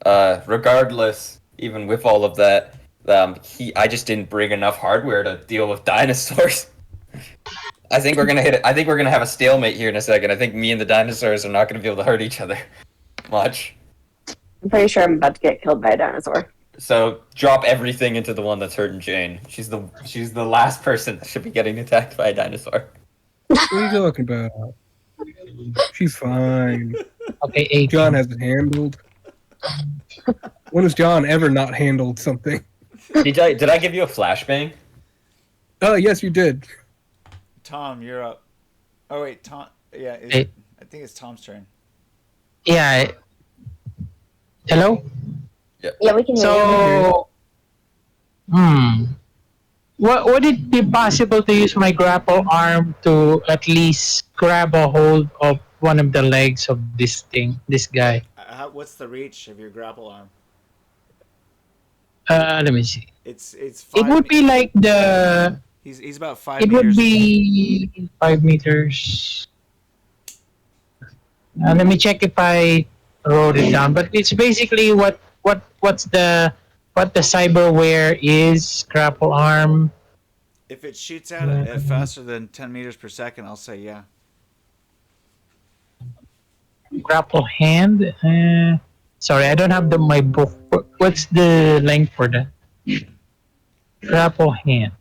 S4: Regardless, even with all of that, I just didn't bring enough hardware to deal with dinosaurs. I think we're gonna have a stalemate here in a second. I think me and the dinosaurs are not gonna be able to hurt each other much.
S2: I'm pretty sure I'm about to get killed by a dinosaur.
S4: So drop everything into the one that's hurting Jane. She's the last person that should be getting attacked by a dinosaur.
S3: What are you talking about? She's fine.
S8: Okay, 8.
S3: John has it handled. When has John ever not handled something?
S4: Did I give you a flashbang?
S3: Oh, yes, you did.
S1: Tom, you're up. Oh wait, Tom. Yeah,
S8: Hey.
S1: I think it's Tom's turn.
S8: Yeah. Hello?
S2: Yeah, we can hear you.
S8: So, would it be possible to use my grapple arm to at least grab a hold of one of the legs of this guy?
S1: What's the reach of your grapple arm?
S8: Let me see.
S1: It's
S8: It
S1: 5
S8: would be like the.
S1: He's about 5
S8: It
S1: meters.
S8: would be 5 meters. Let me check if I wrote it down. But it's basically what's the cyberware is grapple arm.
S1: If it shoots out at faster than 10 meters per second, I'll say yeah.
S8: Grapple hand. Sorry, I don't have my book. What's the length for that? Grapple hand.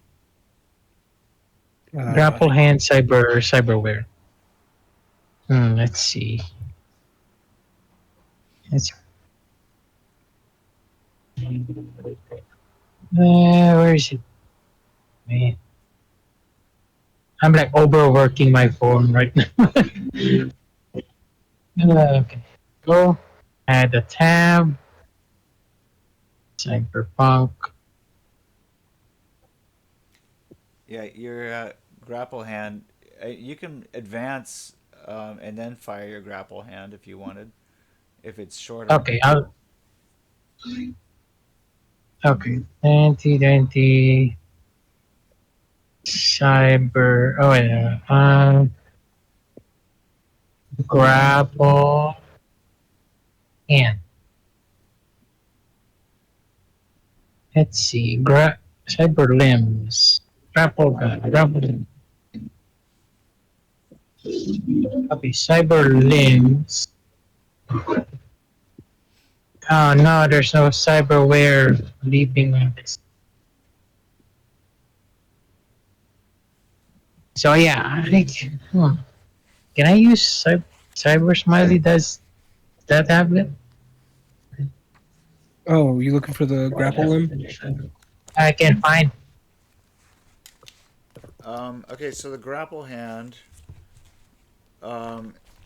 S8: Grapple hand cyberware. Let's see. Where is it? Man. I'm like overworking my phone right now. Okay. Go. Add a tab. Cyberpunk.
S1: Yeah, your grapple hand. You can advance and then fire your grapple hand if you wanted. If it's shorter.
S8: Okay, Okay. 2020. Cyber. Oh, yeah. Grapple. And. Let's see. Cyber limbs. Grapple gun. Grapple gun. Okay, cyber limbs. Oh no, there's no cyberware leaping on this. So yeah, I think. Can I use Cyber Smiley? Does that have it?
S3: Oh, you looking for the grapple limb?
S8: I can find.
S1: Okay, so the grapple hand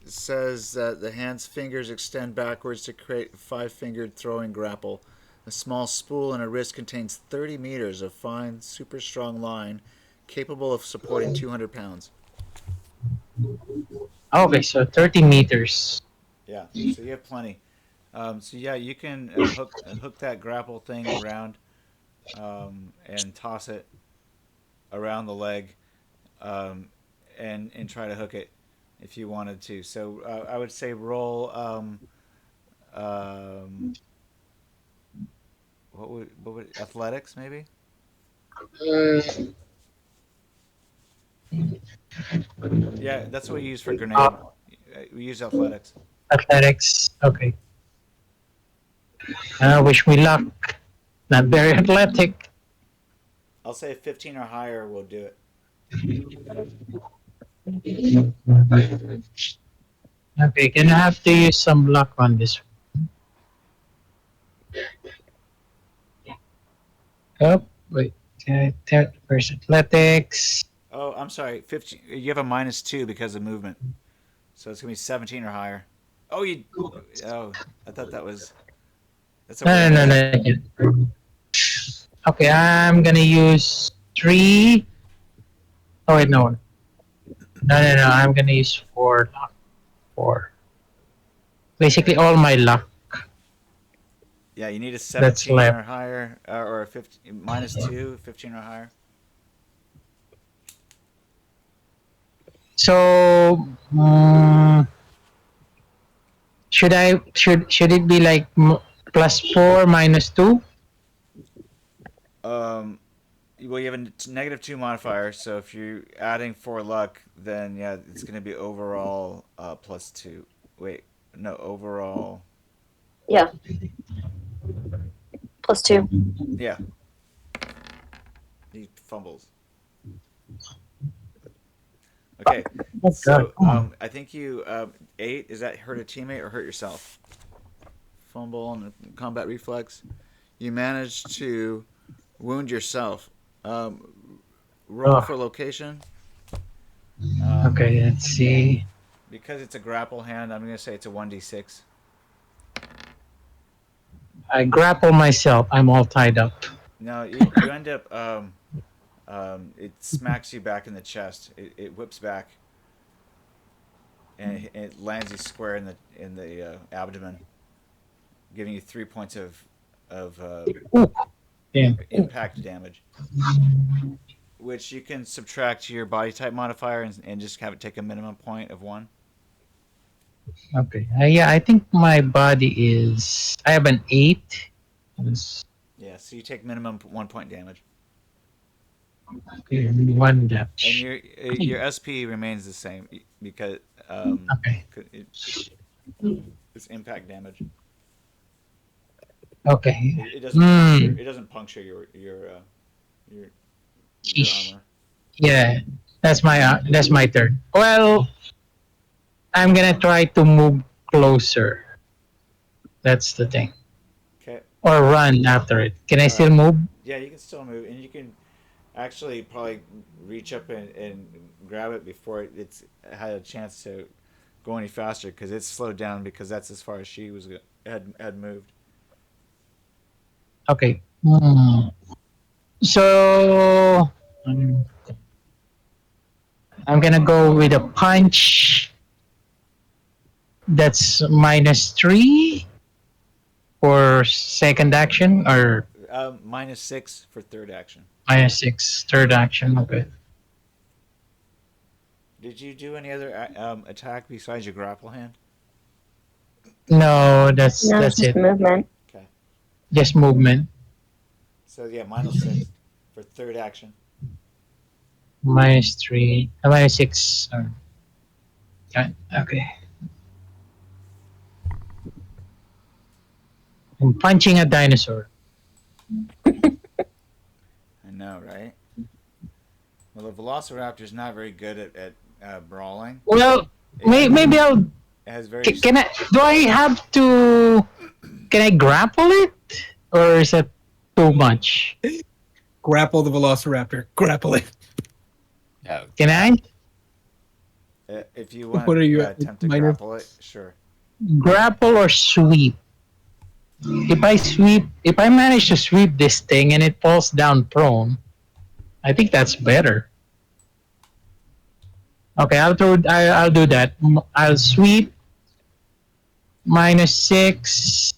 S1: says that the hand's fingers extend backwards to create a 5-fingered throwing grapple. A small spool and a wrist contains 30 meters of fine, super strong line capable of supporting 200 pounds.
S8: Okay, so 30 meters.
S1: Yeah, so you have plenty. So yeah, you can hook that grapple thing around and toss it around the leg and try to hook it if you wanted to. So I would say roll. What would athletics maybe? Yeah, that's what we use for grenade. We use athletics.
S8: Athletics. Okay. Wish me luck. Not very athletic.
S1: I'll say 15 or higher will do it.
S8: Okay, gonna have to use some luck on this one. Oh, wait. Okay, where's athletics?
S1: Oh, I'm sorry. 15. You have a -2 because of movement, so it's gonna be 17 or higher. Oh, you. Oh, I thought that was. That's a way
S8: No, no,
S1: more.
S8: no, no. Okay, I'm gonna use 3. Oh wait, no. No, no, no. I'm gonna use 4 luck. 4. Basically, all my luck
S1: Yeah, you need a
S8: that's
S1: 17
S8: left.
S1: or higher, or a 15, -2, 15 or higher.
S8: So, should it be like +4 -2?
S1: Um, well, you have a -2 modifier, so if you're adding 4 luck, then yeah, it's gonna be overall +2. Wait, no, overall.
S2: Yeah, +2.
S1: Yeah, he fumbles. Okay,
S8: Oh,
S1: so
S8: God.
S1: I think you 8. Is that hurt a teammate or hurt yourself? Fumble and combat reflex. You managed to wound yourself. Roll
S8: Oh,
S1: for location.
S8: okay, let's see.
S1: Because it's a grapple hand, I'm gonna say it's a 1d6.
S8: I grapple myself. I'm all tied up.
S1: No, you end up. It smacks you back in the chest. It whips back, and it lands you square in the abdomen, giving you 3 points of
S8: Ooh, damn.
S1: impact damage, which you can subtract your body type modifier and just have it take a minimum point of 1.
S8: Okay. Yeah, I think my body is. I have an 8.
S1: Yeah, so you take minimum 1 point damage,
S8: Okay, 1
S1: and
S8: damage.
S1: your SP remains the same because
S8: Okay.
S1: it, it's impact damage.
S8: Okay.
S1: It doesn't puncture. It doesn't puncture your
S8: Sheesh.
S1: armor.
S8: Yeah, that's my turn. Well, I'm gonna try to move closer. That's the thing.
S1: Okay.
S8: Or run after it. Can I
S1: All
S8: still
S1: right.
S8: move?
S1: Yeah, you can still move, and you can actually probably reach up and grab it before it's had a chance to go any faster because it's slowed down because that's as far as she had moved.
S8: Okay. So I'm gonna go with a punch. That's -3 for second action, or
S1: -6 for third action.
S8: -6 third action. Okay.
S1: Did you do any other attack besides your grapple hand?
S8: No,
S2: No,
S8: that's
S2: it's just
S8: it.
S2: movement.
S1: Okay.
S8: Just movement.
S1: So yeah, -6 for third action.
S8: -3. -6. Okay. I'm punching a dinosaur.
S1: I know, right? Well, the Velociraptor's not very good at brawling.
S8: Well, maybe I'll.
S1: It has very.
S8: Can I? Do I have to? Can I grapple it, or is it too much?
S3: Grapple the Velociraptor. Grapple it.
S4: Yeah.
S8: Can I
S1: If you want
S3: What are you
S1: to
S3: at,
S1: attempt to
S3: minor?
S1: grapple it, sure.
S8: grapple or sweep? If I manage to sweep this thing and it falls down prone, I think that's better. Okay, I'll do that. I'll sweep -6.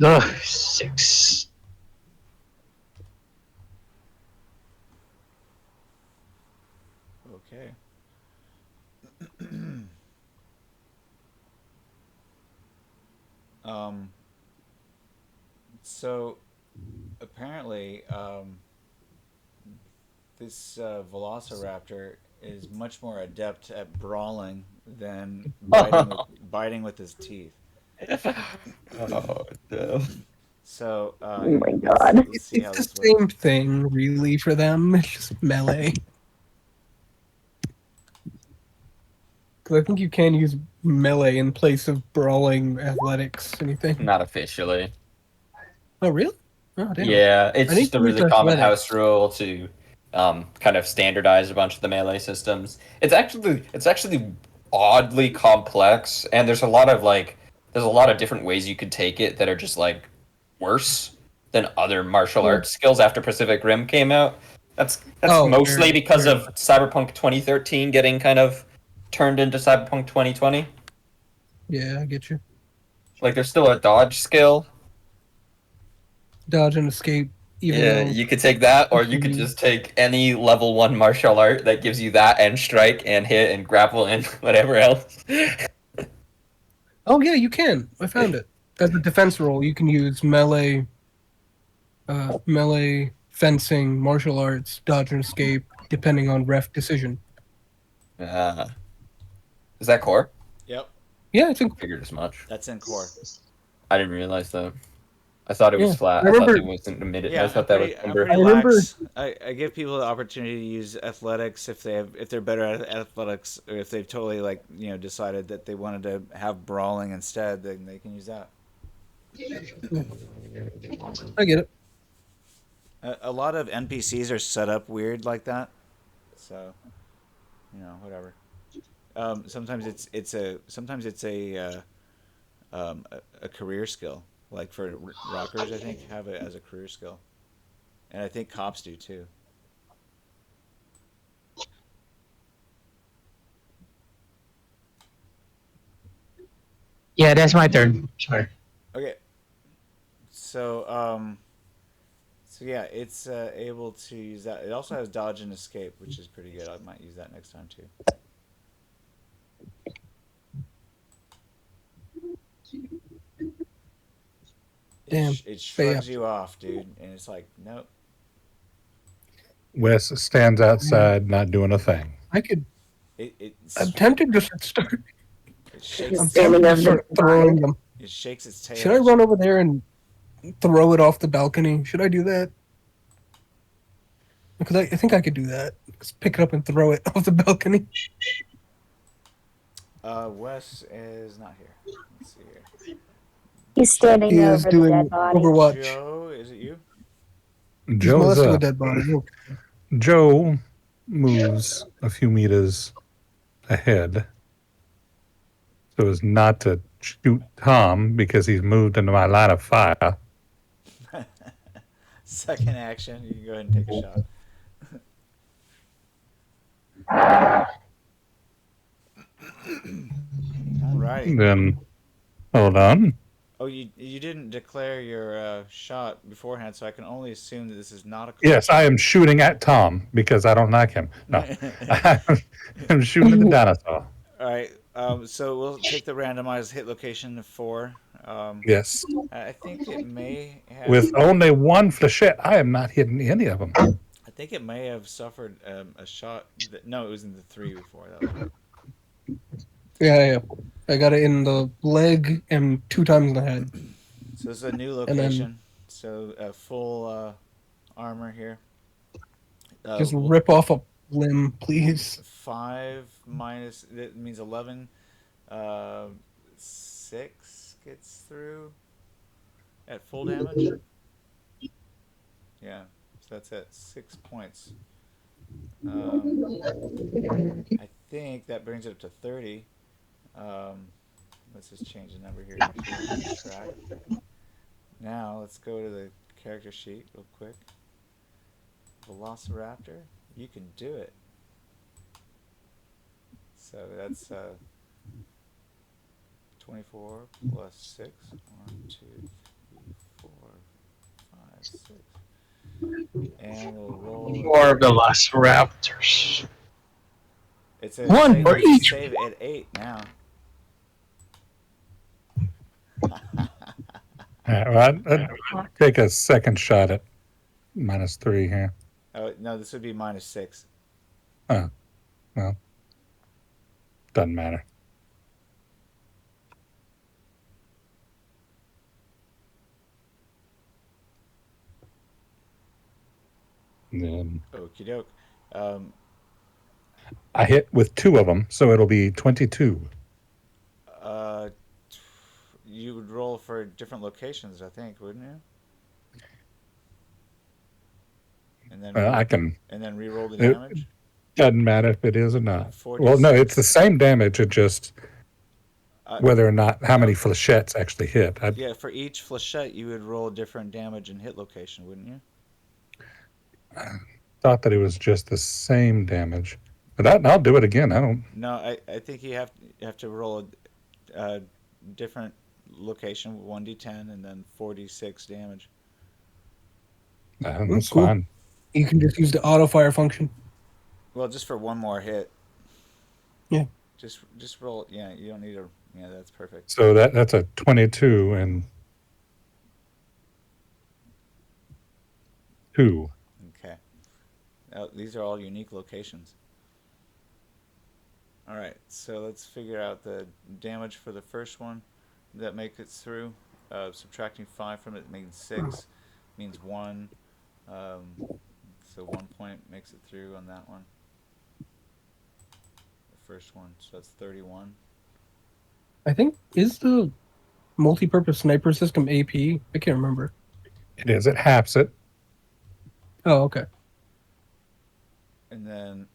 S8: Ugh, 6.
S1: Okay. So apparently, this Velociraptor is much more adept at brawling than biting with his teeth.
S4: Oh, no.
S1: So,
S2: Oh my God.
S1: let's see how
S3: It's
S1: this
S3: the
S1: works.
S3: same thing, really, for them. It's just melee. Because I think you can use melee in place of brawling, athletics, anything.
S4: Not officially.
S3: Oh, really? Oh, damn.
S4: Yeah, it's
S3: I need
S4: just a
S3: to use
S4: really common
S3: athletics.
S4: house rule to kind of standardize a bunch of the melee systems. It's actually oddly complex, and there's a lot of different ways you could take it that are just like worse than other martial arts skills after Pacific Rim came out. That's mostly because of Cyberpunk 2013 getting kind of turned into Cyberpunk 2020.
S3: Yeah, I get you.
S4: Like there's still a dodge skill.
S3: Dodge and escape. Even
S4: Yeah,
S3: though
S4: you could take that, or you could just take any level 1 martial art that gives you that and strike and hit and grapple and whatever else.
S3: Oh yeah, you can. I found it. As a defense role, you can use melee, fencing, martial arts, dodge and escape, depending on ref decision.
S4: Is that core?
S1: Yep,
S3: Yeah, I think.
S4: Figured as much.
S1: that's in core.
S4: I didn't realize that. I thought it was
S3: Yeah,
S4: flat.
S3: I
S4: I thought
S3: remember-
S4: it wasn't a minute.
S1: Yeah,
S4: I thought that was
S1: I'm
S4: number.
S1: pretty
S3: I remember-
S1: lax. I give people the opportunity to use athletics if they're better at athletics, or if they've totally decided that they wanted to have brawling instead, then they can use that.
S3: I get it.
S1: A lot of NPCs are set up weird like that, so whatever. Sometimes it's a career skill. Like for rockers, I think have it as a career skill, and I think cops do too.
S8: Yeah, that's my turn. Sorry.
S1: Okay. So yeah, it's able to use that. It also has dodge and escape, which is pretty good. I might use that next time too.
S3: Damn.
S1: It shrugs you off, dude, and it's like, nope.
S7: Wes stands outside, not doing a thing.
S3: I could.
S1: It's
S3: I'm tempted to start.
S1: It shakes.
S3: I'm
S1: Its
S3: tempted
S1: tail.
S3: to start throwing them.
S1: It shakes its tail.
S3: Should I run over there and throw it off the balcony? Should I do that? Because I think I could do that. Just pick it up and throw it off the balcony.
S1: Wes is not here. Let's see here.
S2: He's standing
S3: He
S2: over
S3: is
S2: the
S3: doing
S2: dead body.
S3: Overwatch.
S1: Joe, is it you?
S3: He's
S7: Joe's
S3: molesting a
S7: up.
S3: dead body.
S7: Joe moves a few meters ahead so as not to shoot Tom because he's moved into my line of fire.
S1: Second action. You can go ahead and take a shot. Alrighty.
S7: Then, hold on.
S1: Oh, you didn't declare your shot beforehand, so I can only assume that this is not a.
S7: Yes, I am shooting at Tom because I don't like him. No, I'm shooting at the dinosaur.
S1: All right. So we'll take the randomized hit location of 4.
S7: Yes.
S1: I think it may have.
S7: With only one flechette, I am not hitting any of them.
S1: I think it may have suffered a shot. No, it was in the 3 before. That was it.
S3: Yeah. I got it in the leg and 2 times in the head.
S1: So this is a new location. So full armor here.
S3: Just rip off a limb, please.
S1: 5 minus. That means 11. 6 gets through at full damage. Yeah, so that's at 6 points. I think that brings it up to 30. Let's just change the number here. Track. Now let's go to the character sheet real quick. Velociraptor, you can do it. So that's 24 plus 6. 1, 2, 3, 4, 5, 6. And we'll roll.
S8: More Velociraptors.
S1: It's a
S8: One for each.
S1: save at 8 now.
S7: I'd take a second shot at -3 here.
S1: Oh no, this would be -6.
S7: Oh, well, doesn't matter. Then
S1: Okie doke.
S7: I hit with 2 of them, so it'll be 22.
S1: You would roll for different locations, I think, wouldn't you? And then
S7: I can.
S1: and then re-roll the
S7: It
S1: damage.
S7: doesn't matter if it is or not.
S1: 46.
S7: Well, no, it's the same damage. It just whether or not how many
S1: no.
S7: flechettes actually hit.
S1: Yeah, for each flechette, you would roll a different damage and hit location, wouldn't you?
S7: I thought that it was just the same damage, but I'll do it again. I don't.
S1: No, I think you have to roll a different location, 1d10, and then 46 damage.
S7: That's
S3: cool.
S7: fine.
S3: You can just use the auto fire function.
S1: Well, just for one more hit.
S3: Yeah.
S1: Just roll. Yeah, you don't need a. Yeah, that's perfect.
S7: So that's a 22 and 2.
S1: Okay. Now, these are all unique locations. All right, so let's figure out the damage for the first one that make it through. Subtracting 5 from it means 6, means 1. So 1 point makes it through on that one. The first one, so that's 31.
S3: I think, is the multi-purpose sniper system AP? I can't remember.
S7: It is. It halves it.
S3: Oh, okay.
S1: And then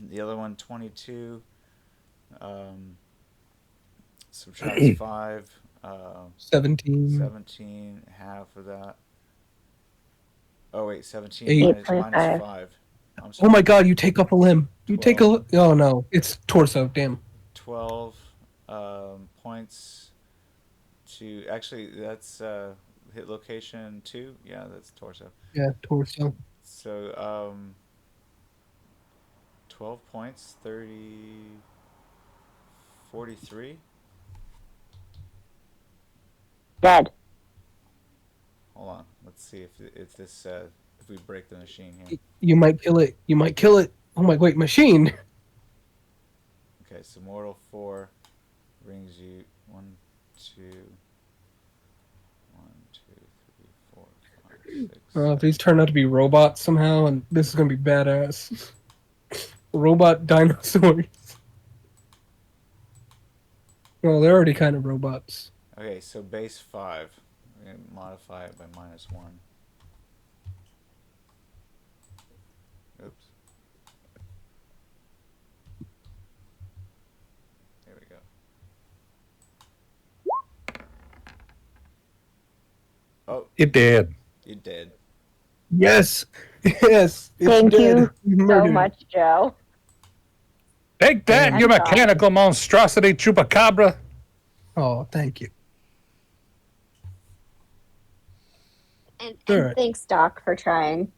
S1: the other one, 22. Subtracts 5.
S3: 17.
S1: 17, half of that. Oh, wait, 17
S3: 8.
S1: minus 5.
S3: Oh my god, you take off a limb. You
S1: 12.
S3: take a... Oh no, it's torso, damn.
S1: 12 points to... Actually, that's hit location 2. Yeah, that's torso.
S3: Yeah, torso.
S1: So, 12 points, 43.
S2: Dead.
S1: Hold on. Let's see if this if we break the machine here.
S3: You might kill it. You might kill it. Oh my wait, machine.
S1: Okay, so mortal 4 brings you 1, 2, 1, 2, 3, 4, 5, 6.
S3: If these turn out to be robots somehow, and this is gonna be badass. Robot dinosaurs. Well, they're already kind of robots.
S1: Okay, so base 5. We're going to modify it by minus 1. Oops. There we go. Oh.
S7: It did.
S1: It did.
S3: Yes. Yes.
S2: Thank
S3: dead.
S2: you so much, Joe.
S7: Take that, you mechanical monstrosity, chupacabra.
S3: Oh, thank you.
S2: And
S3: Right.
S2: thanks, Doc, for trying.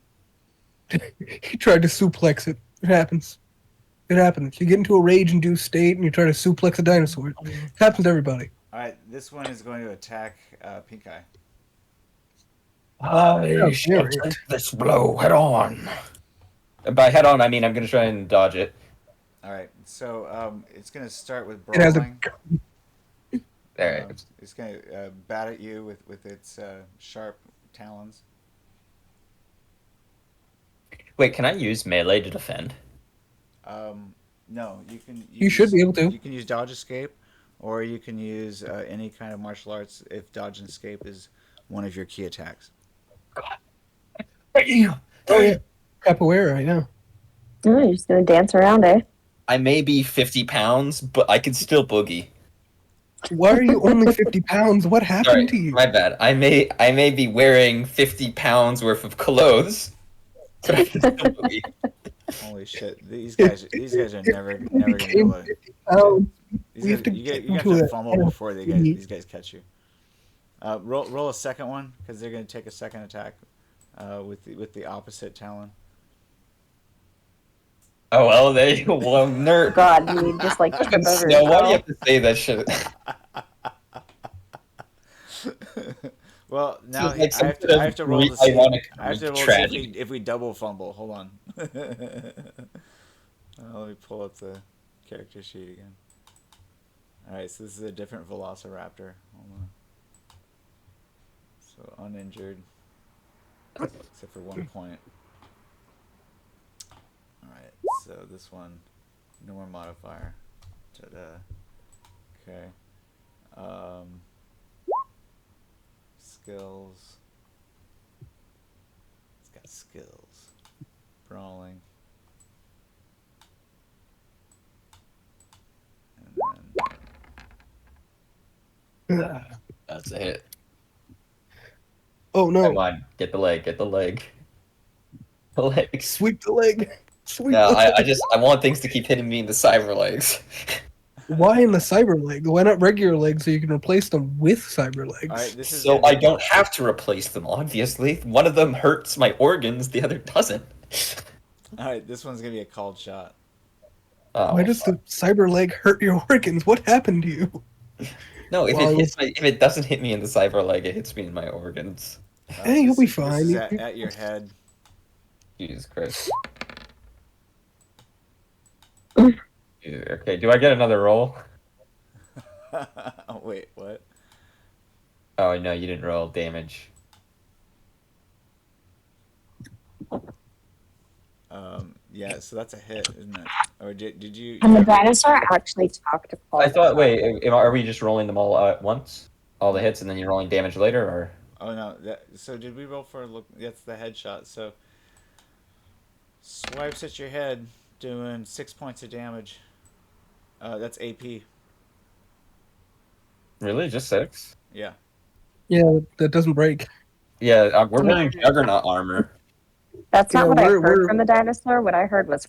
S3: He tried to suplex it. It happens. It happens. You get into a rage-induced state and you try to suplex a dinosaur. It happens to everybody.
S1: All right, this one is going to attack PinkEye.
S4: I shall take this blow head on. And by head on, I mean I'm going to try and dodge it.
S1: All right, so it's going to start with
S3: It has a
S1: brawling.
S4: There.
S1: It's going to bat at you with its sharp talons.
S4: Wait, can I use melee to defend?
S1: No, you can.
S3: You should be able to.
S1: You can use dodge escape, or you can use any kind of martial arts if dodge and escape is one of your key attacks.
S3: Oh yeah, capoeira. Yeah.
S2: Oh, you're just gonna dance around, eh?
S4: I may be 50 pounds, but I can still boogie.
S3: Why are you only 50 pounds? What happened
S4: Sorry,
S3: to you?
S4: my bad. I may be wearing 50 pounds worth of clothes, but I can still boogie.
S1: Holy shit! These guys are never gonna be able to. You have to fumble before these guys catch you. Roll a second one because they're gonna take a second attack with the opposite talon.
S4: Oh well, there you go. Well, nerd.
S2: God, you just like trip over
S4: No, why do you
S2: yourself.
S4: have to say that shit?
S1: Well, now
S4: Like
S1: I have to roll to see. I have to roll to see if we double fumble. Hold on. Let me pull up the character sheet again. All right, so this is a different Velociraptor. Hold on. So uninjured, except for 1 point. All right, so So this one, no more modifier. Ta-da. Okay. Skills. It's got skills. Brawling. And then
S4: That's a hit.
S3: Oh
S4: Come
S3: no!
S4: on, get the leg, get the leg. The leg.
S3: Sweep the leg. Sweep
S4: No,
S3: the leg.
S4: I want things to keep hitting me in the cyber legs.
S3: Why in the cyber leg? Why not regular legs so you can replace them with cyber legs?
S1: all right, this is
S4: So
S1: gonna
S4: I
S1: be-
S4: don't have to replace them, obviously. One of them hurts my organs, the other doesn't.
S1: All right, this one's gonna be a called shot.
S4: Oh,
S3: Why does the cyber leg hurt your organs? What happened to you?
S4: no, if
S3: Well,
S4: if it doesn't hit me in the cyber leg, it hits me in my organs.
S3: Hey, you'll be fine.
S1: This is at your head.
S4: Jesus Christ. Okay, do I get another roll?
S1: Oh, wait, what?
S4: Oh no, you didn't roll damage.
S1: Yeah, so that's a hit, isn't it? Or did you?
S2: And the dinosaur actually talked to Paul.
S4: I thought. Wait, are we just rolling them all at once? All the hits, and then you're rolling damage later, or?
S1: Oh no. So did we roll for look? That's the headshot. So swipes at your head, doing 6 points of damage. That's AP.
S4: Really, just 6?
S1: Yeah.
S3: Yeah, that doesn't break.
S4: Yeah, we're wearing Juggernaut armor.
S2: That's not
S3: Yeah,
S2: what I
S3: we're-
S2: heard from the dinosaur. What I heard was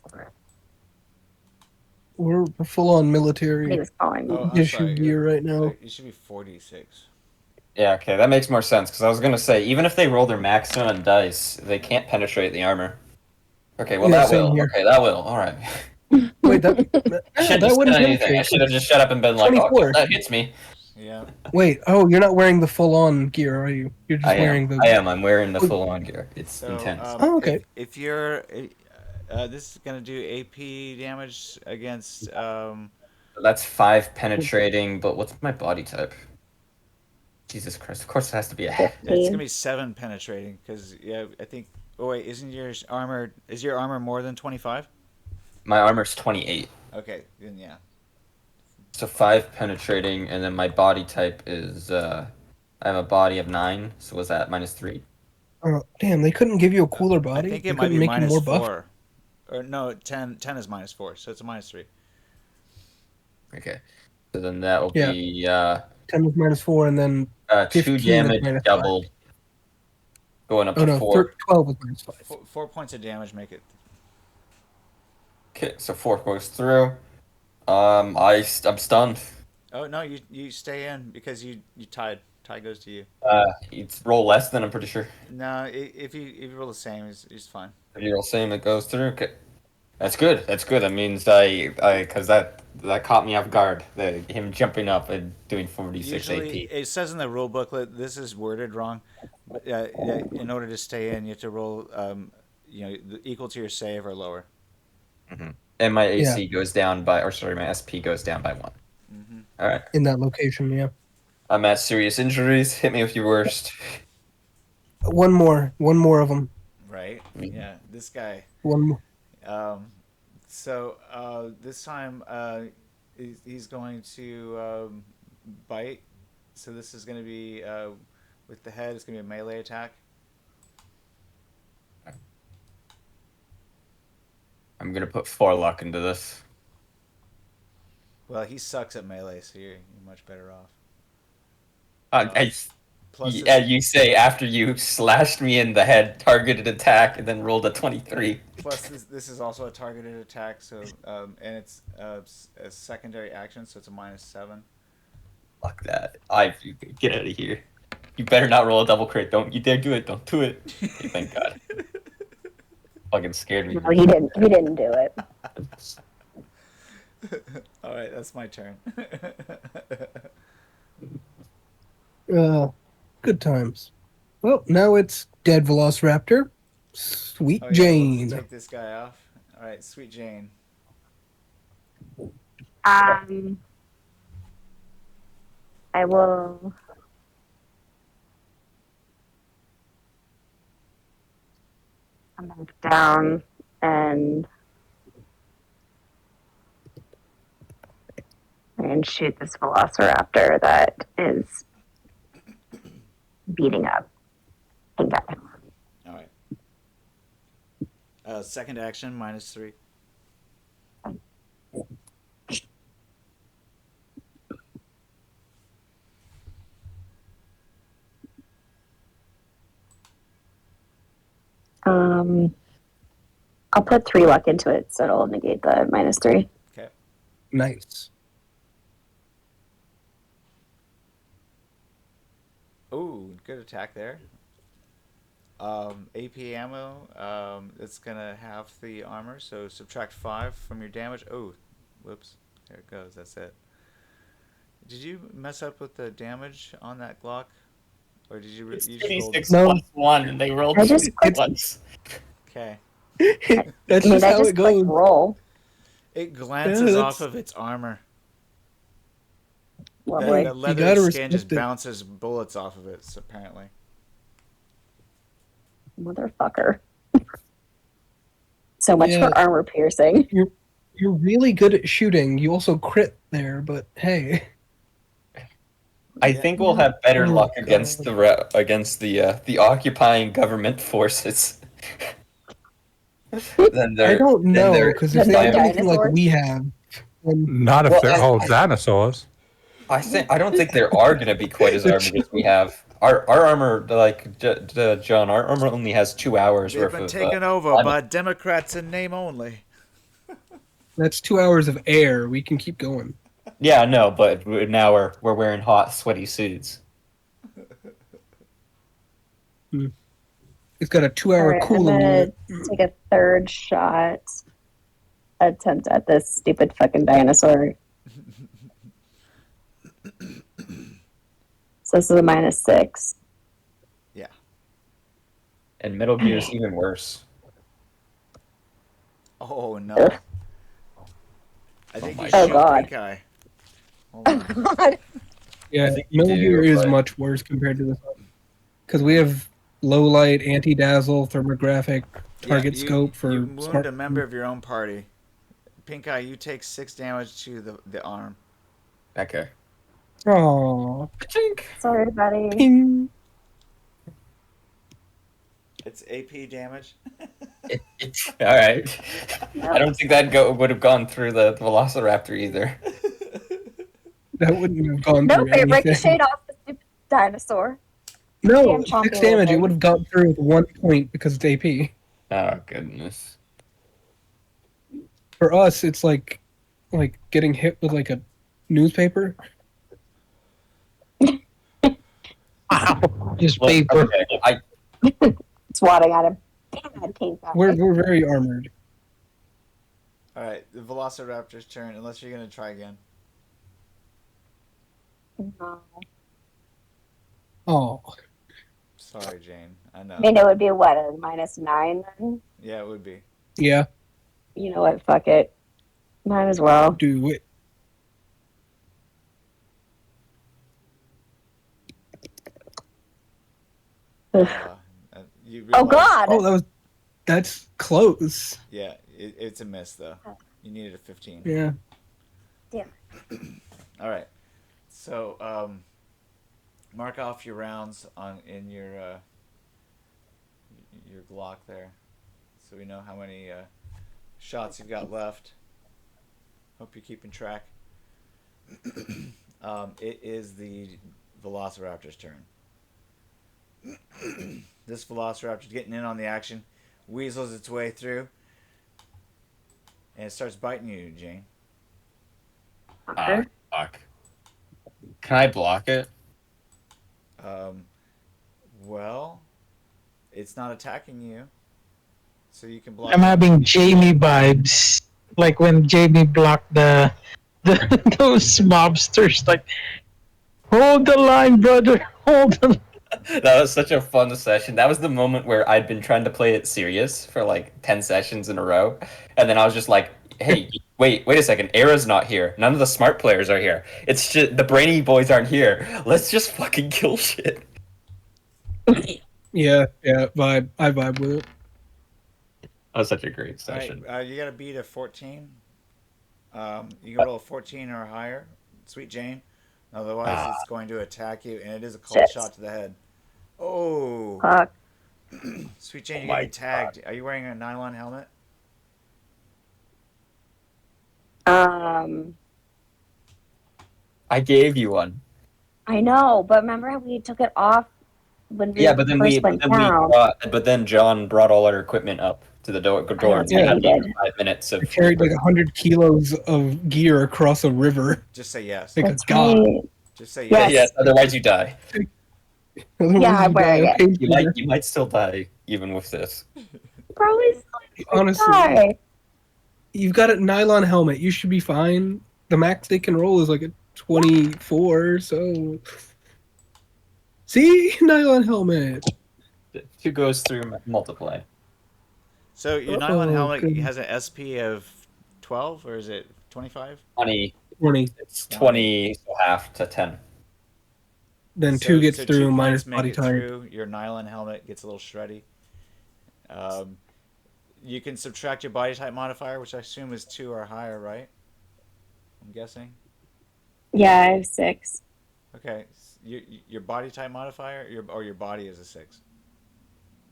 S3: We're full on
S2: he
S3: military
S2: was calling me.
S1: Oh, I'm
S3: issue
S1: sorry.
S3: gear right now.
S1: You should be 46.
S4: Yeah, okay, that makes more sense, because I was gonna say, even if they roll their maximum on dice, they can't penetrate the armor. Okay, well
S3: Yeah,
S4: that
S3: same
S4: will.
S3: here.
S4: Okay, that will. Alright.
S3: Wait, that
S4: I shouldn't
S3: that
S4: have
S3: wouldn't
S4: said anything. I
S3: penetrate.
S4: should have just shut up and been like, oh,
S3: 24.
S4: that hits me.
S1: Yeah.
S3: Wait, oh, you're not wearing the full on gear, are you? You're just wearing the.
S4: I am. I'm wearing the full-on gear. It's
S1: So
S4: intense.
S3: Oh, okay.
S1: If you're, this is gonna do AP damage against.
S4: That's 5 penetrating, but what's my body type? Jesus Christ, of course it has to be a hit.
S1: It's gonna be 7 penetrating because yeah, I think. Oh wait, isn't your armor? Is your armor more than 25?
S4: My armor's 28.
S1: Okay, then yeah.
S4: So 5 penetrating, and then my body type is, I have a body of 9, so was that -3?
S3: Oh, damn, they couldn't give you a cooler body?
S1: I think
S3: They
S1: it might
S3: couldn't
S1: be
S3: make you more buff?
S1: -4. Or no, 10 is -4, so it's a -3.
S4: Okay. So then that will
S3: Yeah.
S4: be,
S3: 10 is -4, and then
S4: 2
S3: 15 is
S4: damage
S3: -5.
S4: doubled. Going up
S3: oh
S4: to
S3: no,
S4: 4.
S3: 12 is -5.
S1: 4 points of damage make it.
S4: Okay, so 4 goes through. I'm stunned.
S1: Oh no, you stay in because you tied. Tie goes to you.
S4: It's roll less than, I'm pretty sure.
S1: No, if you roll the same, it's fine.
S4: If you roll same, it goes through. Okay. That's good. That's good. That means because that caught me off guard. Him jumping up and doing 46
S1: Usually,
S4: AP.
S1: it says in the rule booklet this is worded wrong. But in order to stay in, you have to roll, equal to your save or lower.
S4: And my AC goes down by, or sorry, my SP goes down by 1.
S1: Mm-hmm.
S4: All right.
S3: In that location, yeah.
S4: I'm at serious injuries. Hit me with your worst.
S3: One more of them.
S1: Right? Yeah, this guy.
S3: One more.
S1: So this time he's going to bite. So this is going to be with the head. It's going to be a melee attack.
S4: I'm gonna put 4 luck into this.
S1: Well, he sucks at melee, so you're much better off. Plus
S4: You say after you slashed me in the head, targeted attack, and then rolled a 23.
S1: Plus, this is also a targeted attack, so and it's a secondary action, so it's a -7.
S4: Fuck that. Get out of here. You better not roll a double crit. Don't you dare do it. Don't do it. Okay, thank God. Fucking scared me.
S2: No, he didn't. He didn't do it.
S1: All right, that's my turn.
S3: Good times. Well, now it's Dead Velociraptor. Sweet
S1: Oh, yeah,
S3: Jane.
S1: Let's take this guy off. All right, Sweet Jane.
S2: I will. I'm gonna look down and and shoot this velociraptor that is beating up PinkEye.
S1: All right. Second action, -3.
S2: I'll put 3 luck into it, so it'll negate the -3.
S1: Okay.
S3: Nice.
S1: Ooh, good attack there. AP ammo, it's gonna have the armor, so subtract 5 from your damage. Oh, whoops. There it goes, that's it. Did you mess up with the damage on that Glock? Or did you
S4: It's
S1: you just rolled
S4: 26
S3: No.
S4: plus 1, and they rolled
S2: I just-
S4: 2 once.
S1: Okay.
S3: That's
S2: I mean,
S3: just
S2: I
S3: how
S2: just
S3: it
S2: clicked
S3: goes.
S2: roll.
S1: It glances
S3: Yeah,
S1: off of its armor.
S2: Lovely.
S1: The leather
S3: gotta
S1: skin just
S3: respect it.
S1: bounces bullets off of it, apparently.
S2: Motherfucker. So much
S3: Yeah.
S2: for armor piercing.
S3: You're really good at shooting. You also crit there, but hey.
S4: I think we'll have better
S3: Oh,
S4: luck
S3: God.
S4: against the occupying government forces than
S3: I
S4: their.
S3: don't
S4: than
S3: know,
S4: their
S3: because if they have
S2: Dinosaurs?
S3: anything like we have, then
S7: Not if
S4: Well,
S7: they're all dinosaurs.
S4: I don't think there are going to be quite as armored as we have. Our armor, like John, our armor only has 2 hours
S1: They've
S4: worth
S1: been
S4: of.
S1: taken over
S4: climate.
S1: by Democrats in name only.
S3: that's 2 hours of air. We can keep going.
S4: Yeah, no, but now we're wearing hot, sweaty suits.
S3: It's got a 2 hour
S2: Alright, I'm
S3: cooling
S2: gonna
S3: unit.
S2: take a third shot attempt at this stupid fucking dinosaur. So this is a -6.
S1: Yeah.
S4: And Metal Gear is even worse.
S1: Oh no.
S2: Ugh.
S1: I think
S4: my
S1: you
S2: God.
S1: shoot
S2: Oh, God.
S1: PinkEye. Hold on.
S3: Yeah,
S4: I think you
S3: Metal
S4: do,
S3: Gear is
S4: but-
S3: much worse compared to this one. Because we have low light, anti dazzle, thermographic, target
S1: Yeah,
S3: scope for
S1: you wound
S3: smart.
S1: a member of your own party. PinkEye, you take 6 damage to the arm.
S4: Okay.
S3: Aww.
S2: Sorry, buddy.
S3: Ping.
S1: It's AP damage.
S4: All right. I don't think that would have gone through the Velociraptor either.
S3: That wouldn't have gone
S2: Nope,
S3: through
S2: it
S3: anything.
S2: ricocheted off the stupid dinosaur.
S3: No,
S2: Damn chompy
S3: 6
S2: little
S3: damage. It
S2: thing.
S3: would have gone through with 1 point because it's AP.
S4: Oh goodness.
S3: For us, it's like getting hit with like a newspaper.
S8: Wow. Just paper.
S4: Okay,
S2: Swatting at him. Damn it, PinkEye.
S3: We're very armored.
S1: All right, the Velociraptor's turn. Unless you're gonna try again.
S2: No.
S3: Oh,
S1: Sorry, Jane. I know.
S2: I mean, it would be what, a -9 then?
S1: Yeah, it would be.
S3: yeah.
S2: You know what? Fuck it. Might as well.
S3: Do it.
S2: Ugh.
S1: You
S2: Oh
S1: realize-
S2: God!
S3: Oh, that's close.
S1: Yeah, it's a miss though. You needed a 15.
S3: Yeah.
S1: All right. So mark off your rounds in your Glock there, so we know how many shots you've got left. Hope you're keeping track. It is the Velociraptor's turn. This Velociraptor's getting in on the action, weasels its way through, and it starts biting you, Jane.
S4: fuck. Can I block it?
S1: Well, it's not attacking you, so you can block.
S8: I'm having Jamie vibes, like when Jamie blocked the those mobsters. Like, hold the line, brother. Hold the line.
S4: That was such a fun session. That was the moment where I'd been trying to play it serious for like 10 sessions in a row. And then I was just like, hey, wait a second. Era's not here. None of the smart players are here. It's just the brainy boys aren't here. Let's just fucking kill shit.
S3: Yeah. Vibe. I vibe with it.
S4: That was such a great
S1: All
S4: session.
S1: right, you got to beat a 14. You can roll a 14 or higher Sweet Jane. Otherwise, it's going to attack you, and it is a cold
S2: Shit.
S1: shot to the head. Oh,
S2: Fuck.
S1: Sweet Jane,
S4: Oh
S1: you're
S4: my
S1: getting tagged. Are you wearing a nylon helmet?
S4: I gave you one.
S2: I know, but remember how we took it off when we first went down?
S4: But then John brought all our equipment up to the door.
S2: That's
S3: right,
S2: he did.
S4: 5 minutes of
S3: I carried like 100 kilos of gear across a river.
S1: Just say yes.
S3: Like
S2: That's
S3: a god.
S2: right.
S1: Just say
S2: Yes.
S1: yes.
S4: Yes, otherwise you die.
S3: Otherwise
S2: Yeah, I'm
S3: you die.
S2: wearing it.
S3: Okay,
S4: You might still die even with this.
S2: Probably
S3: honestly,
S2: die.
S3: you've got a nylon helmet. You should be fine. The max they can roll is like a 24, so... See? Nylon helmet.
S4: 2 goes through multiply.
S1: So your nylon
S3: Uh-oh,
S1: helmet
S3: good.
S1: has an SP of 12, or is it 25?
S4: 20.
S3: 20.
S4: It's 20, so half to 10.
S3: Then 2 gets
S1: so
S3: through
S1: 2
S3: minus
S1: points make
S3: body
S1: it
S3: type.
S1: through. Your nylon helmet gets a little shreddy. You can subtract your body type modifier, which I assume is 2 or higher, right? I'm guessing.
S2: Yeah, I have 6.
S1: Okay, your body type modifier, your body is a 6.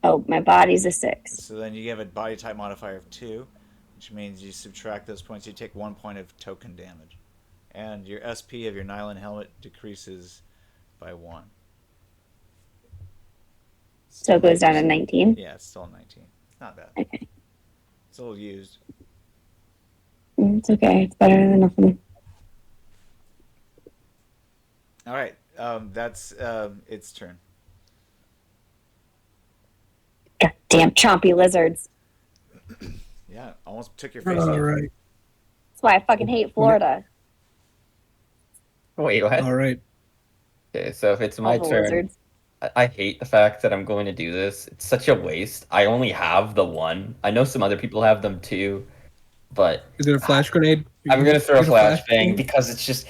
S2: Oh, my body's a 6.
S1: So then you have a body type modifier of 2, which means you subtract those points. You take 1 point of token damage, and your SP of your nylon helmet decreases by 1.
S2: So it goes down to 19?
S1: Yeah, it's still 19. It's not bad.
S2: Okay.
S1: It's a little used.
S2: It's okay. It's better than nothing.
S1: All right, that's its turn.
S2: Goddamn chompy lizards.
S1: Yeah, almost took your face off.
S3: All right.
S2: That's why I fucking hate Florida.
S4: Wait, what?
S3: All right.
S4: Okay, so if it's my
S2: Awful
S4: turn,
S2: lizards.
S4: I hate the fact that I'm going to do this. It's such a waste. I only have the one. I know some other people have them too, but
S3: Is it a flash grenade?
S4: I'm gonna throw a
S3: Is it
S4: flashbang
S3: grenade?
S4: because it's just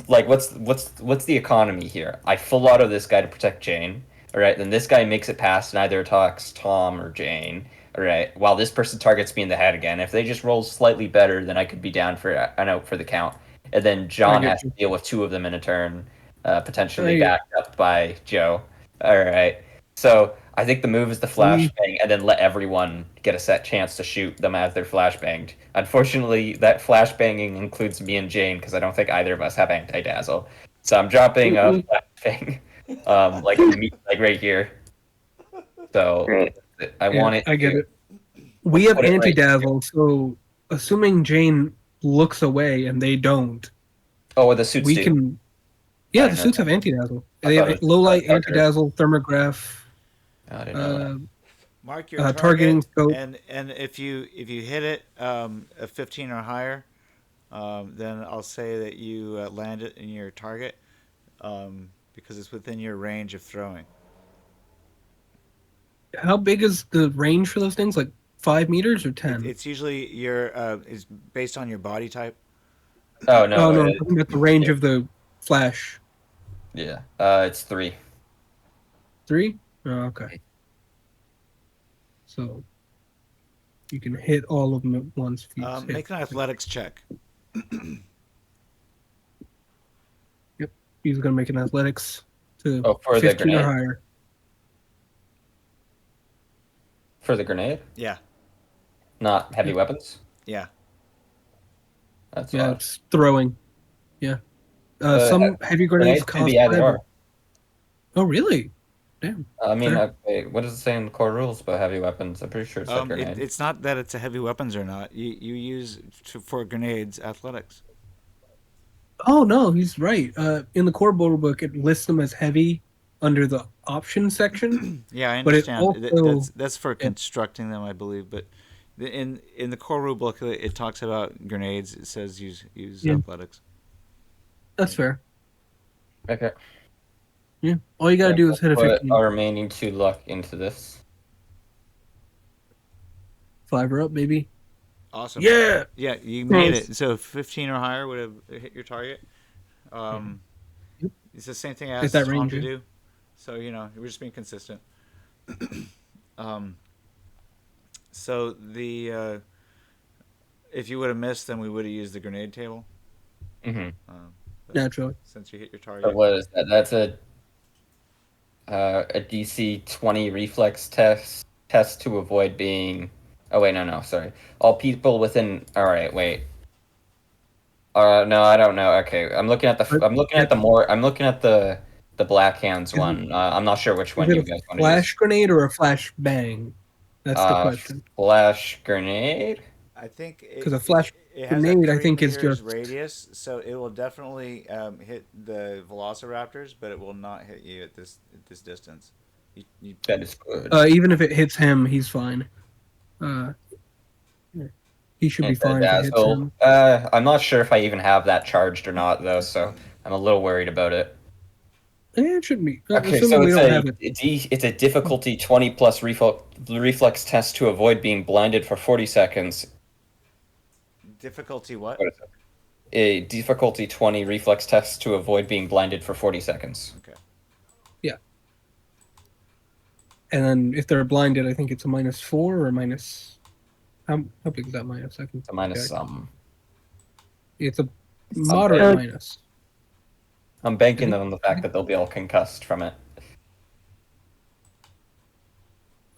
S4: what's the economy here? I full auto this guy to protect Jane. All right, then this guy makes it past, neither attacks Tom or Jane. All right, while this person targets me in the head again. If they just roll slightly better, then I could be down for an out for the count. And then John
S3: I get
S4: has to
S3: you.
S4: deal with 2 of them in a turn, potentially
S3: I-
S4: backed up by Joe. All right, so I think the move is the flashbang, and then let everyone get a set chance to shoot them as they're flashbanged. Unfortunately, that flashbanging includes me and Jane because I don't think either of us have anti-dazzle. So I'm dropping a flashbang, like right here. So
S2: Great.
S4: I want it.
S3: I get
S4: to-
S3: it. We have
S4: put it right
S3: anti-dazzle, so assuming Jane looks away and they don't,
S4: Oh, the suits
S3: we
S4: do.
S3: can... Yeah,
S4: I
S3: the
S4: know.
S3: suits have anti-dazzle.
S4: I
S3: They
S4: thought
S3: have
S4: it was
S3: low light,
S4: darker.
S3: anti-dazzle, thermograph,
S4: I didn't know that.
S1: Mark your
S3: targeting
S1: target,
S3: scope.
S1: and if you hit it a 15 or higher, then I'll say that you land it in your target because it's within your range of throwing.
S3: How big is the range for those things? Like 5 meters or 10?
S1: It's usually is based on your body type.
S4: Oh no!
S3: Oh, no, I'm talking about the range of the flash.
S4: Yeah, it's 3.
S3: 3? Oh, okay. So you can hit all of them at once. If you hit.
S1: Make an athletics check.
S3: Yep. He's going to make an athletics to
S4: Oh, for the
S3: 15 or
S4: grenade.
S3: higher.
S4: For the grenade,
S1: Yeah,
S4: not heavy weapons.
S1: yeah.
S4: That's
S3: Yeah,
S4: odd.
S3: it's throwing. Yeah.
S4: Uh,
S3: Some heavy grenades
S4: Grenades can
S3: cost
S4: be either
S3: 5.
S4: or.
S3: Oh, really? Damn.
S4: I mean,
S3: Fair.
S4: wait, what does it say in the core rules about heavy weapons? I'm pretty sure it's like grenade.
S1: It's not that it's a heavy weapons or not. You use for grenades athletics.
S3: Oh, no, he's right. In the core border book, it lists them as heavy under the options section.
S1: Yeah, I
S3: But it
S1: understand.
S3: also-
S1: That's for constructing them, I believe. But in the core rule book, it talks about grenades. It says use
S3: Yeah.
S1: athletics.
S3: That's fair.
S4: Okay.
S3: Yeah. All you got to do is hit a
S4: Put
S3: 15.
S4: our remaining 2 luck into this.
S3: 5 or up, maybe.
S1: Awesome.
S3: Yeah.
S1: Yeah, you made
S3: Nice.
S1: it. So 15 or higher would have hit your target.
S3: Yep.
S1: It's the same thing I
S3: Hit
S1: asked
S3: that
S1: Tom
S3: range,
S1: to
S3: yeah.
S1: do. So we're just being consistent. So the if you would have missed, then we would have used the grenade table.
S4: Mm-hmm.
S1: But
S3: Naturally.
S1: Since you hit your
S4: So
S1: target.
S4: what is that? That's a DC 20 reflex test to avoid being. Oh wait, no, sorry. All people within. All right, wait. No, I don't know. Okay, I'm looking at the black hands one. I'm not sure which one
S3: Is
S4: you
S3: it
S4: guys
S3: a
S4: want to use.
S3: flash grenade or a flash bang? That's the question.
S4: Flash grenade.
S1: I think
S3: Because a flash
S1: it has
S3: grenade,
S1: a
S3: I
S1: 3
S3: think, is
S1: meters
S3: just
S1: radius, so it will definitely hit the velociraptors, but it will not hit you at this distance.
S4: That is good.
S3: even if it hits him, he's fine. He should be fine if it hits him.
S4: I'm not sure if I even have that charged or not, though, so I'm a little worried about it.
S3: Yeah, it shouldn't be.
S4: Okay, so it's a difficulty 20 plus reflex test to avoid being blinded for 40 seconds.
S1: Difficulty what?
S4: A difficulty 20 reflex test to avoid being blinded for 40 seconds.
S1: Okay.
S3: Yeah. And then if they're blinded, I think it's a -4 or a minus. How big is that minus? I can.
S4: It's a minus some.
S3: It's a moderate minus.
S4: I'm banking on the fact that they'll be all concussed from it.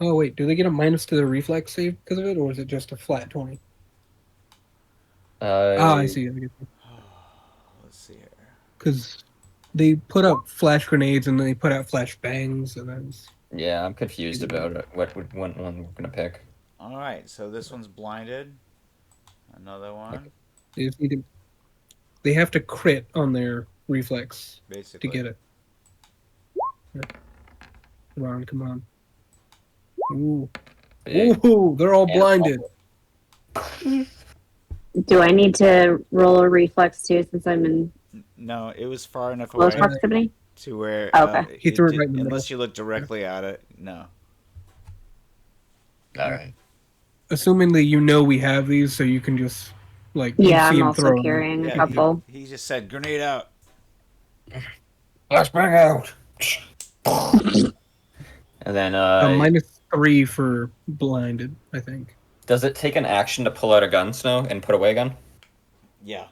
S3: Oh wait, do they get a minus to their reflex save because of it, or is it just a flat 20? I see.
S1: Let's see here.
S3: Because they put out flash grenades and then they put out flash bangs, and then.
S4: Yeah, I'm confused about it. What one we're gonna pick?
S1: All right, so this one's blinded. Another one.
S3: They just need to. They have to crit on their reflex
S1: Basically.
S3: to get it. Come on. Ooh. Ooh, they're all blinded.
S2: Do I need to roll a reflex too since I'm in
S1: No, it was far enough
S2: close
S1: away
S2: proximity?
S1: to where
S2: Okay.
S3: He threw it right in the
S1: unless you look directly at it. No.
S4: All right.
S3: Assumingly, we have these, so you can just you
S2: Yeah,
S3: see
S2: I'm
S3: him
S2: also
S3: throw
S2: carrying a
S1: Yeah,
S2: couple.
S1: He just said grenade out.
S4: Let's bring out. And then
S3: -3 for blinded, I think.
S4: does it take an action to pull out a gun, Snow, and put away a gun?
S1: Yeah.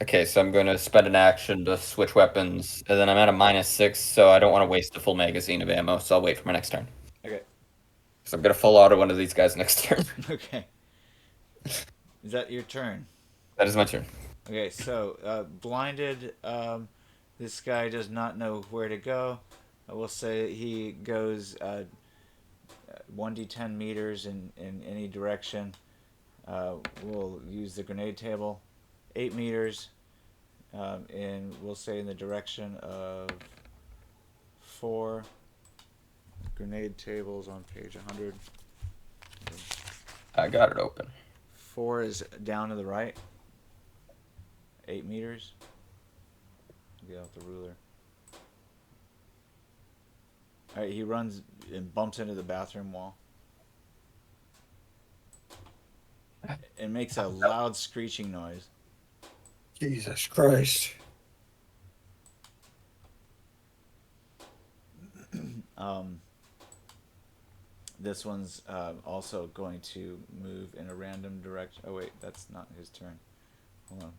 S4: Okay, so I'm going to spend an action to switch weapons, and then I'm at a -6, so I don't want to waste a full magazine of ammo, so I'll wait for my next turn.
S1: Okay.
S4: So I'm going to full auto one of these guys next turn.
S1: Okay. Is that your turn?
S4: That is my turn.
S1: Okay, so blinded. This guy does not know where to go. I will say he goes 1d10 meters in any direction. We'll use the grenade table. 8 meters. And we'll say in the direction of 4. Grenade tables on page 100.
S4: I got it open.
S1: 4 is down to the right. 8 meters. Get out the ruler. Alright, he runs and bumps into the bathroom wall. It makes a loud screeching noise.
S4: Jesus Christ.
S1: This one's also going to move in a random direction. Oh wait, that's not his turn. Hold on.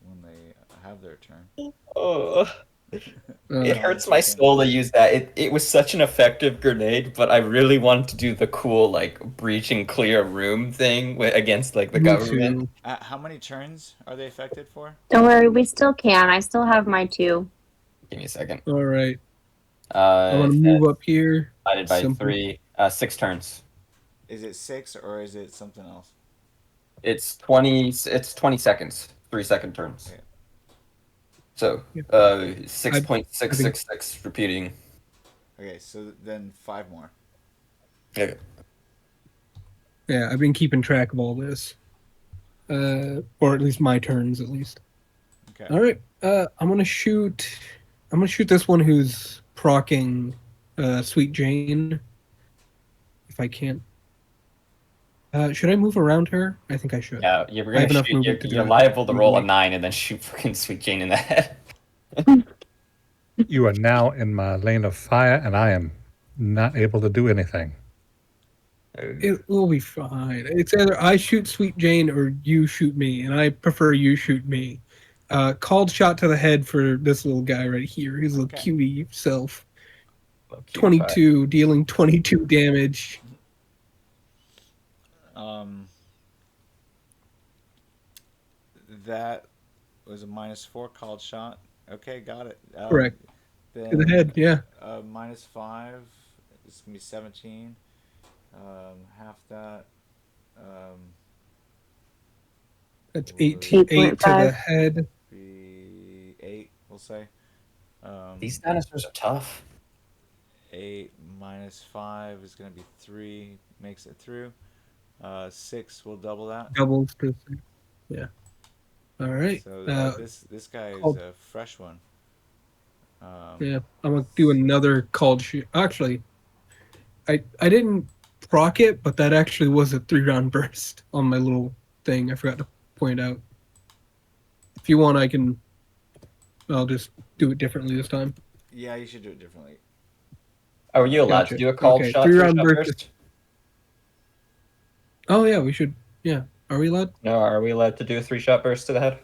S1: When they have their turn.
S4: Oh. It hurts my soul to use that. It was such an effective grenade, but I really wanted to do the cool, breach and clear room thing against, the government.
S1: How many turns are they affected for?
S2: Don't worry, we still can. I still have my 2.
S4: Give me a second.
S3: All right. I want to move up here.
S4: Divided by 3. 6 turns.
S1: Is it 6 or is it something else?
S4: It's 20. It's 20 seconds. 3-second turns.
S1: Okay.
S4: So 6.666 repeating.
S1: Okay, so then 5 more.
S4: Okay.
S3: Yeah, I've been keeping track of all this, or at least my turns, at least.
S1: Okay.
S3: All right. I'm gonna shoot this one who's procking Sweet Jane. If I can. Should I move around her? I think I should.
S4: Yeah, you're liable to roll a 9 and then shoot freaking Sweet Jane in the head.
S7: You are now in my lane of fire, and I am not able to do anything.
S3: It will be fine. It's either I shoot Sweet Jane or you shoot me, and I prefer you shoot me. Called shot to the head for this little guy right here. His little cutie self. 22, dealing 22 damage.
S1: That was a -4 called shot. Okay, got it.
S3: Correct.
S1: Then,
S3: To the head, yeah.
S1: -5. It's gonna be 17. Half that.
S3: That's 18. 8 to the head.
S1: Be 8, we'll say.
S4: These dinosaurs are tough.
S1: 8 -5 is gonna be 3. Makes it through. 6 will double that.
S3: Doubles to 6. Yeah. All right.
S1: So this guy is a fresh one.
S3: Yeah, I'm gonna do another called shoot. Actually, I didn't proc it, but that actually was a 3-round burst on my little thing. I forgot to point out. If you want, I'll just do it differently this time.
S1: Yeah, you should do it differently.
S4: Oh, are you allowed to do a called shot?
S3: 3-round burst. Oh yeah, we should. Yeah, are we allowed?
S4: No, are we allowed to do a 3-shot burst to the head?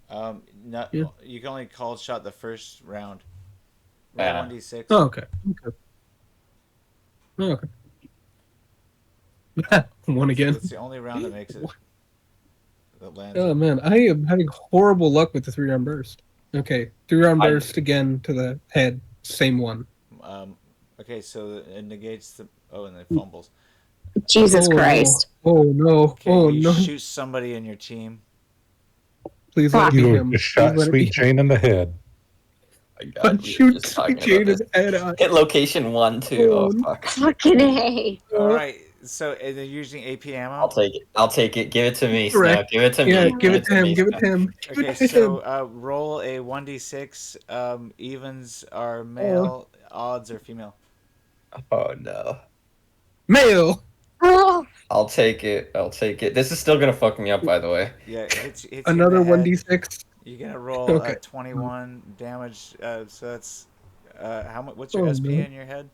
S1: No,
S3: Yeah.
S1: you can only called shot the first round.
S4: Yeah.
S1: 1d6.
S3: Oh, okay. Oh, okay. One again.
S1: It's the only round that makes it. That lands.
S3: Oh man, I am having horrible luck with the 3-round burst. Okay, 3-round burst again to the head. Same one.
S1: Okay, so it negates the. Oh, and it fumbles.
S2: Jesus Christ.
S3: No. Oh no.
S1: Okay,
S3: Oh
S1: you
S3: no.
S1: shoot somebody in your team.
S3: Please let it be
S7: You
S3: him.
S7: just shot
S3: Please let it be
S7: Sweet Jane in the head.
S3: Shoot Sweet Jane in the head.
S4: Hit location 1 too.
S3: Oh,
S4: Oh fuck.
S2: Fucking A.
S1: All right, so they're using AP ammo.
S4: I'll take it. Give it to me,
S3: Correct.
S4: Snow. Give it to
S3: Yeah,
S4: me.
S3: give it to him.
S4: me,
S3: Give it to
S4: Snow.
S3: him. Give
S1: Okay,
S3: it to him.
S1: so roll a 1d6. Evens are male, odds are female.
S4: Oh no.
S3: Male.
S2: Oh,
S4: I'll take it. This is still gonna fuck me up, by the way.
S1: Yeah, it hits you
S3: Another
S1: in the head.
S3: 1d6.
S1: You're gonna roll
S3: Okay.
S1: 21 damage. So that's how much? What's your
S3: Oh,
S1: SP
S3: no.
S1: in your head?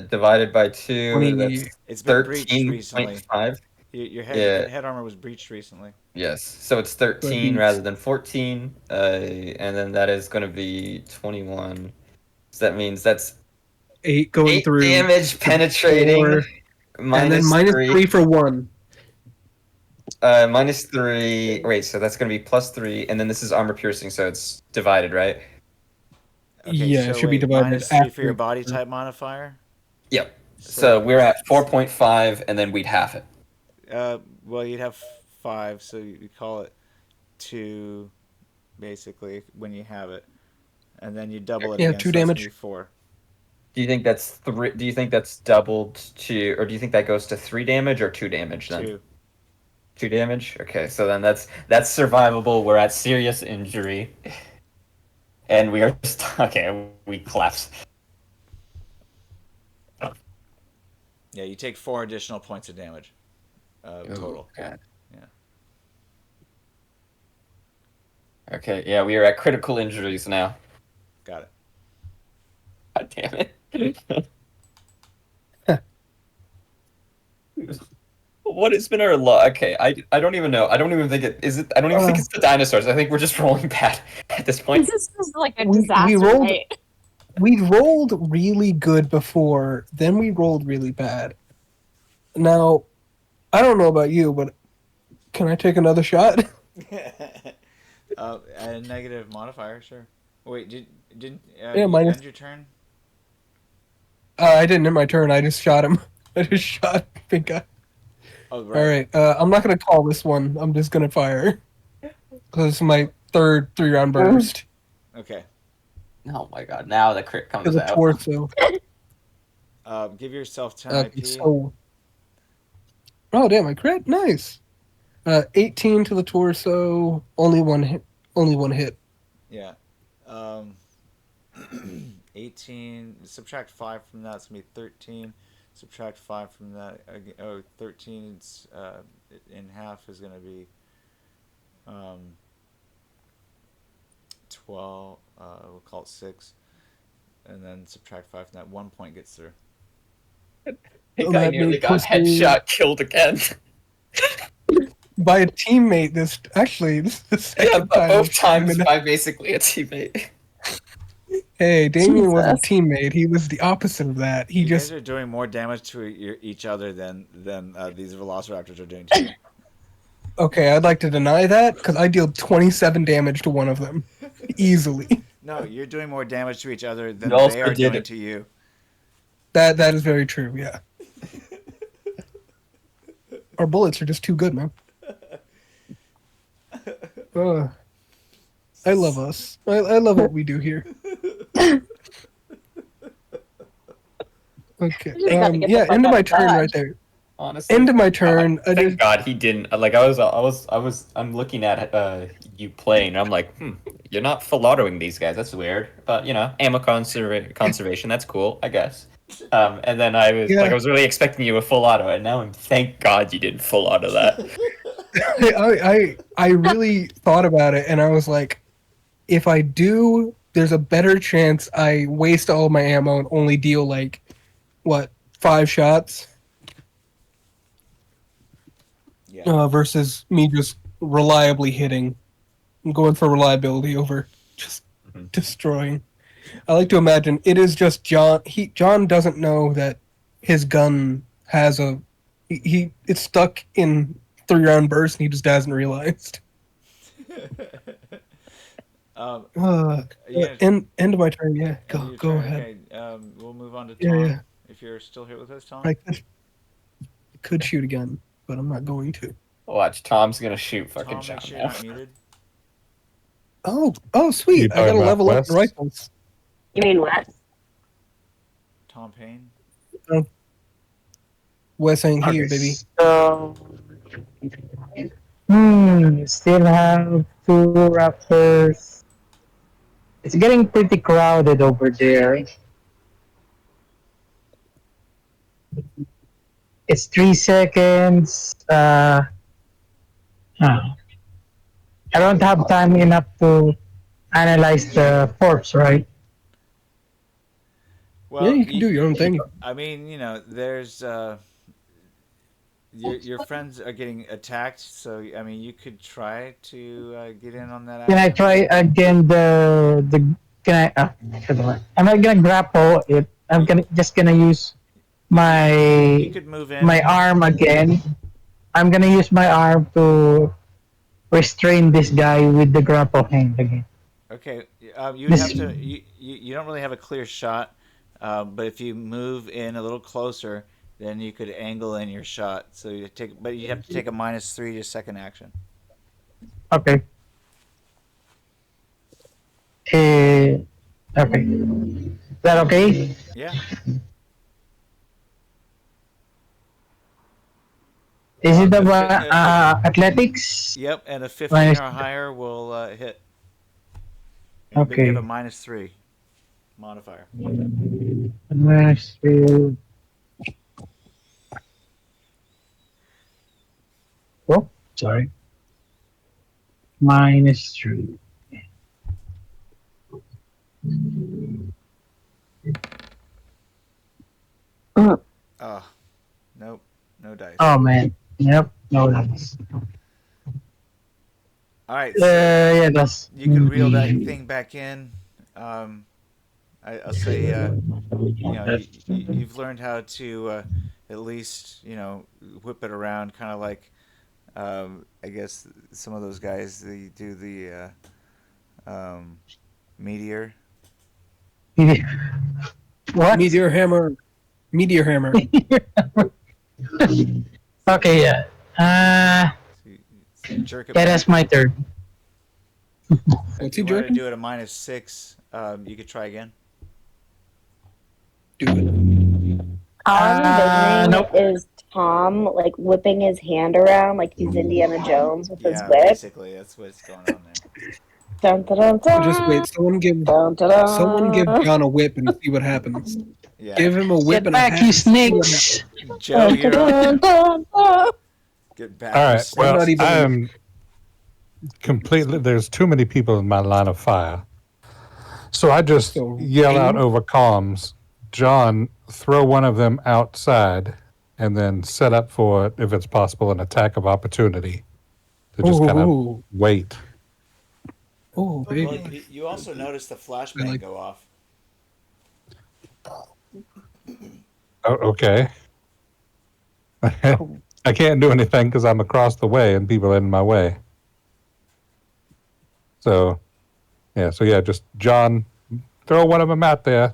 S4: Divided by 2.
S3: 20.
S4: That's
S1: It's been breached recently.
S4: 13.5.
S1: Your
S4: Yeah.
S1: head armor was breached recently.
S4: Yes. So it's 13 rather than 14. And then that is going to be 21. So that means that's
S3: 8 going
S4: 8
S3: through.
S4: damage penetrating.
S3: 4, and then minus 3 for 1.
S4: -3. Wait, so that's going to be +3. And then this is armor piercing, so it's divided, right?
S1: Okay,
S3: Yeah, it should be divided
S1: -3 for your
S3: after-
S1: body type modifier.
S4: Yep. So we're at 4.5, and then we'd half it.
S1: Well, you'd have 5, so you call it 2, basically, when you have it, and then you double it.
S3: Yeah,
S1: again,
S3: 2
S1: so that's gonna
S3: damage.
S1: be 4.
S4: Do you think that's 3? Do you think that's doubled to, or do you think that goes to 3 damage or 2 damage then?
S1: 2.
S4: 2 damage. Okay, so then that's survivable. We're at serious injury, and we are okay. We collapse.
S1: Yeah, you take 4 additional points of damage total.
S4: God.
S1: Yeah.
S4: Okay, yeah, we are at critical injuries now.
S1: Got it.
S4: God damn it. What has been our luck? Okay, I don't even know. I don't even think it is it. I don't even think it's the dinosaurs. I think we're just rolling bad at this point.
S2: this is like a
S3: We
S2: disaster.
S3: rolled-
S2: Right?
S3: We rolled really good before, then we rolled really bad. Now, I don't know about you, but can I take another shot?
S1: A negative modifier, sure. Wait, didn't
S3: Yeah,
S1: you
S3: minus-
S1: end your turn?
S3: I didn't in my turn. I just shot him. I just shot PinkEye.
S1: Oh,
S3: All right. I'm not gonna call this one. I'm just gonna fire because it's my third 3-round burst.
S1: Okay.
S4: Oh my god! Now the crit comes
S3: Because of
S4: out.
S3: torso.
S1: Give yourself 10
S3: Okay,
S1: IP.
S3: so. Oh damn! I crit. Nice. 18 to the torso. Only one hit. Only one hit.
S1: Yeah. 18. Subtract 5 from that. It's going to be 13. Subtract 5 from that. 13 it's, in half is going to be 12. We'll call it 6. And then subtract 5 from that. 1 point gets through.
S4: The guy nearly got headshot, killed again.
S3: by a teammate. This is the second time.
S4: Both times by basically a teammate.
S3: Hey, Damien wasn't a
S2: Jesus.
S3: teammate. He was the opposite of that. He
S1: You
S3: just
S1: guys are doing more damage to each other than these velociraptors are doing to you.
S3: okay. I'd like to deny that because I deal 27 damage to one of them easily.
S1: No, you're doing more damage to each other than
S4: You also
S1: they are
S4: did
S1: doing
S4: it.
S1: to you.
S3: That is very true. Yeah. Our bullets are just too good, man. I love us. I love what we do here. Okay.
S2: just gotta get the
S3: Yeah.
S2: fuck
S3: End of
S2: out
S3: my
S2: of
S3: turn
S2: Dodge.
S3: right there.
S4: Honestly,
S3: End of my turn. I
S4: Thank
S3: just
S4: God he didn't. Like I'm looking at you playing. And I'm like, you're not full autoing these guys. That's weird. But ammo conservation. That's cool, I guess. And then I was really expecting you a full auto, and now thank God you didn't full auto that.
S3: I really thought about it, and I was like, if I do, there's a better chance I waste all my ammo and only deal 5 shots.
S1: Yeah.
S3: Versus me just reliably hitting. I'm going for reliability over just destroying. I like to imagine it is just John. John doesn't know that his gun has it's stuck in 3-round bursts and he just hasn't realized. End of my turn. Yeah, go ahead.
S1: Okay, we'll move on to Tom.
S3: Yeah.
S1: If you're still here with us, Tom.
S3: I could shoot again, but I'm not going to.
S4: Watch, Tom's gonna shoot fucking
S1: Tom,
S4: John.
S1: make sure you're not muted.
S3: Oh, sweet!
S7: You
S3: I got to
S7: talking
S3: level
S7: about
S3: up the
S7: West?
S3: rifles.
S2: You mean what?
S1: Tom Payne.
S3: Wes ain't here, baby.
S8: So, still have 2 raptors. It's getting pretty crowded over there. It's 3 seconds. I don't have time enough to analyze the corpse, right?
S1: Well,
S3: Yeah, you can do your own thing.
S1: I mean, there's your friends are getting attacked, so I mean, you could try to get in on that.
S8: Can I
S1: action.
S8: try again can I I'm not gonna grapple it. I'm gonna use
S1: You could move in.
S8: my arm again. I'm gonna use my arm to restrain this guy with the grapple hand again.
S1: Okay, you have to. You don't really have a clear shot, but if you move in a little closer, then you could angle in your shot. So you have to take a -3 to second action.
S8: Okay. Okay. Is that okay?
S1: Yeah.
S8: Is it
S1: the
S8: about athletics?
S1: Yep, and a 15
S8: Minus-
S1: or higher will hit. But
S8: Okay.
S1: you have a -3 modifier.
S8: -3. Oh, sorry. -3.
S1: Oh, nope, no dice.
S8: Oh man. Yep. No, that's.
S1: All right. So
S8: Yeah, that's.
S1: you can reel that thing back in. I'll say, you've learned how to at least, whip it around, kind of like, I guess some of those guys they do the meteor.
S8: What?
S3: Meteor hammer.
S8: Okay, yeah.
S1: So you jerk it
S8: Yeah,
S1: back.
S8: that's my turn.
S3: What's
S1: If
S3: he
S1: you wanted to
S3: jerking?
S1: do it at -6, you could try again.
S3: Do it.
S2: All I'm envisioning
S8: nope.
S2: is Tom whipping his hand around like he's Indiana Jones with his
S1: Yeah,
S2: whip.
S1: basically, that's what's going on there.
S2: Dun, dun, dun, dun,
S3: Just wait. Someone give John a whip and see what happens.
S1: Yeah.
S3: Give him a whip
S8: Get
S3: and a
S8: back,
S3: hat.
S8: you snakes!
S1: Joe, you're up. Get back.
S7: All
S1: you
S7: right.
S1: snake.
S7: Well,
S3: not even-
S7: I am completely. There's too many people in my line of fire, so I just
S3: So,
S7: yell out
S3: aim?
S7: over comms, "John, throw one of them outside, and then set up for, if it's possible, an attack of opportunity." to just kind of
S3: Ooh.
S7: wait.
S3: Oh,
S1: Well,
S3: baby.
S1: you also notice the flashbang go off.
S7: Oh, okay. I can't do anything because I'm across the way and people are in my way. So, just John, throw one of them out there,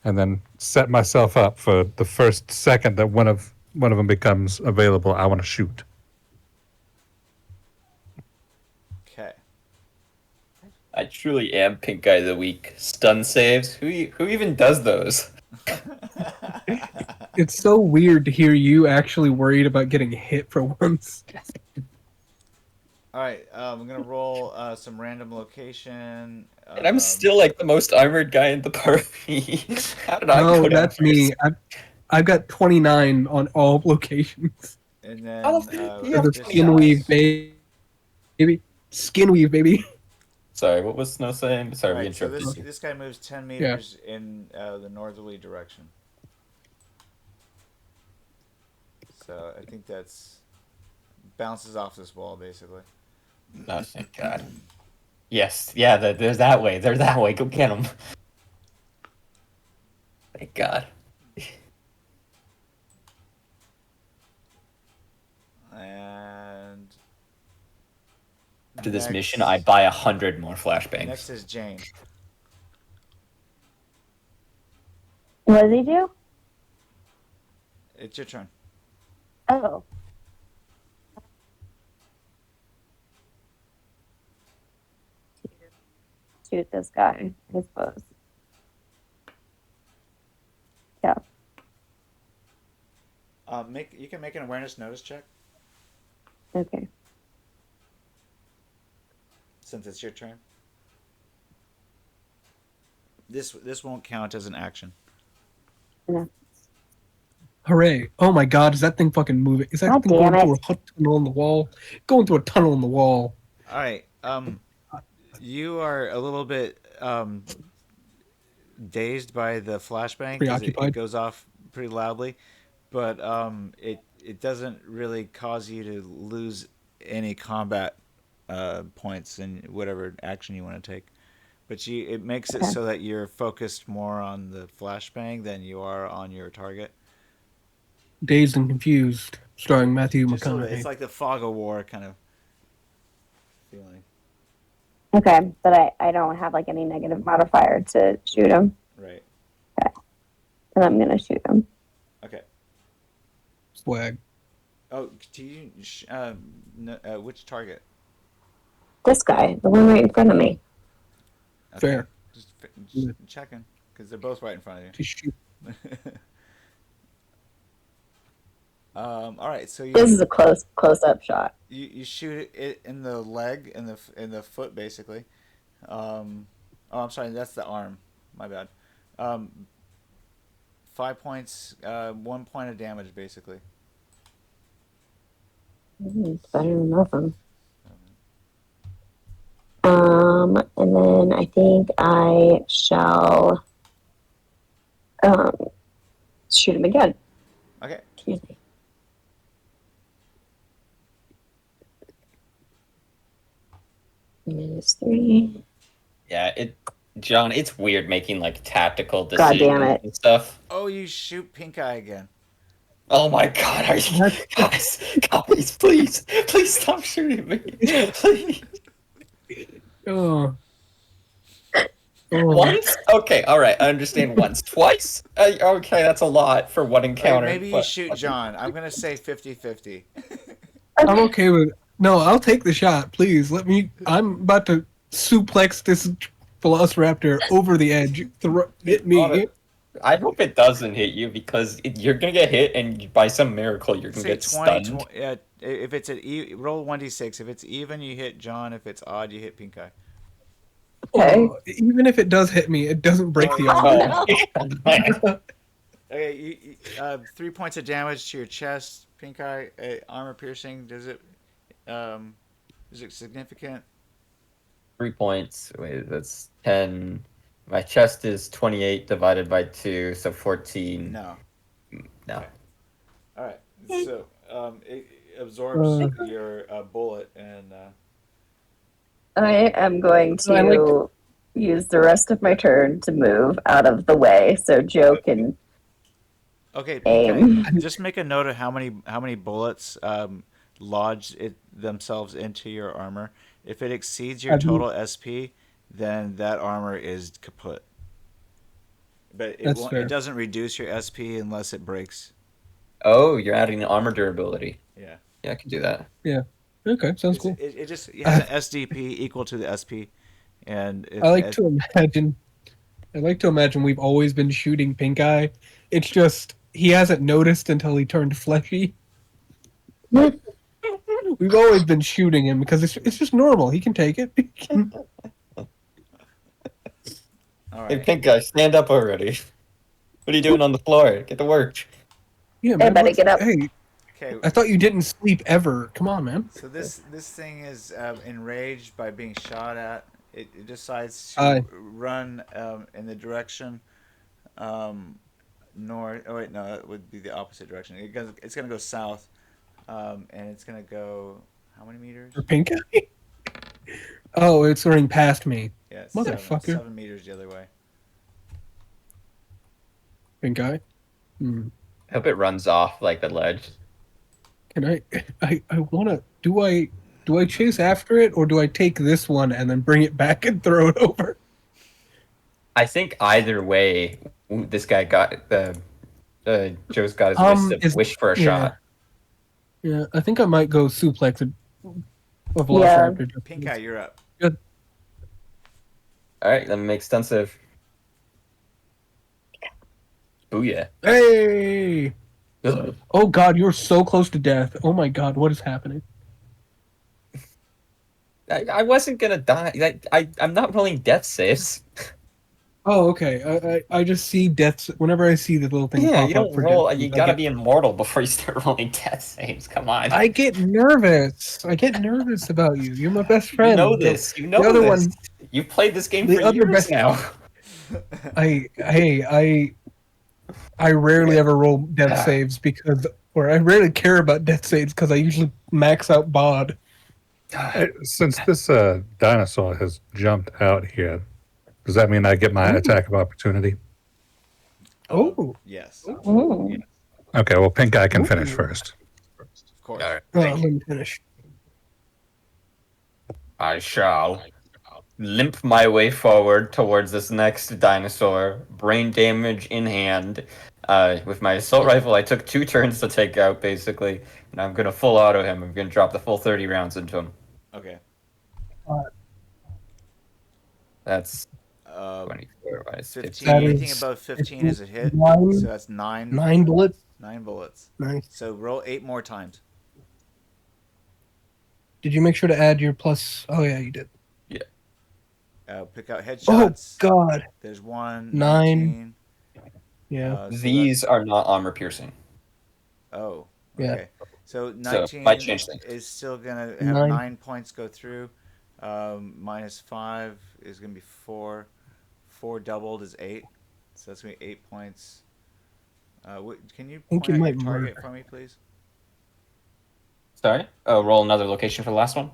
S7: and then set myself up for the first second that one of them becomes available. I want to shoot.
S1: Okay.
S4: I truly am PinkEye of the week. Stun saves. Who even does those?
S3: It's so weird to hear you actually worried about getting hit for once.
S1: All right, I'm gonna roll some random location.
S4: And I'm still like the most armored guy in the party. How did I
S3: No,
S4: go down
S3: that's me.
S4: first?
S3: I've got 29 on all locations.
S1: And then
S4: How the fuck do you have
S3: The
S1: this
S3: skin
S4: 29?
S3: weave, baby. Skin weave, baby.
S4: Sorry, what was Snow saying? Sorry, we
S1: Right, so
S4: interrupted you.
S1: this guy moves 10 meters in the northerly direction. So I think that's bounces off this wall basically.
S4: Oh, thank God. Yes, yeah, they're that way. They're that way. Go get them. Thank God.
S1: And
S4: After this
S1: next-
S4: mission, I buy 100 more flashbangs.
S1: Next is Jane.
S2: What does he do?
S1: It's your turn.
S2: Oh. Shoot this guy, I suppose. Yeah.
S1: You can make an awareness notice check
S2: Okay.
S1: since it's your turn. This won't count as an action.
S2: No.
S3: Hooray. Oh my god, is that thing fucking moving? Is that
S2: God
S3: thing
S2: damn
S3: going through
S2: it.
S3: a tunnel in the wall? Going through a tunnel in the wall.
S1: All right. You are a little bit dazed by the flashbang because it
S3: Preoccupied.
S1: goes off pretty loudly, but it doesn't really cause you to lose any combat points in whatever action you want to take. But it makes it so that you're focused more on the flashbang than you are on your target.
S3: Dazed and Confused, starring Matthew
S1: Just a little bit.
S3: McConaughey.
S1: It's like the fog of war kind of feeling.
S2: Okay, but I don't have like any negative modifier to shoot him.
S1: Right.
S2: And I'm gonna shoot him.
S1: Okay.
S3: Swag.
S1: Oh, do you which target?
S2: This guy, the one right in front of me.
S1: Okay.
S3: Fair.
S1: Just checking because they're both right in front of you.
S3: To shoot.
S1: All right, so
S2: This is a close up shot.
S1: you shoot it in the leg, in the foot, basically. Oh, I'm sorry, that's the arm. My bad. 5 points, 1 point of damage, basically.
S2: It's better than nothing. And then I think I shall shoot him again.
S1: Okay.
S2: Excuse me. -3.
S4: Yeah, John, it's weird making like tactical
S2: God
S4: decisions
S2: damn it.
S4: and stuff.
S1: Oh, you shoot PinkEye again.
S4: Oh my God, are you guys, please stop shooting me. Please.
S3: Oh.
S4: Once? Okay, alright, I understand once. Twice? Okay, that's a lot for one encounter.
S1: Maybe you
S4: but-
S1: shoot John. I'm going to say 50-50.
S3: I'm okay with it. No, I'll take the shot, please. I'm about to suplex this Velociraptor over the edge. Hit me.
S4: I hope it doesn't hit you because you're gonna get hit and by some miracle you're gonna
S1: Say
S4: get stunned.
S1: if it's roll 1d6. If it's even, you hit John. If it's odd, you hit PinkEye.
S2: Okay.
S3: Oh, even if it does hit me, it doesn't break the arm.
S4: Oh,
S1: Okay, 3 points of damage to your chest, PinkEye. Armor piercing. Is it significant?
S4: 3 points. Wait, that's 10. My chest is 28 divided by 2, so 14.
S1: No.
S4: No.
S1: Okay. All right. So absorbs your bullet and.
S2: I am going
S3: So I like
S2: to use the rest of my turn to move out of the way so Joe can
S1: Okay,
S2: aim.
S1: PinkEye, just make a note of how many bullets lodge themselves into your armor. If it exceeds your total SP, then that armor is kaput. But it
S3: That's
S1: won't.
S3: fair.
S1: It doesn't reduce your SP unless it breaks.
S4: Oh, you're adding armor durability.
S1: Yeah.
S4: Yeah, I can do that.
S3: Yeah. Okay, sounds cool.
S1: It just has an SDP equal to the SP, and if
S3: I like to imagine. I like to imagine we've always been shooting PinkEye. It's just he hasn't noticed until he turned fleshy. We've always been shooting him because it's just normal. He can take it.
S1: all
S4: Hey,
S1: right.
S4: pink guy, stand up already. What are you doing on the floor? Get to work.
S3: Yeah,
S2: Hey,
S3: man.
S2: buddy, get up.
S3: Hey,
S1: Okay.
S3: I thought you didn't sleep ever. Come on, man.
S1: So this thing is enraged by being shot at. It decides to
S3: Aye.
S1: run in the direction north. Oh wait, no, that would be the opposite direction. It's gonna go south, and it's gonna go how many meters?
S3: For PinkEye? Oh, it's running past me.
S1: Yeah,
S3: Motherfucker.
S1: 7 meters the other way.
S3: PinkEye. Hmm.
S4: I hope it runs off like the ledge.
S3: Can I wanna. Do I chase after it or do I take this one and then bring it back and throw it over?
S4: I think either way, this guy got Joe's got his wish for a shot.
S3: Yeah, I think I might go suplex a
S2: Yeah.
S3: Velociraptor.
S1: PinkEye, you're up.
S3: Good.
S4: All right, let me make stunsive. Booyah!
S3: Hey!
S4: Ugh.
S3: Oh god, you're so close to death. Oh my god, what is happening?
S4: I wasn't gonna die. I'm not rolling death saves.
S3: Oh, okay. I just see deaths whenever I see the little thing
S4: Yeah,
S3: pop
S4: you
S3: up
S4: don't
S3: for
S4: roll.
S3: death.
S4: You gotta be immortal before you start rolling death saves. Come on.
S3: I get nervous. I get nervous about you. You're my best friend.
S4: You know this. You know
S3: the other
S4: this.
S3: one.
S4: You've played this game
S3: The
S4: for
S3: other
S4: years
S3: best-
S4: now.
S3: I rarely ever roll death saves I rarely care about death saves because I usually max out bod.
S7: Since this dinosaur has jumped out here, does that mean I get my attack of opportunity?
S3: Oh.
S1: Yes.
S2: Ooh.
S7: Okay, well, pink eye can finish first.
S1: Of course.
S4: All right.
S3: Let me finish.
S4: I shall limp my way forward towards this next dinosaur, brain damage in hand. With my assault rifle, I took 2 turns to take out, basically, and I'm gonna full auto him. I'm gonna drop the full 30 rounds into him.
S1: Okay.
S4: That's
S1: 24
S4: 15.
S1: 15.
S3: That
S1: Anything
S3: is
S1: above 15 is a hit.
S3: 9
S1: So that's 9.
S3: 9 bullets.
S1: 9 bullets.
S3: Nice.
S1: So roll 8 more times.
S3: Did you make sure to add your plus? Oh yeah, you did.
S1: Pick out
S3: Oh
S1: headshots.
S3: god.
S1: There's 1.
S3: 9.
S1: 19.
S3: Yeah.
S1: So
S4: These are not armor piercing.
S1: Oh.
S3: Yeah.
S1: Okay. So 19
S4: might change things.
S1: is still gonna have
S3: 9.
S1: 9 points go through. Minus 5 is gonna be 4. 4 doubled is 8. So that's gonna be 8 points. Can you
S3: think
S1: point
S3: you
S1: out
S3: might
S1: your target
S3: murder.
S1: for me, please?
S4: Sorry? Oh, roll another location for the last one.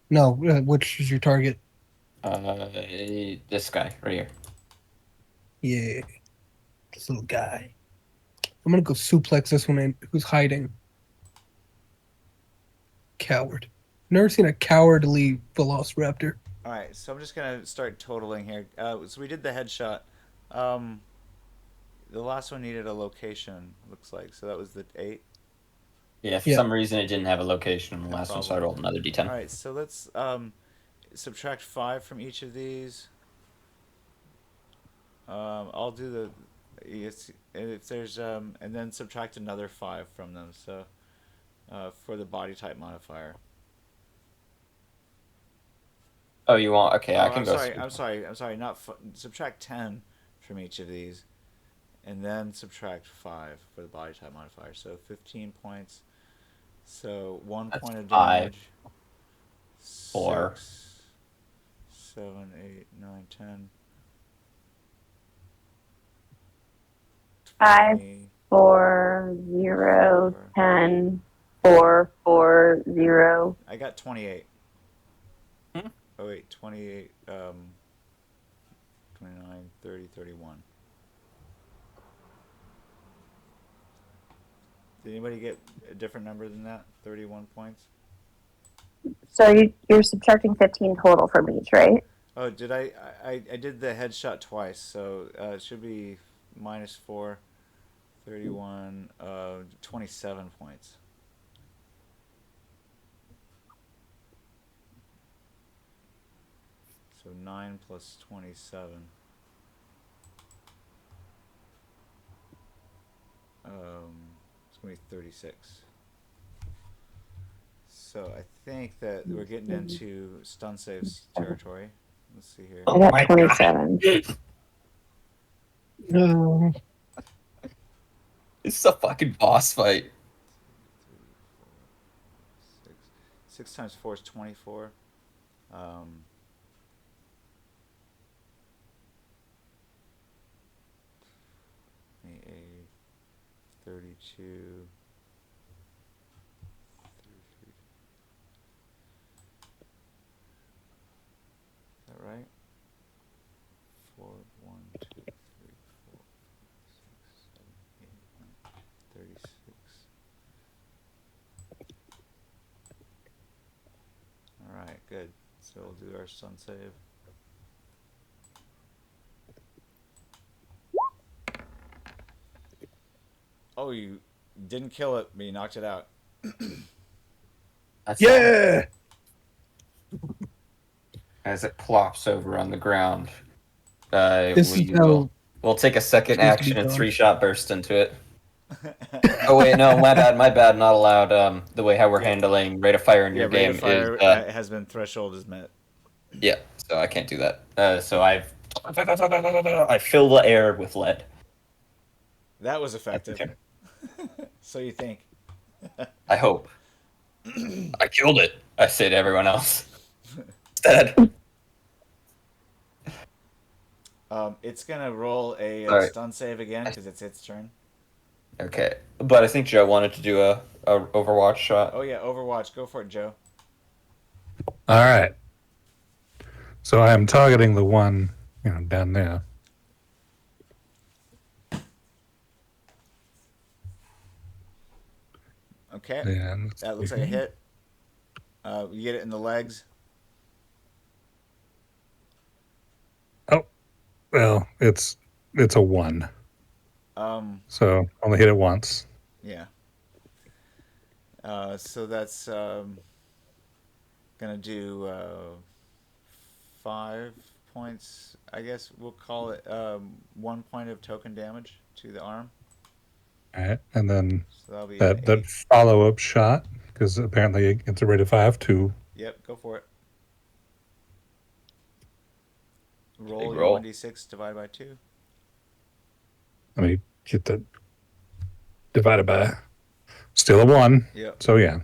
S3: No, which is your target?
S4: This guy right here.
S3: Yeah. This little guy. I'm gonna go suplex this one who's hiding. Coward. Never seen a cowardly velociraptor.
S1: All right, so I'm just gonna start totaling here. So we did the headshot. The last one needed a location. Looks like so that was the 8.
S4: Yeah, for some reason it didn't have a location on the last one, so I rolled another d10.
S1: All right, so let's subtract 5 from each of these. I'll do the if there's and then subtract another 5 from them. So for the body type modifier.
S4: Oh, you want? Okay, I can
S1: I'm
S4: go.
S1: sorry. I'm sorry. Not subtract 10 from each of these, and then subtract 5 for the body type modifier. So 15 points. So 1
S4: That's
S1: point of
S4: 5.
S1: damage.
S4: 4.
S1: 6, 7, 8, 9, 10.
S2: 5,
S1: 20,
S2: 4, 0,
S1: 4.
S2: 10, 440.
S1: I got 28.
S4: Hmm?
S1: Oh wait, 28. 29, 30, 31. Did anybody get a different number than that? 31 points.
S2: So you're subtracting 15 total from each, right?
S1: Oh, did I did the headshot twice, so it should be minus 4, 31, 27 points. So 9 plus 27. It's going to be 36. So I think that we're getting into stun saves territory. Let's see here.
S2: I got 27.
S3: No.
S4: This is a fucking boss fight.
S1: 6 times 4 is 24. 32. 33. Is that right? 4, 1, 2, 3, 4, 5, 6, 7, 8, 9, 36. Alright, good. So we'll do our stun save. Oh, you didn't kill it, but you knocked it out.
S4: That's
S3: Yeah.
S4: as it plops over on the ground.
S3: This is how
S4: We'll take a second
S3: it's supposed to be
S4: action and
S3: done.
S4: 3-shot burst into it. Oh wait, no, my bad, not allowed. The way how we're
S1: Yeah.
S4: handling rate of fire in
S1: Yeah,
S4: your
S1: rate
S4: game
S1: of fire
S4: is
S1: has been threshold is met.
S4: yeah, so I can't do that. So I fill the air with lead.
S1: That was effective. So you think?
S4: I hope. I killed it. I say to everyone else. Instead.
S1: It's gonna roll a
S4: Alright.
S1: stun save again because it's its turn.
S4: Okay, but I think Joe wanted to do a Overwatch shot.
S1: Oh yeah, Overwatch. Go for it, Joe.
S7: All right. So I am targeting the one, down there.
S1: Okay.
S7: And
S1: That looks like a hit. You get it in the legs.
S7: Oh, well, it's a 1. So only hit it once.
S1: Yeah. So that's gonna do 5 points. I guess we'll call it 1 point of token damage to the arm.
S7: All right, and then
S1: So that'll be
S7: that follow up shot, because apparently it's a rate of 5 2.
S1: Yep, go for it. Roll
S4: Big
S1: your
S4: roll.
S1: 1d6 divided by 2.
S7: Let me get that divided by. Still a 1.
S1: Yep.
S7: So yeah.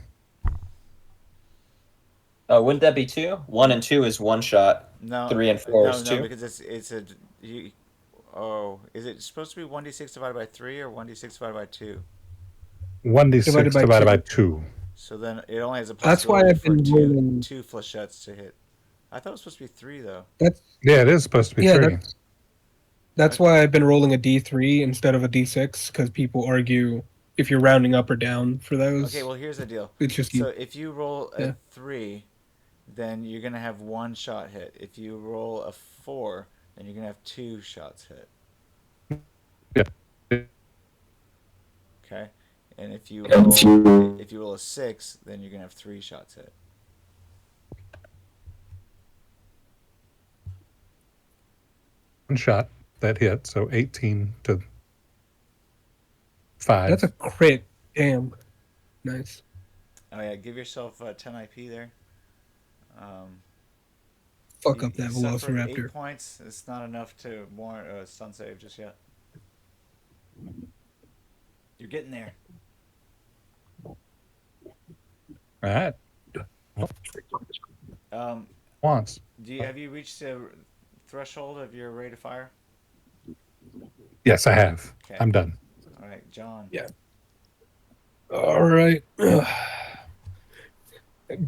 S4: Wouldn't that be 2? 1 and 2 is 1 shot.
S1: No.
S4: 3 and 4
S1: no,
S4: is
S1: no,
S4: 2.
S1: because it's a. Is it supposed to be 1d6 divided by 3 or 1d6 divided by 2?
S7: 1d6 divided by 2.
S1: So then it only has a
S3: That's why
S1: possibility
S3: I've
S1: for
S3: been rolling.
S1: two flechettes to hit. I thought it was supposed to be 3 though.
S7: Yeah, it is supposed to be 3.
S3: That's why I've been rolling a D3 instead of a D6, because people argue if you're rounding up or down for those.
S1: Okay, well here's the deal.
S3: It's just
S1: So if you roll a
S3: Yeah.
S1: 3, then you're gonna have 1 shot hit. If you roll a 4, then you're gonna have 2 shots hit.
S7: Yeah.
S1: Okay, and if you roll a 6, then you're gonna have 3 shots hit.
S7: One shot that hit, so 18 to 5.
S3: That's a crit. Damn. Nice.
S1: Oh yeah, give yourself 10 IP there.
S3: Fuck up that
S1: you suffered
S3: Velociraptor.
S1: 8 points. It's not enough to warrant a stun save just yet. You're getting there.
S7: All right. Once.
S1: Have you reached the threshold of your rate of fire?
S7: Yes, I have.
S1: Okay.
S7: I'm done.
S1: All right, John.
S3: Yeah. All right.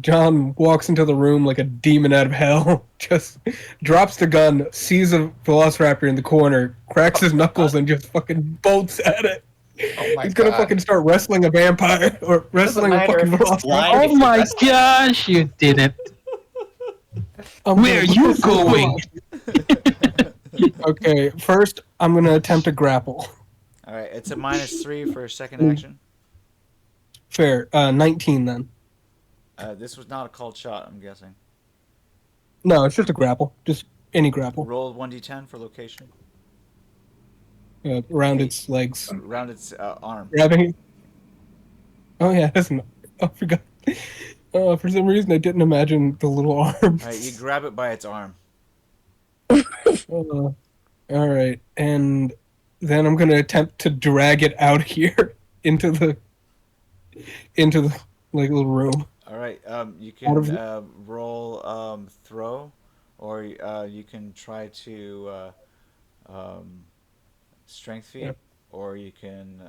S3: John walks into the room like a demon out of hell, just drops the gun, sees a velociraptor in the corner, cracks his knuckles, and just fucking bolts at it. He's gonna fucking start wrestling a vampire or wrestling a fucking velociraptor.
S8: Oh my gosh, you did it. Where are you going?
S3: Okay, first I'm gonna attempt to grapple.
S1: All right, it's a -3 for second action.
S3: Fair. 19 then.
S1: This was not a called shot, I'm guessing.
S3: No, it's just a grapple. Just any grapple.
S1: Roll 1d10 for location.
S3: Around its legs.
S1: Around its arm.
S3: Grabbing it. Oh yeah, that's not. I forgot. For some reason, I didn't imagine the little arms.
S1: All right, you grab it by its arm.
S3: All right, and then I'm gonna attempt to drag it out here into the like little room.
S1: All right, you can roll throw, or you can try to strength feat, or you can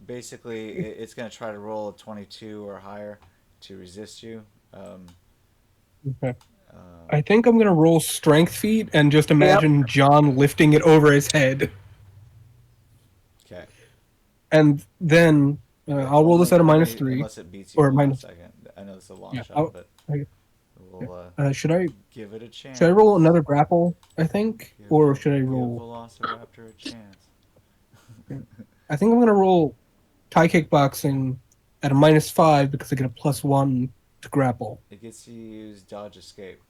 S1: basically it's going to try to roll a 22 or higher to resist you.
S3: Okay. I think I'm gonna roll strength feat and just imagine John lifting it over his head.
S1: Okay.
S3: And then I'll roll this at a -3.
S1: Unless it beats you
S3: or
S1: for a
S3: minus.
S1: second. I know it's a long shot, but we'll
S3: should I
S1: give it a chance.
S3: should I roll another grapple? I think, or should I roll?
S1: Give Velociraptor a chance.
S3: I think I'm gonna roll Thai kickboxing at a -5 because I get a +1 to grapple.
S1: It gets to use dodge escape.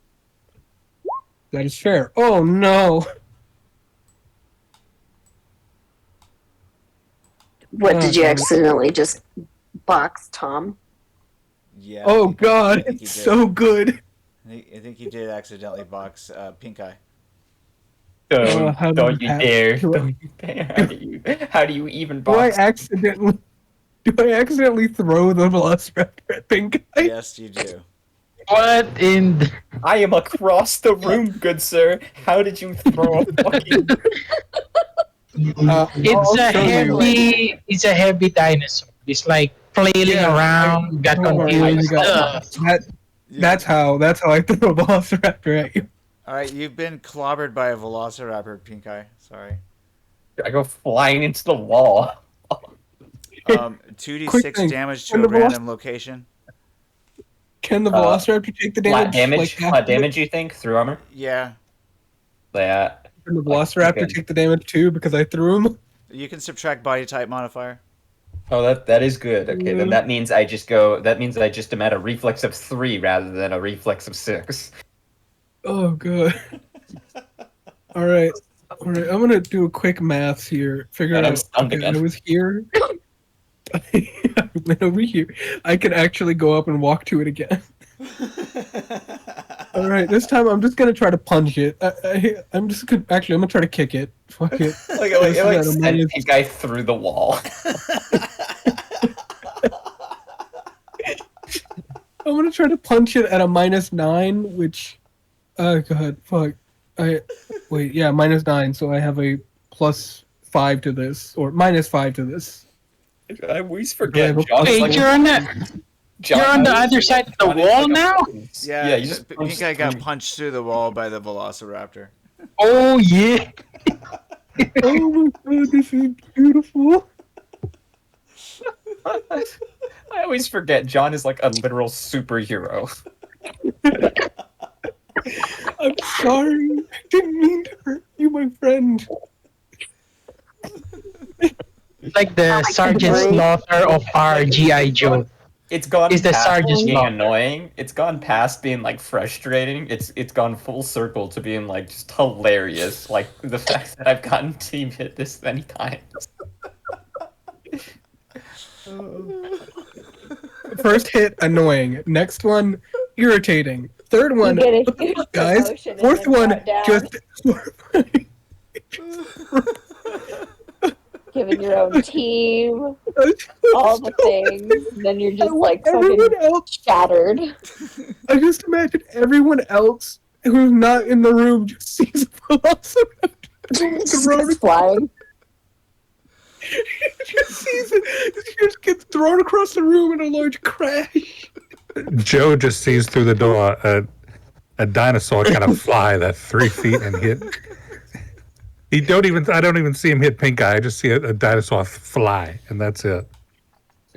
S3: That is fair. Oh no!
S2: What did you accidentally just box, Tom?
S1: Yeah.
S3: Oh god, it's so good.
S1: I think you did accidentally box PinkEye.
S4: Don't you dare! Don't you dare! How do you even box?
S3: Do I accidentally throw the Velociraptor at PinkEye?
S1: Yes, you do.
S8: What in?
S4: I am across the room, good sir. How did you throw a fucking?
S8: It's a heavy dinosaur. It's like flailing around. Got confused.
S3: That's how I throw a Velociraptor at you.
S1: All right, you've been clobbered by a Velociraptor, PinkEye. Sorry.
S4: I go flying into the wall.
S1: 2d6 damage to a random location.
S3: Can the Velociraptor take the damage?
S4: Flat damage, you think, through armor?
S1: Yeah.
S4: Yeah.
S3: Can the Velociraptor take the damage too because I threw him?
S1: You can subtract body type modifier.
S4: Oh, that is good. Okay, then that means I just am at a reflex of 3 rather than a reflex of 6.
S3: Oh, good. All right. I'm gonna do a quick maths here. Figure out. I was here. I went over here. I can actually go up and walk to it again. All right, this time I'm just gonna try to punch it. I'm gonna try to kick it. Fuck it.
S4: Send PinkEye through the wall.
S3: I'm gonna try to punch it at a -9, which, oh god, fuck. -9. So I have a +5 to this, or -5 to this.
S4: I always forget.
S8: Wait, you're on the other side of the wall now?
S1: Yeah, PinkEye got punched through the wall by the Velociraptor.
S8: Oh, yeah.
S3: Oh my god, this is beautiful.
S4: I always forget John is like a literal superhero.
S3: I'm sorry. I didn't mean to hurt you, my friend.
S8: Like the Sergeant Slaughter of our G.I. Joe.
S4: It's gone
S8: Is the
S4: past
S8: Sergeant
S4: being
S8: Slaughter.
S4: annoying. It's gone past being like frustrating. It's gone full circle to being like just hilarious. Like the fact that I've gotten team hit this many times.
S3: First hit, annoying. Next one, irritating. Third one,
S2: get
S3: what the
S2: huge
S3: fuck, guys?
S2: promotion and
S3: Fourth
S2: then
S3: one,
S2: brought down.
S3: just
S2: Given your own team, all the things, and then you're just like fucking
S3: everyone else.
S2: shattered.
S3: I just imagine everyone else who's not in the room just sees a Velociraptor.
S2: Just flying.
S3: Just sees it. Just gets thrown across the room in a large crash.
S7: Joe just sees through the door a dinosaur kind of fly that 3 feet and hit. I don't even see him hit PinkEye. I just see a dinosaur fly, and that's it.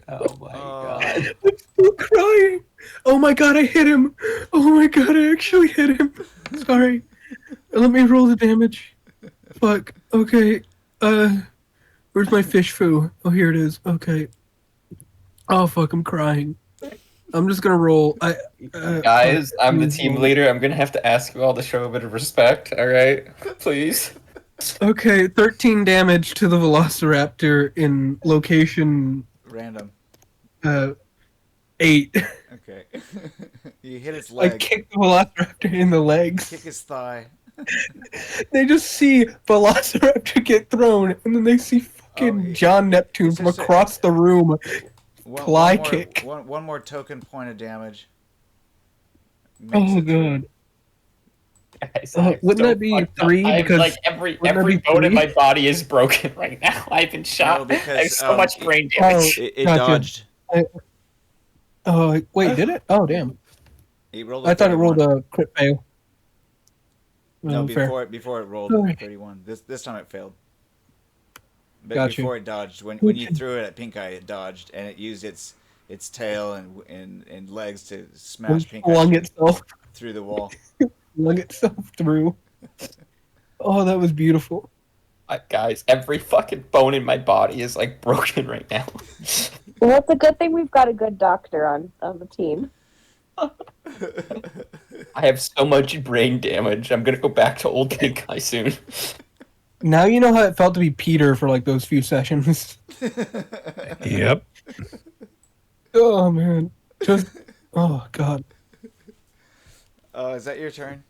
S4: Oh my god.
S3: I'm still crying. Oh my god, I hit him. Oh my god, I actually hit him. Sorry. Let me roll the damage. Fuck. Okay. Where's my fish foo? Oh, here it is. Okay. Oh fuck, I'm crying. I'm just gonna roll.
S4: Guys, I'm the team leader. I'm gonna have to ask you all to show a bit of respect, alright? Please.
S3: Okay, 13 damage to the Velociraptor in location
S1: Random.
S3: 8.
S1: Okay. You hit its leg.
S3: I kicked the Velociraptor in the legs.
S1: Kick his thigh.
S3: They just see Velociraptor get thrown, and then they see fucking John Neptune from across the room fly kick.
S1: One more token point of damage.
S3: Oh god.
S4: Guys,
S3: wouldn't that be 3? Because
S4: like every bone in my body is broken right now. I've been shot.
S1: No, because,
S4: I have so much brain damage.
S1: It dodged.
S3: Wait, did it? Oh damn. I thought it rolled a crit fail.
S1: No,
S3: fair.
S1: before it rolled 31. This time it failed. But
S3: Gotcha.
S1: before it dodged, when you threw it at PinkEye, it dodged and it used its tail and legs to smash
S3: Flung
S1: PinkEye
S3: itself.
S1: through the wall.
S3: Flung itself through. Oh, that was beautiful.
S4: Guys, every fucking bone in my body is like broken right now.
S2: Well, it's a good thing we've got a good doctor on the team.
S4: I have so much brain damage. I'm gonna go back to old PinkEye soon.
S3: Now you know how it felt to be Peter for like those few sessions.
S7: Yep.
S3: Oh man, oh god.
S1: Is that your turn?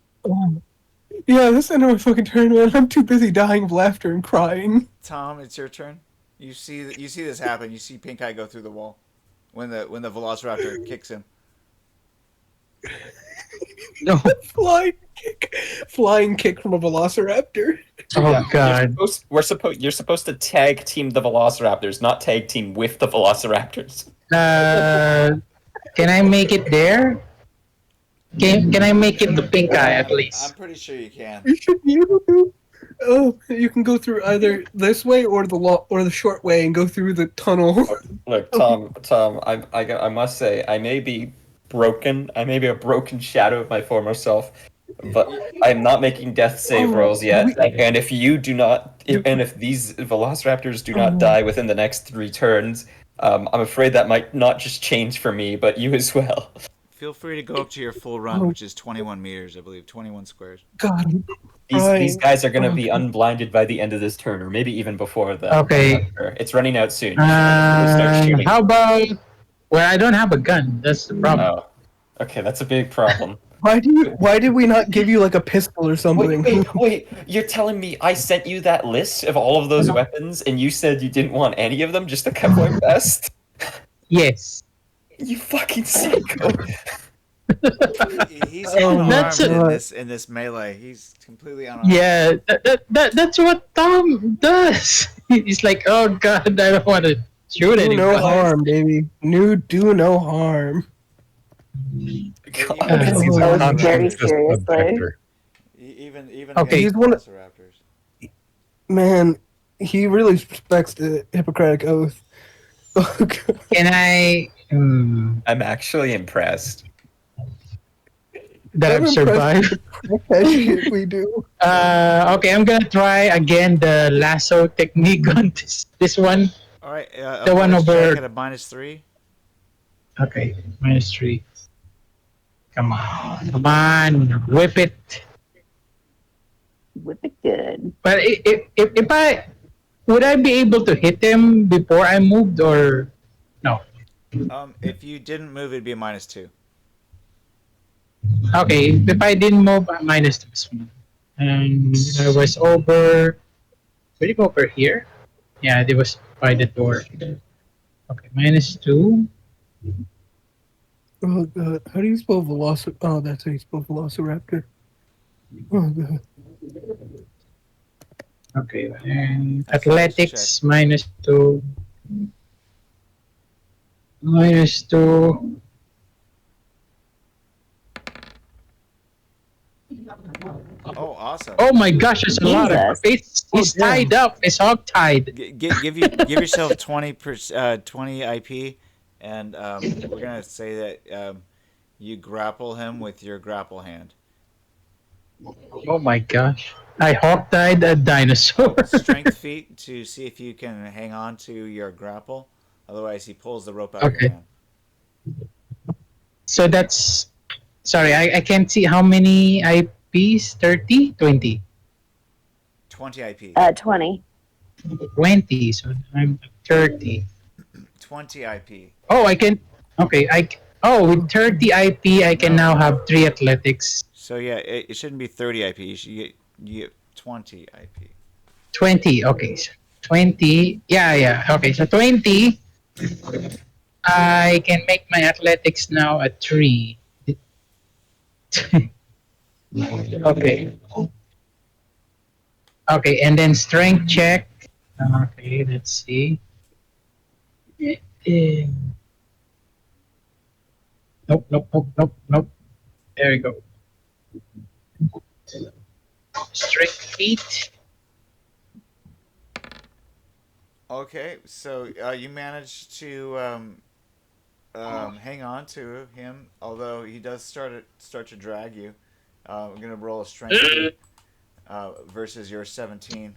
S3: Yeah, this end of my fucking turn, man. I'm too busy dying of laughter and crying.
S1: Tom, it's your turn. You see this happen. You see PinkEye go through the wall when the Velociraptor kicks him.
S8: No.
S3: Flying kick from a Velociraptor.
S8: Oh god.
S4: You're supposed to tag team the Velociraptors, not tag team with the Velociraptors.
S8: Can I make it there? Can I make it to PinkEye at least?
S1: I'm pretty sure you can.
S3: You should be able to. Oh, you can go through either this way or the short way and go through the tunnel.
S4: Look, Tom, I must say, I may be broken. I may be a broken shadow of my former self, but I'm not making death save rolls yet. And if you do not, if these Velociraptors do not die within the next 3 turns, I'm afraid that might not just change for me, but you as well.
S1: Feel free to go up to your full run, which is 21 meters, I believe, 21 squares.
S3: God.
S4: These guys are going to be unblinded by the end of this turn, or maybe even before that.
S8: Okay.
S4: It's running out soon.
S8: How about where I don't have a gun? That's the problem.
S4: Oh. Okay, that's a big problem.
S3: Why did we not give you like a pistol or something?
S4: Wait, you're telling me I sent you that list of all of those weapons and you said you didn't want any of them, just a cowboy vest?
S8: Yes.
S4: You fucking psycho.
S1: He's unarmed in this melee. He's completely unarmed.
S8: Yeah, that's what Tom does. He's like, oh god, I don't want to shoot anyone.
S3: No harm, baby. Do no harm.
S2: God. Very seriously.
S1: Even
S3: okay, he's one of Velociraptors. Man, he really respects the Hippocratic Oath.
S8: Can I?
S4: I'm actually impressed
S8: that I've survived.
S3: We do.
S8: Okay, I'm gonna try again the lasso technique on this one.
S1: All right,
S8: the one over
S1: at a -3.
S8: Okay, -3. Come on, whip it.
S2: Whip it good.
S8: But if I would I be able to hit him before I moved or no?
S1: If you didn't move, it'd be a -2.
S8: Okay, if I didn't move, I'm -2. And I was over. Did you go over here? Yeah, it was by the door. Okay, -2.
S3: Oh god, how do you spell Velociraptor? Oh, that's how you spell Velociraptor. Oh god.
S8: Okay, and
S1: Athletics
S8: athletics -2. -2.
S1: Oh, awesome.
S8: Oh my gosh, it's a lot of.
S2: Jesus.
S8: He's tied up. It's hog tied.
S1: Give yourself 20 IP, and we're gonna say that you grapple him with your grapple hand.
S8: Oh my gosh. I hog tied a dinosaur.
S1: Strength feat to see if you can hang on to your grapple. Otherwise, he pulls the rope out of your
S8: Okay.
S1: hand.
S8: So that's. Sorry, I can't see how many IPs? 30? 20?
S1: 20 IP.
S2: 20.
S8: 20. So I'm 30.
S1: 20 IP.
S8: Oh, I can. Okay, with 30 IP, I can now have 3 athletics.
S1: So yeah, it shouldn't be 30 IP. You get 20 IP.
S8: 20. Okay, so 20. Yeah. Okay, so 20. I can make my athletics now a 3. Okay. Okay, and then strength check. Okay, let's see. Nope. There we go. Strength feat.
S1: Okay, so you managed to hang on to him, although he does start to drag you. We're gonna roll a strength versus your 17.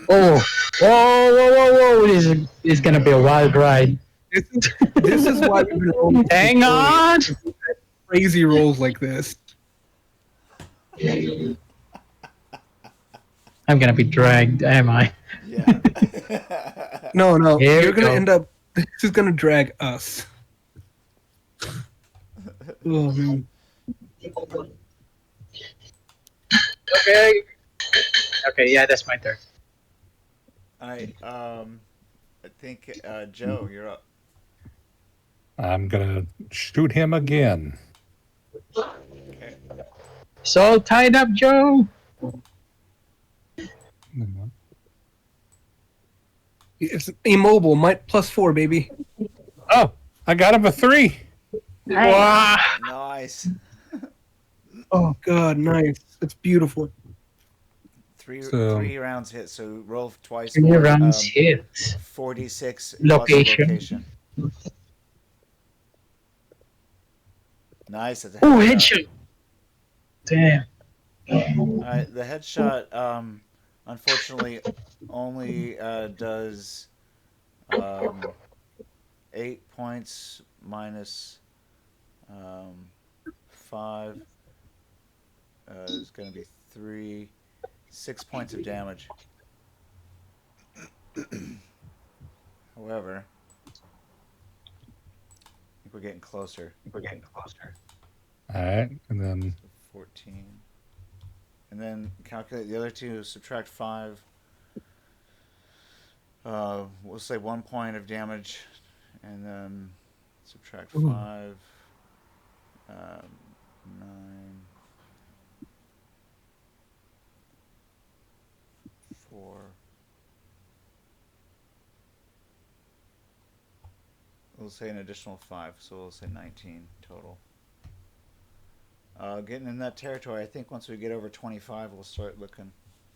S8: Oh, whoa! This is gonna be a wild ride.
S3: This is why we've been rolling
S8: Hang on.
S3: crazy rolls like this.
S8: I'm gonna be dragged, am I?
S1: Yeah.
S3: No,
S8: Here
S3: you're
S8: we
S3: gonna
S8: go.
S3: end up. This is gonna drag us. Oh man.
S8: Okay. Okay, yeah, that's my turn.
S1: I think Joe, you're up.
S7: I'm gonna shoot him again.
S1: Okay.
S8: It's all tied up, Joe.
S3: It's immobile. Might +4, baby.
S7: Oh, I got him a 3.
S8: Wow.
S1: Nice.
S3: Oh god, nice. That's beautiful.
S1: Three rounds hit, so roll twice
S8: 3
S1: for
S8: rounds hit.
S1: 46
S8: Location.
S1: plus location. Nice. That's a
S8: Oh,
S1: headshot.
S8: headshot. Damn.
S1: Alright, the headshot unfortunately only does 8 points minus 5 is going to be 6 points of damage. However, I think we're getting closer.
S7: All right, and then
S1: 14. And then calculate the other two, subtract 5. We'll say 1 point of damage, and then subtract 5. 9. 4. We'll say an additional 5, so we'll say 19 total. Getting in that territory, I think once we get over 25, we'll start looking,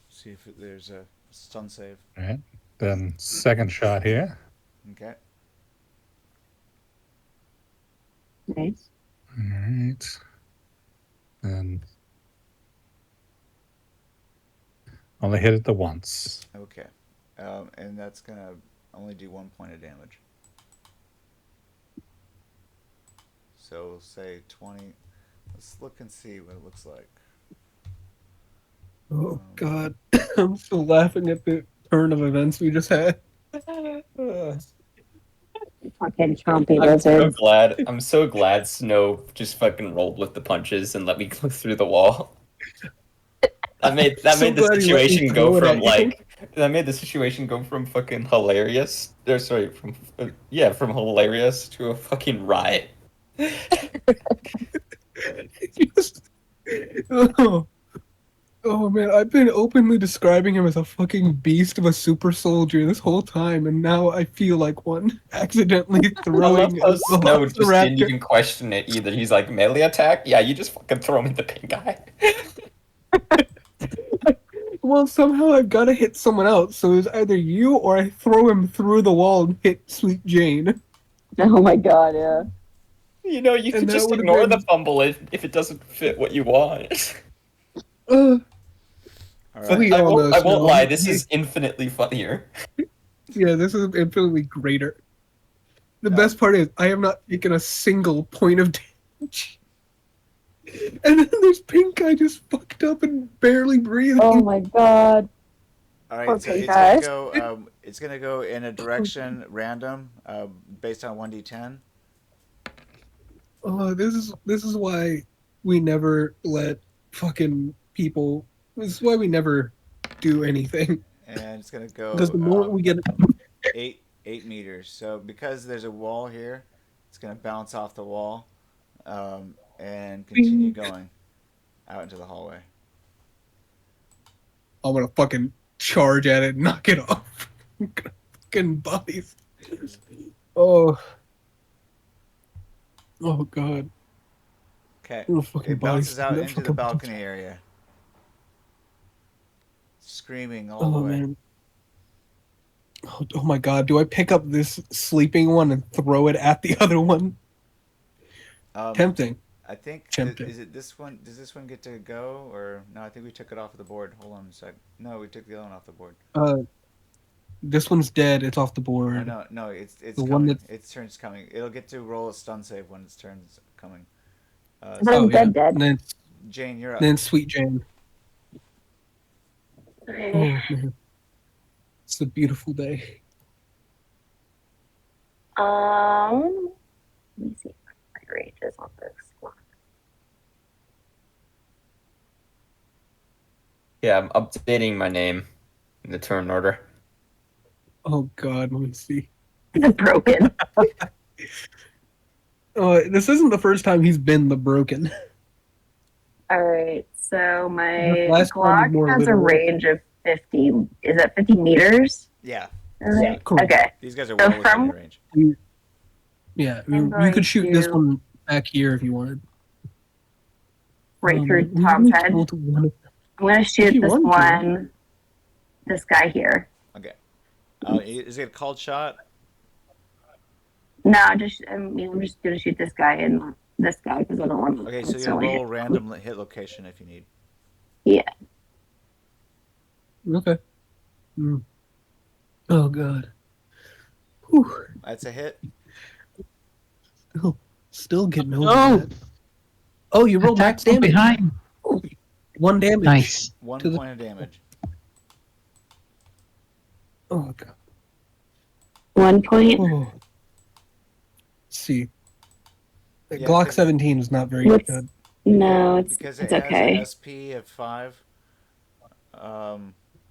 S1: see if there's a stun save.
S7: all right, then second shot here.
S1: Okay.
S2: Nice.
S7: All right, and only hit it the once.
S1: Okay. And that's going to only do 1 point of damage. So we'll say 20. Let's look and see what it looks like.
S3: Oh god. I'm still laughing at the turn of events we just had.
S2: Fucking chompy
S4: I'm so
S2: lizards.
S4: glad. I'm so glad Snow just fucking rolled with the punches and let me go through the wall. That made the
S3: So glad he let me
S4: situation
S3: throw
S4: go
S3: it
S4: from
S3: at you.
S4: that made the situation go from fucking hilarious. Or sorry, from from hilarious to a fucking riot.
S3: Just- oh. Oh man, I've been openly describing him as a fucking beast of a super soldier this whole time, and now I feel like one. Accidentally
S4: I love
S3: throwing
S4: how
S3: a
S4: Snow just didn't
S3: velociraptor.
S4: even question it either. He's like, melee attack? Yeah, you just fucking throw him in the pink eye.
S3: Well, somehow I've got to hit someone else, so it's either you or I throw him through the wall and hit Sweet Jane.
S2: Oh my god, yeah.
S4: You know, you
S3: And
S4: could
S3: that
S4: just
S3: would've
S4: ignore
S3: been-
S4: the fumble if it doesn't fit what you want.
S3: Uh,
S1: All right.
S3: we
S4: I
S3: all know
S4: won't
S3: Snow.
S4: lie, this is infinitely funnier.
S3: Yeah, this is infinitely greater. The best part is I have not taken a single point of damage. And then there's PinkEye just fucked up and barely breathing.
S2: Oh my god.
S1: All
S2: Poor
S1: right, so
S2: pink
S1: it's gonna
S2: guys.
S1: go. It's gonna go in a direction random, based on 1d10.
S3: Oh, this is why we never let fucking people. This is why we never do anything.
S1: And it's gonna go
S3: Because the moment we get
S1: 8 meters. So because there's a wall here, it's gonna bounce off the wall, and continue going out into the hallway.
S3: I'm gonna fucking charge at it and knock it off. Fucking bodies. Oh. Oh god.
S1: Okay.
S3: Little fucking
S1: It bounces
S3: bodies.
S1: out
S3: That
S1: into the
S3: fucking-
S1: balcony area, screaming all
S3: Oh
S1: the way.
S3: man. Oh my god, do I pick up this sleeping one and throw it at the other one? Tempting.
S1: I think
S3: Tempting.
S1: is it this one? Does this one get to go or no? I think we took it off the board. Hold on a sec. No, we took the other one off the board.
S3: This one's dead, it's off the board.
S1: No, it's
S3: The
S1: coming.
S3: one that's-
S1: Its turn's coming. It'll get to roll a stun save when its turn's coming.
S2: I'm dead.
S3: And then,
S1: Jane, you're up.
S3: then Sweet Jane. Oh
S2: Okay.
S3: man. It's a beautiful day.
S2: Let me see what my range is on this one.
S4: Yeah, I'm updating my name in the turn order.
S3: Oh god, let me see.
S2: It's broken.
S3: This isn't the first time he's been the broken.
S2: Alright, so my
S3: The last one was
S2: Glock
S3: more
S2: has a
S3: literal.
S2: range of 50. Is that 50 meters?
S1: Yeah.
S2: Alright.
S3: Correct.
S2: Okay.
S1: These guys are
S2: So
S1: well within
S2: from-
S1: your range.
S3: Yeah,
S2: I'm
S3: you
S2: going
S3: could shoot this
S2: to-
S3: one back here if you wanted.
S2: Right through
S3: we
S2: Tom's
S3: only
S2: head.
S3: told one of-
S2: I'm gonna shoot
S3: you
S2: this
S3: want to.
S2: one. This guy here.
S1: Okay. Is it a called shot?
S2: No, I'm just gonna shoot this guy and this guy because I don't want to.
S1: Okay, so you roll random hit location if you need.
S2: Yeah.
S3: Okay. Oh god. Whew.
S1: That's a hit.
S3: Still getting over
S8: Oh,
S3: that. Oh, you rolled max
S8: attack from
S3: damage.
S8: behind.
S3: 1 damage.
S8: Nice.
S1: 1
S3: To the-
S1: point of damage.
S3: Oh god.
S2: 1 point.
S3: Oh. Let's see. The
S1: Yeah,
S3: Glock
S1: 'cause-
S3: 17 is not very
S2: What's-
S3: good.
S2: No, it's
S1: Because
S2: it's
S1: it
S2: okay.
S1: has an SP of 5.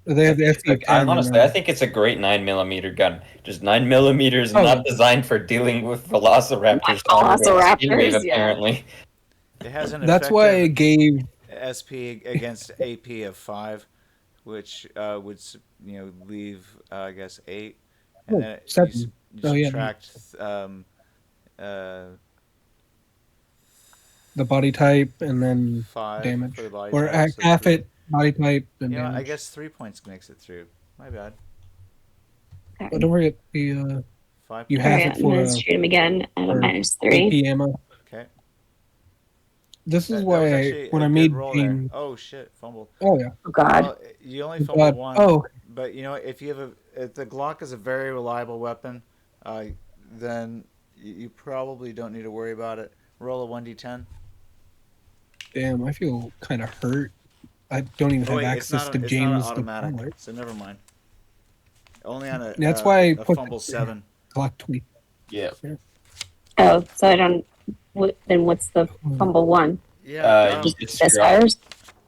S3: They have the SP of 10.
S4: Honestly, I think it's a great 9mm gun. Just 9mm is
S3: Oh,
S4: not
S3: yeah.
S4: designed for dealing with velociraptors.
S2: Velociraptors, yeah.
S4: Apparently.
S1: It has an
S3: That's why I
S1: effective
S3: gave.
S1: SP against AP of 5, which would leave I guess 8, and
S3: Oh,
S1: then you
S3: 7. Oh, yeah.
S1: subtract
S3: The body type and then
S1: 5
S3: damage.
S1: for the body
S3: Or
S1: type, so
S3: half
S1: 3.
S3: it, body type, and
S1: You know,
S3: damage.
S1: I guess 3 points makes it through. My bad.
S3: But don't worry, the
S1: 5
S3: You
S1: points.
S3: have
S2: Alright,
S3: it
S2: I'm
S3: for,
S2: gonna shoot him again at a
S3: for
S2: -3.
S3: AP ammo.
S1: Okay.
S3: This is
S1: That was
S3: why
S1: actually
S3: when
S1: a
S3: I
S1: good
S3: made
S1: roll there.
S3: Jane.
S1: Oh shit, fumble.
S3: Oh yeah.
S2: Oh god.
S1: Well, you only
S3: Oh,
S1: fumbled
S3: God.
S1: 1.
S3: Oh,
S1: But you know, if the Glock is a very reliable weapon, then you probably don't need to worry about it. Roll a 1d10.
S3: damn! I feel kind of hurt. I don't even
S1: Oh,
S3: have
S1: wait,
S3: access to
S1: it's not
S3: James.
S1: automatic,
S3: The
S1: so never mind. Only on a
S3: That's why I
S1: a
S3: put
S1: fumble
S3: the-
S1: 7.
S3: Glock 20.
S4: Yeah.
S2: Oh, so I don't. Then what's the fumble one?
S1: Yeah.
S4: You just
S2: This
S4: screw up.
S2: ours?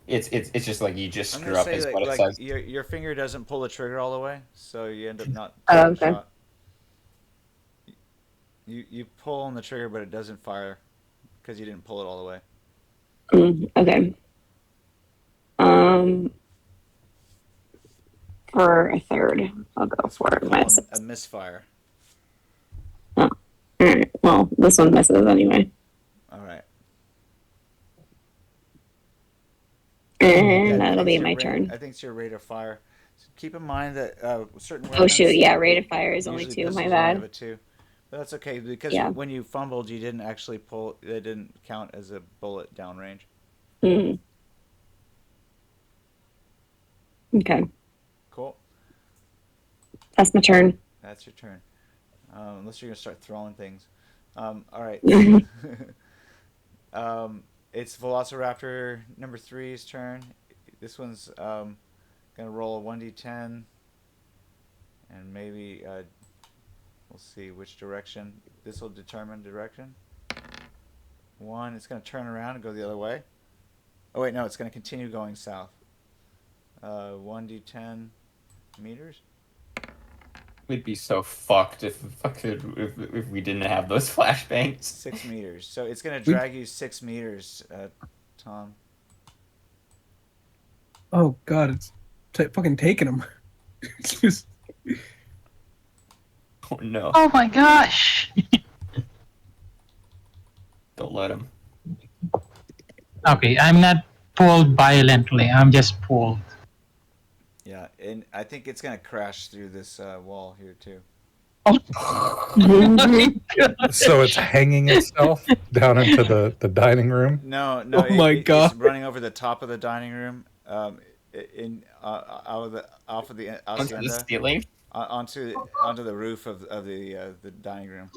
S4: It's just like you just
S1: I'm
S4: screw
S1: gonna
S4: up
S1: say
S4: is what it
S1: like
S4: says.
S1: your finger doesn't pull the trigger all the way, so you end up not
S2: Oh,
S1: taking
S2: okay.
S1: a shot. You pull on the trigger, but it doesn't fire because you didn't pull it all the way.
S2: Okay. For a third, I'll go
S1: That's
S2: for
S1: what
S2: a
S1: we call
S2: miss.
S1: a misfire.
S2: Oh. All right. Well, this one misses anyway.
S1: All right.
S2: And
S1: Yeah, I
S2: that'll
S1: think
S2: be
S1: it's your
S2: my
S1: rate-
S2: turn.
S1: I think it's your rate of fire. So keep in mind that certain
S2: Oh
S1: weapons.
S2: shoot! Yeah, rate of fire is only
S1: usually
S2: 2. My
S1: pistols only have
S2: bad.
S1: a 2. But that's okay because
S2: Yeah.
S1: when you fumbled, you didn't actually pull. It didn't count as a bullet downrange.
S2: Mm. Okay,
S1: Cool.
S2: that's my turn.
S1: That's your turn. Unless you're gonna start throwing things. All right. It's Velociraptor number 3's turn. This one's gonna roll a 1d10, and maybe we'll see which direction. This will determine direction. 1. It's gonna turn around and go the other way. Oh wait, no, it's gonna continue going south. 1d10 meters.
S4: We'd be so fucked if we didn't have those flashbangs.
S1: 6 meters. So it's gonna drag you 6 meters, Tom.
S3: Oh god, it's fucking taking him. It's just
S4: Oh no!
S8: Oh my gosh.
S4: Don't let him.
S8: Okay, I'm not pulled violently. I'm just pulled.
S1: Yeah, and I think it's gonna crash through this wall here too.
S7: So it's hanging itself down into the dining room.
S1: No, no.
S3: Oh my God.
S1: It's running over the top of the dining room, off of the
S4: Onto the
S1: hacienda,
S4: ceiling.
S1: onto the roof of the dining room,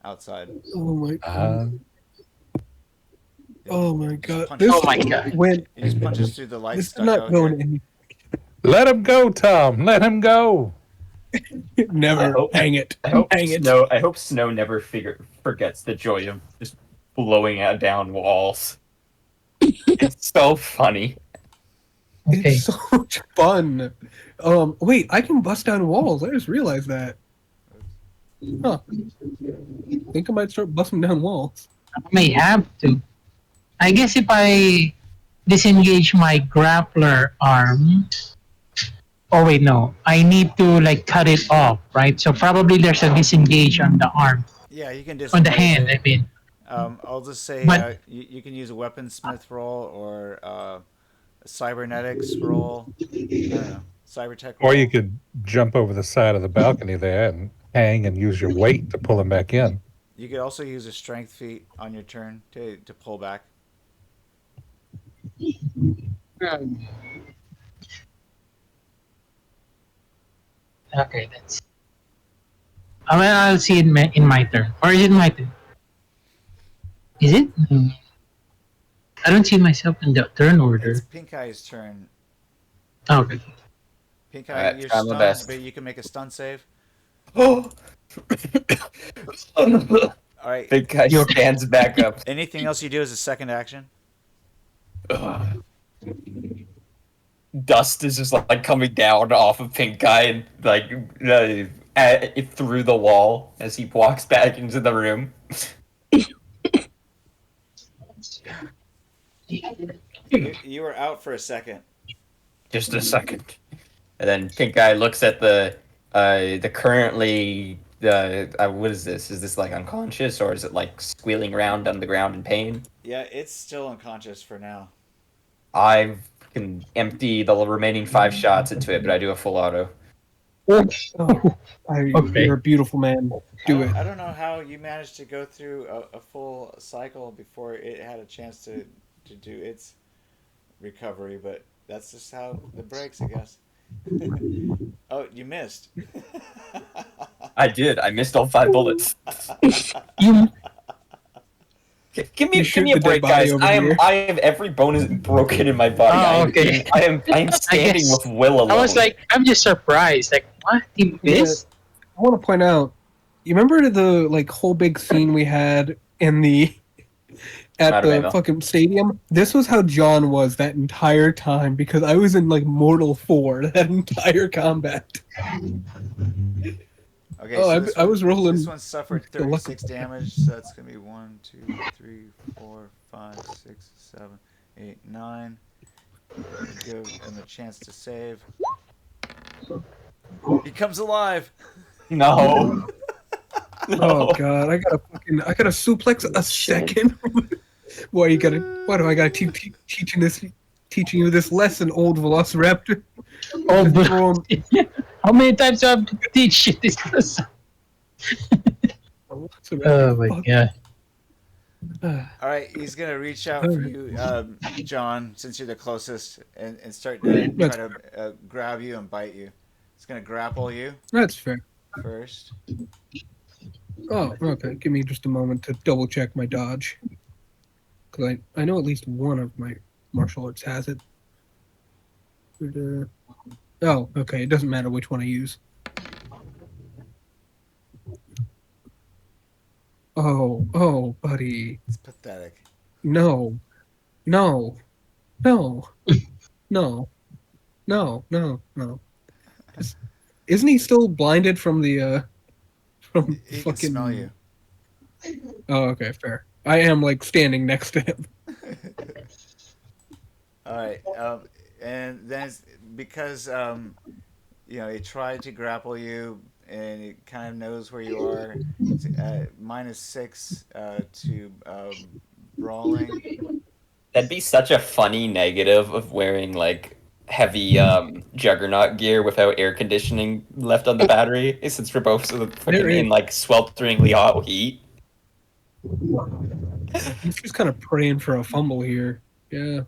S1: outside.
S3: oh my
S7: Uh,
S3: oh my god.
S1: punch-
S3: This
S8: Oh my God.
S3: went
S1: He just punches through the light
S3: this is
S1: stucco
S3: not going
S1: here.
S3: any
S7: let him go, Tom. Let him go.
S3: never
S4: I hope-
S3: hang it.
S4: I hope
S3: Hang it.
S4: Snow. I hope Snow never forgets the joy of just blowing out down walls. It's so funny.
S8: Okay.
S3: It's so much fun. Wait, I can bust down walls. I just realized that. Huh. Think I might start busting down walls.
S8: I may have to. I guess if I disengage my grappler arm. Oh wait, no. I need to like cut it off, right? So probably there's a disengage on the arm,
S1: Yeah, you can
S8: on the
S1: disengage
S8: hand.
S1: it.
S8: I mean,
S1: I'll just say
S8: But-
S1: you can use a weaponsmith roll or a cybernetics roll. I don't know, cybertech roll.
S7: Or you could jump over the side of the balcony there and hang and use your weight to pull him back in.
S1: You could also use a strength feat on your turn to pull back.
S8: okay, that's. I mean, I'll see it in my turn, or is it my turn? Is it? I don't see myself in the turn order.
S1: It's PinkEye's turn.
S8: Oh, okay.
S1: PinkEye,
S4: Alright,
S1: you're
S4: try my
S1: stunned,
S4: best.
S1: but you can make a stun save.
S4: Oh.
S1: All right.
S4: Big guy stands back up.
S1: Anything else you do as a second action?
S4: Ugh. Dust is just like coming down off of Pink Guy and like through the wall as he walks back into the room.
S1: You were out for a second.
S4: Just a second, and then Pink Guy looks at the currently what is this? Is this like unconscious or is it like squealing around on the ground in pain?
S1: Yeah, it's still unconscious for now.
S4: I can empty the remaining 5 shots into it, but I do a full auto.
S3: Oh,
S8: Okay.
S3: You're a beautiful man. Do it.
S1: I don't know how you managed to go through a full cycle before it had a chance to do its recovery, but that's just how the breaks, I guess. Oh, you missed.
S4: I did. I missed all 5 bullets.
S8: You
S4: Give
S3: You
S4: me
S3: shoot
S4: a
S3: the
S4: break,
S3: dead body
S4: guys.
S3: over
S4: I
S3: here.
S4: have every bone is broken in my body.
S8: Oh, okay.
S4: I am standing
S8: guess-
S4: with Will alone.
S8: I was like, I'm just surprised. Like, what? You missed?
S3: I want to point out You remember the like whole big scene we had in the at the fucking stadium? This was how John was that entire time because I was in like Mortal 4 that entire combat.
S1: Okay, so
S3: I was rolling.
S1: This one suffered 36 damage, so that's gonna be 1, 2, 3, 4, 5, 6, 7, 8, 9. Give him a chance to save. He comes alive.
S4: No.
S3: Oh god, I gotta suplex a second. Why do I gotta teaching you this lesson, old Velociraptor?
S8: How many times do I have to teach you this lesson? Oh my god.
S1: All right, he's gonna reach out for you, John, since you're the closest, and start to try to grab you and bite you. He's gonna grapple you.
S3: That's fair.
S1: First.
S3: Oh, okay. Give me just a moment to double check my dodge, because I know at least one of my martial arts has it. Oh, okay. It doesn't matter which one I use. Oh, buddy.
S1: It's pathetic.
S3: No. Isn't he still blinded from the from
S1: He
S3: fucking?
S1: can smell you.
S3: Oh, okay, fair. I am like standing next to him.
S1: All right, and then because he tried to grapple you, and he kind of knows where you are. It's, -6 to brawling.
S4: That'd be such a funny negative of wearing like heavy juggernaut gear without air conditioning left on the battery, since we're both sort of fucking in like swelteringly hot heat.
S3: He's just kind of praying for a fumble here. Yeah.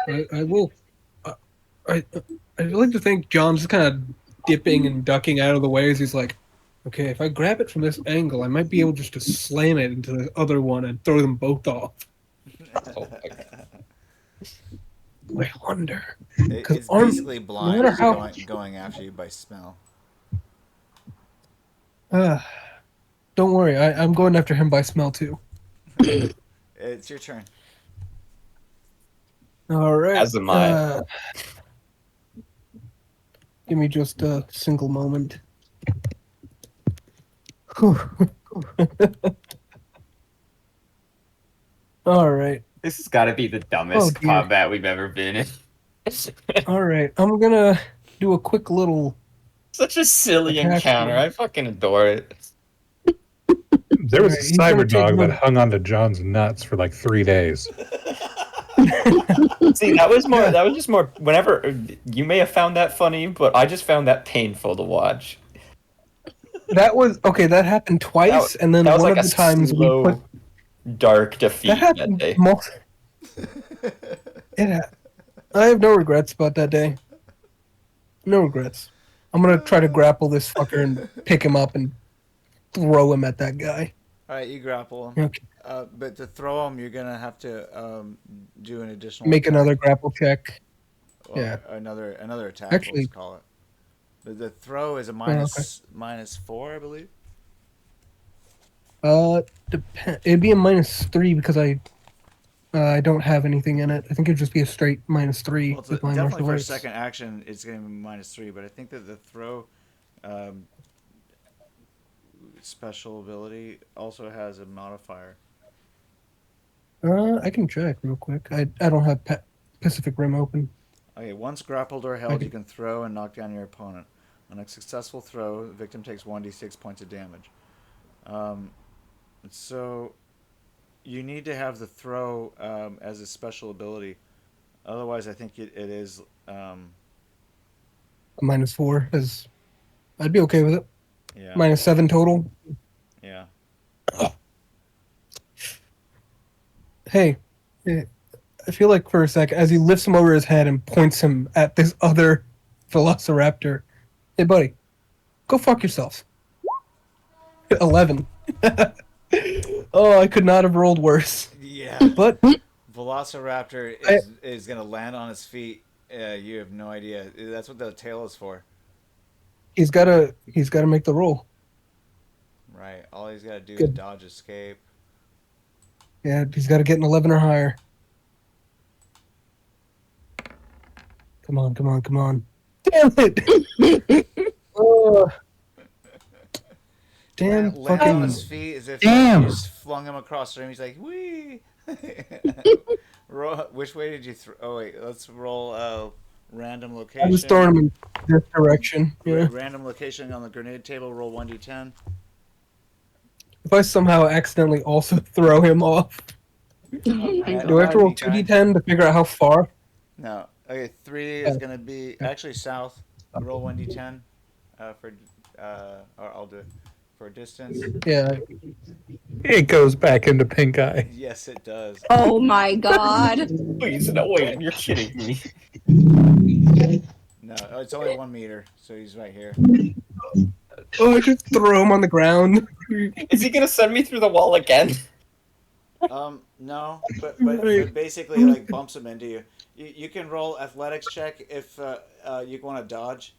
S3: I will. I'd like to think John's just kind of dipping and ducking out of the way as he's like, okay, if I grab it from this angle, I might be able just to slam it into the other one and throw them both off.
S4: Oh my god.
S3: I wonder.
S1: It's basically blind, going after you by smell.
S3: Don't worry, I'm going after him by smell too.
S1: It's your turn.
S3: All right.
S4: As am I.
S3: Give me just a single moment. All right.
S4: This has got to be the dumbest combat we've ever been in.
S3: All right, I'm gonna do a quick little.
S4: Such a silly encounter. I fucking adore it.
S7: There was a cyber dog that hung onto John's nuts for like 3 days.
S4: See, that was just more. Whenever you may have found that funny, but I just found that painful to watch.
S3: That was okay. That happened twice, and then one of the times
S4: slow,
S3: we put
S4: dark defeat that day.
S3: I have no regrets about that day. No regrets. I'm gonna try to grapple this fucker and pick him up and throw him at that guy.
S1: All right, you grapple him.
S3: Okay.
S1: But to throw him, you're gonna have to do an additional.
S3: Make another grapple check.
S1: Well,
S3: yeah.
S1: Another attack.
S3: Actually,
S1: let's call it. The throw is a -4, I believe.
S3: It'd be a -3 because I don't have anything in it. I think it'd just be a straight -3.
S1: Well, definitely for a second action, it's going to be -3. But I think that the throw special ability also has a modifier.
S3: I can check real quick. I don't have Pacific Rim open.
S1: Okay, once grappled or held, you can throw and knock down your opponent. On a successful throw, the victim takes 1d6 points of damage. So you need to have the throw as a special ability. Otherwise, I think it is...
S3: A -4 is... I'd be okay with it.
S1: Yeah.
S3: -7 total.
S1: Yeah.
S3: Hey, I feel like for a second, as he lifts him over his head and points him at this other Velociraptor, hey, buddy, go fuck yourself. 11. Oh, I could not have rolled worse.
S1: Yeah.
S3: But
S1: Velociraptor is going to land on his feet Yeah, you have no idea. That's what the tail is for.
S3: He's gotta make the roll.
S1: Right. All he's got to do is
S3: Good.
S1: dodge, escape.
S3: Yeah, he's got to get an 11 or higher. Come on, come on, come on. Damn it! Oh. Damn
S1: Lands on his
S3: fucking...
S1: feet as if
S8: Damn.
S1: you just flung him across the room. He's like, wee. Which way did you throw? Oh wait, let's roll random location.
S3: I was throwing him in this direction. Yeah.
S1: Random location on the grenade table. Roll 1d10.
S3: If I somehow accidentally also throw him off, do I have to roll 2d10 to figure out how far?
S1: No. Okay, 3 is gonna be actually south. Roll 1d10 for or I'll do it for distance.
S3: Yeah.
S7: It goes back into PinkEye.
S1: Yes, it does.
S9: Oh my god.
S4: Please, no, wait, you're kidding me.
S1: No, it's only 1 meter, so he's right here.
S3: Oh, I just throw him on the ground.
S4: Is he gonna send me through the wall again?
S1: No, but basically like bumps him into you. You can roll athletics check if you want to dodge.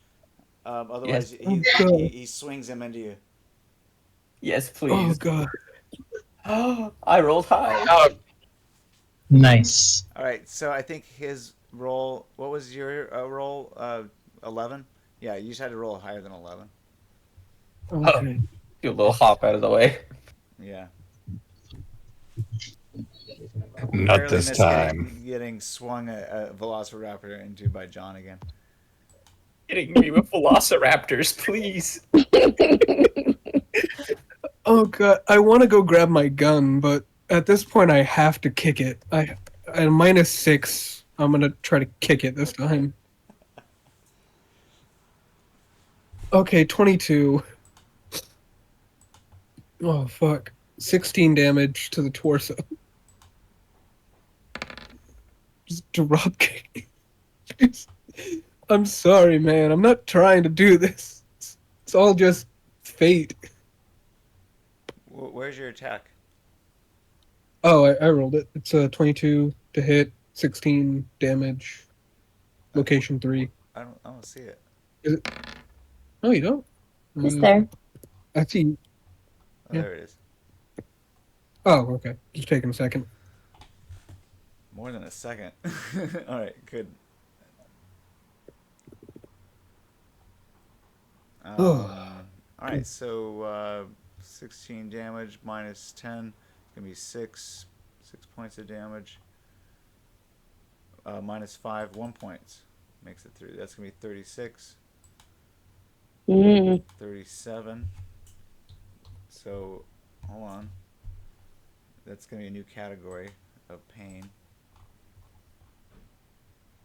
S1: Otherwise, he swings him into you.
S4: Yes,
S3: Oh
S4: please.
S3: god.
S4: I rolled high.
S8: Oh, nice.
S1: All right, so I think his roll. What was your roll? 11. Yeah, you just had to roll higher than 11.
S3: Okay.
S4: Do a little hop out of the way.
S1: Yeah.
S7: Not
S1: Barely
S7: this
S1: missed
S7: time.
S1: Getting swung a velociraptor into by John again.
S4: Hitting me with velociraptors, please.
S3: Oh god, I want to go grab my gun, but at this point I have to kick it. At -6, I'm gonna try to kick it this time. Okay, 22. Oh fuck. 16 damage to the torso. Just drop kick. I'm sorry, man. I'm not trying to do this. It's all just fate.
S1: Where's your attack?
S3: Oh, I rolled it. It's a 22 to hit, 16 damage, location 3.
S1: I don't see it.
S3: Is it? No, you don't.
S2: It's there.
S3: I see.
S1: Oh, there it is.
S3: Oh, okay. Just taking a second.
S1: More than a second. All right, good. All right, so 16 damage minus 10 gonna be 6 points of damage. Minus 5, 1 point makes it through. That's gonna be 36, 37. So hold on. That's gonna be a new category of pain.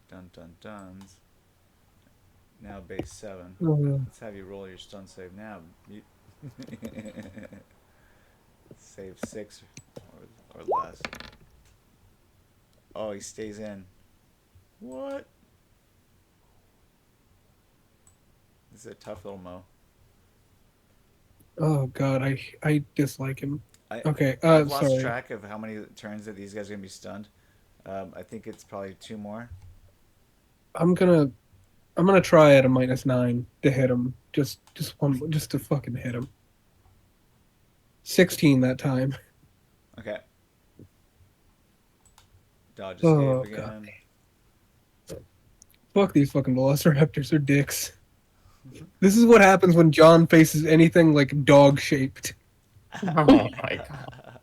S1: Dun dun duns. Now base 7. Let's have you roll your stun save now. Save 6 or less. Oh, he stays in. What? This is a tough little Mo.
S3: Oh god, I dislike him. Okay,
S1: I've lost
S3: sorry.
S1: track of how many turns that these guys are gonna be stunned. I think it's probably 2 more.
S3: I'm gonna try at a -9 to hit him. Just to fucking hit him. 16 that time.
S1: Okay. Dodge
S3: Oh,
S1: escape again.
S3: Fuck these fucking velociraptors, are dicks. This is what happens when John faces anything like dog shaped.
S4: Oh my god.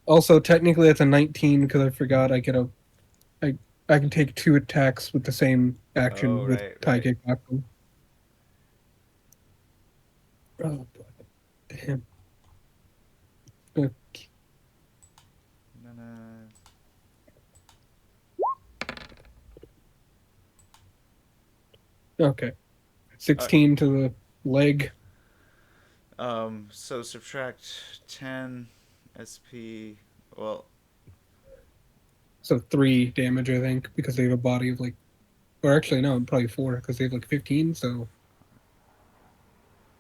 S3: Also, technically that's a 19 because I forgot I can take 2 attacks with the same action with tie kick action. Oh, damn. Okay. Okay. 16 to the leg.
S1: So subtract 10 SP. Well,
S3: So 3 damage, I think, because they have a body of like, or actually no, probably 4 because they have like 15. So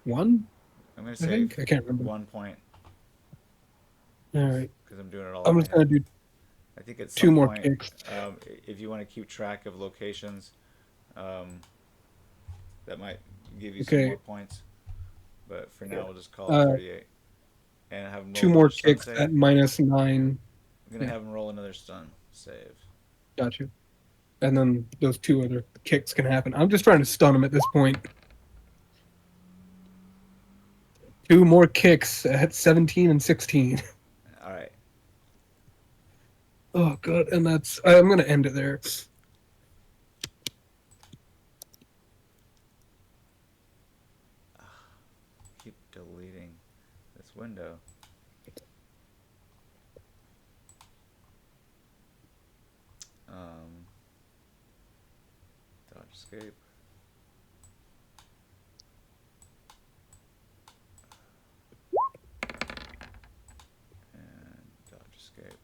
S3: 1.
S1: I'm gonna
S3: I
S1: say
S3: think I can't remember.
S1: 1 point
S3: All right.
S1: because I'm doing it all.
S3: I'm just gonna do
S1: I think at some
S3: 2 more
S1: point,
S3: kicks.
S1: if you want to keep track of locations, that might give you some
S3: Okay.
S1: more points. But for now, we'll just call it 38. And have him roll
S3: 2
S1: another
S3: more
S1: stun
S3: kicks
S1: save.
S3: at -9.
S1: I'm gonna
S3: yeah.
S1: have him roll another stun save.
S3: Gotcha. And then those 2 other kicks can happen. I'm just trying to stun him at this point. 2 more kicks at 17 and 16.
S1: All right.
S3: Oh god, and that's I'm gonna end it there.
S1: Keep deleting this window. Dodge escape. And dodge escape.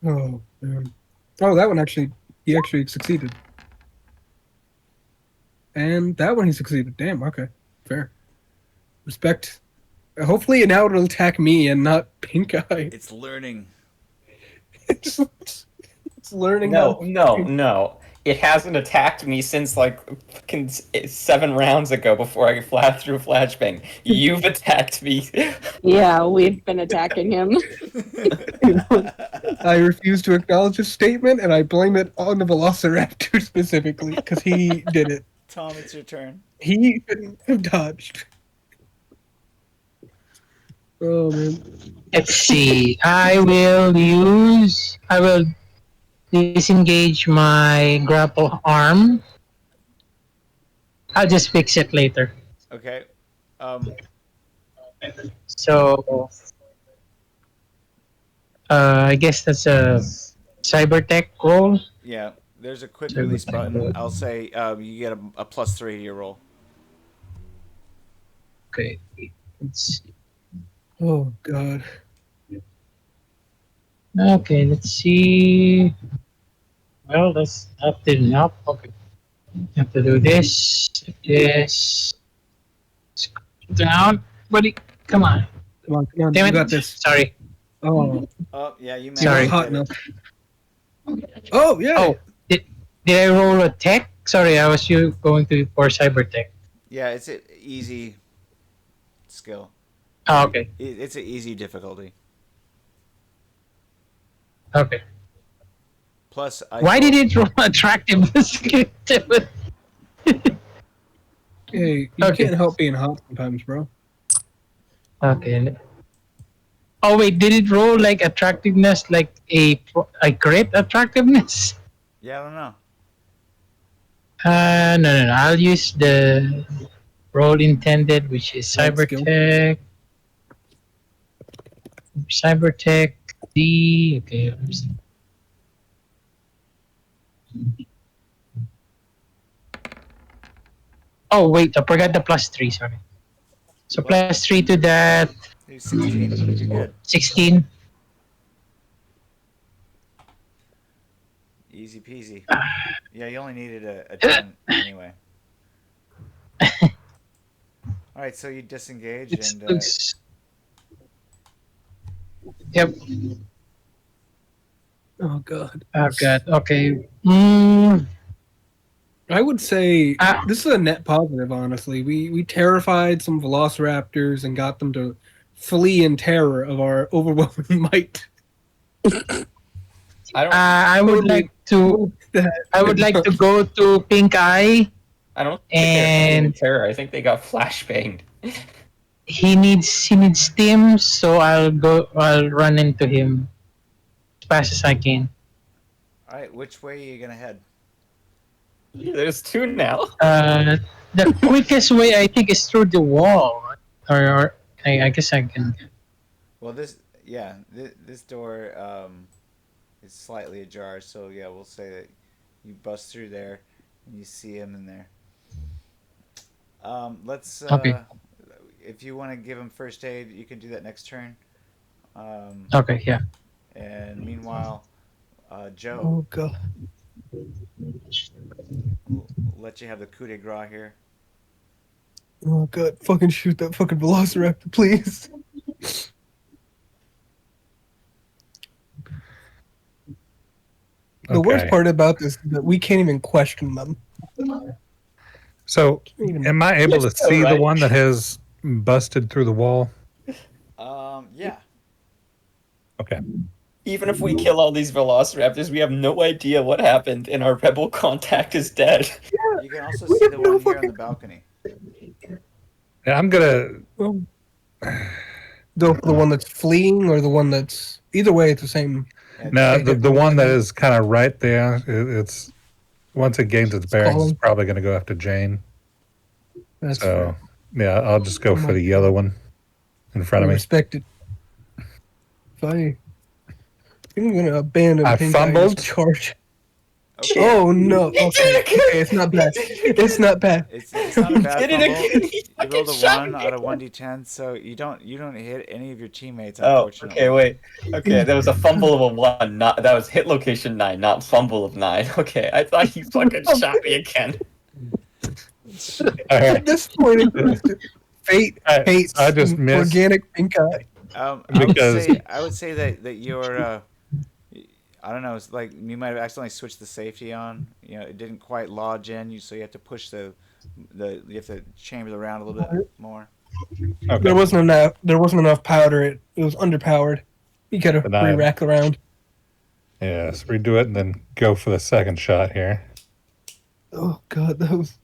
S3: Oh man. Oh, that one he actually succeeded. And that one he succeeded. Damn, okay. Fair. Respect. Hopefully now it'll attack me and not PinkEye.
S1: It's learning.
S3: It's learning
S4: No. It hasn't attacked me since like fucking 7 rounds ago before I threw flashbang. You've attacked me.
S9: Yeah, we've been attacking him.
S3: I refuse to acknowledge his statement, and I blame it on the Velociraptor specifically, because he did it.
S1: Tom, it's your turn.
S3: He couldn't have dodged. Oh, man.
S8: Let's see. I will disengage my grapple arm. I'll just fix it later.
S1: Okay.
S8: So, I guess that's a Cybertech roll.
S1: Yeah, there's a quick release button. I'll say you get a +3 to your roll.
S8: Okay. Let's see.
S3: Oh, God.
S8: Okay, let's see. Well, that didn't help. Okay. Have to do this. Scroll down. Buddy, come on.
S3: Come on,
S8: Damn
S3: you
S8: it.
S3: got this.
S8: Sorry.
S3: Oh,
S1: Oh, yeah, you managed
S8: Sorry.
S1: to
S3: hot
S1: get it.
S3: enough. Oh, yeah.
S8: Oh, did I roll a tech? Sorry, I was going for Cybertech.
S1: Yeah, it's an easy skill.
S8: Oh, okay.
S1: It's an easy difficulty.
S8: Okay.
S1: Plus,
S8: Why did it roll attractiveness?
S3: Hey, you
S8: Okay.
S3: can't help being hot sometimes, bro.
S8: Okay. Oh wait, did it roll like attractiveness, like a crit attractiveness?
S1: Yeah, I don't know.
S8: No. I'll use the roll intended, which is
S3: Right skill.
S8: Cybertech. Cybertech D. Okay. Oh wait, I forgot the +3. Sorry. So +3 to that.
S1: 16. You're good.
S8: 16.
S1: Easy peasy. Yeah, you only needed a 10 anyway. All right, so you disengage and
S8: Looks. Yep.
S3: Oh, God.
S8: Oh god. Okay.
S3: I would say
S8: Ah.
S3: this is a net positive, honestly. We terrified some velociraptors and got them to flee in terror of our overwhelming might.
S8: I would like to. I would like to go to PinkEye.
S4: I don't think they're in terror. I think they got flashbanged.
S8: He needs stims, so I'll run into him as fast as I can.
S1: all right, which way are you gonna head?
S4: There's 2 now.
S8: The quickest way I think is through the wall, or I guess I can.
S1: Well, this door is slightly ajar, so yeah, we'll say that you bust through there and you see him in there. Let's
S8: Okay.
S1: if you want to give him first aid, you can do that next turn.
S8: Okay, yeah.
S1: And meanwhile, Joe,
S3: Oh, God.
S1: we'll let you have the coup de grace here.
S3: Oh, God. Fucking shoot that fucking velociraptor, please. The worst
S7: Okay.
S3: part about this is that we can't even question them.
S7: So, am I able to see the one that has busted through the wall?
S1: Yeah.
S7: Okay.
S4: Even if we kill all these velociraptors, we have no idea what happened, and our rebel contact is dead.
S1: You can also see the one here on the balcony.
S7: Yeah, I'm gonna.
S3: The one that's fleeing or the one that's either way it's the same.
S7: No, the one that is kind of right there. It's once it gains its bearings,
S3: calling.
S7: it's probably going to go after Jane.
S3: That's
S7: So yeah, I'll just go for the yellow one in front of me.
S3: Respect it. I'm gonna abandon
S7: I
S3: PinkEye
S7: fumbled.
S3: charge.
S1: Okay.
S3: Oh no! Okay, it's not bad. It's not bad.
S1: It's not a bad
S4: Did it
S1: fumble.
S4: again.
S1: You rolled a 1 out of 1d10, so you don't hit any of your teammates.
S4: Oh,
S1: Unfortunately.
S4: okay, wait. Okay, that was a fumble of a 1. Not that was hit location 9, not fumble of 9. Okay, I thought you fucking shot me again.
S3: At this point, fate hates
S7: I just missed.
S3: organic PinkEye.
S1: I would say that you're. I don't know. It's like you might have accidentally switched the safety on. You know, it didn't quite lodge in. So you have to push you have to chamber the round a little bit more.
S7: Okay.
S3: There wasn't enough powder. It was underpowered. You gotta re-rack the round.
S7: Yes, redo it and then go for the second shot here.
S3: Oh god, that was.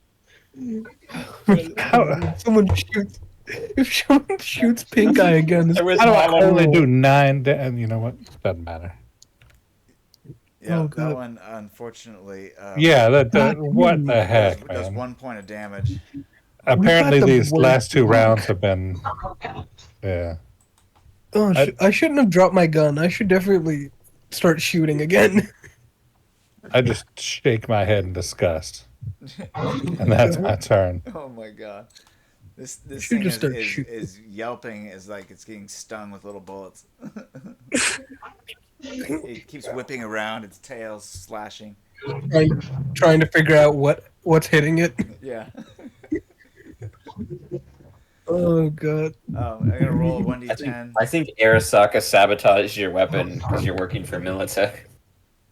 S3: If someone shoots PinkEye again,
S7: How do I only do 9? And you know what? Doesn't matter.
S1: Yeah, that one unfortunately.
S7: Yeah, what the heck,
S1: does
S7: man?
S1: 1 point of damage.
S7: Apparently, these last 2 rounds have been. Yeah.
S3: Oh, I shouldn't have dropped my gun. I should definitely start shooting again.
S7: I just shake my head in disgust, and that's my turn.
S1: Oh my god, this
S3: Should
S1: thing
S3: just
S1: is yelping as like it's getting stung with little bullets. It keeps whipping around, its tail slashing.
S3: Trying to figure out what's hitting it.
S1: Yeah.
S3: Oh god.
S1: I'm gonna roll a 1d10.
S4: I think Arasaka sabotaged your weapon because you're working for Militech.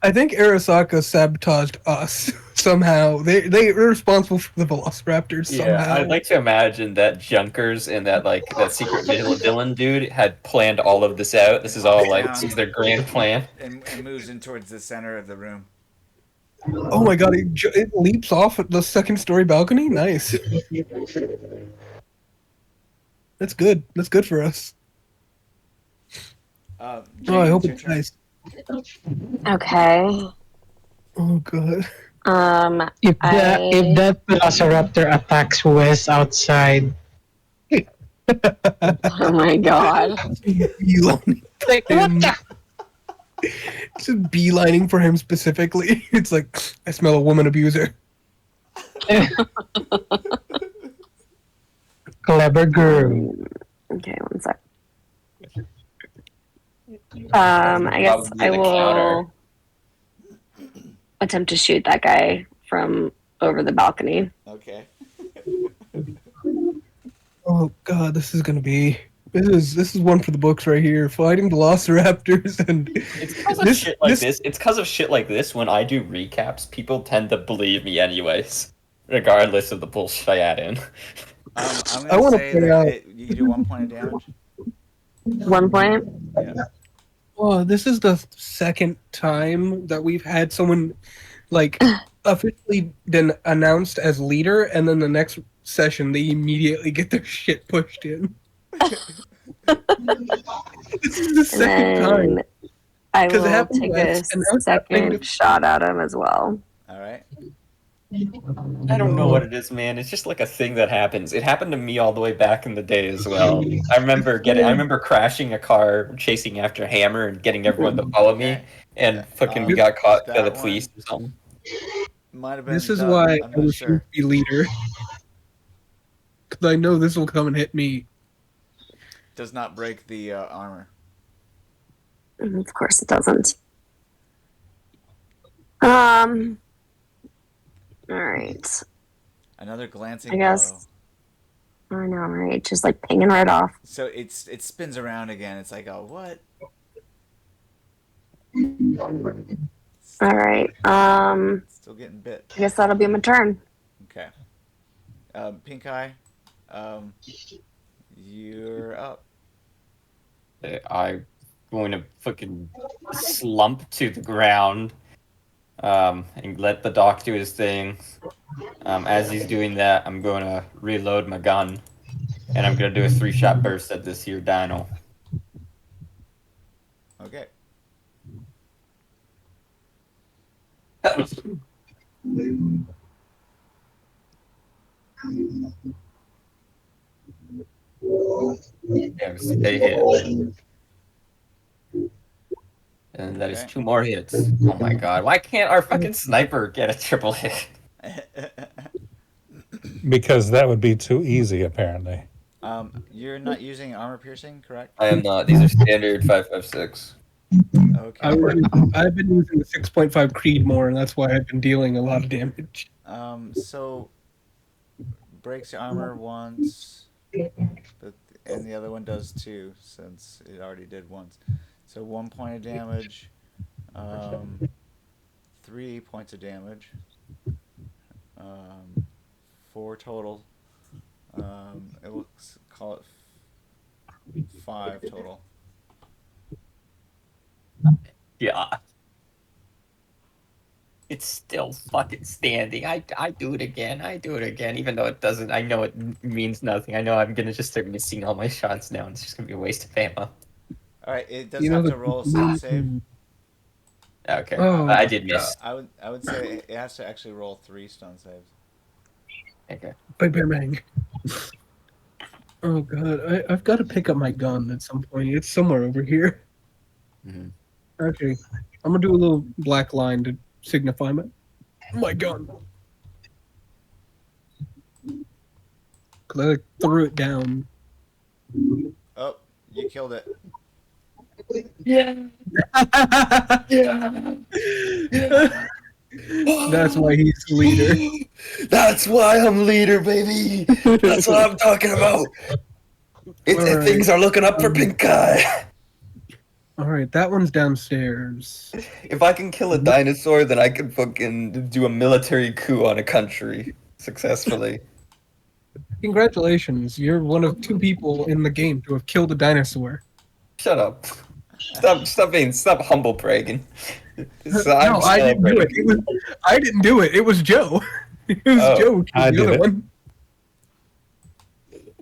S3: I think Arasaka sabotaged us somehow. They're responsible for the Velociraptors somehow.
S4: Yeah, I'd like to imagine that Junkers and that secret villain dude had planned all of this out. This is all this is their grand plan.
S1: And moves in towards the center of the room.
S3: Oh my god! It leaps off at the second-story balcony. Nice. That's good. That's good for us.
S1: Jane,
S3: I hope it's nice.
S2: Okay.
S3: Oh god.
S8: If that Velociraptor attacks Wes outside.
S2: Oh my god.
S8: Like, what the?
S3: Just beelining for him specifically. It's like, I smell a woman abuser.
S8: Clever girl.
S2: Okay, one sec. I guess I will attempt to shoot that guy from over the balcony.
S1: Okay.
S3: Oh god, this is one for the books right here. Fighting Velociraptors and
S4: It's because of shit like this. It's because of shit like this. When I do recaps, people tend to believe me anyways, regardless of the bullshit I add in.
S1: I'm
S3: I
S1: gonna
S3: wanna
S1: say
S3: play
S1: that
S3: out-
S1: you do 1 point of damage.
S2: 1 point.
S1: Yeah.
S3: oh, this is the second time that we've had someone like officially been announced as leader, and then the next session they immediately get their shit pushed in. This is the second time.
S2: And I
S3: 'Cause it
S2: will
S3: happened
S2: take
S3: once,
S2: a
S3: and now it's happening
S2: second shot at him as well.
S1: All right.
S4: I don't know what it is, man. It's just like a thing that happens. It happened to me all the way back in the day as well. I remember crashing a car, chasing after Hammer, and getting everyone to follow me, and fucking we got caught by the
S1: that
S4: police or something.
S1: Might have been.
S3: This is
S1: done.
S3: why
S1: I'm
S3: I
S1: not
S3: refuse
S1: sure.
S3: to be leader. Because I know this will come and hit me.
S1: Does not break the armor.
S2: Of course it doesn't. All right.
S1: Another glancing
S2: I guess.
S1: blow.
S2: I know, right? Just like pinging right off.
S1: So it spins around again. It's like, oh, what?
S2: All right.
S1: Still getting bit.
S2: I guess that'll be my turn.
S1: Okay. PinkEye, you're up.
S4: I'm going to fucking slump to the ground, and let the doc do his thing. As he's doing that, I'm going to reload my gun, and I'm going to do a 3-shot burst at this here dino.
S1: Okay.
S4: Yeah, stay hit. And that is 2 more hits. Oh my god, why can't our fucking sniper get a triple hit?
S7: Because that would be too easy, apparently.
S1: You're not using armor piercing, correct?
S4: I am not. These are standard 5.56.
S1: Okay.
S3: I've been using the 6.5 Creedmoor, and that's why I've been dealing a lot of damage.
S1: So breaks your armor once, and the other one does too, since it already did once. So 1 point of damage, 3 points of damage, 4 total. It looks, call it 5 total.
S4: Yeah. It's still fucking standing. I do it again. I do it again, even though it doesn't. I know it means nothing. I know I'm gonna just start missing all my shots now, and it's just gonna be a waste of ammo.
S1: Alright, it does have to roll a stun save.
S4: Okay,
S3: Oh,
S4: I did miss.
S1: I would say it has to actually roll 3 stun saves.
S4: Okay.
S3: Bang, bang, bang. Oh god, I've got to pick up my gun at some point. It's somewhere over here.
S4: Mm-hmm.
S3: Okay, I'm gonna do a little black line to signify my gun. Cause I threw it down.
S1: Oh, you killed it.
S4: Yeah.
S3: That's why he's the leader.
S4: That's why I'm leader, baby. That's what I'm talking about.
S3: Right.
S4: Things are looking up for PinkEye.
S3: All right, that one's downstairs.
S4: If I can kill a dinosaur, then I can fucking do a military coup on a country successfully.
S3: Congratulations, you're one of 2 people in the game to have killed a dinosaur.
S4: Shut up. Stop humble bragging.
S3: No, I didn't do it. I didn't do it. It was Joe. It was Joe.
S7: I did it.
S3: One.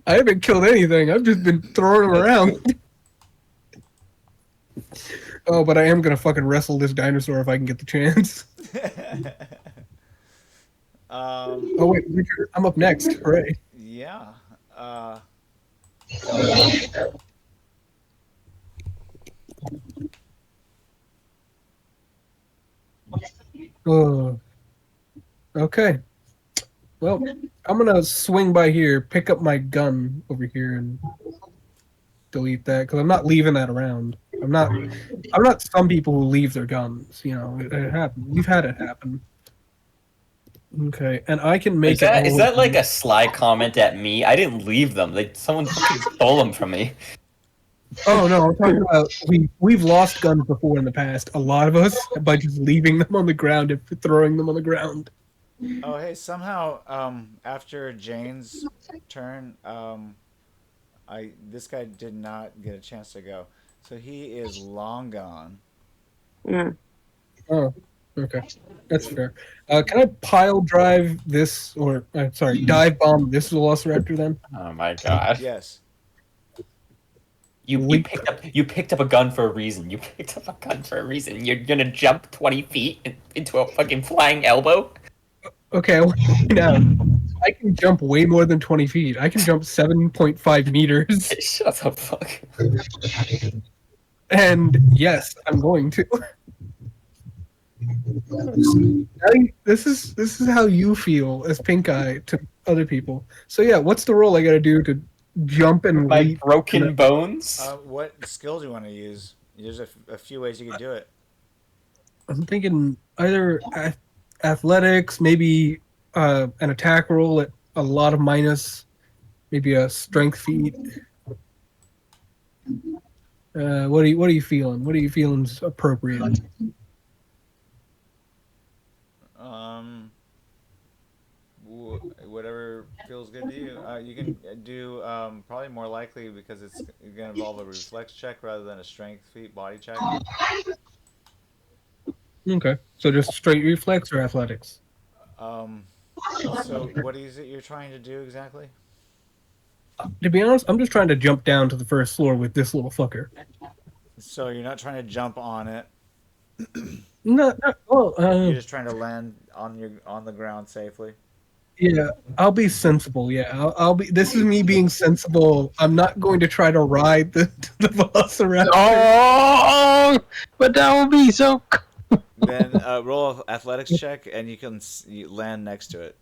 S3: I haven't killed anything. I've just been throwing them around. Oh, but I am gonna fucking wrestle this dinosaur if I can get the chance. Oh wait, Richard, I'm up next. Hooray!
S1: Yeah.
S3: Oh. Okay. Well, I'm gonna swing by here, pick up my gun over here, and delete that because I'm not leaving that around. I'm not some people who leave their guns. You know, it happens. We've had it happen. Okay, and I can make it.
S4: Is that like a sly comment at me? I didn't leave them. Like someone fucking stole them from me.
S3: Oh no, I'm talking about we've lost guns before in the past. A lot of us by just leaving them on the ground and throwing them on the ground.
S1: Oh hey, somehow after Jane's turn, this guy did not get a chance to go, so he is long gone.
S2: Mm.
S3: Oh, okay, that's fair. Can I pile drive this, or dive bomb this Velociraptor then?
S4: Oh my god.
S1: Yes.
S4: You picked up a gun for a reason. You picked up a gun for a reason. You're gonna jump 20 feet into a fucking flying elbow?
S3: Okay, now I can jump way more than 20 feet. I can jump 7.5 meters.
S4: Shut the fuck.
S3: And yes, I'm going to. This is how you feel as PinkEye to other people. So yeah, what's the roll I gotta do to jump and
S4: My
S3: leap?
S4: broken bones?
S1: What skill do you want to use? There's a few ways you can do it.
S3: I'm thinking either athletics, maybe an attack roll at a lot of minus, maybe a strength feat. What are you feeling? What are you feeling's appropriate?
S1: Whatever feels good to you. You can do probably more likely because it's going to involve a reflex check rather than a strength feat body check.
S3: Okay. So just straight reflex or athletics?
S1: So what is it you're trying to do exactly?
S3: To be honest, I'm just trying to jump down to the first floor with this little fucker.
S1: So you're not trying to jump on it.
S3: No, well,
S1: You're just trying to land on the ground safely.
S3: yeah, I'll be sensible. Yeah, I'll be. This is me being sensible. I'm not going to try to ride the Velociraptor.
S8: Oh, but that would be so.
S1: Then roll an athletics check, and you land next to it.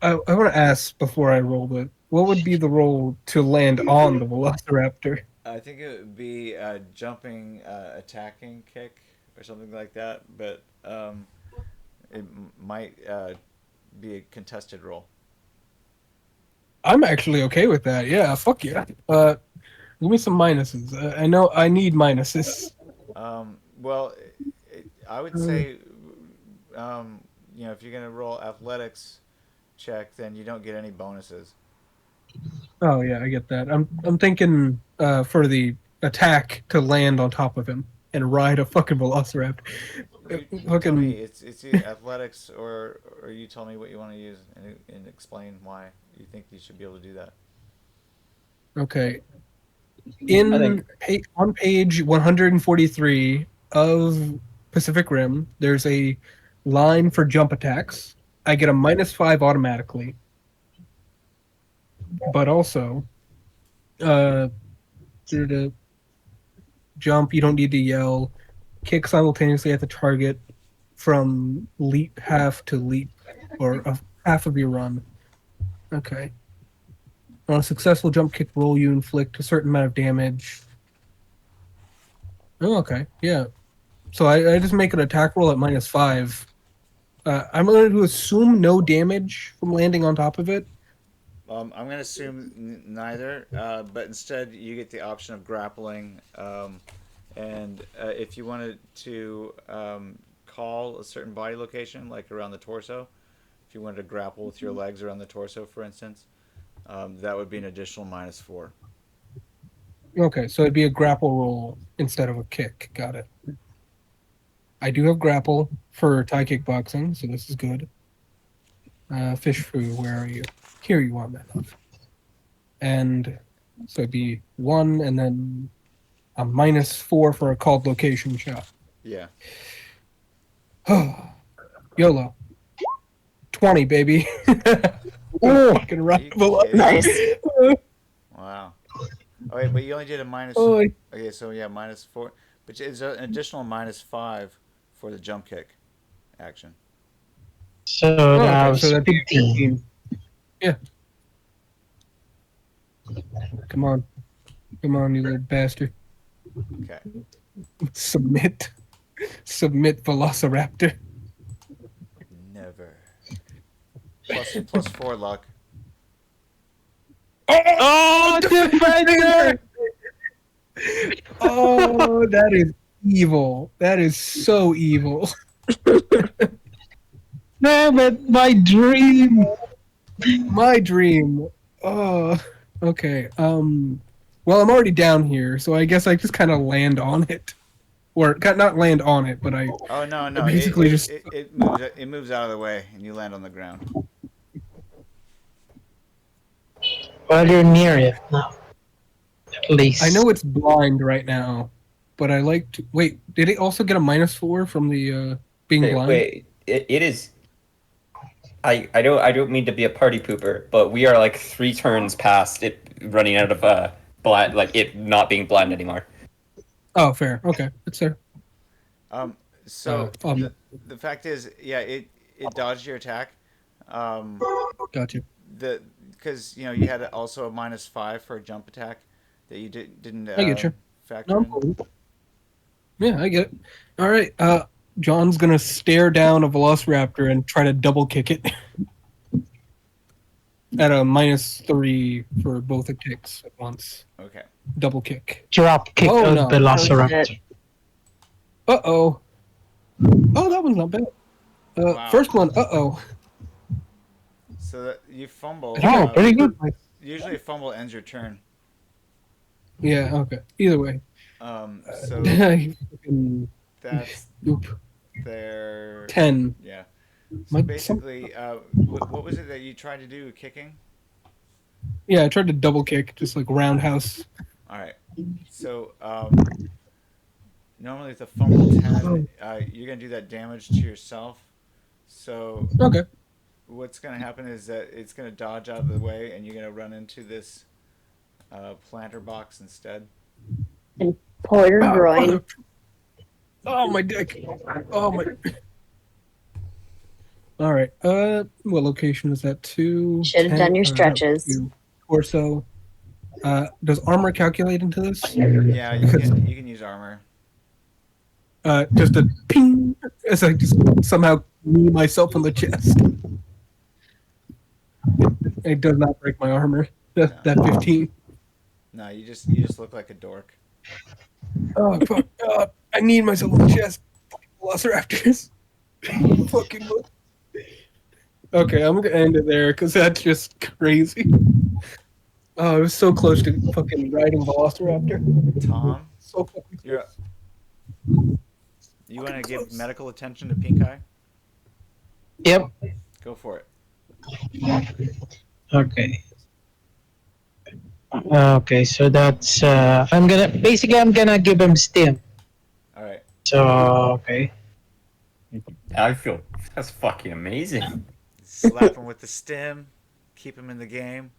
S3: I want to ask before I roll it. What would be the roll to land on the Velociraptor?
S1: I think it would be a jumping, attacking kick or something like that, but it might be a contested roll.
S3: I'm actually okay with that. Yeah, fuck yeah. Give me some minuses. I know I need minuses.
S1: Well, I would say, if you're gonna roll athletics check, then you don't get any bonuses.
S3: Oh yeah, I get that. I'm thinking for the attack to land on top of him and ride a fucking Velociraptor.
S1: Tell me, it's either athletics or you tell me what you want to use and explain why you think you should be able to do that.
S3: Okay. On page 143 of Pacific Rim, there's a line for jump attacks. I get a -5 automatically. But also, to jump, you don't need to yell. Kick simultaneously at the target from leap half to leap, or half of your run. Okay. On a successful jump kick roll, you inflict a certain amount of damage. Oh, okay. Yeah. So I just make an attack roll at -5. I'm going to assume no damage from landing on top of it.
S1: I'm going to assume neither, but instead you get the option of grappling. And if you wanted to call a certain body location, like around the torso, if you wanted to grapple with your legs around the torso, for instance, that would be an additional -4.
S3: Okay, so it'd be a grapple roll instead of a kick. Got it. I do have grapple for Thai kickboxing, so this is good. Fish food, where are you? Here you are, man. And so it'd be 1 and then a -4 for a called location shot.
S1: Yeah.
S3: YOLO. 20, baby. Fucking rival.
S2: Nice.
S1: Wow. Oh wait, but you only did a minus.
S3: Oh,
S1: Okay, so yeah, -4, but it's an additional -5 for the jump kick action.
S8: So that was
S3: so that'd be
S8: 15.
S3: Yeah. Come on, you little bastard.
S1: Okay.
S3: Submit, Velociraptor.
S1: Never. Plus 4 luck.
S3: Oh, defender! Oh, that is evil. That is so evil.
S8: Damn it, my dream.
S3: My dream. Oh, okay. Well, I'm already down here, so I guess I just kind of land on it, or not land on it, but I.
S1: Oh no!
S3: Basically,
S1: it moves out of the way, and you land on the ground.
S8: Well, you're near it now. At least.
S3: I know it's blind right now, but I like to wait. Did it also get a -4 from the being blind?
S4: Wait, it is. I don't mean to be a party pooper, but we are like 3 turns past it running out of blind, like it not being blind anymore.
S3: Oh, fair. Okay, it's fair.
S1: So the fact is, yeah, it dodged your attack.
S3: Got you.
S1: Because you had also a -5 for a jump attack that you didn't.
S3: I get you.
S1: Factor in.
S3: Yeah, I get it. All right. John's gonna stare down a Velociraptor and try to double kick it at a -3 for both the kicks at once.
S1: Okay.
S3: Double kick.
S8: Drop kick
S3: Oh,
S8: of
S3: no.
S8: Velociraptor.
S3: Uh-oh. Oh, that one's not bad.
S1: Wow.
S3: First one.
S1: So that you fumble.
S8: Oh, pretty good.
S1: Usually, a fumble ends your turn.
S3: Yeah. Okay. Either way.
S1: So that's
S3: Oop.
S1: their
S3: 10.
S1: Yeah. So basically, what was it that you tried to do? Kicking?
S3: Yeah, I tried to double kick, just like roundhouse.
S1: All right. So normally with a fumble 10, you're gonna do that damage to yourself. So
S3: Okay.
S1: what's gonna happen is that it's gonna dodge out of the way, and you're gonna run into this planter box instead.
S2: And pull your groin.
S3: Oh, my dick. Oh, my. All right. What location is that? 2.
S2: Should have done your stretches.
S3: 2. Torso. Does armor calculate into this?
S1: Yeah, you can use armor.
S3: Just a ping as I just somehow knee myself in the chest. It does not break my armor. That 15.
S1: No, you just look like a dork.
S3: Oh fuck! I need myself in the chest. Velociraptors. Fucking. Okay, I'm gonna end it there because that's just crazy. Oh, I was so close to fucking riding Velociraptor.
S1: Tom,
S3: So fucking close.
S1: You want to give medical attention to PinkEye?
S8: Yep.
S1: Go for it.
S8: Okay. Okay, so that's I'm gonna give him stim.
S1: All right.
S8: So okay.
S4: I feel that's fucking amazing.
S1: Slap him with the stim. Keep him in the game.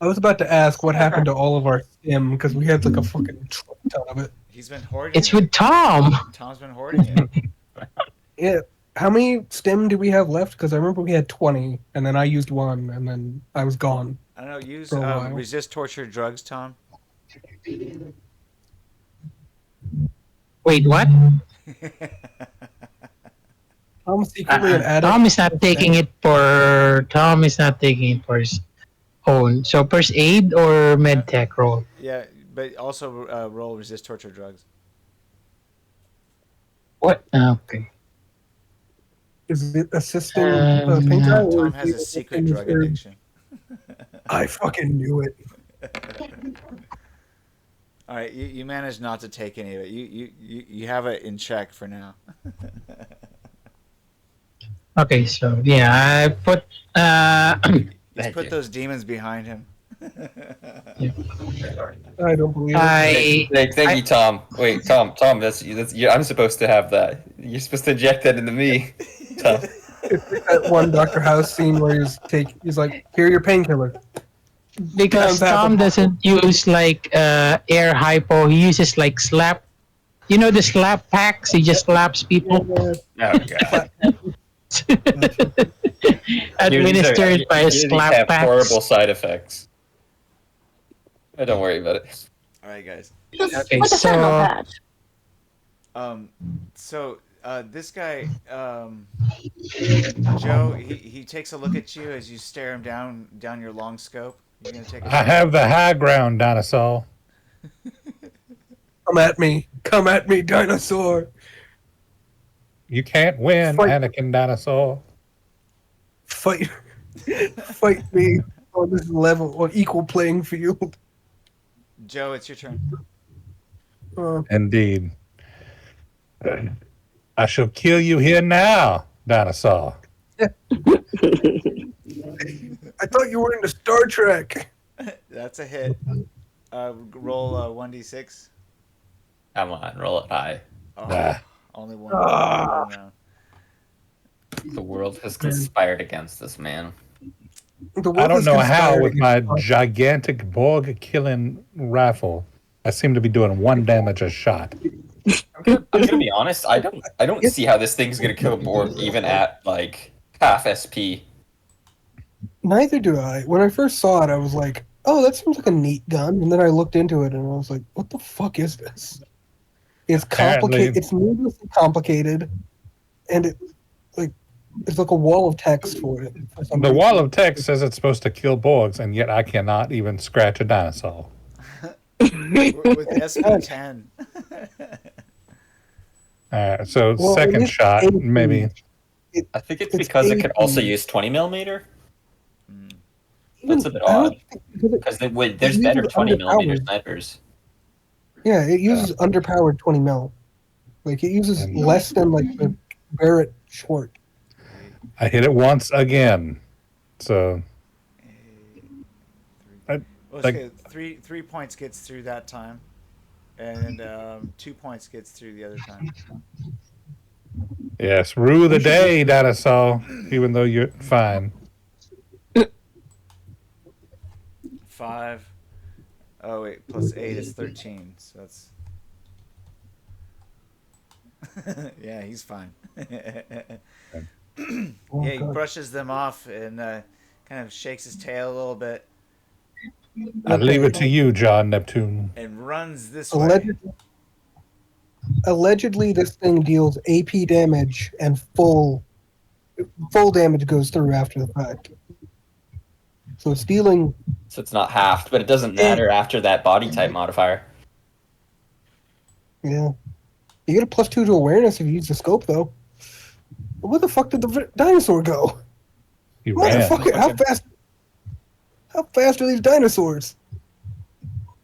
S3: I was about to ask what happened to all of our stim because we had like a fucking ton of it.
S1: He's been hoarding.
S8: It's with Tom.
S1: Tom's been hoarding it.
S3: Yeah. How many stim do we have left? Because I remember we had 20, and then I used 1, and then I was gone.
S1: I don't know. Use
S3: For a while.
S1: resist torture drugs, Tom.
S8: Wait, what?
S3: I'm secretly an addict.
S8: Tom is not taking it for. Tom is not taking it for his own. So first aid or med tech roll.
S1: Yeah, but also roll resist torture drugs.
S8: What? Okay.
S3: Is it assisting
S8: Pink
S3: Eye, or
S1: Tom
S3: is
S1: has
S3: he
S1: a secret
S3: assisting
S1: drug
S3: her?
S1: addiction.
S3: I fucking knew it.
S1: All right, you managed not to take any of it. You have it in check for now.
S8: Okay, so yeah, I put.
S1: Just put those demons behind him.
S3: I don't believe it.
S4: Thank you, Tom. Wait, Tom, that's I'm supposed to have that. You're supposed to inject that into me. Tom.
S3: It's like that one Dr. House scene where he's like, "Here, your painkiller."
S8: Because Tom doesn't use like air hypo. He uses like slap. You know the slap packs. He just slaps people.
S4: Oh god.
S8: Administered by a slap
S4: have
S8: pack.
S4: horrible side effects. Oh, don't worry about it.
S1: All right, guys.
S8: Okay,
S2: What's a fentanyl patch?
S1: So this guy, Joe, he takes a look at you as you stare him down your long scope. You're gonna take.
S7: I have the high ground, dinosaur.
S3: Come at me, dinosaur.
S7: You can't win,
S3: Fight.
S7: Anakin dinosaur.
S3: Fight me on this level, on equal playing field.
S1: Joe, it's your turn.
S7: Indeed. I shall kill you here now, dinosaur.
S3: I thought you were into Star Trek.
S1: That's a hit. Roll 1d6.
S4: Come on, roll it high.
S1: Oh, only one round.
S4: The world has conspired against this man.
S7: I don't know how with my gigantic Borg killing rifle, I seem to be doing 1 damage a shot.
S4: I'm gonna be honest. I don't see how this thing's gonna kill a Borg even at like half SP.
S3: Neither do I. When I first saw it, I was like, "Oh, that seems like a neat gun." And then I looked into it, and I was like, "What the fuck is this?" It's complicated. It's needlessly complicated, and it's like a wall of text for it.
S7: The wall of text says it's supposed to kill Borgs, and yet I cannot even scratch a dinosaur.
S1: With SP10.
S7: Alright, so second shot, maybe
S4: I think it's
S3: It's
S4: because it could also
S3: AP.
S4: use 20 millimeter.
S3: Even-
S4: That's a bit
S3: I don't
S4: odd.
S3: think- because it-
S4: Because there's
S3: uses
S4: better 20 millimeter
S3: underpowered.
S4: snipers.
S3: Yeah, it uses underpowered 20 mil. Like it uses
S7: And-
S3: less than like the Barrett short.
S7: I hit it once again. So
S1: Well,
S7: Like-
S1: okay, three points gets through that time, and 2 points gets through the other time.
S7: yes, rue the day, dinosaur. Even though you're fine.
S1: 5. Oh wait, plus 8 is 13. So that's. Yeah, he's fine.
S3: Oh,
S1: Yeah, he
S3: God.
S1: brushes them off and kind of shakes his tail a little bit
S7: I'll leave it to you, John Neptune.
S1: and runs this way.
S3: Allegedly, this thing deals AP damage and full damage goes through after the fact. So it's dealing.
S4: So it's not halved, but it doesn't matter after that body type modifier.
S3: Yeah, you get a +2 to awareness if you use the scope, though. Where the fuck did the dinosaur go?
S7: He ran.
S3: Motherfucker, how fast? How fast are these dinosaurs?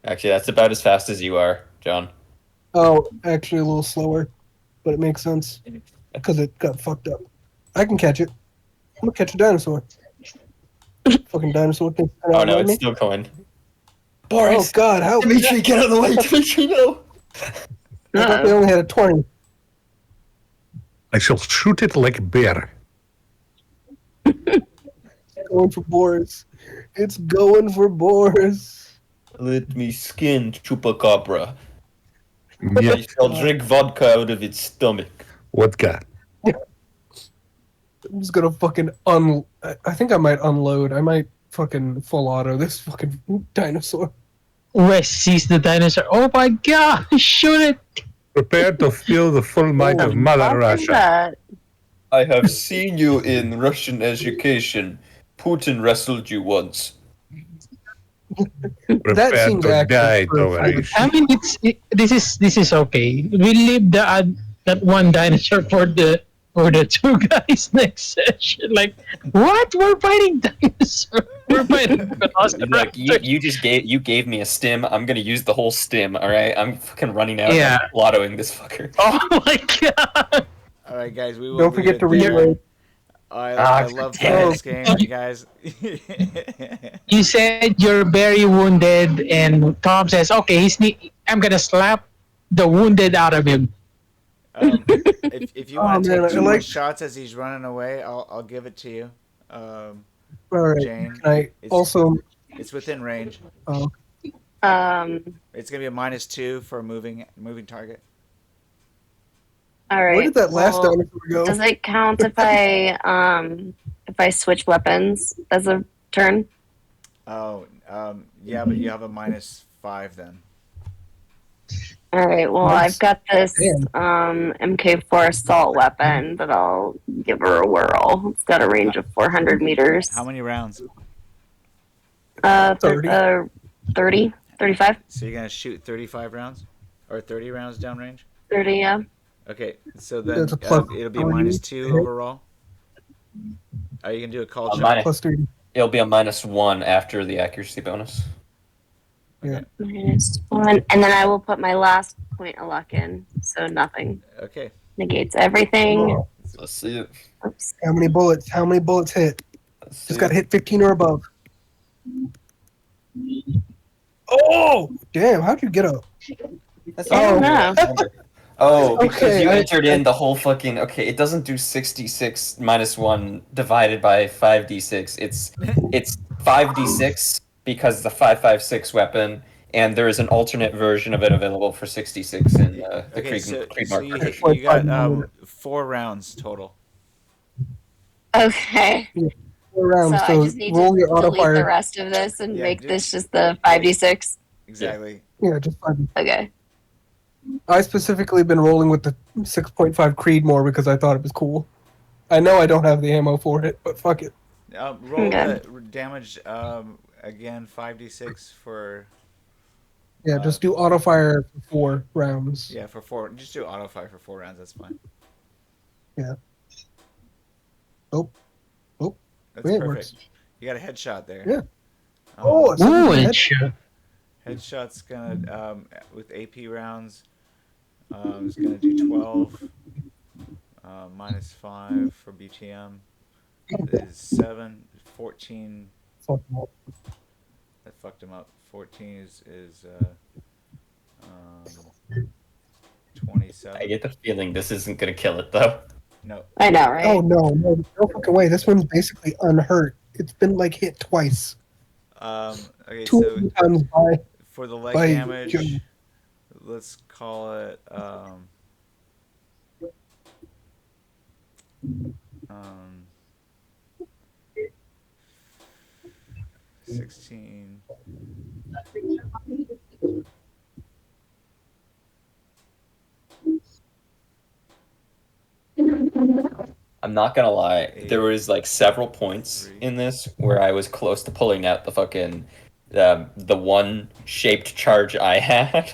S4: Actually, that's about as fast as you are, John.
S3: Oh, actually a little slower, but it makes sense because it got fucked up. I can catch it. I'm gonna catch a dinosaur. Fucking dinosaur thing.
S4: Oh no, it's still going.
S3: Oh
S4: Boris!
S3: God, how?
S4: Dimitri, get out of the way! Dimitri, no!
S3: I thought they only had a 20.
S7: I shall shoot it like a bear.
S3: Going for Boris. It's going for Boris.
S4: Let me skin Chupacabra.
S7: Yeah,
S4: I shall drink vodka out of its stomach.
S7: vodka.
S3: I'm just gonna fucking I think I might unload. I might fucking full auto this fucking dinosaur.
S8: Wes sees the dinosaur. Oh my god! Shoot it!
S7: Prepare to feel the full might of Mother
S2: What is
S7: Russia.
S2: that?
S4: I have seen you in Russian education. Putin wrestled you once.
S7: Prepare
S3: seems
S7: to
S3: accurate
S7: die,
S3: for a
S7: Tovarish.
S8: I mean, this is okay. We leave that one dinosaur for the two guys next session. Like, what? We're fighting dinosaurs. We're fighting
S4: Look, you gave me a stim. I'm gonna use the whole stim. All right, I'm fucking running out.
S8: Yeah.
S4: I'm lottoing this fucker.
S8: Oh my god!
S1: All right, guys, we will
S3: Don't forget
S1: leave
S3: to
S1: it there.
S3: reload.
S1: I love playing this game, you guys.
S8: You said you're very wounded, and Tom says, "Okay, I'm gonna slap the wounded out of him."
S1: If you want to
S3: man,
S1: take
S3: I
S1: two more
S3: like-
S1: shots as he's running away, I'll give it to you,
S3: All right.
S1: Jane.
S3: Can I
S1: It's-
S3: also?
S1: It's within range.
S3: Oh,
S1: It's gonna be a -2 for a moving target.
S2: All right.
S3: where did that last
S2: well,
S3: dinosaur go?
S2: Does it count if I switch weapons as a turn?
S1: Oh, yeah, but you have a -5 then.
S2: All right. Well,
S3: Nice.
S2: I've got this
S3: Damn.
S2: MK4 assault weapon that I'll give her a whirl. It's got a range of 400 meters.
S1: How many rounds?
S3: 30.
S2: 30, 35,
S1: So you're gonna shoot 35 rounds, or 30 rounds downrange?
S2: 30. Yeah.
S1: Okay, so then
S3: That's a plus
S1: it'll be a
S3: 3
S1: -2 overall. Are you gonna do a call
S4: A
S1: shot?
S3: +3.
S4: It'll be a -1 after the accuracy bonus.
S3: Yeah.
S2: -1, and then I will put my last point of luck in, so nothing
S1: Okay.
S2: negates everything.
S4: Let's see it.
S2: Oops.
S3: How many bullets? How many bullets hit?
S4: Let's see
S3: Just got to
S4: it.
S3: hit 15 or above. Oh, damn! How'd you get up?
S4: That's
S2: I don't
S4: not
S2: know.
S4: Oh, because
S3: Okay,
S4: you
S3: I-
S4: entered in the whole fucking. Okay, it doesn't do 66 -1 divided by 5d6. It's 5d6 because the 5.56 weapon, and there is an alternate version of it available for 66 in the
S1: Okay,
S4: Creed,
S1: so,
S4: Creed
S1: so
S4: Mark
S1: you,
S4: version.
S1: you got 4 rounds total.
S2: Okay.
S3: 4 rounds.
S2: So I
S3: So
S2: just need
S3: roll
S2: to
S3: your auto
S2: delete the
S3: fire.
S2: rest of this and
S1: Yeah,
S2: make
S1: do-
S2: this just the 5d6.
S1: Exactly.
S3: Yeah, just 5.
S2: Okay.
S3: I specifically been rolling with the 6.5 Creedmoor because I thought it was cool. I know I don't have the ammo for it, but fuck it.
S1: Roll
S2: Okay.
S1: the damage again, 5d6 for
S3: Yeah, just do auto fire for 4 rounds.
S1: for 4. Just do auto fire for 4 rounds. That's fine.
S3: Oh.
S1: That's
S3: Wait, it
S1: perfect.
S3: works.
S1: You got a headshot there.
S3: Yeah. Oh, it's
S8: Ooh,
S3: a
S8: it's
S1: Headshot's gonna with AP rounds. Is gonna do 12. -5 for BTM is 7. 14. That fucked him up. 14 is 27.
S4: I get the feeling this isn't gonna kill it though.
S1: No.
S9: I know, right?
S3: Oh no fucking way. This one's basically unhurt. It's been like hit twice.
S1: Okay,
S3: Two
S1: so
S3: times by
S1: for the leg
S3: by
S1: damage,
S3: Joe.
S1: let's call it 16.
S4: I'm not gonna lie. There was like several points in this where I was close to pulling out the fucking the one shaped charge I had,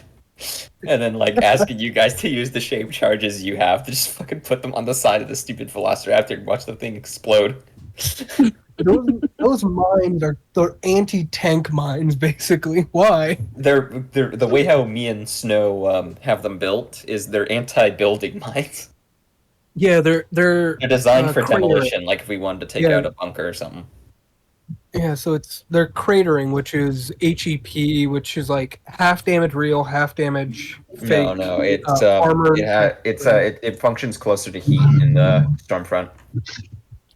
S4: and then like asking you guys to use the shaped charges you have to just fucking put them on the side of the stupid Velociraptor and watch the thing explode.
S3: Those mines they're anti-tank mines, basically. Why?
S4: They're the way how me and Snow have them built is they're anti-building mines.
S3: Yeah, they're
S4: They're designed for
S3: cratering.
S4: demolition, like if we wanted to take out a bunker or something.
S3: Yeah, so they're cratering, which is HEP, which is like half damage real, half damage fake.
S4: No, it's
S3: armor.
S4: it functions closer to heat in the Stormfront.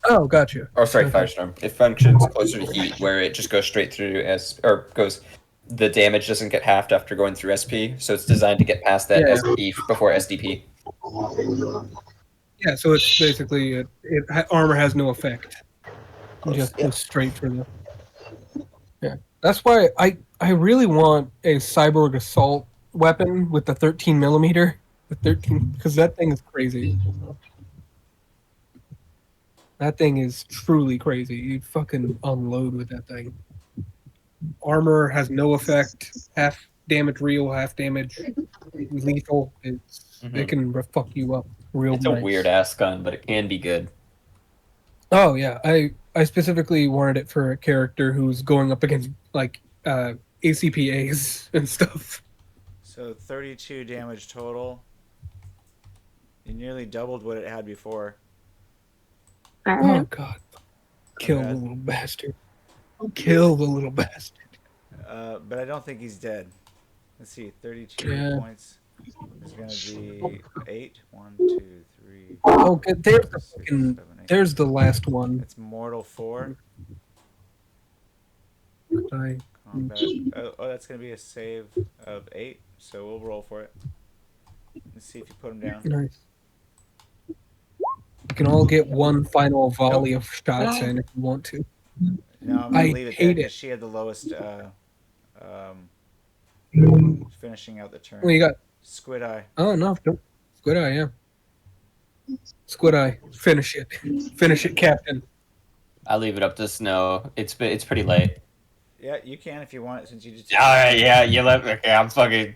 S3: Oh, gotcha.
S4: Or sorry,
S3: Okay.
S4: Firestorm. It functions closer to heat, where it just goes straight through the damage doesn't get halved after going through SP, so it's designed to get past that SP before SDP.
S3: Yeah, so it's basically armor has no effect. It just goes straight for the. Yeah, that's why I really want a cyborg assault weapon with the 13mm, because that thing is crazy. That thing is truly crazy. You fucking unload with that thing. Armor has no effect. Half damage real, half damage lethal. It can fuck you up real
S4: It's
S3: nice.
S4: a weird ass gun, but it can be good.
S3: Oh yeah, I specifically wanted it for a character who's going up against like ACPAs and stuff.
S1: So 32 damage total. You nearly doubled what it had before.
S3: Oh god. Kill the little bastard. Kill the little bastard.
S1: But I don't think he's dead. Let's see, 32 points. It's gonna be 8. 1, 2, 3.
S3: Oh, good. There's the
S1: 6,
S3: fucking.
S1: 7, 8.
S3: There's the last one.
S1: It's Mortal 4.
S3: I,
S1: Combat. Oh, that's gonna be a save of 8. So we'll roll for it. Let's see if you put him down.
S3: nice. You can all get one final volley of shots in if you want to.
S1: No, I'm gonna
S3: I
S1: leave it
S3: hate
S1: there.
S3: it.
S1: She had the lowest finishing out the turn.
S3: Well, you got.
S1: Squid Eye.
S3: Oh no, don't. Squid Eye, yeah. Squid Eye, finish it, finish it, Captain.
S4: I'll leave it up to Snow. It's pretty late.
S1: Yeah, you can if you want, since you just.
S4: All right, yeah, you let me. Okay, I'm fucking.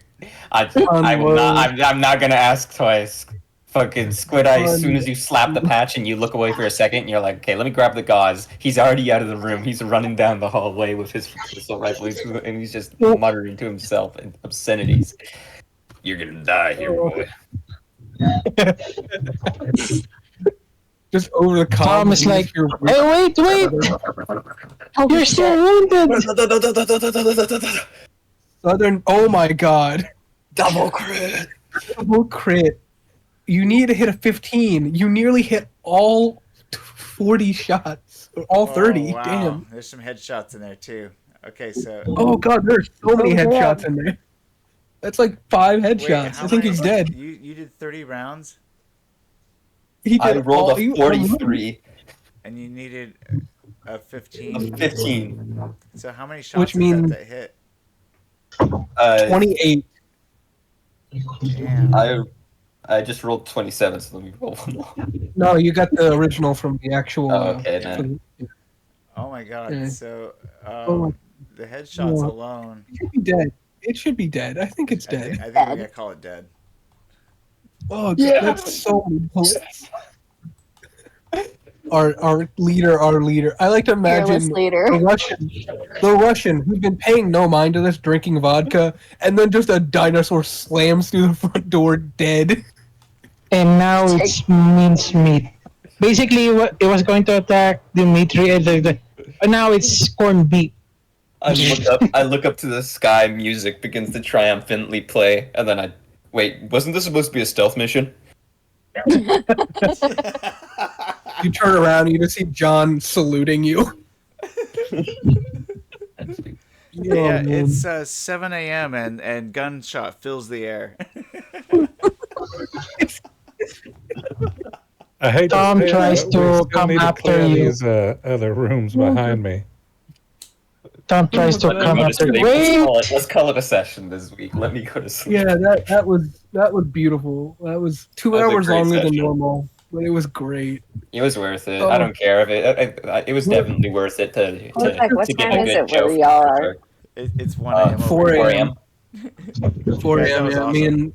S4: I will not. I'm not gonna ask twice. Fucking Squid Eye. As soon as you slap the patch and you look away for a second, you're like, okay, let me grab the gauze. He's already out of the room. He's running down the hallway with his assault rifle, and he's just muttering to himself in obscenities. You're gonna die here, boy.
S3: Just over the column.
S8: Tom is like, hey, wait! You're still wounded!
S3: Southern, oh my god.
S4: Double crit!
S3: Double crit. You need to hit a 15. You nearly hit all 40 shots. All 30.
S1: Oh, wow.
S3: Damn.
S1: There's some headshots in there too. Okay, so.
S3: Oh god, there's so many headshots in there. That's like 5
S1: Wait,
S3: headshots.
S1: how
S3: I think
S1: many-
S3: he's dead.
S1: You did 30 rounds,
S3: He did
S4: I rolled a
S3: you-
S4: 43.
S1: and you needed a
S4: A
S1: 15.
S4: 15.
S1: So how many shots
S3: Which
S1: is
S3: means-
S1: that hit?
S3: 28.
S1: Damn.
S4: I just rolled 27, so let me roll one more.
S3: No, you got the original from the actual.
S4: Oh, okay, then.
S1: Oh my god.
S3: Yeah.
S1: So
S3: Oh.
S1: the headshots
S3: Yeah.
S1: alone.
S3: It should be dead. It should be dead. I think it's dead.
S1: I think we gotta call it dead.
S3: Oh, yeah. That's so many bullets. our leader. I like to
S9: Fearless
S3: imagine
S9: leader.
S3: the Russian who's been paying no mind to this, drinking vodka, and then just a dinosaur slams through the front door, dead.
S8: And now it's mincemeat. Basically, it was going to attack Dimitri, but now it's corned beef.
S4: I look up to the sky. Music begins to triumphantly play, and then wait. Wasn't this supposed to be a stealth mission?
S3: You turn around, and you just see John saluting you.
S1: Yeah, it's 7 a.m. and gunshot fills the air.
S7: I hate
S8: Tom
S7: to say
S8: tries
S7: that,
S8: to
S7: we still
S8: come
S7: need to
S8: after
S7: clear
S8: you.
S7: these other rooms behind me.
S8: Tom tries to come after you.
S4: Let's call it a session this week. Let me go to sleep.
S3: Yeah, that was beautiful. That was 2
S4: That was a
S3: hours
S4: great
S3: longer than
S4: session.
S3: normal, but it was great.
S4: It was worth it.
S3: Oh.
S4: I don't care if it was definitely worth it to
S2: What
S4: get
S2: time
S4: a
S2: is
S4: good
S2: it
S4: joke.
S2: where y'all are?
S1: It's 1 a.m.
S3: 4
S1: over here.
S3: a.m. 4
S1: Yeah, that
S3: a.m.
S1: was
S3: Yeah,
S1: awesome.
S3: me and